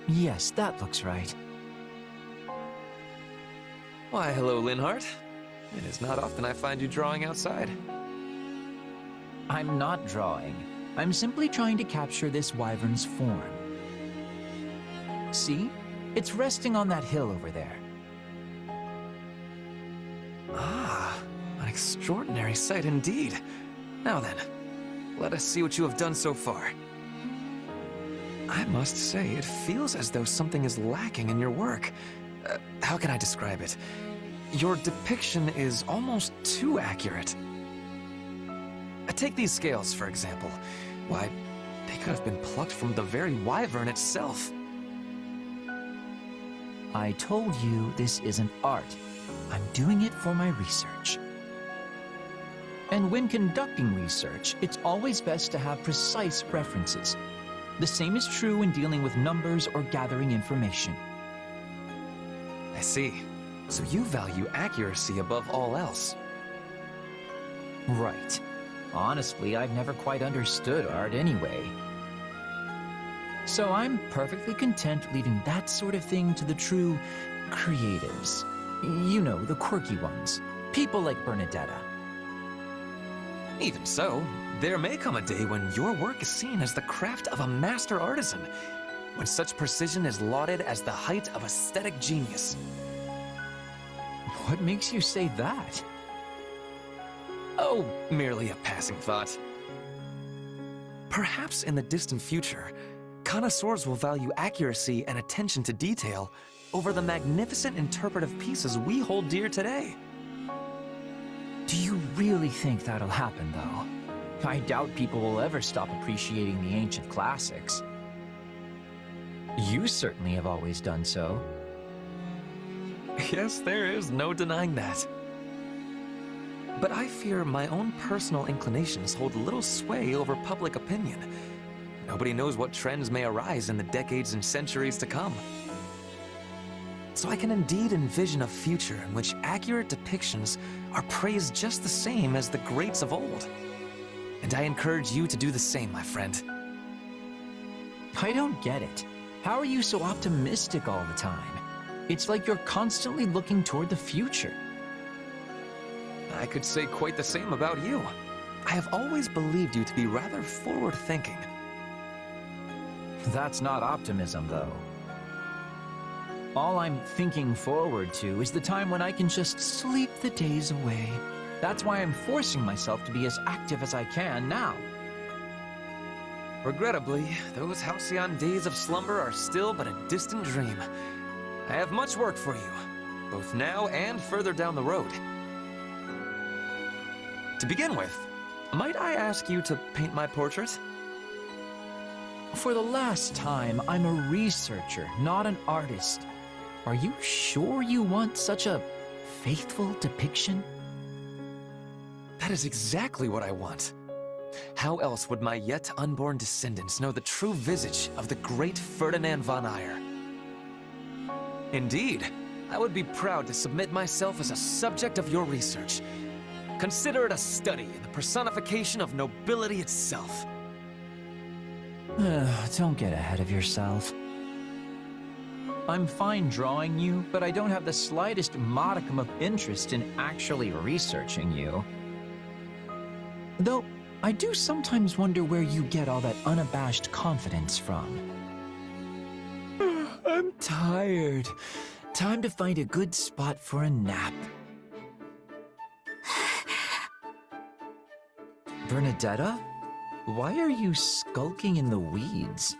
Yes, that looks right. Why, hello, Linhardt. It is not often I find you drawing outside. I'm not drawing. I'm simply trying to capture this wyvern's form. See? It's resting on that hill over there. Ah, an extraordinary sight indeed. Now then, let us see what you have done so far. I must say, it feels as though something is lacking in your work. How can I describe it? Your depiction is almost too accurate. Take these scales, for example. Why, they could have been plucked from the very wyvern itself. I told you this isn't art. I'm doing it for my research. And when conducting research, it's always best to have precise references. The same is true when dealing with numbers or gathering information. I see. So you value accuracy above all else. Right. Honestly, I've never quite understood art anyway. So I'm perfectly content leaving that sort of thing to the true creatives. You know, the quirky ones. People like Bernadetta. Even so, there may come a day when your work is seen as the craft of a master artisan. when such precision is lauded as the height of aesthetic genius. What makes you say that? Oh, merely a passing thought. Perhaps in the distant future, connoisseurs will value accuracy and attention to detail over the magnificent interpretive pieces we hold dear today. Do you really think that'll happen, though? I doubt people will ever stop appreciating the ancient classics. You certainly have always done so. Yes, there is no denying that. But I fear my own personal inclinations hold little sway over public opinion. Nobody knows what trends may arise in the decades and centuries to come. So I can indeed envision a future in which accurate depictions are praised just the same as the greats of old. And I encourage you to do the same, my friend. I don't get it. How are you so optimistic all the time? It's like you're constantly looking toward the future. I could say quite the same about you. I have always believed you to be rather forward-thinking. That's not optimism, though. All I'm thinking forward to is the time when I can just sleep the days away. That's why I'm forcing myself to be as active as I can now. Regrettably, those halcyon days of slumber are still but a distant dream. I have much work for you, both now and further down the road. To begin with, might I ask you to paint my portrait? For the last time, I'm a researcher, not an artist. Are you sure you want such a faithful depiction? That is exactly what I want. How else would my yet unborn descendants know the true visage of the great Ferdinand von Eyre? Indeed, I would be proud to submit myself as a subject of your research. Consider it a study in the personification of nobility itself. Don't get ahead of yourself. I'm fine drawing you, but I don't have the slightest modicum of interest in actually researching you. Though, I do sometimes wonder where you get all that unabashed confidence from. I'm tired. Time to find a good spot for a nap. Bernadetta? Why are you skulking in the weeds?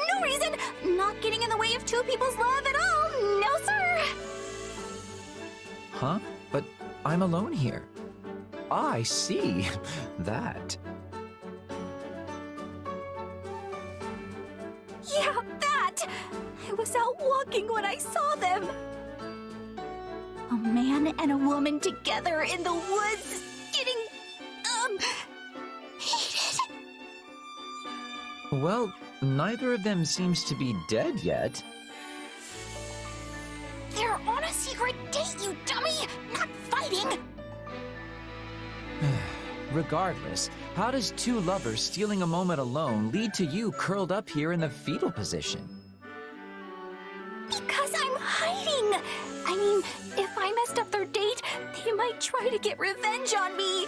No reason! Not getting in the way of two people's love at all! No, sir! Huh? But I'm alone here. I see. That. Yeah, that! I was out walking when I saw them! A man and a woman together in the woods, getting, hated. Well, neither of them seems to be dead yet. They're on a secret date, you dummy! Not fighting! Regardless, how does two lovers stealing a moment alone lead to you curled up here in the fetal position? Because I'm hiding! I mean, if I messed up their date, they might try to get revenge on me!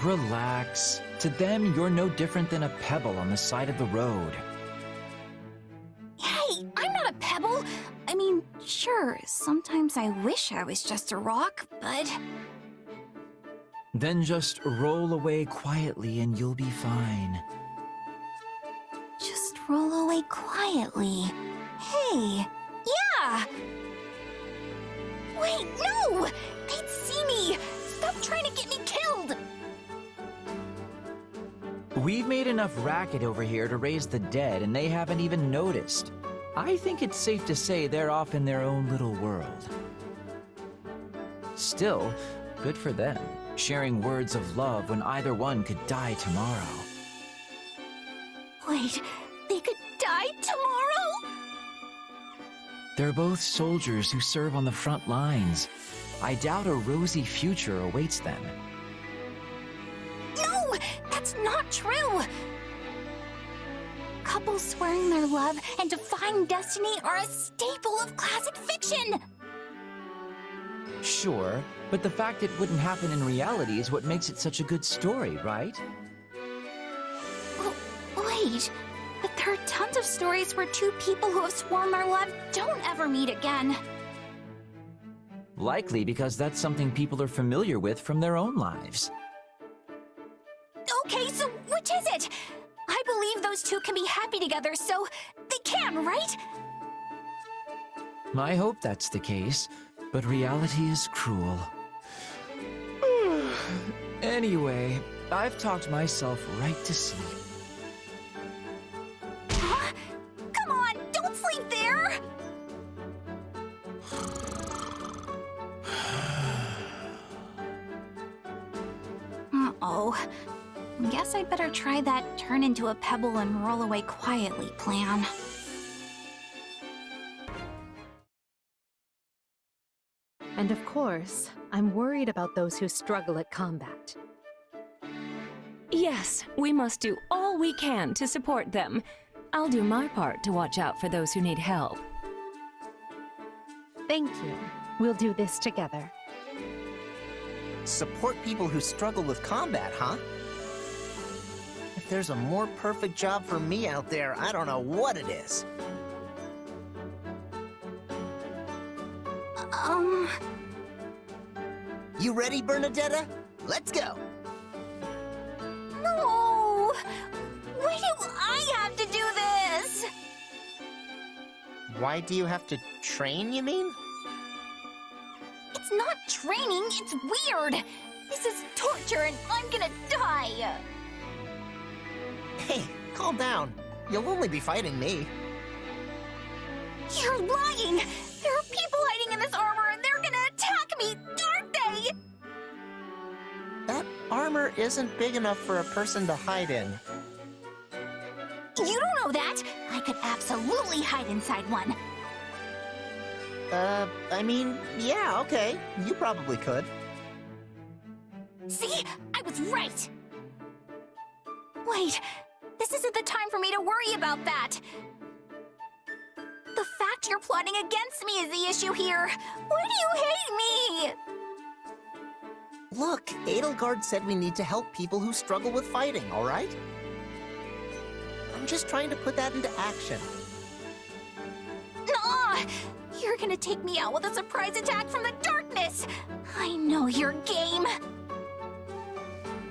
Relax. To them, you're no different than a pebble on the side of the road. Hey, I'm not a pebble! I mean, sure, sometimes I wish I was just a rock, but... Then just roll away quietly and you'll be fine. Just roll away quietly. Hey, yeah! Wait, no! They'd see me! Stop trying to get me killed! We've made enough racket over here to raise the dead, and they haven't even noticed. I think it's safe to say they're off in their own little world. Still, good for them, sharing words of love when either one could die tomorrow. Wait, they could die tomorrow? They're both soldiers who serve on the front lines. I doubt a rosy future awaits them. No! That's not true! Couples swearing their love and defying destiny are a staple of classic fiction! Sure, but the fact it wouldn't happen in reality is what makes it such a good story, right? Wait, but there are tons of stories where two people who have sworn their love don't ever meet again. Likely because that's something people are familiar with from their own lives. Okay, so which is it? I believe those two can be happy together, so they can, right? I hope that's the case, but reality is cruel. Anyway, I've talked myself right to sleep. Huh? Come on, don't sleep there! Uh-oh. Guess I'd better try that turn into a pebble and roll away quietly plan. And of course, I'm worried about those who struggle at combat. Yes, we must do all we can to support them. I'll do my part to watch out for those who need help. Thank you. We'll do this together. Support people who struggle with combat, huh? If there's a more perfect job for me out there, I don't know what it is. You ready, Bernadetta? Let's go! No! Why do I have to do this? Why do you have to train, you mean? It's not training, it's weird! This is torture and I'm gonna die! Hey, calm down. You'll only be fighting me. You're lying! There are people hiding in this armor and they're gonna attack me, aren't they? That armor isn't big enough for a person to hide in. You don't know that! I could absolutely hide inside one. I mean, yeah, okay. You probably could. See? I was right! Wait, this isn't the time for me to worry about that! The fact you're plotting against me is the issue here! Why do you hate me? Look, Edelgard said we need to help people who struggle with fighting, all right? I'm just trying to put that into action. Nah! You're gonna take me out with a surprise attack from the darkness! I know your game!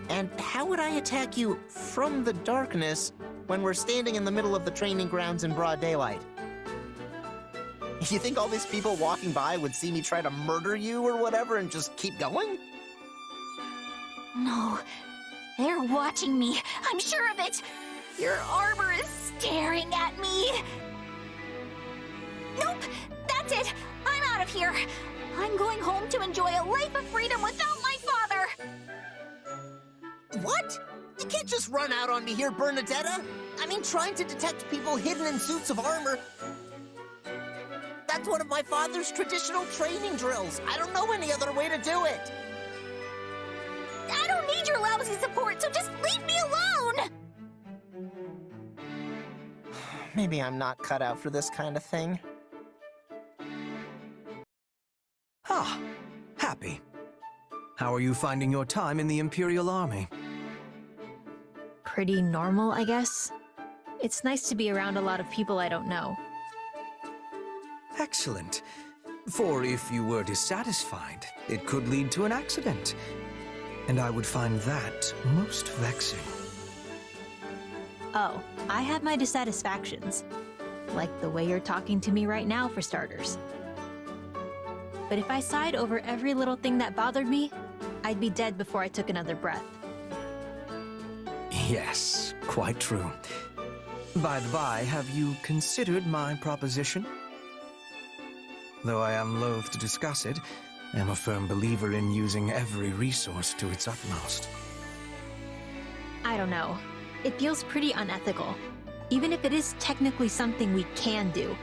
And how would I attack you from the darkness when we're standing in the middle of the training grounds in broad daylight? You think all these people walking by would see me try to murder you or whatever and just keep going? No, they're watching me. I'm sure of it. Your armor is staring at me. Nope, that's it. I'm out of here. I'm going home to enjoy a life of freedom without my father. What? You can't just run out on me here, Bernadetta. I mean, trying to detect people hidden in suits of armor. That's one of my father's traditional training drills. I don't know any other way to do it. I don't need your lousy support, so just leave me alone! Maybe I'm not cut out for this kind of thing. Ah, Happy. How are you finding your time in the Imperial Army? Pretty normal, I guess. It's nice to be around a lot of people I don't know. Excellent. For if you were dissatisfied, it could lead to an accident. And I would find that most vexing. Oh, I have my dissatisfactions. Like the way you're talking to me right now, for starters. But if I sighed over every little thing that bothered me, I'd be dead before I took another breath. Yes, quite true. By the by, have you considered my proposition? Though I am loath to discuss it, I am a firm believer in using every resource to its utmost. I don't know. It feels pretty unethical, even if it is technically something we can do.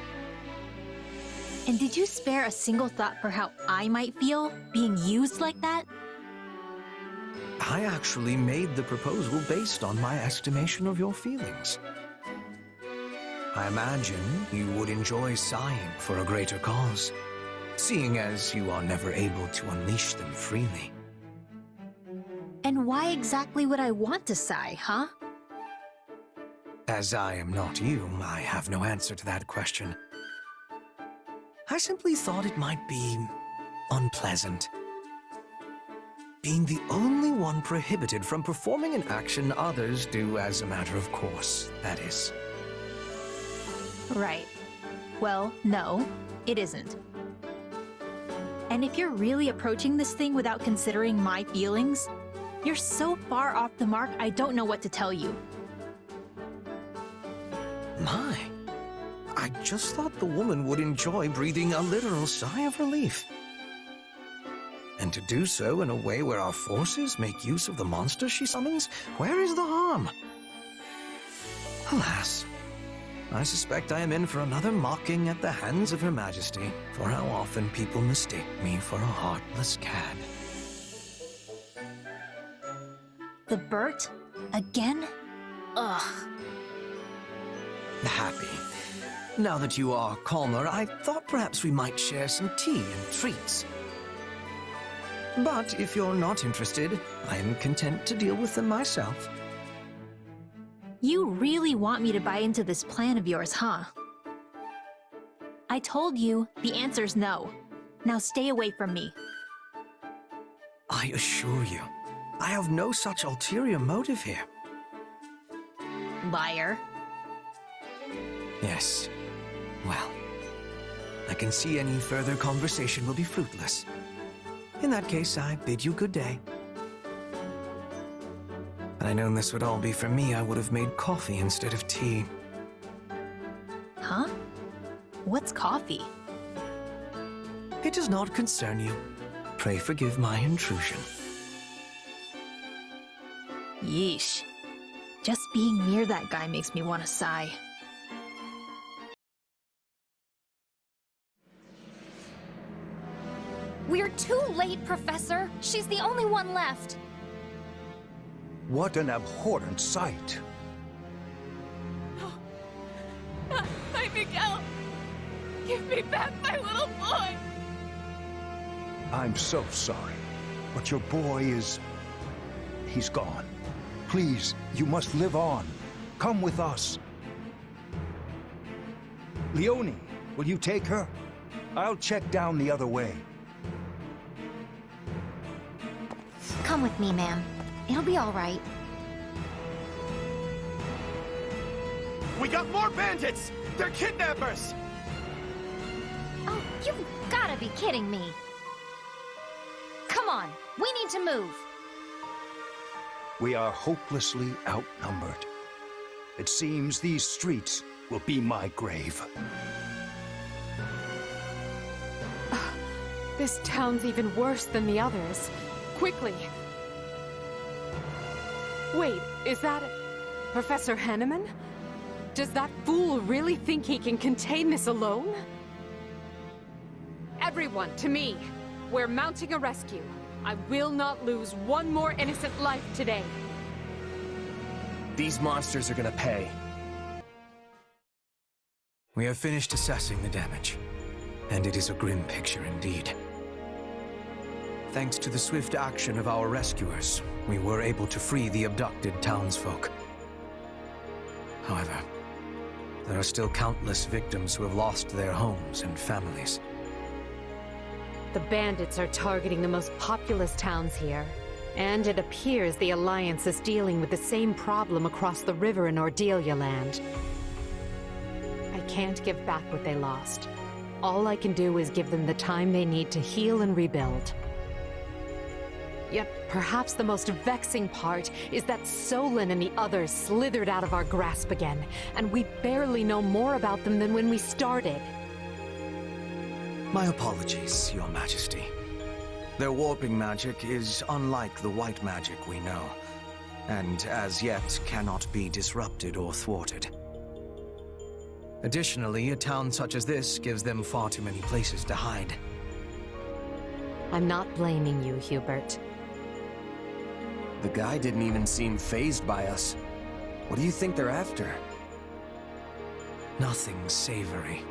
And did you spare a single thought for how I might feel being used like that? I actually made the proposal based on my estimation of your feelings. I imagine you would enjoy sighing for a greater cause, seeing as you are never able to unleash them freely. And why exactly would I want to sigh, huh? As I am not you, I have no answer to that question. I simply thought it might be unpleasant. Being the only one prohibited from performing an action others do as a matter of course, that is. Right. Well, no, it isn't. And if you're really approaching this thing without considering my feelings, you're so far off the mark, I don't know what to tell you. My, I just thought the woman would enjoy breathing a literal sigh of relief. And to do so in a way where our forces make use of the monster she summons, where is the harm? Alas, I suspect I am in for another mocking at the hands of Her Majesty for how often people mistake me for a heartless cad. The Bert? Again? Ugh. Happy. Now that you are calmer, I thought perhaps we might share some tea and treats. But if you're not interested, I am content to deal with them myself. You really want me to buy into this plan of yours, huh? I told you, the answer's no. Now stay away from me. I assure you, I have no such ulterior motive here. Liar. Yes. Well, I can see any further conversation will be fruitless. In that case, I bid you good day. Had I known this would all be for me, I would have made coffee instead of tea. Huh? What's coffee? It does not concern you. Pray forgive my intrusion. Yeesh. Just being near that guy makes me want to sigh. We're too late, Professor. She's the only one left. What an abhorrent sight. Hi, Miguel! Give me back my little boy! I'm so sorry, but your boy is... he's gone. Please, you must live on. Come with us. Leonie, will you take her? I'll check down the other way. Come with me, ma'am. It'll be all right. We got more bandits! They're kidnappers! Oh, you've gotta be kidding me. Come on, we need to move. We are hopelessly outnumbered. It seems these streets will be my grave. This town's even worse than the others. Quickly! Wait, is that Professor Henneman? Does that fool really think he can contain this alone? Everyone, to me! We're mounting a rescue. I will not lose one more innocent life today. These monsters are gonna pay. We have finished assessing the damage, and it is a grim picture indeed. Thanks to the swift action of our rescuers, we were able to free the abducted townsfolk. However, there are still countless victims who have lost their homes and families. The bandits are targeting the most populous towns here, and it appears the Alliance is dealing with the same problem across the river in Ordelia land. I can't give back what they lost. All I can do is give them the time they need to heal and rebuild. Yet, perhaps the most vexing part is that Solon and the others slithered out of our grasp again, and we barely know more about them than when we started. My apologies, Your Majesty. Their warping magic is unlike the white magic we know, and as yet cannot be disrupted or thwarted. Additionally, a town such as this gives them far too many places to hide. I'm not blaming you, Hubert. The guy didn't even seem fazed by us. What do you think they're after? Nothing savory.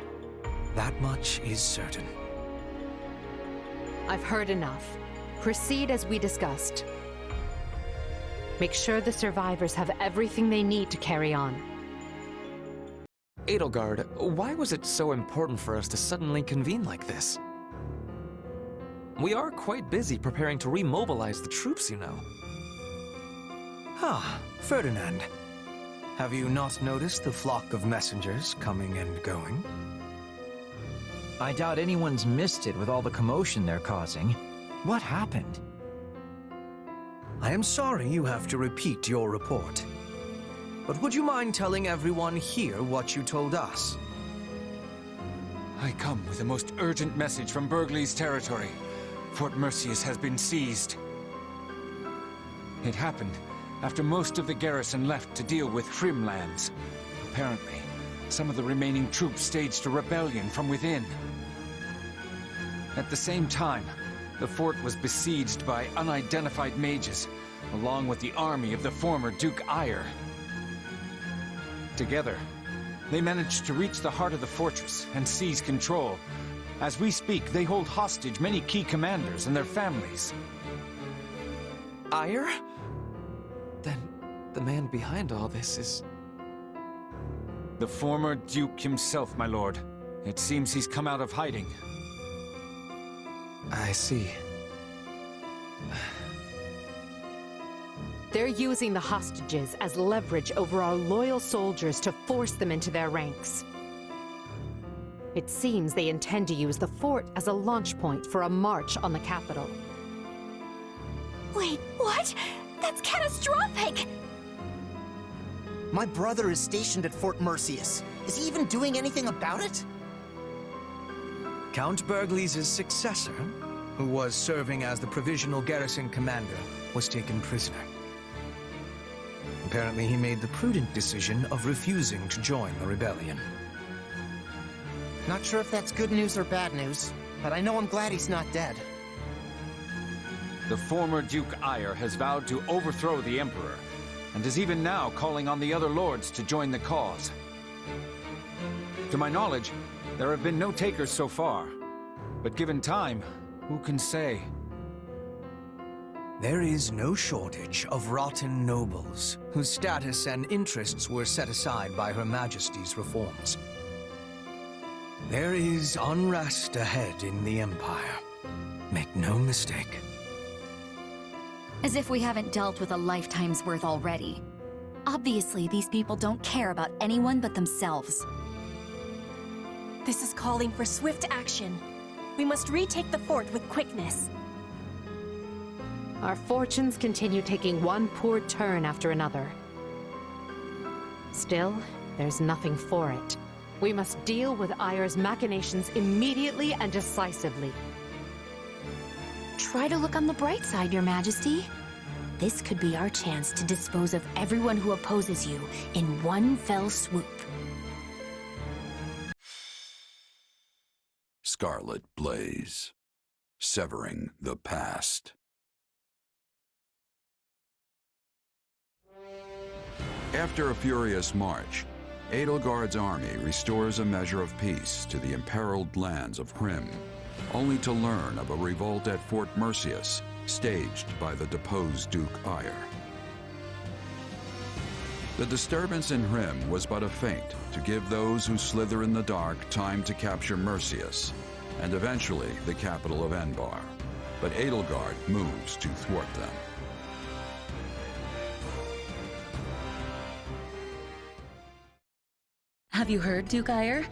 That much is certain. I've heard enough. Proceed as we discussed. Make sure the survivors have everything they need to carry on. Edelgard, why was it so important for us to suddenly convene like this? We are quite busy preparing to remobilize the troops, you know. Ah, Ferdinand. Have you not noticed the flock of messengers coming and going? I doubt anyone's missed it with all the commotion they're causing. What happened? I am sorry you have to repeat your report. But would you mind telling everyone here what you told us? I come with the most urgent message from Bergley's territory. Fort Merceus has been seized. It happened after most of the garrison left to deal with Hrimlands. Apparently, some of the remaining troops staged a rebellion from within. At the same time, the fort was besieged by unidentified mages, along with the army of the former Duke Eyre. Together, they managed to reach the heart of the fortress and seize control. As we speak, they hold hostage many key commanders and their families. Eyre? Then the man behind all this is... The former Duke himself, my lord. It seems he's come out of hiding. I see. They're using the hostages as leverage over our loyal soldiers to force them into their ranks. It seems they intend to use the fort as a launch point for a march on the capital. Wait, what? That's catastrophic! My brother is stationed at Fort Merceus. Is he even doing anything about it? Count Bergley's successor, who was serving as the provisional garrison commander, was taken prisoner. Apparently he made the prudent decision of refusing to join the rebellion. Not sure if that's good news or bad news, but I know I'm glad he's not dead. The former Duke Eyre has vowed to overthrow the Emperor, and is even now calling on the other lords to join the cause. To my knowledge, there have been no takers so far, but given time, who can say? There is no shortage of rotten nobles, whose status and interests were set aside by Her Majesty's reforms. There is unrest ahead in the Empire. Make no mistake. As if we haven't dealt with a lifetime's worth already. Obviously, these people don't care about anyone but themselves. This is calling for swift action. We must retake the fort with quickness. Our fortunes continue taking one poor turn after another. Still, there's nothing for it. We must deal with Eyre's machinations immediately and decisively. Try to look on the bright side, Your Majesty. This could be our chance to dispose of everyone who opposes you in one fell swoop. Scarlet Blaze. Severing the Past. After a furious march, Edelgard's army restores a measure of peace to the imperiled lands of Hrim, only to learn of a revolt at Fort Merceus, staged by the deposed Duke Eyre. The disturbance in Hrim was but a feint to give those who slither in the dark time to capture Merceus, and eventually the capital of Enbar. But Edelgard moves to thwart them. Have you heard, Duke Eyre?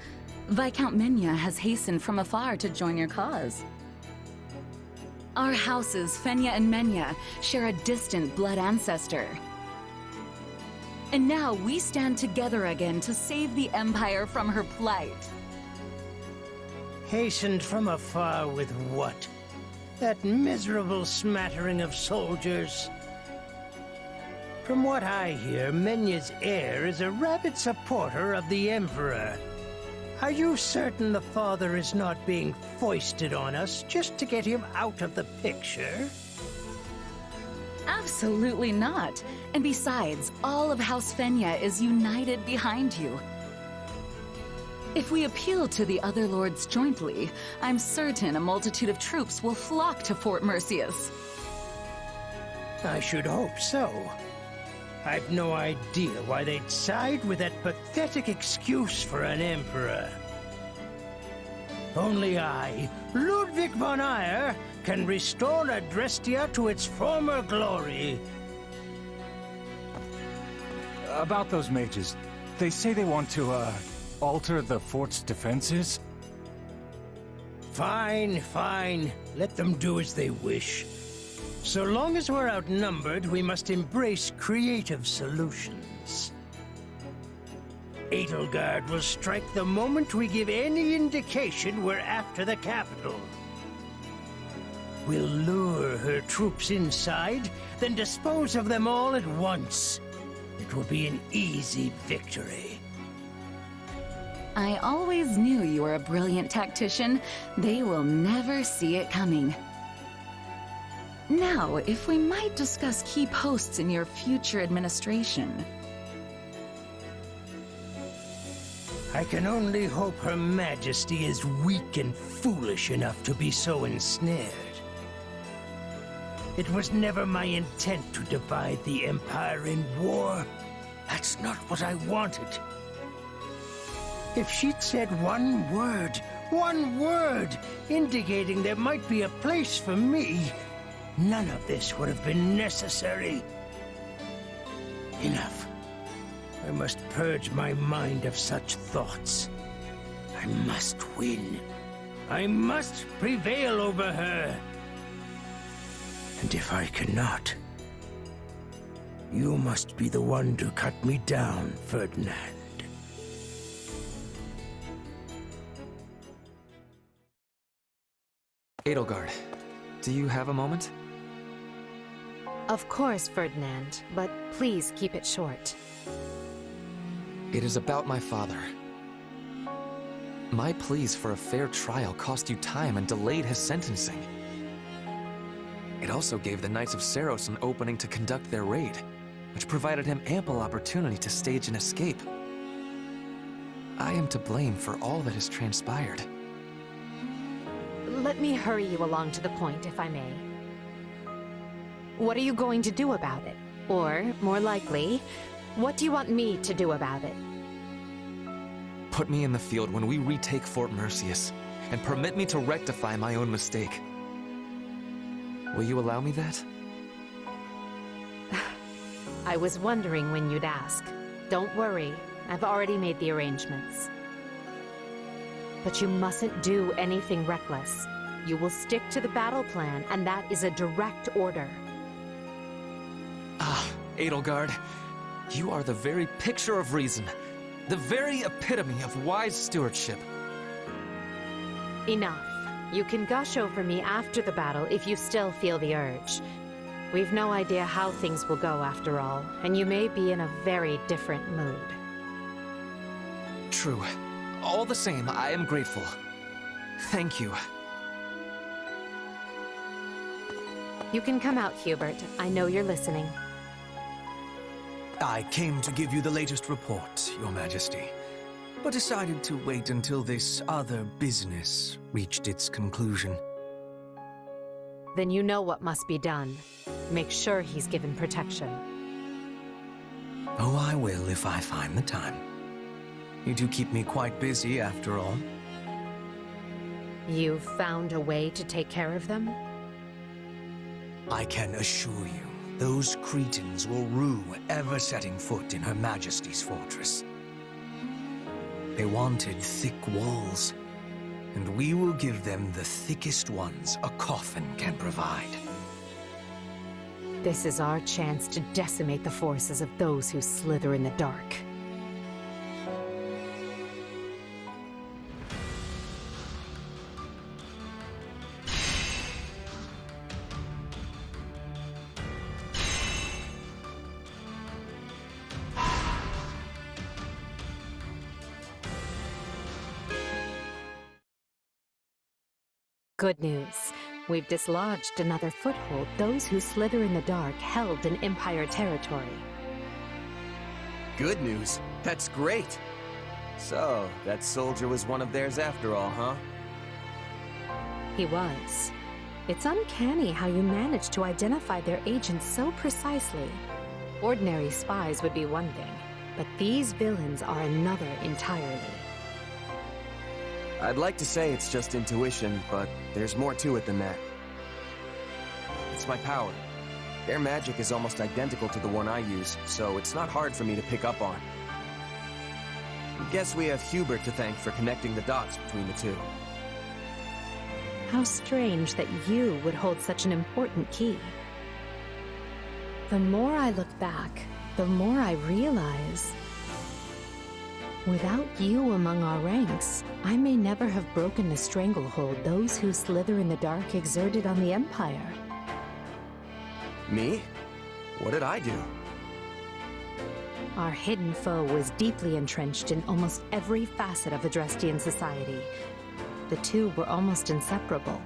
Viscount Menya has hastened from afar to join your cause. Our houses, Fenya and Menya, share a distant blood ancestor. And now we stand together again to save the Empire from her plight. Hastened from afar with what? That miserable smattering of soldiers? From what I hear, Menya's heir is a rabid supporter of the Emperor. Are you certain the father is not being foisted on us just to get him out of the picture? Absolutely not. And besides, all of House Fenya is united behind you. If we appeal to the other lords jointly, I'm certain a multitude of troops will flock to Fort Merceus. I should hope so. I've no idea why they'd side with that pathetic excuse for an emperor. Only I, Ludwig von Eyre, can restore Adrestia to its former glory. About those mages, they say they want to, alter the fort's defenses? Fine, fine. Let them do as they wish. So long as we're outnumbered, we must embrace creative solutions. Edelgard will strike the moment we give any indication we're after the capital. We'll lure her troops inside, then dispose of them all at once. It will be an easy victory. I always knew you were a brilliant tactician. They will never see it coming. Now, if we might discuss key posts in your future administration. I can only hope Her Majesty is weak and foolish enough to be so ensnared. It was never my intent to divide the Empire in war. That's not what I wanted. If she'd said one word, indicating there might be a place for me, none of this would have been necessary. Enough. I must purge my mind of such thoughts. I must win. I must prevail over her. And if I cannot, you must be the one to cut me down, Ferdinand. Edelgard, do you have a moment? Of course, Ferdinand, but please keep it short. It is about my father. My pleas for a fair trial cost you time and delayed his sentencing. It also gave the Knights of Seiros an opening to conduct their raid, which provided him ample opportunity to stage an escape. I am to blame for all that has transpired. Let me hurry you along to the point, if I may. What are you going to do about it? Or, more likely, what do you want me to do about it? Put me in the field when we retake Fort Mercius, and permit me to rectify my own mistake. Will you allow me that? I was wondering when you'd ask. Don't worry, I've already made the arrangements. But you mustn't do anything reckless. You will stick to the battle plan, and that is a direct order. Ah, Edelgard, you are the very picture of reason, the very epitome of wise stewardship. Enough. You can gush over me after the battle if you still feel the urge. We've no idea how things will go after all, and you may be in a very different mood. True. All the same, I am grateful. Thank you. You can come out, Hubert. I know you're listening. I came to give you the latest report, Your Majesty, but decided to wait until this other business reached its conclusion. Then you know what must be done. Make sure he's given protection. Oh, I will if I find the time. You do keep me quite busy, after all. You've found a way to take care of them? I can assure you, those Cretans will rue ever setting foot in Her Majesty's fortress. They wanted thick walls, and we will give them the thickest ones a coffin can provide. This is our chance to decimate the forces of those who slither in the dark. Good news. We've dislodged another foothold those who slither in the dark held in Empire territory. Good news? That's great! So, that soldier was one of theirs after all, huh? He was. It's uncanny how you managed to identify their agents so precisely. Ordinary spies would be one thing, but these villains are another entirely. I'd like to say it's just intuition, but there's more to it than that. It's my power. Their magic is almost identical to the one I use, so it's not hard for me to pick up on. I guess we have Hubert to thank for connecting the dots between the two. How strange that you would hold such an important key. The more I look back, the more I realize. Without you among our ranks, I may never have broken the stranglehold those who slither in the dark exerted on the Empire. Me? What did I do? Our hidden foe was deeply entrenched in almost every facet of Adrestian society. The two were almost inseparable.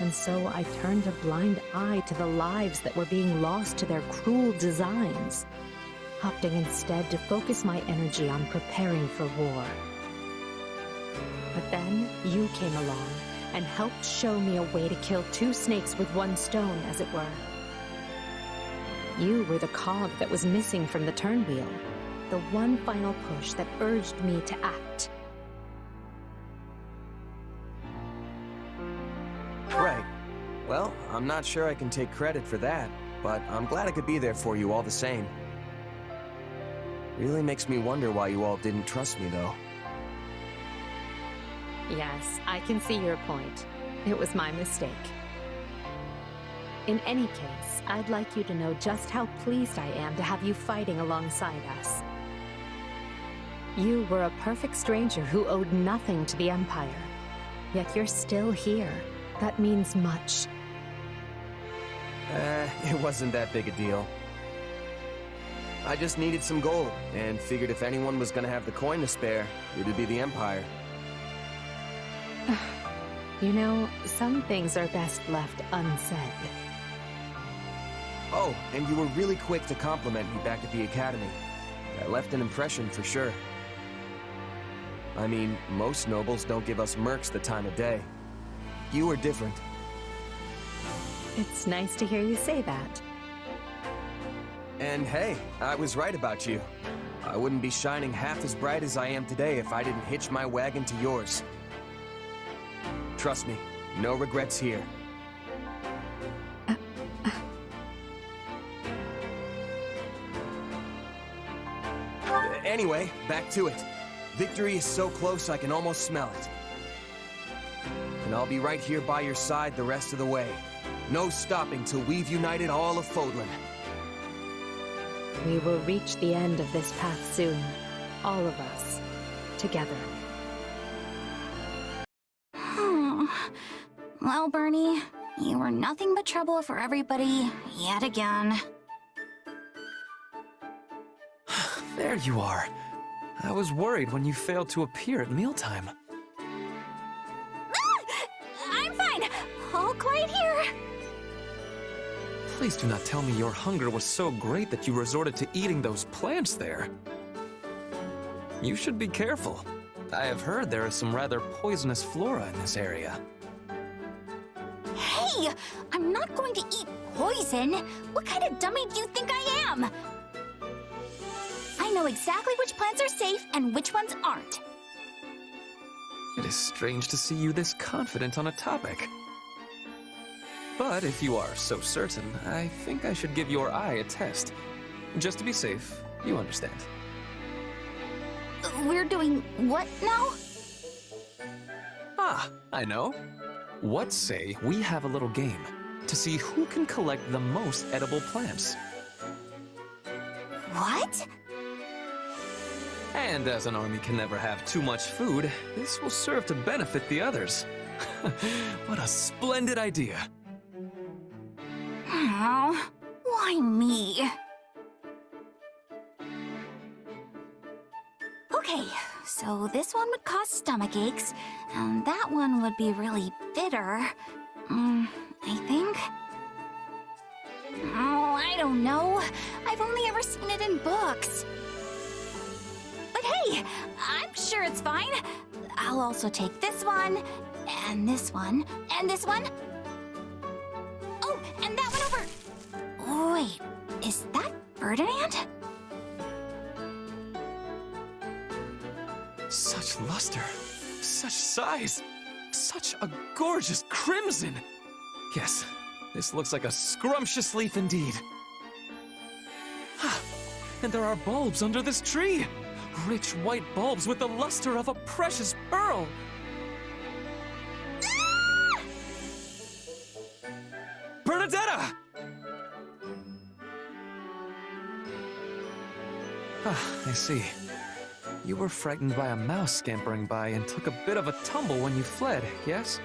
And so I turned a blind eye to the lives that were being lost to their cruel designs, opting instead to focus my energy on preparing for war. But then you came along and helped show me a way to kill two snakes with one stone, as it were. You were the cog that was missing from the turnwheel, the one final push that urged me to act. Right. Well, I'm not sure I can take credit for that, but I'm glad I could be there for you all the same. Really makes me wonder why you all didn't trust me, though. Yes, I can see your point. It was my mistake. In any case, I'd like you to know just how pleased I am to have you fighting alongside us. You were a perfect stranger who owed nothing to the Empire, yet you're still here. That means much. It wasn't that big a deal. I just needed some gold, and figured if anyone was gonna have the coin to spare, it would be the Empire. You know, some things are best left unsaid. Oh, and you were really quick to compliment me back at the Academy. That left an impression for sure. I mean, most nobles don't give us mercs the time of day. You were different. It's nice to hear you say that. And hey, I was right about you. I wouldn't be shining half as bright as I am today if I didn't hitch my wagon to yours. Trust me, no regrets here. Anyway, back to it. Victory is so close I can almost smell it. And I'll be right here by your side the rest of the way. No stopping till we've united all of Fódlan. We will reach the end of this path soon. All of us. Together. Well, Bernie, you were nothing but trouble for everybody, yet again. There you are. I was worried when you failed to appear at mealtime. I'm fine. All quiet here. Please do not tell me your hunger was so great that you resorted to eating those plants there. You should be careful. I have heard there is some rather poisonous flora in this area. Hey, I'm not going to eat poison. What kind of dummy do you think I am? I know exactly which plants are safe and which ones aren't. It is strange to see you this confident on a topic. But if you are so certain, I think I should give your eye a test. Just to be safe, you understand. We're doing what now? Ah, I know. What say we have a little game to see who can collect the most edible plants? What? And as an army can never have too much food, this will serve to benefit the others. What a splendid idea. Oh, why me? Okay, so this one would cause stomach aches, and that one would be really bitter. I think. Oh, I don't know. I've only ever seen it in books. But hey, I'm sure it's fine. I'll also take this one, and this one, and this one. Oh, and that one over. Wait, is Ferdinand? Such luster, such size, such a gorgeous crimson. Yes, this looks like a scrumptious leaf indeed. And there are bulbs under this tree. Rich white bulbs with the luster of a precious pearl. Bernadetta! I see. You were frightened by a mouse scampering by and took a bit of a tumble when you fled, yes?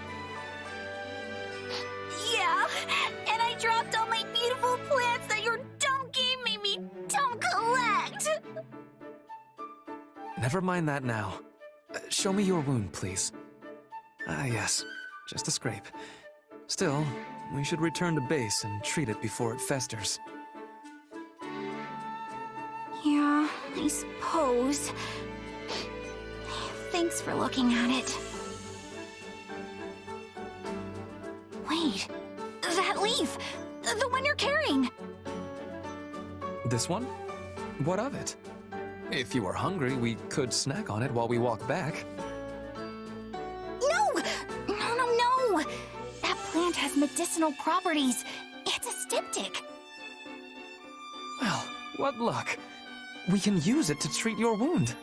Yeah, and I dropped all my beautiful plants that your dumb game made me don't collect! Never mind that now. Show me your wound, please. Ah, yes. Just a scrape. Still, we should return to base and treat it before it festers. Yeah, I suppose. Thanks for looking at it. Wait, that leaf! The one you're carrying! This one? What of it? If you are hungry, we could snack on it while we walk back. No! No! That plant has medicinal properties. It's a styptic. Well, what luck. We can use it to treat your wound.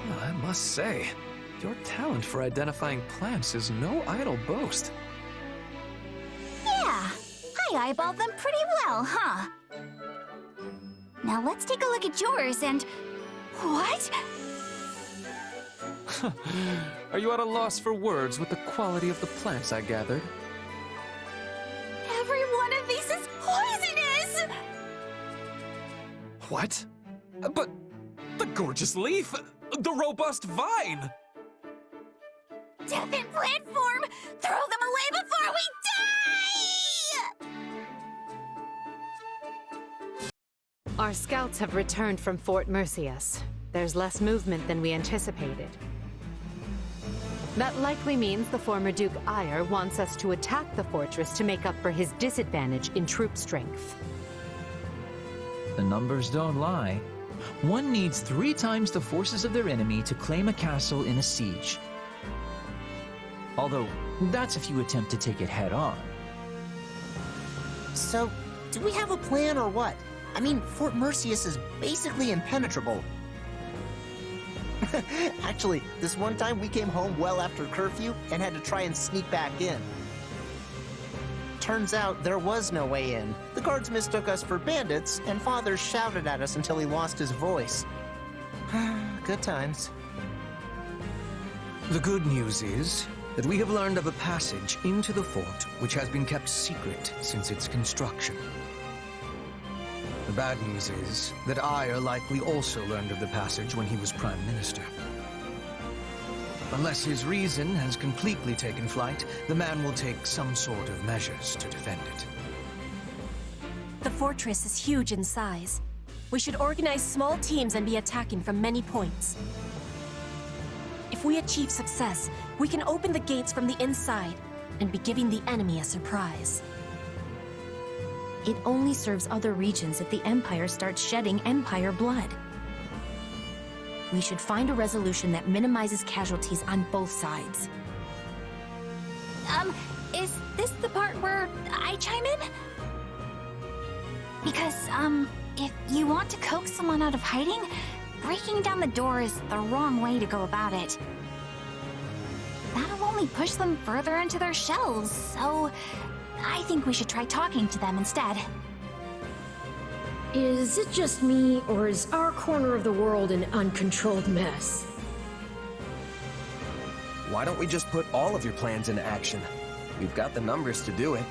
Well, I must say, your talent for identifying plants is no idle boast. Yeah, I eyeballed them pretty well, huh? Now let's take a look at yours and... What? Are you at a loss for words with the quality of the plants I gathered? Every one of these is poisonous! What? But the gorgeous leaf! The robust vine! Death in plant form! Throw them away before we die! Our scouts have returned from Fort Mercius. There's less movement than we anticipated. That likely means the former Duke Ire wants us to attack the fortress to make up for his disadvantage in troop strength. The numbers don't lie. One needs 3 times the forces of their enemy to claim a castle in a siege. Although, that's if you attempt to take it head-on. So, do we have a plan or what? I mean, Fort Mercius is basically impenetrable. Actually, this one time we came home well after curfew and had to try and sneak back in. Turns out there was no way in. The guards mistook us for bandits, and Father shouted at us until he lost his voice. Good times. The good news is that we have learned of a passage into the fort which has been kept secret since its construction. The bad news is that Ire likely also learned of the passage when he was Prime Minister. Unless his reason has completely taken flight, the man will take some sort of measures to defend it. The fortress is huge in size. We should organize small teams and be attacking from many points. If we achieve success, we can open the gates from the inside and be giving the enemy a surprise. It only serves other regions if the Empire starts shedding Empire blood. We should find a resolution that minimizes casualties on both sides. Is this the part where I chime in? Because, if you want to coax someone out of hiding, breaking down the door is the wrong way to go about it. That'll only push them further into their shells, so I think we should try talking to them instead. Is it just me, or is our corner of the world an uncontrolled mess? Why don't we just put all of your plans into action? We've got the numbers to do it.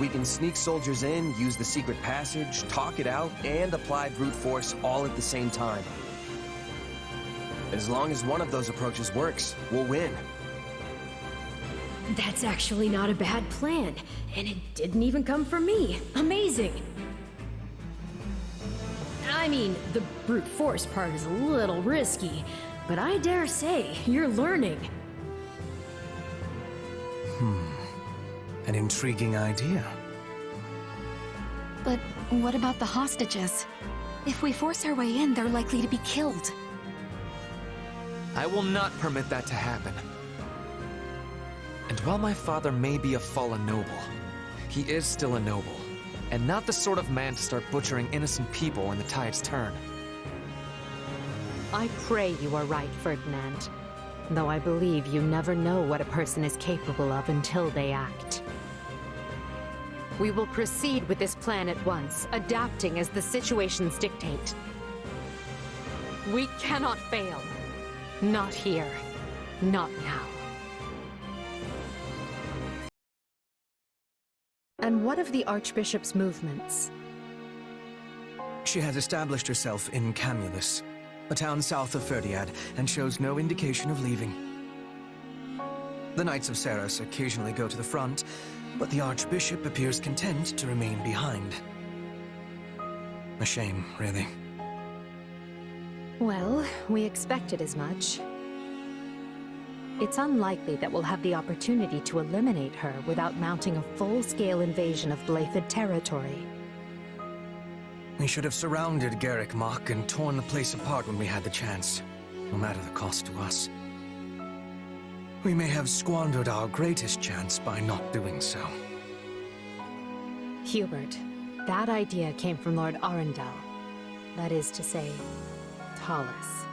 We can sneak soldiers in, use the secret passage, talk it out, and apply brute force all at the same time. As long as one of those approaches works, we'll win. That's actually not a bad plan, and it didn't even come from me. Amazing! I mean, the brute force part is a little risky, but I dare say you're learning. An intriguing idea. What about the hostages? If we force our way in, they're likely to be killed. I will not permit that to happen. And while my father may be a fallen noble, he is still a noble, and not the sort of man to start butchering innocent people when the tides turn. I pray you are right, Ferdinand. Though I believe you never know what a person is capable of until they act. We will proceed with this plan at once, adapting as the situations dictate. We cannot fail. Not here. Not now. And what of the Archbishop's movements? She has established herself in Camulus, a town south of Ferdiad, and shows no indication of leaving. The Knights of Ceres occasionally go to the front, but the Archbishop appears content to remain behind. A shame, really. Well, we expected as much. It's unlikely that we'll have the opportunity to eliminate her without mounting a full-scale invasion of Blaidd territory. We should have surrounded Cageccc and torn the place apart when we had the chance, no matter the cost to us. We may have squandered our greatest chance by not doing so. Hubert, that idea came from Lord Arundel. That is to say, Tallis.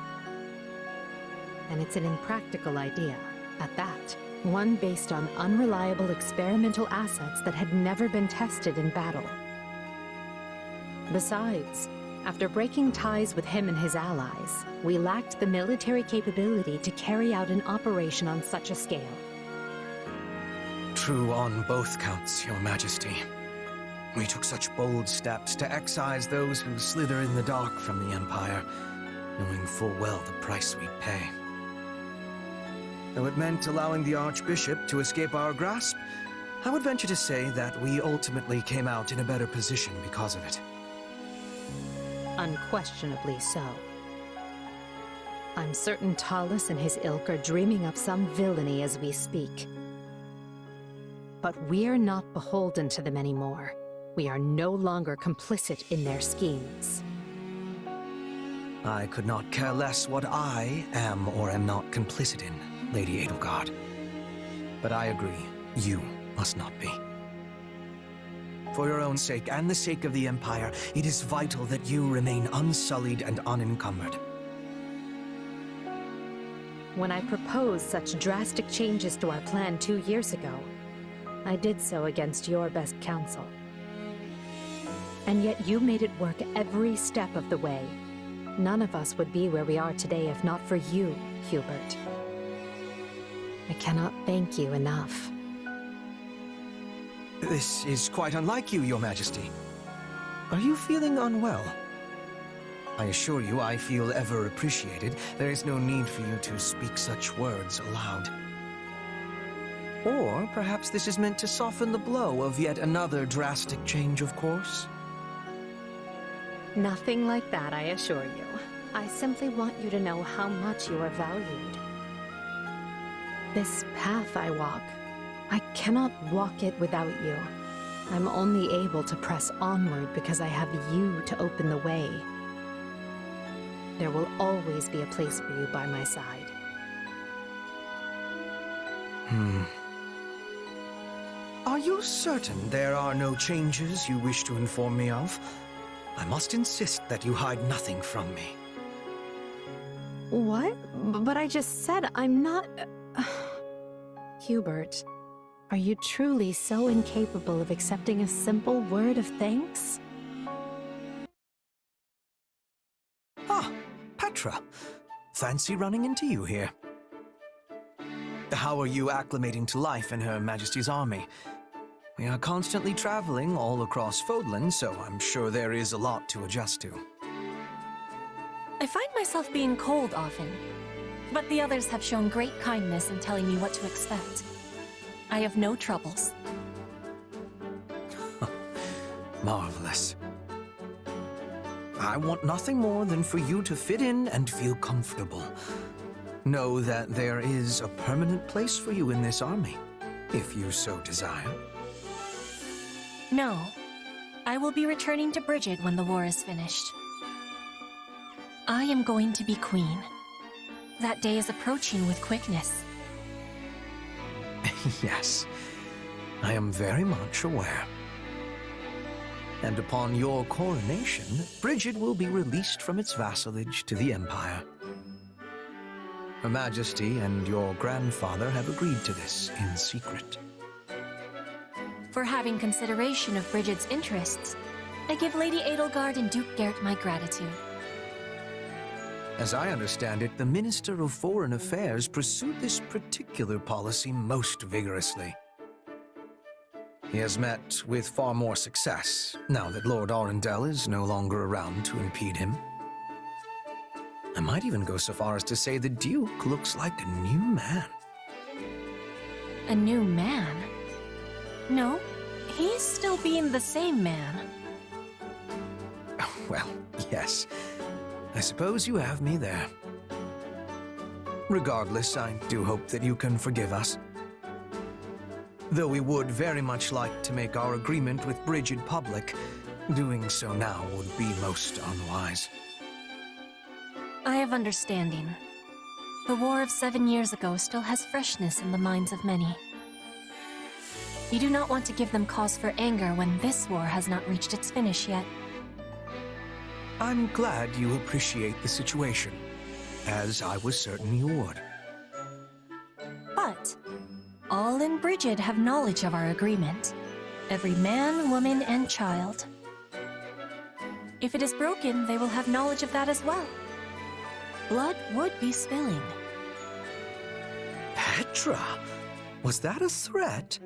And it's an impractical idea, at that. One based on unreliable experimental assets that had never been tested in battle. Besides, after breaking ties with him and his allies, we lacked the military capability to carry out an operation on such a scale. True on both counts, Your Majesty. We took such bold steps to excise those who slither in the dark from the Empire, knowing full well the price we'd pay. Though it meant allowing the Archbishop to escape our grasp, I would venture to say that we ultimately came out in a better position because of it. Unquestionably so. I'm certain Tallis and his ilk are dreaming up some villainy as we speak. But we're not beholden to them anymore. We are no longer complicit in their schemes. I could not care less what I am or am not complicit in, Lady Edelgard. But I agree, you must not be. For your own sake and the sake of the Empire, it is vital that you remain unsullied and unencumbered. When I proposed such drastic changes to our plan 2 years ago, I did so against your best counsel. And yet you made it work every step of the way. None of us would be where we are today if not for you, Hubert. I cannot thank you enough. This is quite unlike you, Your Majesty. Are you feeling unwell? I assure you I feel ever appreciated. There is no need for you to speak such words aloud. Or perhaps this is meant to soften the blow of yet another drastic change of course? Nothing like that, I assure you. I simply want you to know how much you are valued. This path I walk, I cannot walk it without you. I'm only able to press onward because I have you to open the way. There will always be a place for you by my side. Are you certain there are no changes you wish to inform me of? I must insist that you hide nothing from me. What? But I just said I'm not... Hubert, are you truly so incapable of accepting a simple word of thanks? Ah, Petra. Fancy running into you here. How are you acclimating to life in Her Majesty's army? We are constantly traveling all across Fódlan, so I'm sure there is a lot to adjust to. I find myself being cold often, but the others have shown great kindness in telling me what to expect. I have no troubles. Marvelous. I want nothing more than for you to fit in and feel comfortable. Know that there is a permanent place for you in this army, if you so desire. No, I will be returning to Bridget when the war is finished. I am going to be queen. That day is approaching with quickness. Yes, I am very much aware. And upon your coronation, Bridget will be released from its vassalage to the Empire. Her Majesty and your grandfather have agreed to this in secret. For having consideration of Bridget's interests, I give Lady Edelgard and Duke Gert my gratitude. As I understand it, the Minister of Foreign Affairs pursued this particular policy most vigorously. He has met with far more success, now that Lord Arundel is no longer around to impede him. I might even go so far as to say the Duke looks like a new man. A new man? No, he's still being the same man. Well, yes. I suppose you have me there. Regardless, I do hope that you can forgive us. Though we would very much like to make our agreement with Bridget public, doing so now would be most unwise. I have understanding. The war of 7 years ago still has freshness in the minds of many. You do not want to give them cause for anger when this war has not reached its finish yet. I'm glad you appreciate the situation, as I was certain you would. But all in Bridget have knowledge of our agreement. Every man, woman, and child. If it is broken, they will have knowledge of that as well. Blood would be spilling. Petra? Was that a threat?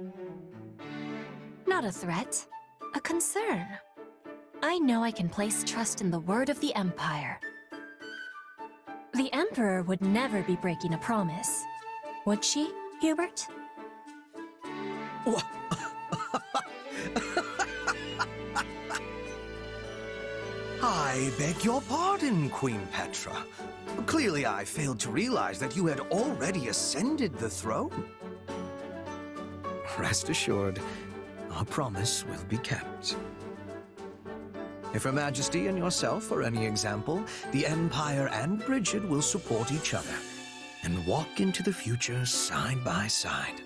Not a threat, a concern. I know I can place trust in the word of the Empire. The Emperor would never be breaking a promise. Would she, Hubert? What? I beg your pardon, Queen Petra. Clearly I failed to realize that you had already ascended the throne. Rest assured, our promise will be kept. If Her Majesty and yourself are any example, the Empire and Bridget will support each other and walk into the future side by side.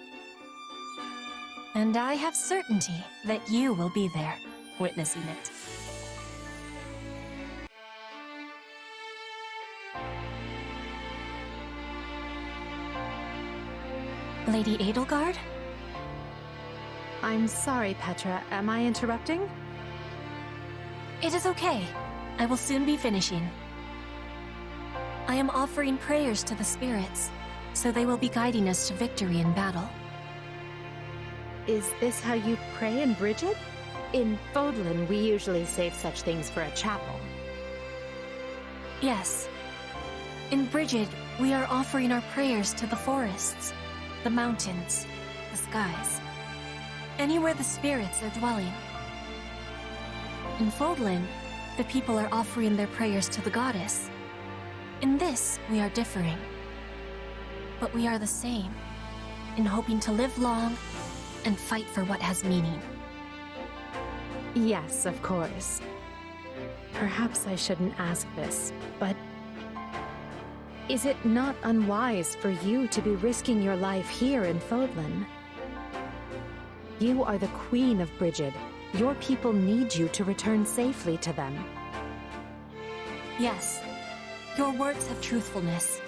And I have certainty that you will be there, witnessing it. Lady Edelgard? I'm sorry, Petra. Am I interrupting? It is okay. I will soon be finishing. I am offering prayers to the spirits, so they will be guiding us to victory in battle. Is this how you pray in Bridget? In Fódlan, we usually save such things for a chapel. Yes. In Bridget, we are offering our prayers to the forests, the mountains, the skies, anywhere the spirits are dwelling. In Fódlan, the people are offering their prayers to the goddess. In this, we are differing. But we are the same, in hoping to live long and fight for what has meaning. Yes, of course. Perhaps I shouldn't ask this, but is it not unwise for you to be risking your life here in Fódlan? You are the queen of Bridget. Your people need you to return safely to them. Yes, your words have truthfulness.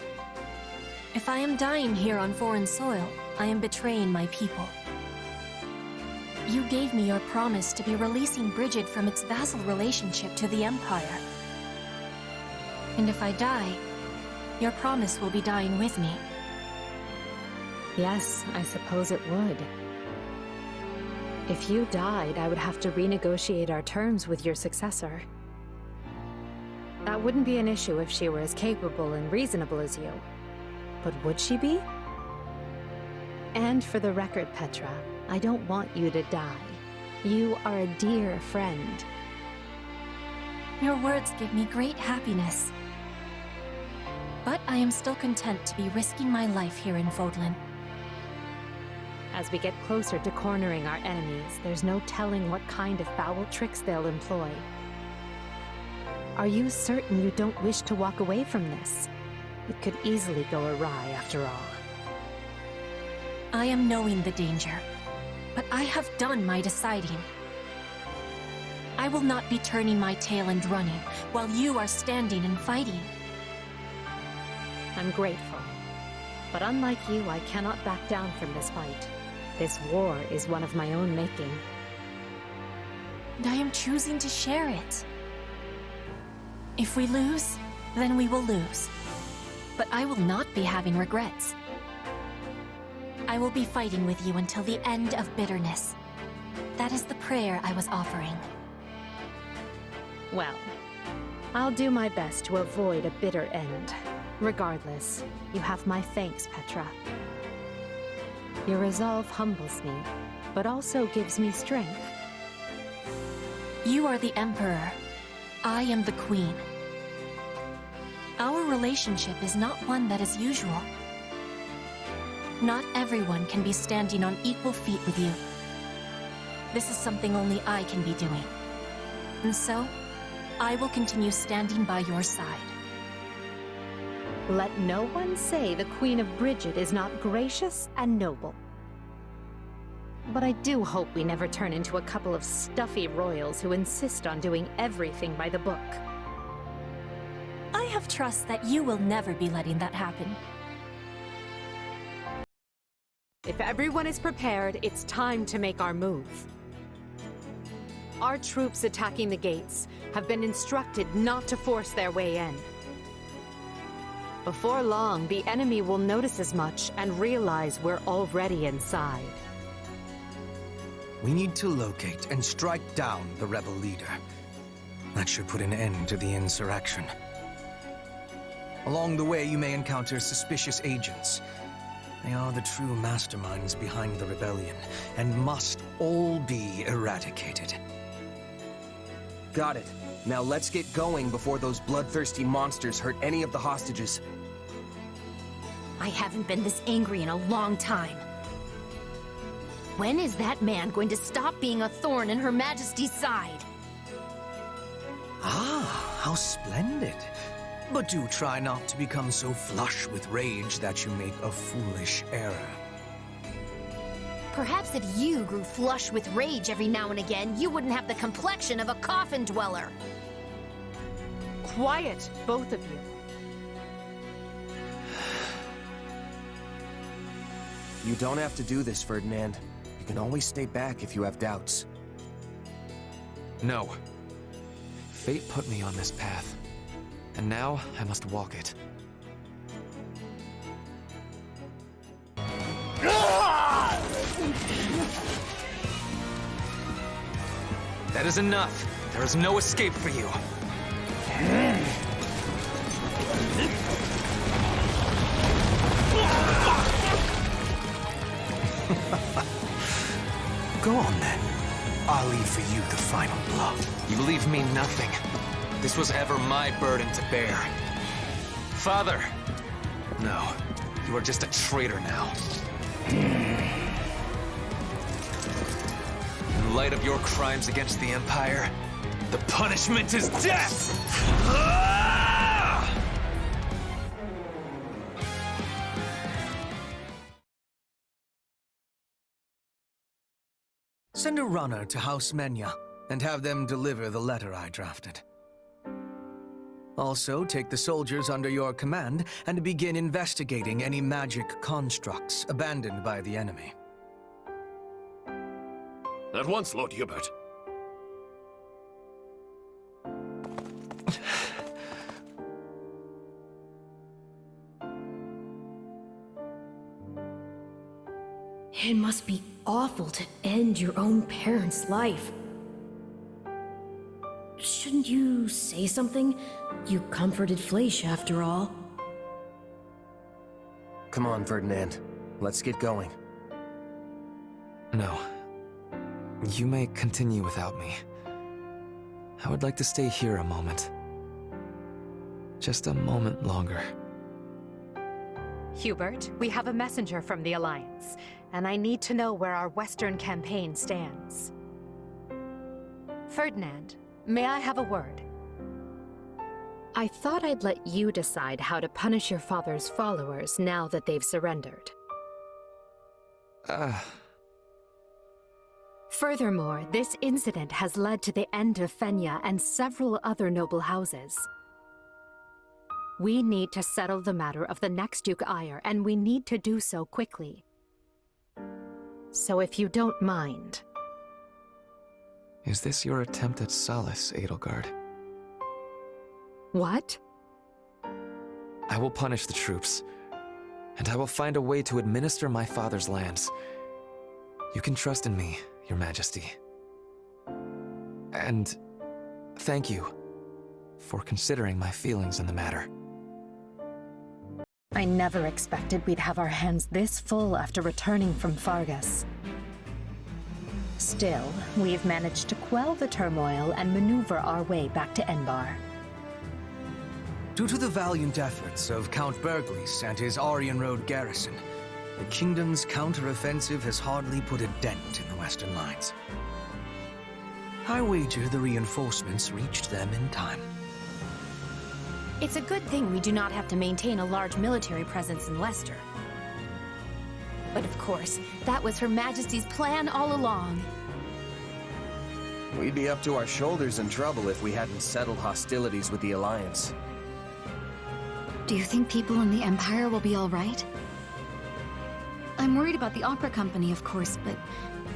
If I am dying here on foreign soil, I am betraying my people. You gave me your promise to be releasing Bridget from its vassal relationship to the Empire. And if I die, your promise will be dying with me. Yes, I suppose it would. If you died, I would have to renegotiate our terms with your successor. That wouldn't be an issue if she were as capable and reasonable as you. But would she be? And for the record, Petra, I don't want you to die. You are a dear friend. Your words give me great happiness. But I am still content to be risking my life here in Fódlan. As we get closer to cornering our enemies, there's no telling what kind of foul tricks they'll employ. Are you certain you don't wish to walk away from this? It could easily go awry after all. I am knowing the danger, but I have done my deciding. I will not be turning my tail and running while you are standing and fighting. I'm grateful. But unlike you, I cannot back down from this fight. This war is one of my own making. And I am choosing to share it. If we lose, then we will lose. But I will not be having regrets. I will be fighting with you until the end of bitterness. That is the prayer I was offering. Well, I'll do my best to avoid a bitter end. Regardless, you have my thanks, Petra. Your resolve humbles me, but also gives me strength. You are the Emperor. I am the Queen. Our relationship is not one that is usual. Not everyone can be standing on equal feet with you. This is something only I can be doing. And so, I will continue standing by your side. Let no one say the Queen of Brigid is not gracious and noble. But I do hope we never turn into a couple of stuffy royals who insist on doing everything by the book. I have trust that you will never be letting that happen. If everyone is prepared, it's time to make our move. Our troops attacking the gates have been instructed not to force their way in. Before long, the enemy will notice as much and realize we're already inside. We need to locate and strike down the rebel leader. That should put an end to the insurrection. Along the way, you may encounter suspicious agents. They are the true masterminds behind the rebellion, and must all be eradicated. Got it. Now let's get going before those bloodthirsty monsters hurt any of the hostages. I haven't been this angry in a long time. When is that man going to stop being a thorn in Her Majesty's side? Ah, how splendid. But do try not to become so flush with rage that you make a foolish error. Perhaps if you grew flush with rage every now and again, you wouldn't have the complexion of a coffin dweller. Quiet, both of you. You don't have to do this, Ferdinand. You can always stay back if you have doubts. No. Fate put me on this path, and now I must walk it. That is enough. There is no escape for you. Go on then. I'll leave for you the final blow. You leave me nothing. This was ever my burden to bear. Father! No, you are just a traitor now. In light of your crimes against the Empire, the punishment is death! Send a runner to House Menya, and have them deliver the letter I drafted. Also, take the soldiers under your command and begin investigating any magic constructs abandoned by the enemy. At once, Lord Hubert. It must be awful to end your own parents' life. Shouldn't you say something? You comforted Fleisha, after all. Come on, Ferdinand. Let's get going. No. You may continue without me. I would like to stay here a moment. Just a moment longer. Hubert, we have a messenger from the Alliance, and I need to know where our Western campaign stands. Ferdinand, may I have a word? I thought I'd let you decide how to punish your father's followers now that they've surrendered. Furthermore, this incident has led to the end of Fenya and several other noble houses. We need to settle the matter of the next Duke Ire, and we need to do so quickly. So if you don't mind... Is this your attempt at solace, Edelgard? What? I will punish the troops, and I will find a way to administer my father's lands. You can trust in me, Your Majesty. And thank you for considering my feelings in the matter. I never expected we'd have our hands this full after returning from Fargus. Still, we've managed to quell the turmoil and maneuver our way back to Enbar. Due to the valiant efforts of Count Berglies and his Aryans Road garrison, the kingdom's counter-offensive has hardly put a dent in the western lines. I wager the reinforcements reached them in time. It's a good thing we do not have to maintain a large military presence in Leicester. But of course, that was Her Majesty's plan all along. We'd be up to our shoulders in trouble if we hadn't settled hostilities with the Alliance. Do you think people in the Empire will be all right? I'm worried about the opera company, of course, but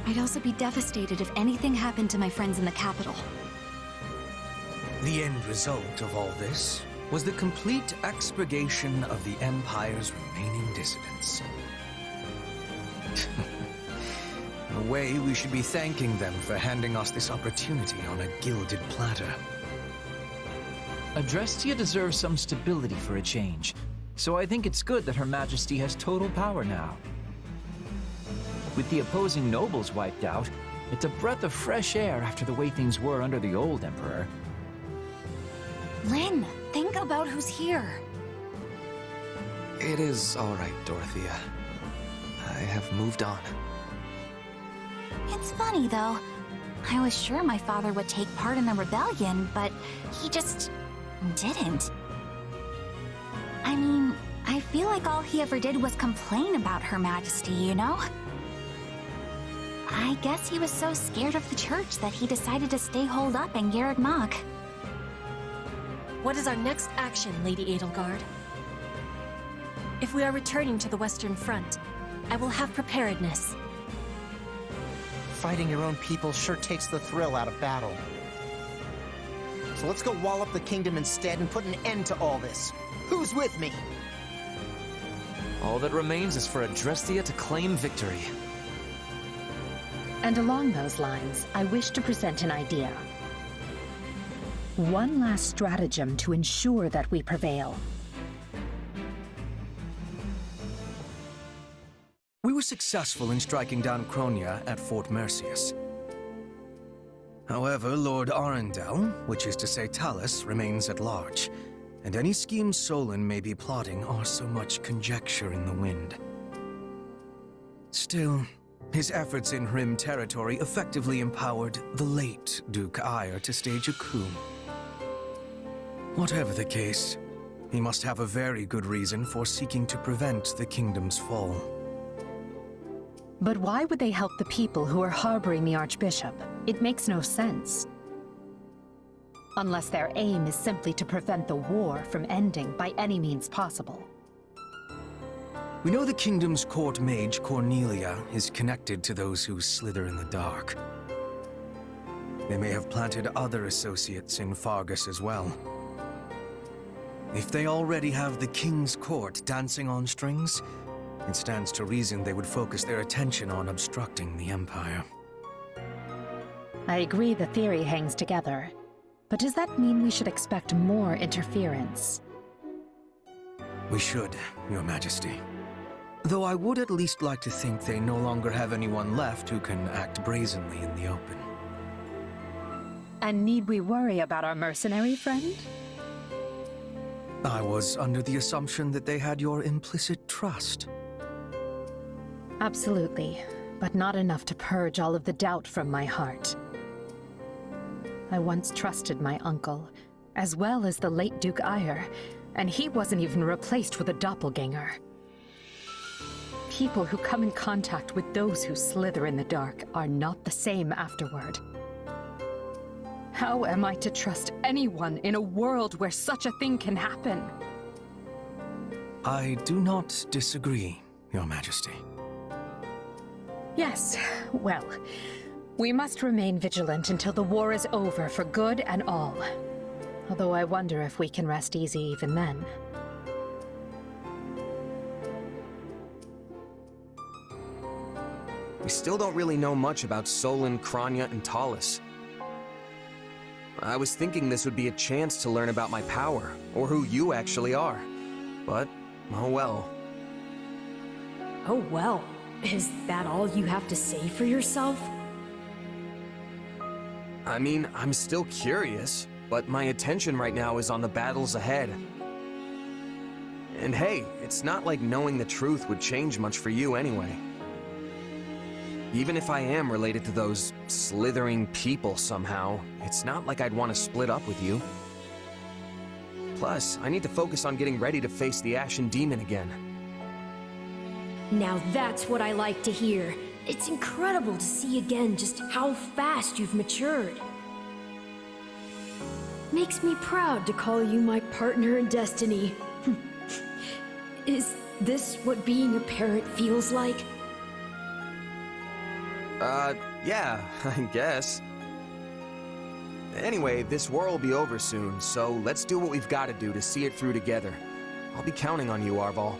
I'd also be devastated if anything happened to my friends in the capital. The end result of all this was the complete expurgation of the Empire's remaining dissidents. In a way, we should be thanking them for handing us this opportunity on a gilded platter. Adrestia deserves some stability for a change, so I think it's good that Her Majesty has total power now. With the opposing nobles wiped out, it's a breath of fresh air after the way things were under the old Emperor. Lynn, think about who's here. It is all right, Dorothea. I have moved on. It's funny, though. I was sure my father would take part in the rebellion, but he just didn't. I mean, I feel like all he ever did was complain about Her Majesty, you know? I guess he was so scared of the church that he decided to stay holed up in Cageccc. What is our next action, Lady Edelgard? If we are returning to the Western Front, I will have preparedness. Fighting your own people sure takes the thrill out of battle. So let's go wall up the kingdom instead and put an end to all this. Who's with me? All that remains is for Adrestia to claim victory. And along those lines, I wish to present an idea. One last stratagem to ensure that we prevail. We were successful in striking down Cronia at Fort Mercius. However, Lord Arundel, which is to say Talus, remains at large, and any schemes Solon may be plotting are so much conjecture in the wind. Still, his efforts in Rim territory effectively empowered the late Duke Ire to stage a coup. Whatever the case, he must have a very good reason for seeking to prevent the kingdom's fall. But why would they help the people who are harboring the Archbishop? It makes no sense. Unless their aim is simply to prevent the war from ending by any means possible. We know the kingdom's court mage, Cornelia, is connected to those who slither in the dark. They may have planted other associates in Fargus as well. If they already have the king's court dancing on strings, it stands to reason they would focus their attention on obstructing the Empire. I agree the theory hangs together. But does that mean we should expect more interference? We should, Your Majesty. Though I would at least like to think they no longer have anyone left who can act brazenly in the open. And need we worry about our mercenary friend? I was under the assumption that they had your implicit trust. Absolutely, but not enough to purge all of the doubt from my heart. I once trusted my uncle, as well as the late Duke Eyre, and he wasn't even replaced with a doppelganger. People who come in contact with those who slither in the dark are not the same afterward. How am I to trust anyone in a world where such a thing can happen? I do not disagree, Your Majesty. Yes, well, we must remain vigilant until the war is over for good and all. Although I wonder if we can rest easy even then. We still don't really know much about Solon, Kranya, and Talus. I was thinking this would be a chance to learn about my power, or who you actually are. But, oh well. Oh well. Is that all you have to say for yourself? I mean, I'm still curious, but my attention right now is on the battles ahead. And hey, it's not like knowing the truth would change much for you anyway. Even if I am related to those slithering people somehow, it's not like I'd want to split up with you. Plus, I need to focus on getting ready to face the Ashen Demon again. Now that's what I like to hear. It's incredible to see again just how fast you've matured. Makes me proud to call you my partner in destiny. Is this what being a parent feels like? Yeah, I guess. Anyway, this war will be over soon, so let's do what we've got to do to see it through together. I'll be counting on you, Arval.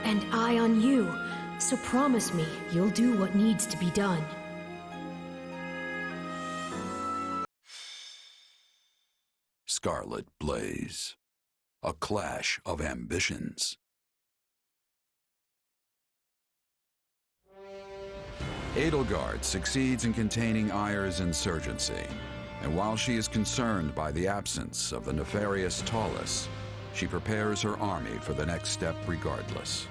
And I on you, so promise me you'll do what needs to be done. Scarlet Blaze. A clash of ambitions. Edelgard succeeds in containing Eyre's insurgency, and while she is concerned by the absence of the nefarious Talus, she prepares her army for the next step regardless.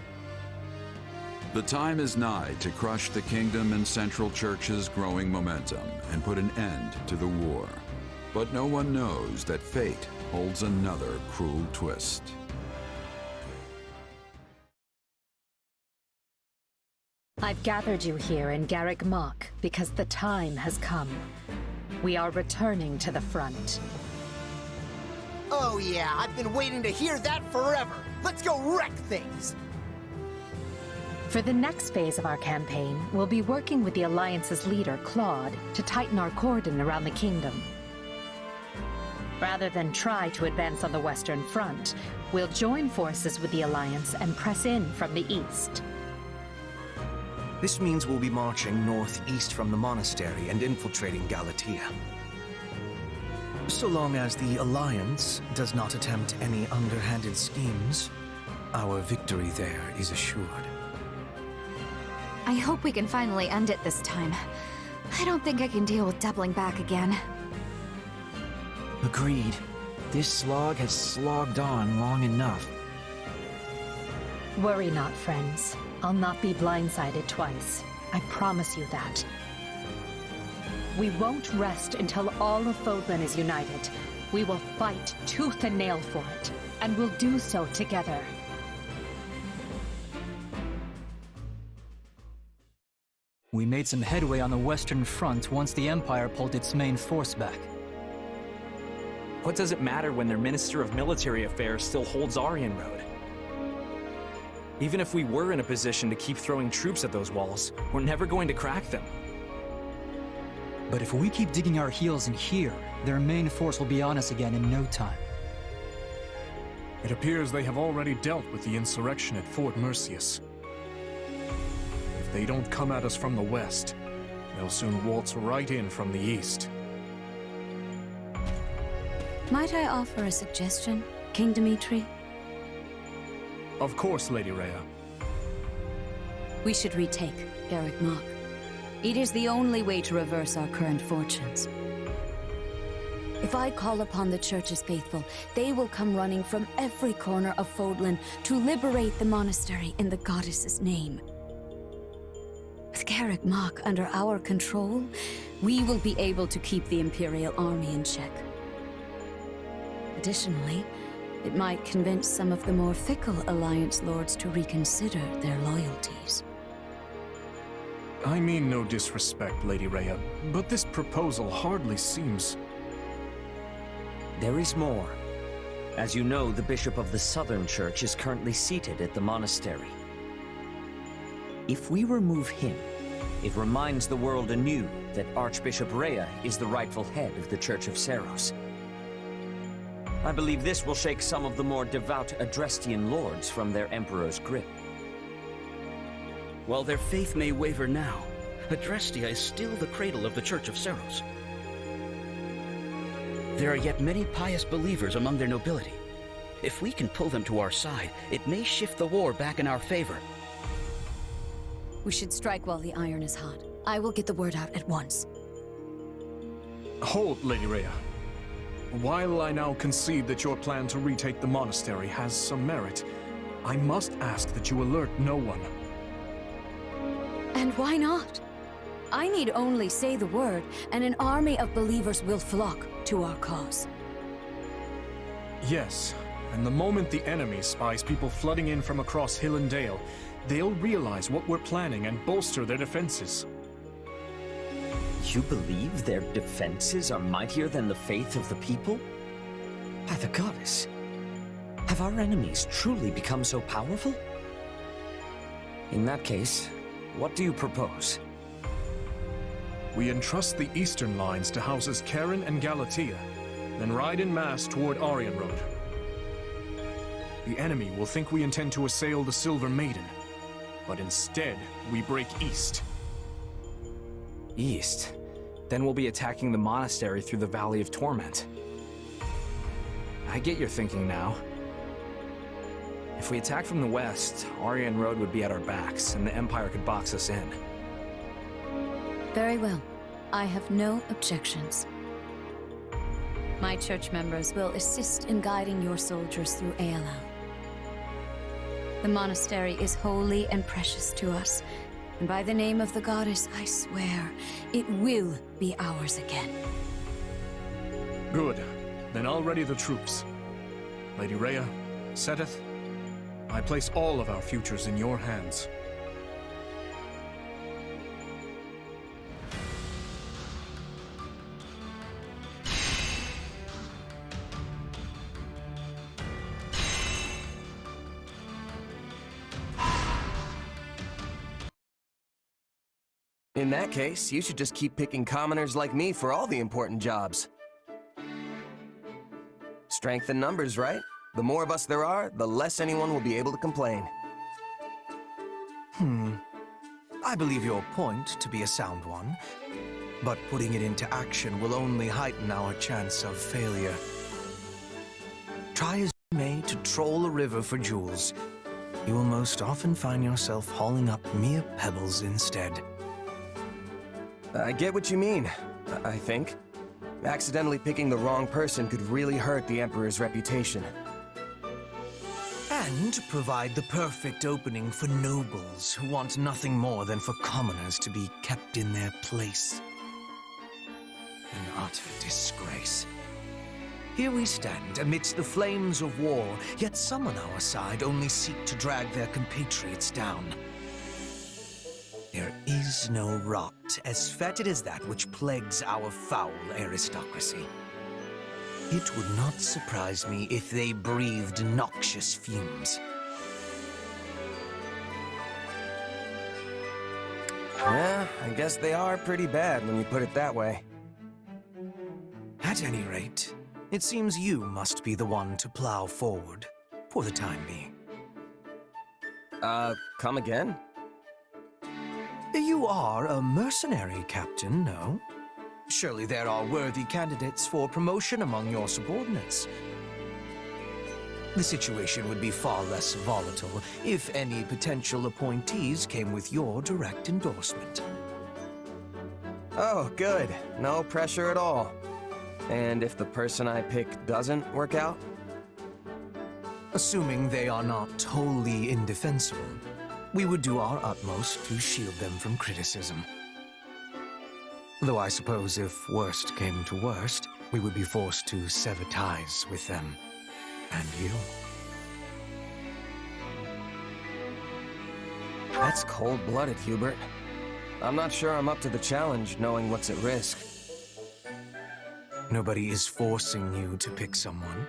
The time is nigh to crush the Kingdom and Central Church's growing momentum and put an end to the war. But no one knows that fate holds another cruel twist. I've gathered you here in Cageccc because the time has come. We are returning to the front. Oh yeah, I've been waiting to hear that forever. Let's go wreck things! For the next phase of our campaign, we'll be working with the Alliance's leader, Claude, to tighten our cordon around the kingdom. Rather than try to advance on the Western Front, we'll join forces with the Alliance and press in from the east. This means we'll be marching northeast from the monastery and infiltrating Galatia. So long as the Alliance does not attempt any underhanded schemes, our victory there is assured. I hope we can finally end it this time. I don't think I can deal with doubling back again. Agreed. This slog has slogged on long enough. Worry not, friends. I'll not be blindsided twice. I promise you that. We won't rest until all of Fódlan is united. We will fight tooth and nail for it, and we'll do so together. We made some headway on the Western Front once the Empire pulled its main force back. What does it matter when their Minister of Military Affairs still holds Aryans Road? Even if we were in a position to keep throwing troops at those walls, we're never going to crack them. But if we keep digging our heels in here, their main force will be on us again in no time. It appears they have already dealt with the insurrection at Fort Mercius. If they don't come at us from the west, they'll soon waltz right in from the east. Might I offer a suggestion, King Dimitri? Of course, Lady Rhea. We should retake Cageccc. It is the only way to reverse our current fortunes. If I call upon the Church's faithful, they will come running from every corner of Fódlan to liberate the monastery in the goddess's name. With Cageccc under our control, we will be able to keep the Imperial army in check. Additionally, it might convince some of the more fickle Alliance lords to reconsider their loyalties. I mean no disrespect, Lady Rhea, but this proposal hardly seems... There is more. As you know, the Bishop of the Southern Church is currently seated at the monastery. If we remove him, it reminds the world anew that Archbishop Rhea is the rightful head of the Church of Seiros. I believe this will shake some of the more devout Adrestian lords from their Emperor's grip. While their faith may waver now, Adrestia is still the cradle of the Church of Seiros. There are yet many pious believers among their nobility. If we can pull them to our side, it may shift the war back in our favor. We should strike while the iron is hot. I will get the word out at once. Hold, Lady Rhea. While I now concede that your plan to retake the monastery has some merit, I must ask that you alert no one. And why not? I need only say the word, and an army of believers will flock to our cause. Yes, and the moment the enemy spies people flooding in from across Hill and Dale, they'll realize what we're planning and bolster their defenses. You believe their defenses are mightier than the faith of the people? By the goddess, have our enemies truly become so powerful? In that case, what do you propose? We entrust the eastern lines to houses Cairn and Galatea, then ride en masse toward Aryans Road. The enemy will think we intend to assail the Silver Maiden, but instead, we break east. East? Then we'll be attacking the monastery through the Valley of Torment. I get your thinking now. If we attack from the west, Aryans Road would be at our backs, and the Empire could box us in. Very well. I have no objections. My church members will assist in guiding your soldiers through Epilogue. The monastery is holy and precious to us, and by the name of the goddess, I swear, it will be ours again. Good. Then I'll ready the troops. Lady Rhea, Seteth, I place all of our futures in your hands. In that case, you should just keep picking commoners like me for all the important jobs. Strength in numbers, right? The more of us there are, the less anyone will be able to complain. I believe your point to be a sound one, but putting it into action will only heighten our chance of failure. Try as you may to troll a river for jewels, you will most often find yourself hauling up mere pebbles instead. I get what you mean, I think. Accidentally picking the wrong person could really hurt the Emperor's reputation. And provide the perfect opening for nobles who want nothing more than for commoners to be kept in their place. An utter disgrace. Here we stand amidst the flames of war, yet some on our side only seek to drag their compatriots down. There is no rot as fetid as that which plagues our foul aristocracy. It would not surprise me if they breathed noxious fumes. Yeah, I guess they are pretty bad when you put it that way. At any rate, it seems you must be the one to plow forward, for the time being. Come again? You are a mercenary, Captain, no? Surely there are worthy candidates for promotion among your subordinates. The situation would be far less volatile if any potential appointees came with your direct endorsement. Oh, good. No pressure at all. And if the person I pick doesn't work out? Assuming they are not totally indefensible, we would do our utmost to shield them from criticism. Though I suppose if worst came to worst, we would be forced to sever ties with them. And you. That's cold-blooded, Hubert. I'm not sure I'm up to the challenge, knowing what's at risk. Nobody is forcing you to pick someone.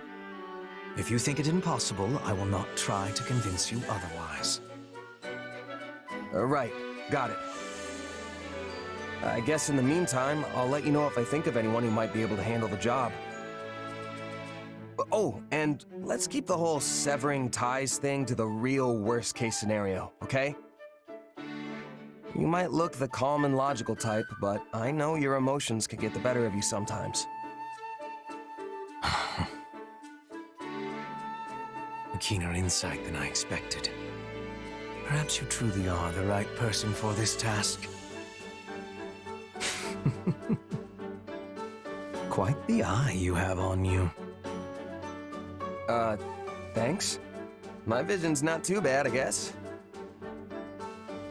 If you think it impossible, I will not try to convince you otherwise. Right, got it. I guess in the meantime, I'll let you know if I think of anyone who might be able to handle the job. Oh, and let's keep the whole severing ties thing to the real worst-case scenario, okay? You might look the calm and logical type, but I know your emotions can get the better of you sometimes. A keener insight than I expected. Perhaps you truly are the right person for this task. Quite the eye you have on you. Thanks. My vision's not too bad, I guess.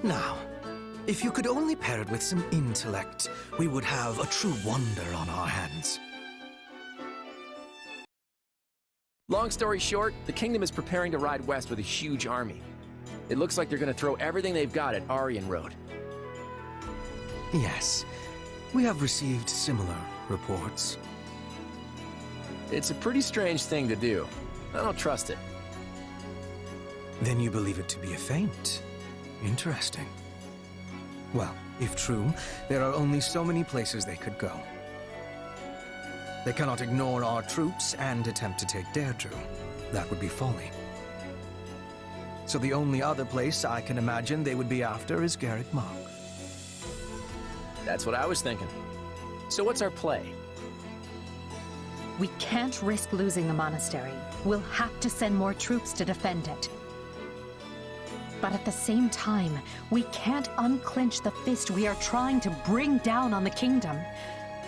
Now, if you could only pair it with some intellect, we would have a true wonder on our hands. Long story short, the Kingdom is preparing to ride west with a huge army. It looks like they're going to throw everything they've got at Aryans Road. Yes, we have received similar reports. It's a pretty strange thing to do. I don't trust it. Then you believe it to be a feint. Interesting. Well, if true, there are only so many places they could go. They cannot ignore our troops and attempt to take Deirdre. That would be folly. So the only other place I can imagine they would be after is Cageccc. That's what I was thinking. So what's our play? We can't risk losing the monastery. We'll have to send more troops to defend it. But at the same time, we can't unclench the fist we are trying to bring down on the kingdom.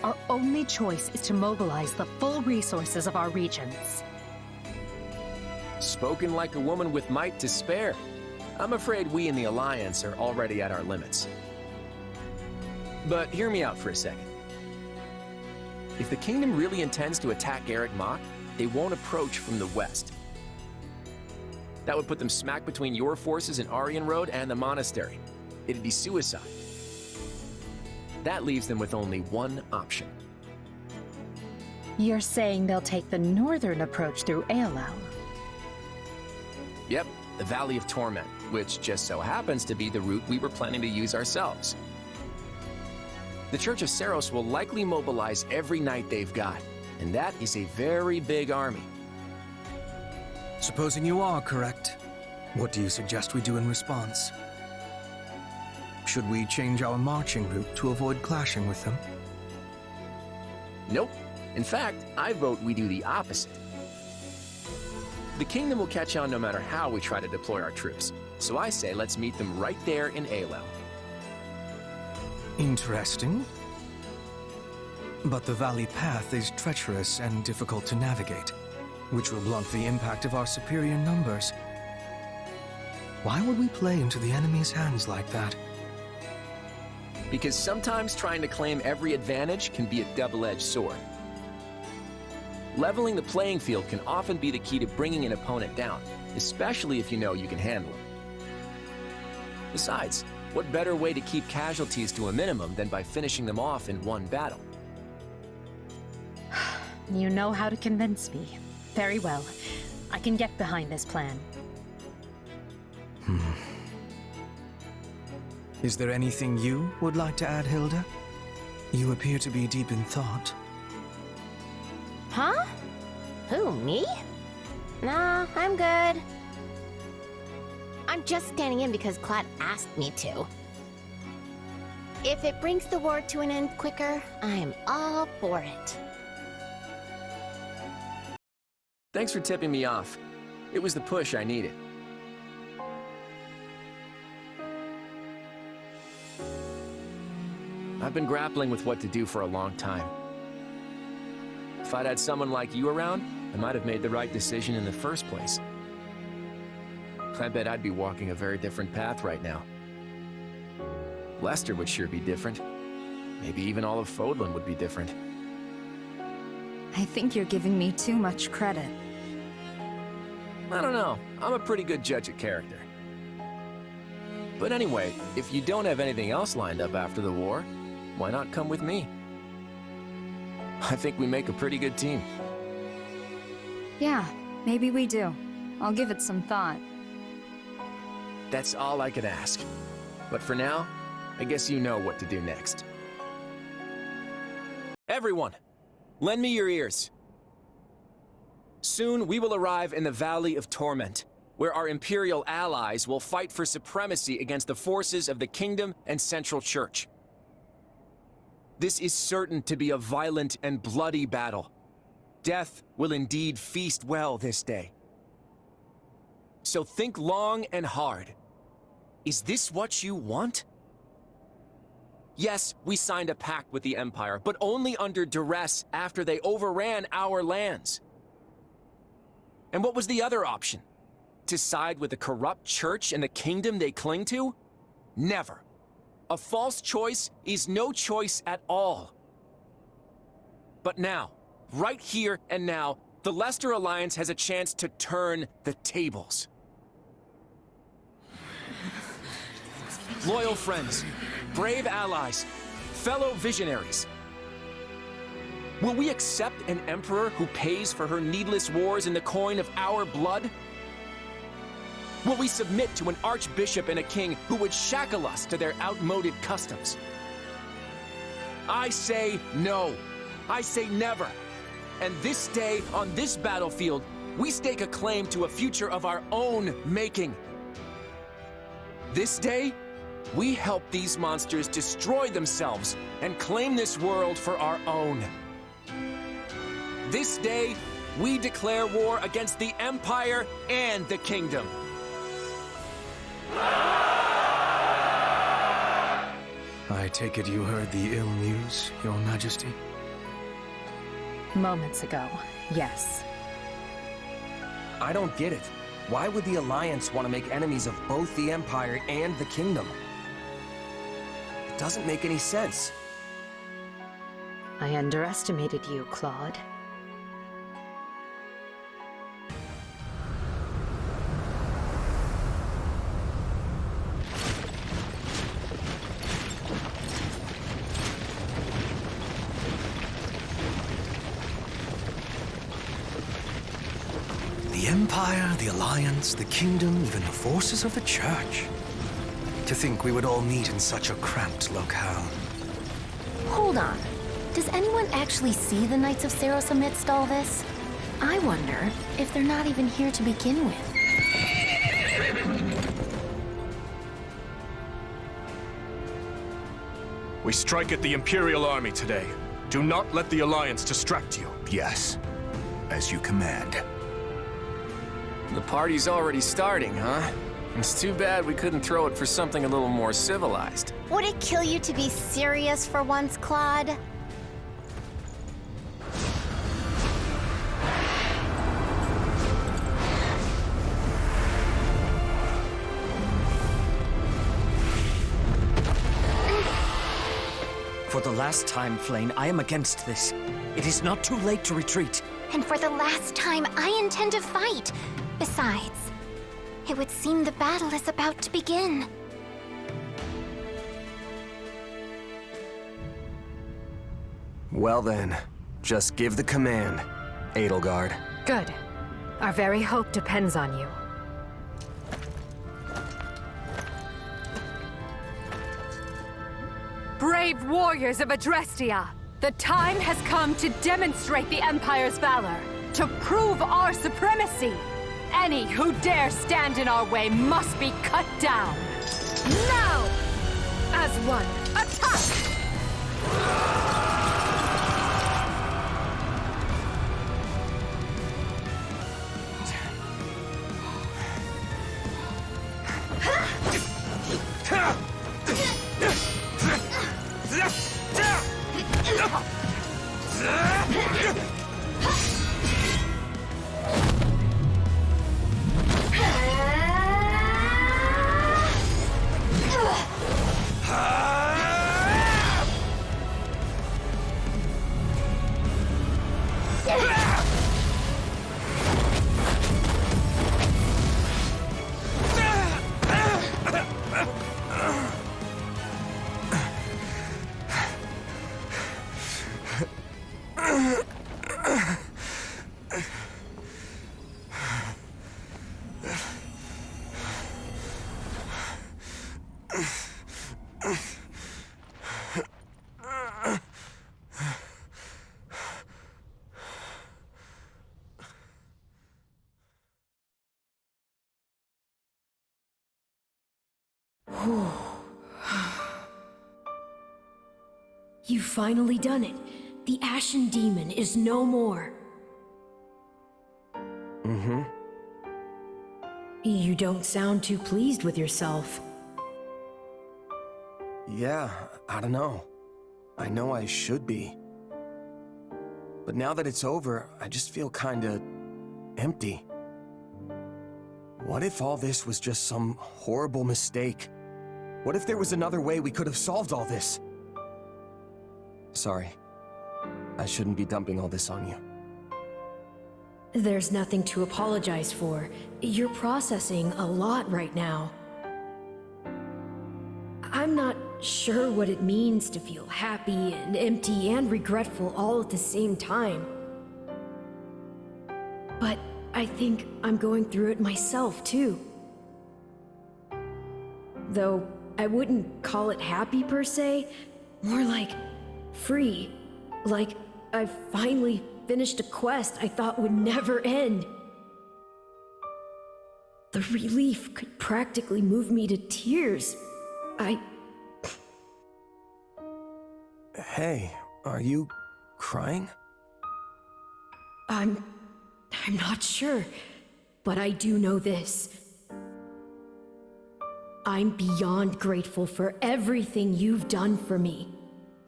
Our only choice is to mobilize the full resources of our regions. Spoken like a woman with might to spare. I'm afraid we in the Alliance are already at our limits. But hear me out for a second. If the Kingdom really intends to attack Cageccc, they won't approach from the west. That would put them smack between your forces in Aryans Road and the monastery. It'd be suicide. That leaves them with only one option. You're saying they'll take the northern approach through Edelgard? Yep, the Valley of Torment, which just so happens to be the route we were planning to use ourselves. The Church of Seiros will likely mobilize every knight they've got, and that is a very big army. Supposing you are correct, what do you suggest we do in response? Should we change our marching route to avoid clashing with them? Nope. In fact, I vote we do the opposite. The Kingdom will catch on no matter how we try to deploy our troops, so I say let's meet them right there in Edelgard. Interesting. But the valley path is treacherous and difficult to navigate, which will blunt the impact of our superior numbers. Why would we play into the enemy's hands like that? Because sometimes trying to claim every advantage can be a double-edged sword. Leveling the playing field can often be the key to bringing an opponent down, especially if you know you can handle them. Besides, what better way to keep casualties to a minimum than by finishing them off in one battle? You know how to convince me. Very well. I can get behind this plan. Is there anything you would like to add, Hilda? You appear to be deep in thought. Huh? Who, me? Nah, I'm good. I'm just standing in because Claude asked me to. If it brings the war to an end quicker, I am all for it. Thanks for tipping me off. It was the push I needed. I've been grappling with what to do for a long time. If I'd had someone like you around, I might have made the right decision in the first place. I bet I'd be walking a very different path right now. Lester would sure be different. Maybe even all of Fódlan would be different. I think you're giving me too much credit. I don't know. I'm a pretty good judge of character. But anyway, if you don't have anything else lined up after the war, why not come with me? I think we make a pretty good team. Yeah, maybe we do. I'll give it some thought. That's all I could ask. But for now, I guess you know what to do next. Everyone, lend me your ears. Soon we will arrive in the Valley of Torment, where our Imperial allies will fight for supremacy against the forces of the Kingdom and Central Church. This is certain to be a violent and bloody battle. Death will indeed feast well this day. So think long and hard. Is this what you want? Yes, we signed a pact with the Empire, but only under duress after they overran our lands. And what was the other option? To side with the corrupt church and the kingdom they cling to? Never. A false choice is no choice at all. But now, right here and now, the Lester Alliance has a chance to turn the tables. Loyal friends, brave allies, fellow visionaries. Will we accept an emperor who pays for her needless wars in the coin of our blood? Will we submit to an archbishop and a king who would shackle us to their outmoded customs? I say no. I say never. And this day, on this battlefield, we stake a claim to a future of our own making. This day, we help these monsters destroy themselves and claim this world for our own. This day, we declare war against the Empire and the Kingdom. I take it you heard the ill news, Your Majesty? Moments ago, yes. I don't get it. Why would the Alliance want to make enemies of both the Empire and the Kingdom? It doesn't make any sense. I underestimated you, Claude. The Empire, the Alliance, the Kingdom, even the forces of the Church. To think we would all meet in such a cramped locale. Hold on. Does anyone actually see the Knights of Saros amidst all this? I wonder if they're not even here to begin with. We strike at the Imperial Army today. Do not let the Alliance distract you. Yes, as you command. The party's already starting, huh? It's too bad we couldn't throw it for something a little more civilized. Would it kill you to be serious for once, Claude? For the last time, Flayn, I am against this. It is not too late to retreat. And for the last time, I intend to fight. Besides, it would seem the battle is about to begin. Well then, just give the command, Edelgard. Good. Our very hope depends on you. Brave warriors of Adrestia! The time has come to demonstrate the Empire's valor, to prove our supremacy! Any who dare stand in our way must be cut down! Now! As one, attack! You've finally done it. The Ashen Demon is no more. Mm-hmm. You don't sound too pleased with yourself. Yeah, I don't know. I know I should be. But now that it's over, I just feel kinda empty. What if all this was just some horrible mistake? What if there was another way we could have solved all this? Sorry. I shouldn't be dumping all this on you. There's nothing to apologize for. You're processing a lot right now. I'm not sure what it means to feel happy and empty and regretful all at the same time. But I think I'm going through it myself, too. Though I wouldn't call it happy per se, more like free. Like I've finally finished a quest I thought would never end. The relief could practically move me to tears. Hey, are you crying? I'm not sure, but I do know this. I'm beyond grateful for everything you've done for me.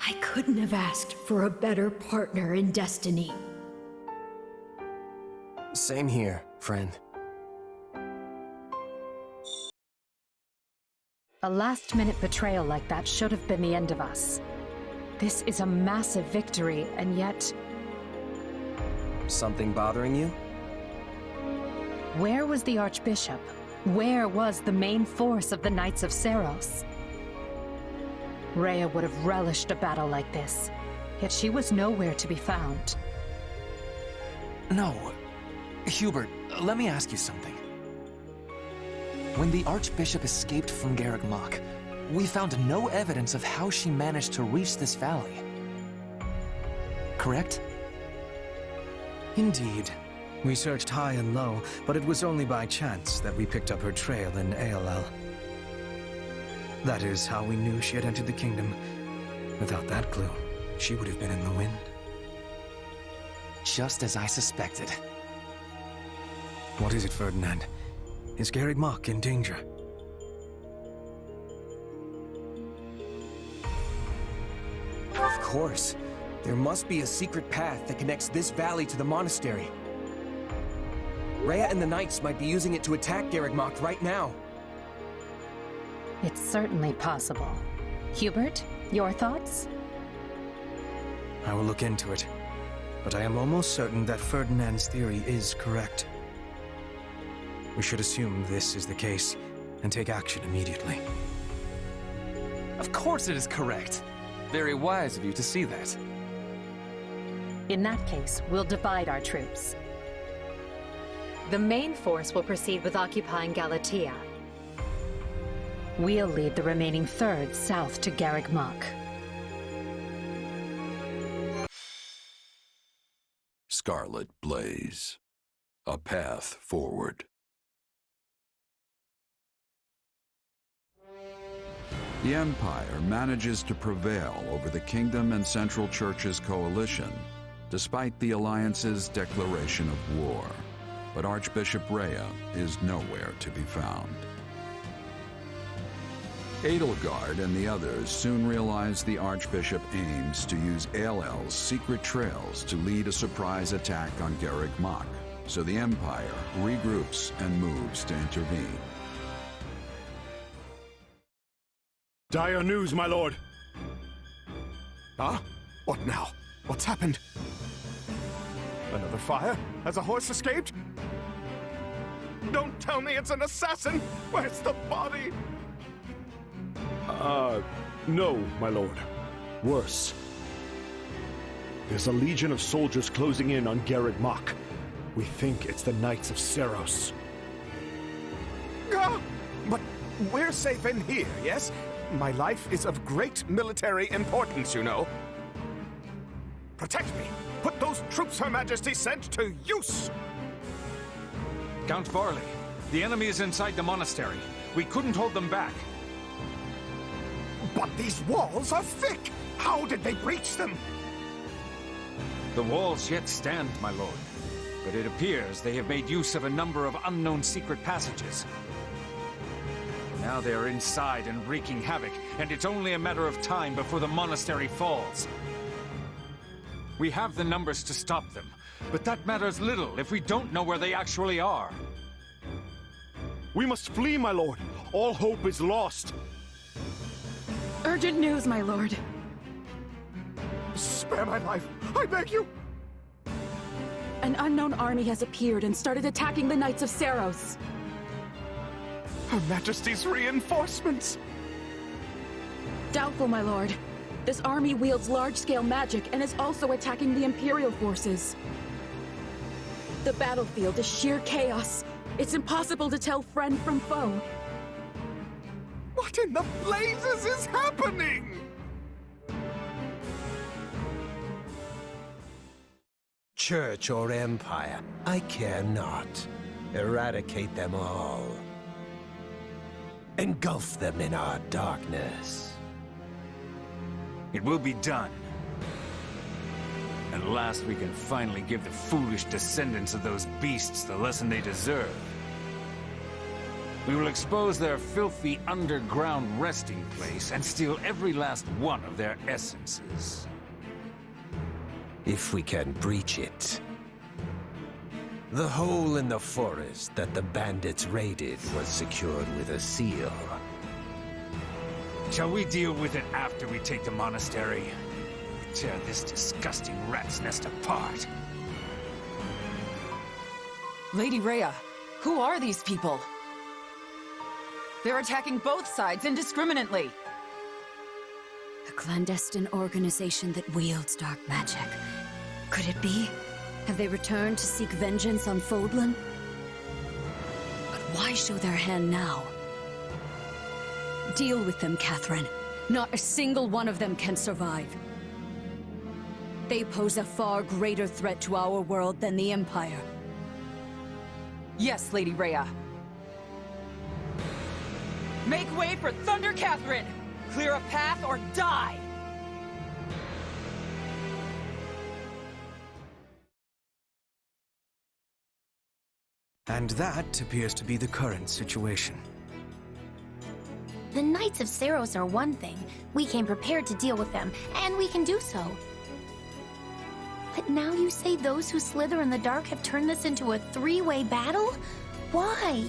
I couldn't have asked for a better partner in destiny. Same here, friend. A last-minute betrayal like that should have been the end of us. This is a massive victory, and yet... Something bothering you? Where was the Archbishop? Where was the main force of the Knights of Seiros? Rhea would have relished a battle like this, yet she was nowhere to be found. No. Hubert, let me ask you something. When the Archbishop escaped from Cageccc, we found no evidence of how she managed to reach this valley. Correct? Indeed. We searched high and low, but it was only by chance that we picked up her trail in Aryans. That is how we knew she had entered the kingdom. Without that clue, she would have been in the wind. Just as I suspected. What is it, Ferdinand? Is Cageccc in danger? Of course. There must be a secret path that connects this valley to the monastery. Rhea and the Knights might be using it to attack Cageccc right now. It's certainly possible. Hubert, your thoughts? I will look into it, but I am almost certain that Ferdinand's theory is correct. We should assume this is the case and take action immediately. Of course it is correct. Very wise of you to see that. In that case, we'll divide our troops. The main force will proceed with occupying Galatea. We'll lead the remaining third south to Cageccc. Scarlet Blaze. A path forward. The Empire manages to prevail over the Kingdom and Central Church's coalition, despite the Alliance's declaration of war. But Archbishop Rhea is nowhere to be found. Edelgard and the others soon realize the Archbishop aims to use Aelel's secret trails to lead a surprise attack on Cageccc, so the Empire regroups and moves to intervene. Dire news, my lord! Huh? What now? What's happened? Another fire? Has a horse escaped? Don't tell me it's an assassin! Where's the body? No, my lord. Worse. There's a legion of soldiers closing in on Cageccc. We think it's the Knights of Seiros. Ah! But we're safe in here, yes? My life is of great military importance, you know. Protect me! Put those troops Her Majesty sent to use! Count Barley, the enemy is inside the monastery. We couldn't hold them back. But these walls are thick! How did they breach them? The walls yet stand, my lord. But it appears they have made use of a number of unknown secret passages. Now they are inside and wreaking havoc, and it's only a matter of time before the monastery falls. We have the numbers to stop them, but that matters little if we don't know where they actually are. We must flee, my lord. All hope is lost. Urgent news, my lord. Spare my life, I beg you! An unknown army has appeared and started attacking the Knights of Seiros. Her Majesty's reinforcements! Doubtful, my lord. This army wields large-scale magic and is also attacking the Imperial forces. The battlefield is sheer chaos. It's impossible to tell friend from foe. What in the blazes is happening? Church or empire, I care not. Eradicate them all. Engulf them in our darkness. It will be done. At last we can finally give the foolish descendants of those beasts the lesson they deserve. We will expose their filthy underground resting place and steal every last one of their essences. If we can breach it. The hole in the forest that the bandits raided was secured with a seal. Shall we deal with it after we take the monastery? Tear this disgusting rat's nest apart. Lady Rhea, who are these people? They're attacking both sides indiscriminately. A clandestine organization that wields dark magic. Could it be? Have they returned to seek vengeance on Fódlan? But why show their hand now? Deal with them, Catherine. Not a single one of them can survive. They pose a far greater threat to our world than the Empire. Yes, Lady Rhea. Make way for Thunder Catherine! Clear a path or die! And that appears to be the current situation. The Knights of Seiros are one thing. We came prepared to deal with them, and we can do so. But now you say those who slither in the dark have turned this into a three-way battle? Why?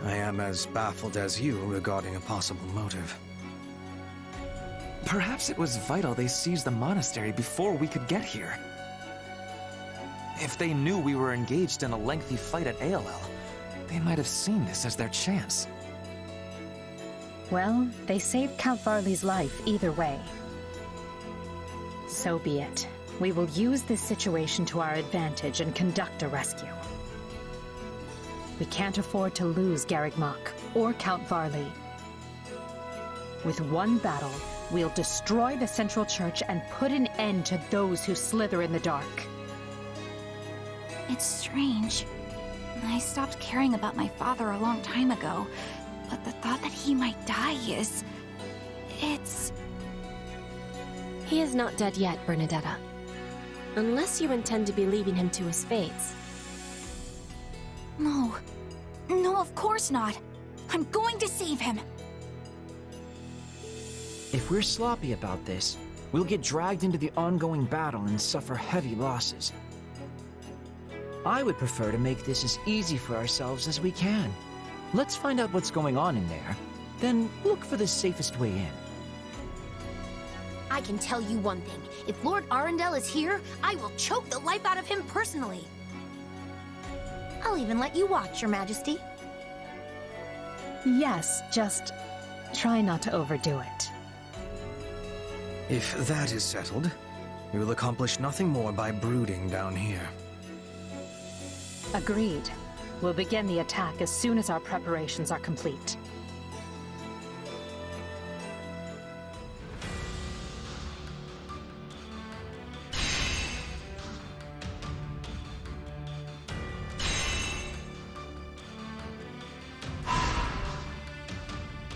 I am as baffled as you regarding a possible motive. Perhaps it was vital they seized the monastery before we could get here. If they knew we were engaged in a lengthy fight at ALL, they might have seen this as their chance. Well, they saved Count Varley's life either way. So be it. We will use this situation to our advantage and conduct a rescue. We can't afford to lose Cageccc or Count Varley. With one battle, we'll destroy the Central Church and put an end to those who slither in the dark. It's strange. I stopped caring about my father a long time ago, but the thought that he might die is... He is not dead yet, Bernadetta. Unless you intend to be leaving him to his fates. No. No, of course not. I'm going to save him. If we're sloppy about this, we'll get dragged into the ongoing battle and suffer heavy losses. I would prefer to make this as easy for ourselves as we can. Let's find out what's going on in there, then look for the safest way in. I can tell you one thing. If Lord Arundel is here, I will choke the life out of him personally. I'll even let you watch, Your Majesty. Yes, just try not to overdo it. If that is settled, we will accomplish nothing more by brooding down here. Agreed. We'll begin the attack as soon as our preparations are complete.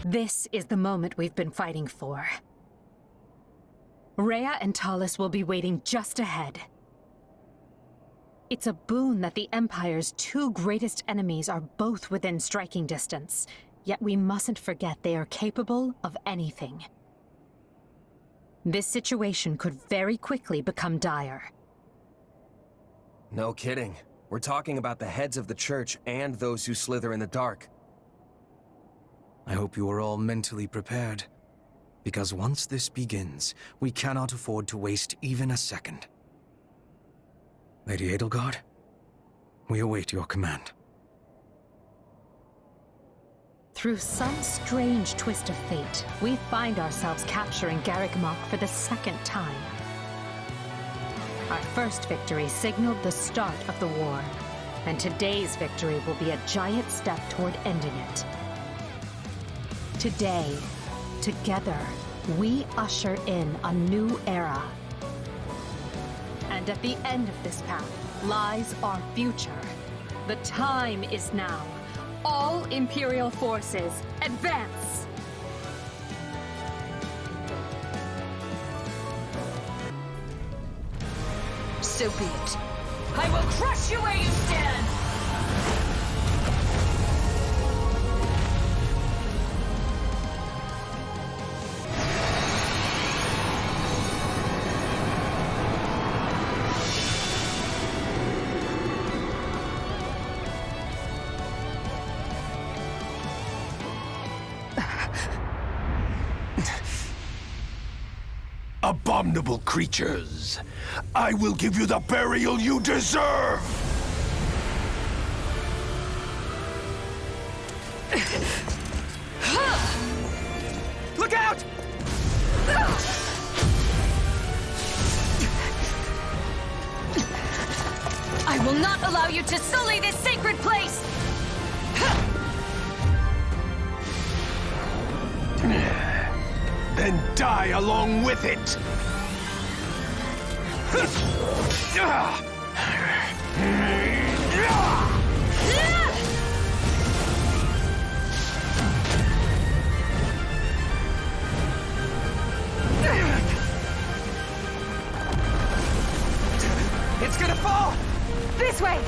This is the moment we've been fighting for. Rhea and Talis will be waiting just ahead. It's a boon that the Empire's two greatest enemies are both within striking distance, yet we mustn't forget they are capable of anything. This situation could very quickly become dire. No kidding. We're talking about the heads of the Church and those who slither in the dark. I hope you are all mentally prepared. Because once this begins, we cannot afford to waste even a second. Lady Edelgard, we await your command. Through some strange twist of fate, we find ourselves capturing Cageccc for the second time. Our first victory signaled the start of the war, and today's victory will be a giant step toward ending it. Today, together, we usher in a new era. And at the end of this path lies our future. The time is now. All Imperial forces, advance! So be it. I will crush you where you stand! Abominable creatures! I will give you the burial you deserve! Look out! I will not allow you to sully this sacred place! Then die along with it! It's gonna fall! This way!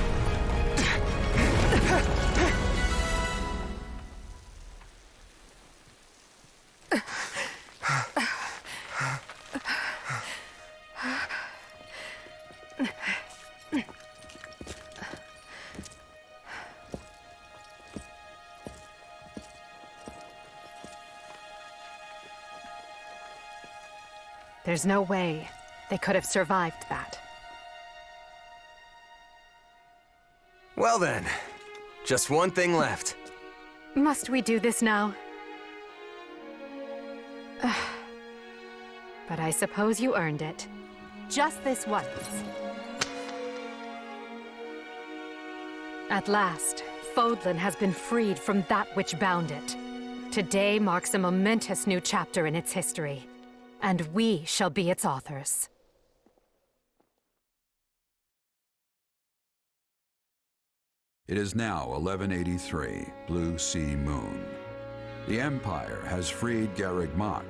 There's no way they could have survived that. Well then, just one thing left. Must we do this now? But I suppose you earned it. Just this once. At last, Fódlan has been freed from that which bound it. Today marks a momentous new chapter in its history, and we shall be its authors. It is now 1183, Blue Sea Moon. The Empire has freed Cageccc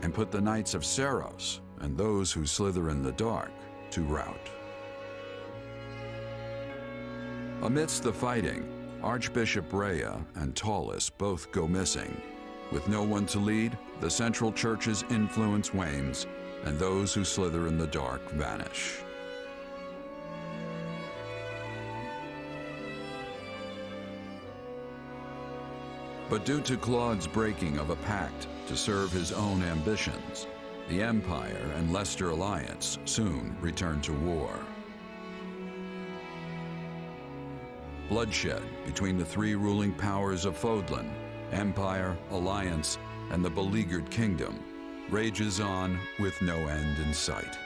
and put the Knights of Seiros and those who slither in the dark to rout. Amidst the fighting, Archbishop Rhea and Talis both go missing. With no one to lead, the Central Church's influence wanes, and those who slither in the dark vanish. But due to Claude's breaking of a pact to serve his own ambitions, the Empire and Leicester Alliance soon return to war. Bloodshed between the three ruling powers of Fódlan, Empire, Alliance, and the beleaguered kingdom rages on with no end in sight.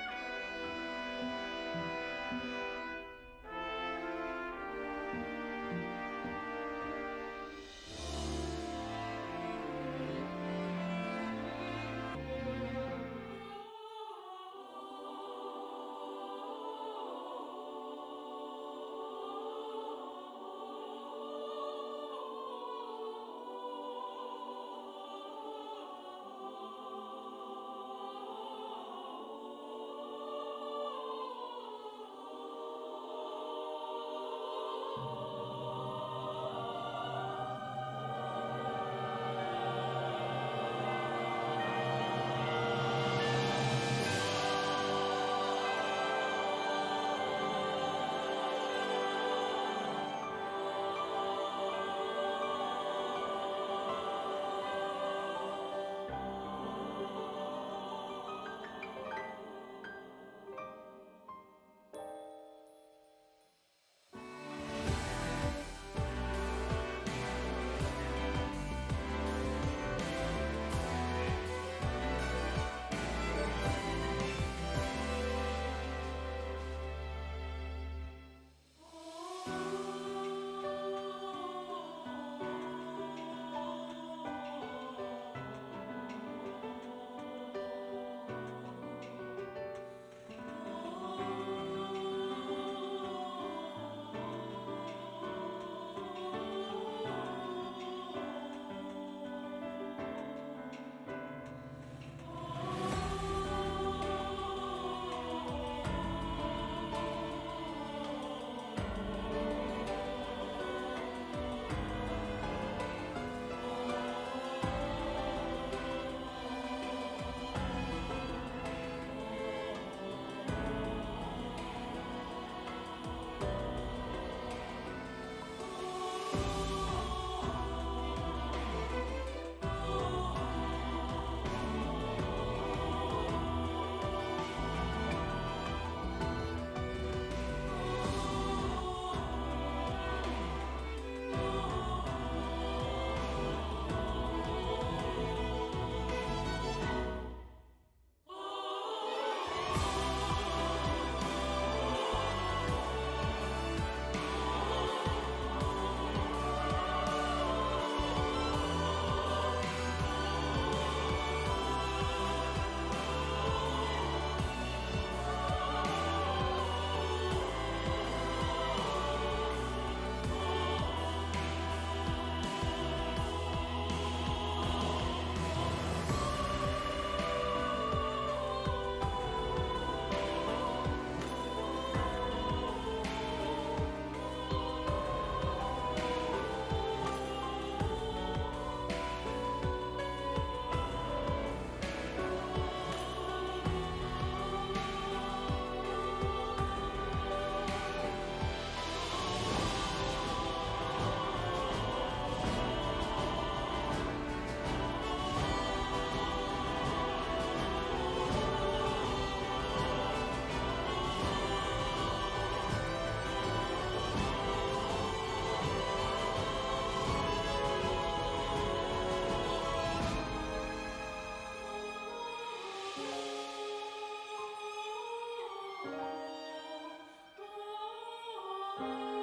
Lord.